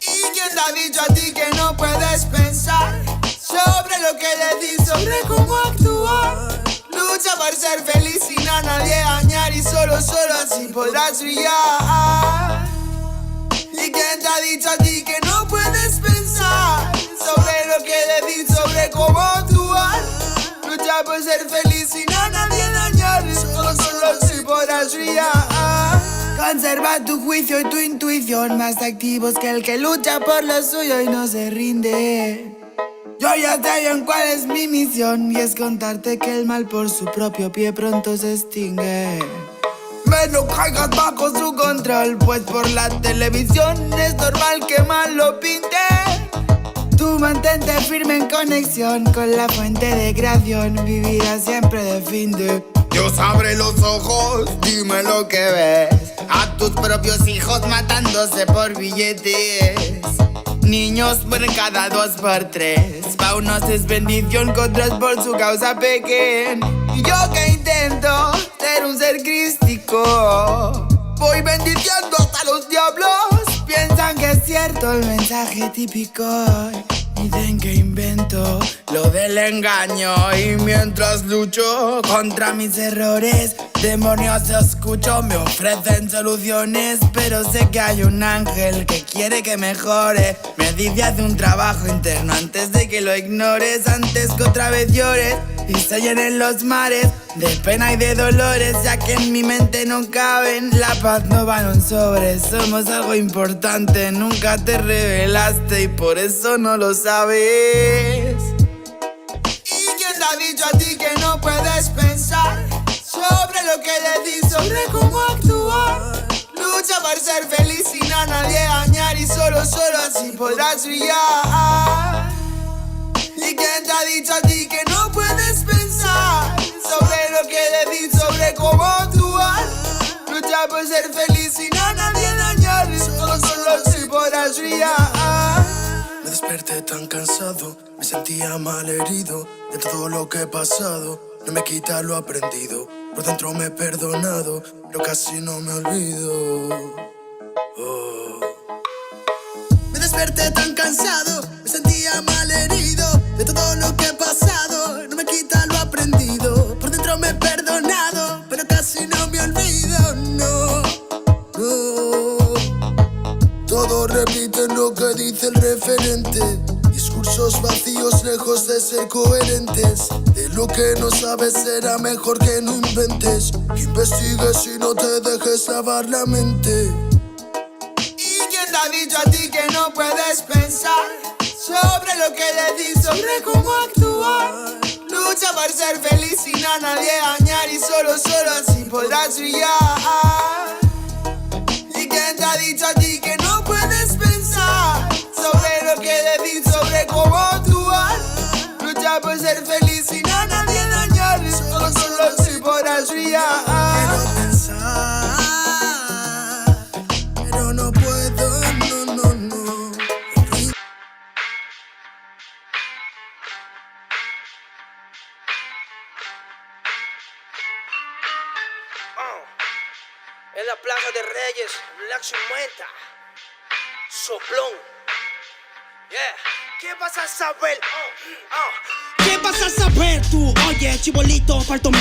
¿Y quién te ha dicho a ti que no puedes pensar sobre lo que decís, sobre cómo actuar? Lucha por ser feliz sin a nadie dañar, y solo así podrás brillar. ¿Y quién te ha dicho a ti que no puedes pensar sobre lo que decís, sobre cómo actuar? Lucha por ser feliz sin a nadie dañar, y solo así podrás brillar. Conserva tu juicio y tu intuición, más activos que el que lucha por lo suyo y no se rinde. Yo ya sé bien cuál es mi misión, y es contarte que el mal por su propio pie pronto se extingue. No caigas bajo su control, pues por la televisión es normal que mal lo pinten. Tú mantente firme en conexión con la fuente de creación, vivirás siempre de fin de. Dios abre los ojos, dime lo que ves. A tus propios hijos matándose por billetes. Niños por cada 2 por 3. Pa' unos es bendición, con otros por su causa pequen. Y yo que intento ser un ser crístico, voy bendiciendo hasta los diablos. Piensan que es cierto el mensaje típico. Dicen que invento lo del engaño, y mientras lucho contra mis errores, demonios escucho, me ofrecen soluciones. Pero sé que hay un ángel que quiere que mejore. Me dice haz un trabajo interno antes de que lo ignores, antes que otra vez llores y se llenen los mares de pena y de dolores, ya que en mi mente no caben. La paz no va en un sobre, somos algo importante. Nunca te revelaste y por eso no lo sabes. ¿Y quién te ha dicho a ti que no puedes pensar sobre lo que decís, sobre cómo actuar? Lucha por ser feliz sin a nadie dañar, y solo así podrás brillar. ¿Y quién te ha dicho a ti que no puedes pensar sobre lo que decís, sobre cómo actuar? Lucha por ser feliz sin a nadie dañar, y solo así podrás brillar. Me desperté tan cansado, me sentía mal herido de todo lo que he pasado. No me quita lo aprendido, por dentro me he perdonado, pero casi no me olvido. desperté tan cansado, me sentía mal herido de todo lo que he pasado. No me quita lo aprendido, por dentro me he perdonado, pero casi no me olvido, no, no. Todos repiten lo que dice el referente. Discursos vacíos lejos de ser coherentes. De lo que no sabes será mejor que no inventes. Que investigues y no te dejes lavar la mente. ¿Y quién te ha dicho a ti que no puedes pensar sobre lo que le di, sobre cómo actuar? Lucha por ser feliz sin a nadie dañar y solo así podrás brillar. ¿Y quién te ha dicho a ti que no puedes pensar sobre lo que le di, sobre cómo actuar? Lucha por ser feliz sin a nadie dañar y solo así podrás brillar. Quiero pensar, pero no puedo, no, no, no. En la Plaza de Reyes, Black 50, Soplón. Yeah. ¿Qué vas a saber? ¿Qué vas a saber tú? Oye, chibolito, faltóme.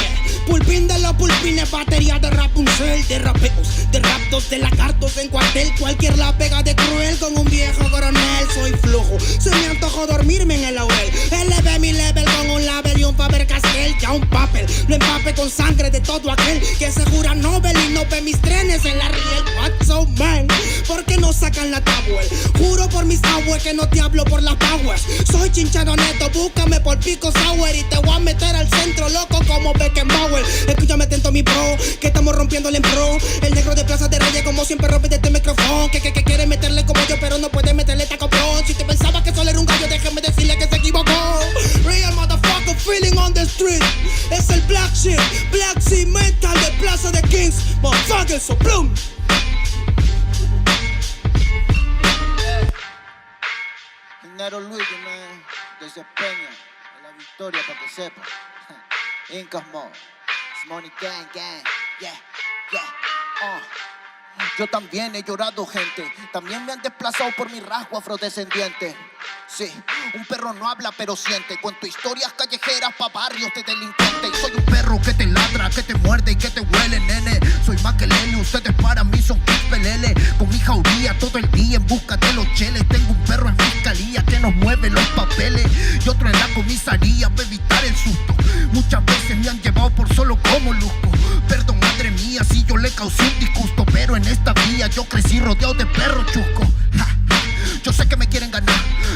Pulpín de los pulpines, batería de Rapunzel, de rapeos, de raptos, de lagartos en cuartel. Cualquier la pega de cruel con un viejo coronel. Soy flojo, se me antojó dormirme en el laurel. Elevé mi level con un label y un Faber-Castell. Ya un papel, lo empape con sangre de todo aquel que se jura Nobel y no ve mis trenes en la riel. What's so man? ¿Por qué no sacan la tablet? Juro por mis aguas que no te hablo por las powers. Soy chinchado neto, búscame por Pico Sour y te voy a meter al centro loco como Beckenbauer. Escúchame atento mi bro, que estamos rompiéndole en pro. El negro de Plaza de Reyes como siempre rompe de este micrófono. Que quiere meterle como yo pero no puede meterle taco pro. Si te pensaba que solo era un gallo, déjame decirle que se equivocó. Real motherfucker feeling on the street. Es el Black Sheep, Black Sea Mental de Plaza de Kings. Motherfucker, Soplón. Nero Luigi, man, desde Peña, a la victoria para que sepa. Incas Mo, it's money gang, gang, yeah, yeah, Yo también he llorado, gente. También me han desplazado por mi rasgo afrodescendiente. Sí, un perro no habla pero siente. Cuento historias callejeras pa' barrios de delincuentes. Soy un perro que te ladra, que te muerde y que te huele, nene. Soy más que Lele, ustedes para mí son pelele. Con mi jauría todo el día en busca de los cheles. Tengo un perro en fiscalía que nos mueve los papeles y otro en la comisaría para evitar el susto. Muchas veces me han llevado por solo como luzco. Perdón, madre mía, si yo le causé un disgusto, pero en esta vía yo crecí rodeado de perros chuscos. Yo sé que me quieren ganar,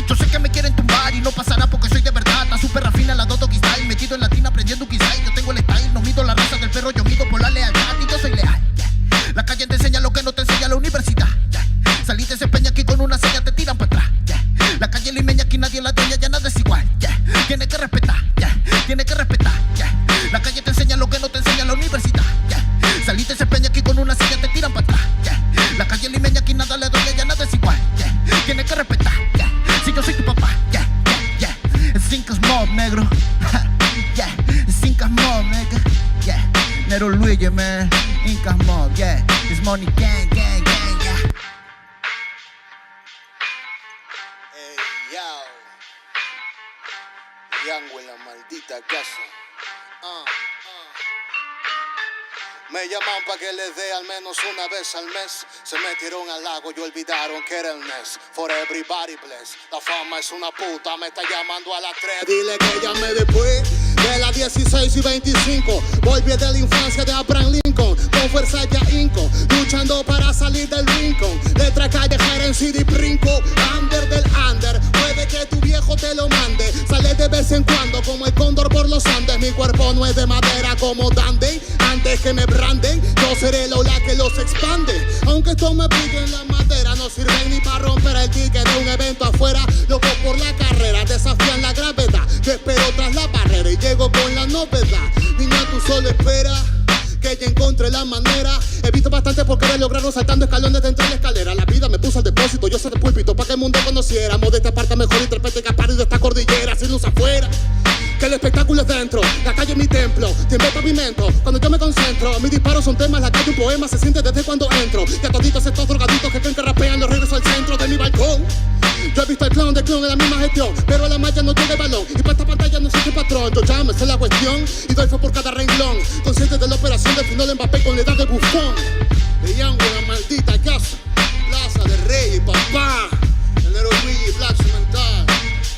yo sé que me quieren tumbar y no pasará porque soy de verdad. Está súper rafina la Dodo Style, metido en latina aprendiendo un quizá. Yo tengo el style, no mido la raza del perro, yo mido por la lealtad y yo soy leal. Yeah. La calle te enseña lo que no te enseña la universidad. Yeah. Saliste se peña aquí con una seña, te tiran para atrás. Yeah. La calle limeña aquí nadie la dueña, ya nada es igual. Yeah. Tiene que respetar, yeah. Tiene que respetar. Yeah. La calle te enseña lo que no te enseña la universidad. Yeah. Saliste se peña aquí con una seña, te tiran para atrás. Yeah. La calle limeña aquí nada le duele, ya nada es igual. Yeah. Tiene que respetar, yeah. Si yo soy tu papá, yeah, yeah, yeah. Cinco Mob, negro. Yeah, Cinco Mob, nigga. Yeah, Nero Luigi, man. Incas Mob, yeah. It's money gang, gang, gang, yeah. Hey, yo. Yango en la maldita casa. Me llaman pa' que les dé al menos una vez al mes. Se metieron al lago y olvidaron que era el mes. For everybody bless. La fama es una puta, me está llamando a las 3. Dile que llame después de las 16 y 25. Volví de la infancia de Abraham Lincoln. Con fuerza ya inco, luchando para salir del rincón. Letra callejera en CD brinco. Under del under, puede que tu viejo te lo mande. Sale de vez en cuando como el cóndor por los Andes. Mi cuerpo no es de madera como Dandy. Antes que me branden, yo seré el ola que los expande. Aunque esto me pique en la madera, no sirven ni para romper el ticket de un evento afuera. Loco por la carrera, desafían la gravedad. Yo espero tras la barrera y llego con la novedad. Niña, tú solo espera que ya encontré la manera. He visto bastante por querer lograrlo saltando escalones dentro de la escalera. La vida me puso al depósito, yo soy de púlpito pa' que el mundo conociera. Modesta parte mejor interprete que parido esta cordillera. Sin luz afuera, que el espectáculo es dentro. La calle es mi templo, tiembla el pavimento. Cuando yo me concentro, mis disparos son temas. La calle un poema, se siente desde cuando entro. Y a toditos estos drogaditos que creen que rapean, los regreso al centro de mi balcón. Yo he visto el clon del clon en la misma gestión, pero a la malla no llega el balón. Y para esta pantalla no existe patrón. Yo ya me sé la cuestión y doy fe por cada renglón. Consciente de la operación del final de Mbappé con la edad de bufón. Veían una maldita casa, plaza de rey y papá. El Nero Luigi, Black Mental,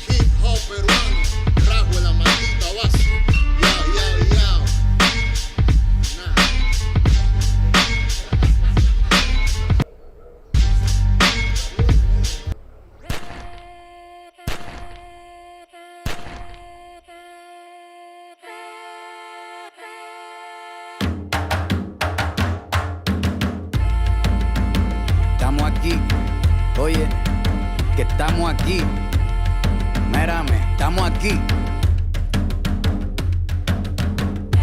hip hop peruano, rasgo en la maldita base. Yo, yo, yo. Estamos aquí, oye, que estamos aquí. Mírame, estamos aquí.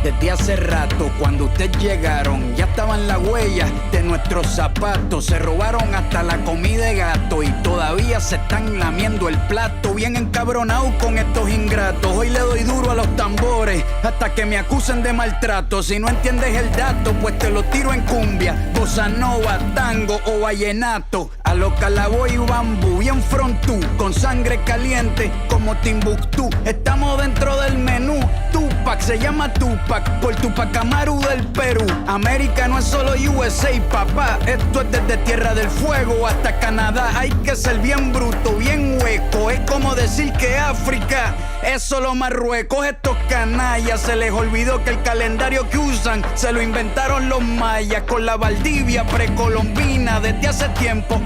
Desde hace rato, cuando ustedes llegaron, ya estaban las huellas de nuestros zapatos. Se robaron hasta la comida de gato y todavía se están lamiendo el plato. Bien encabronados con estos ingratos. Hoy le doy duro a los tambores hasta que me acusen de maltrato. Si no entiendes el dato, pues te lo tiro en cumbia, bossa nova, tango o vallenato. A los Calaboy y bambú, bien frontú, con sangre caliente como Timbuktu. Estamos dentro del menú. Tupac se llama Tupac por Tupac Amaru del Perú. América no es solo USA, papá. Esto es desde Tierra del Fuego hasta Canadá. Hay que ser bien bruto, bien hueco. Es como decir que África es solo Marruecos. Estos canallas se les olvidó que el calendario que usan se lo inventaron los mayas con la Valdivia precolombina. Desde hace tiempo,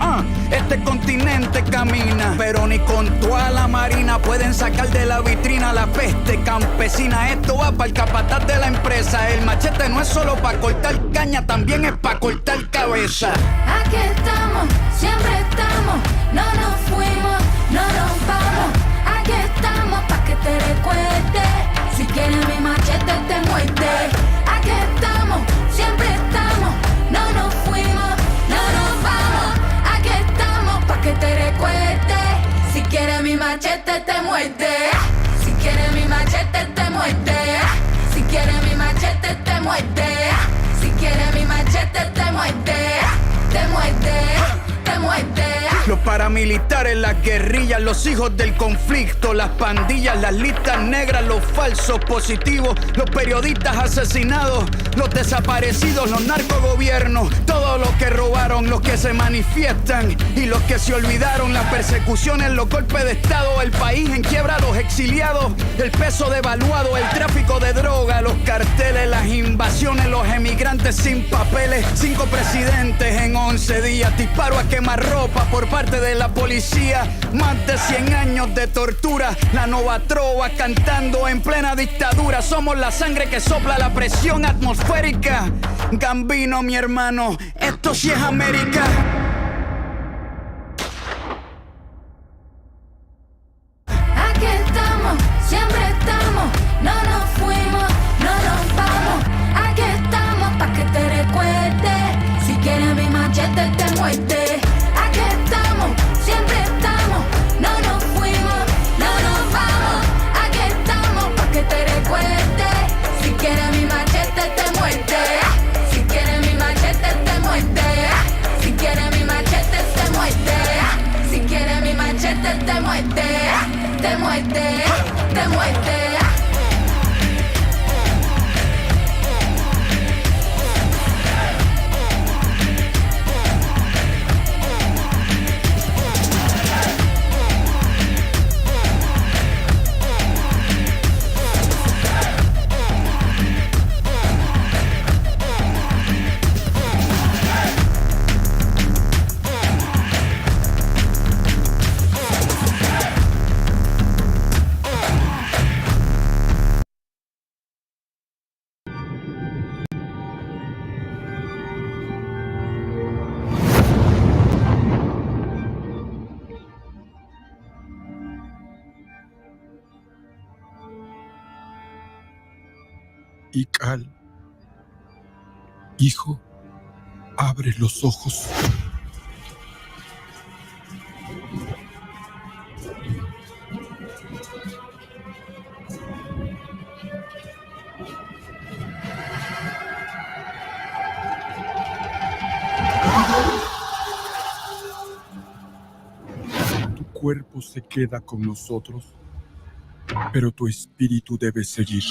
este continente camina, pero ni con toda la marina pueden sacar de la vitrina la peste campesina. Esto va para el capataz de la empresa. El machete no es solo para cortar caña, también es para cortar cabeza. Aquí estamos, siempre estamos, no nos fuimos, no nos vamos. Aquí estamos pa' que te recuerdes. Si quieres mi machete te muerde. Aquí estamos, siempre estamos, no nos fuimos, no nos vamos. Aquí estamos pa' que te recuerdes. Si quieres mi machete te muerde. Si quieres mi machete te muerde. Si quieres mi machete te muerde. Si quieres mi machete te muerde. Te muerde, te muerde. Los paramilitares, las guerrillas, los hijos del conflicto, las pandillas, las listas negras, los falsos positivos, los periodistas asesinados, los desaparecidos, los narcogobiernos, todos los que robaron, los que se manifiestan y los que se olvidaron, las persecuciones, los golpes de estado, el país en quiebra, los exiliados, el peso devaluado, el tráfico de droga, los carteles, las invasiones, los emigrantes sin papeles, 5 presidentes en 11 días, disparo a quemarropa por parte de la policía, más de 100 años de tortura, la nova trova cantando en plena dictadura. Somos la sangre que sopla la presión atmosférica. Gambino, mi hermano, esto sí es América. Aquí estamos, siempre estamos, no nos fuimos, no nos vamos. Aquí estamos pa' que te recuerdes. Si quieres mi machete te muerde. Aquí estamos, siempre estamos, no nos fuimos, no nos vamos. Aquí estamos pa' que te recuerdes. Si quieres mi machete te muerde. Si quieres mi machete te muerde. Si quieres mi machete te muerde. Si quieres mi machete te muerde. Te muerde, te muerde. Ical, hijo, abre los ojos. Tu cuerpo se queda con nosotros, pero tu espíritu debe seguir.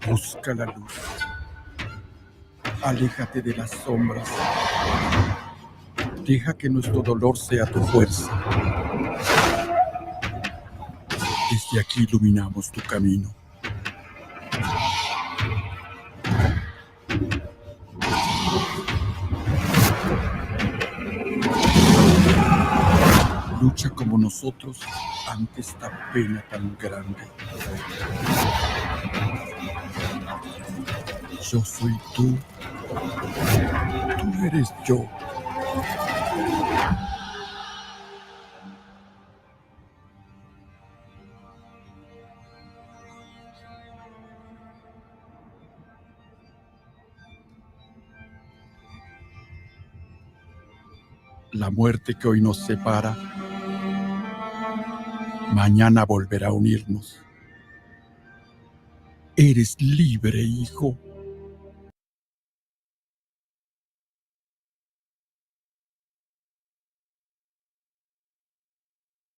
Busca la luz. Aléjate de las sombras. Deja que nuestro dolor sea tu fuerza. Desde aquí iluminamos tu camino. Lucha como nosotros ante esta pena tan grande. Yo soy tú. Tú eres yo. La muerte que hoy nos separa, mañana volverá a unirnos. Eres libre, hijo.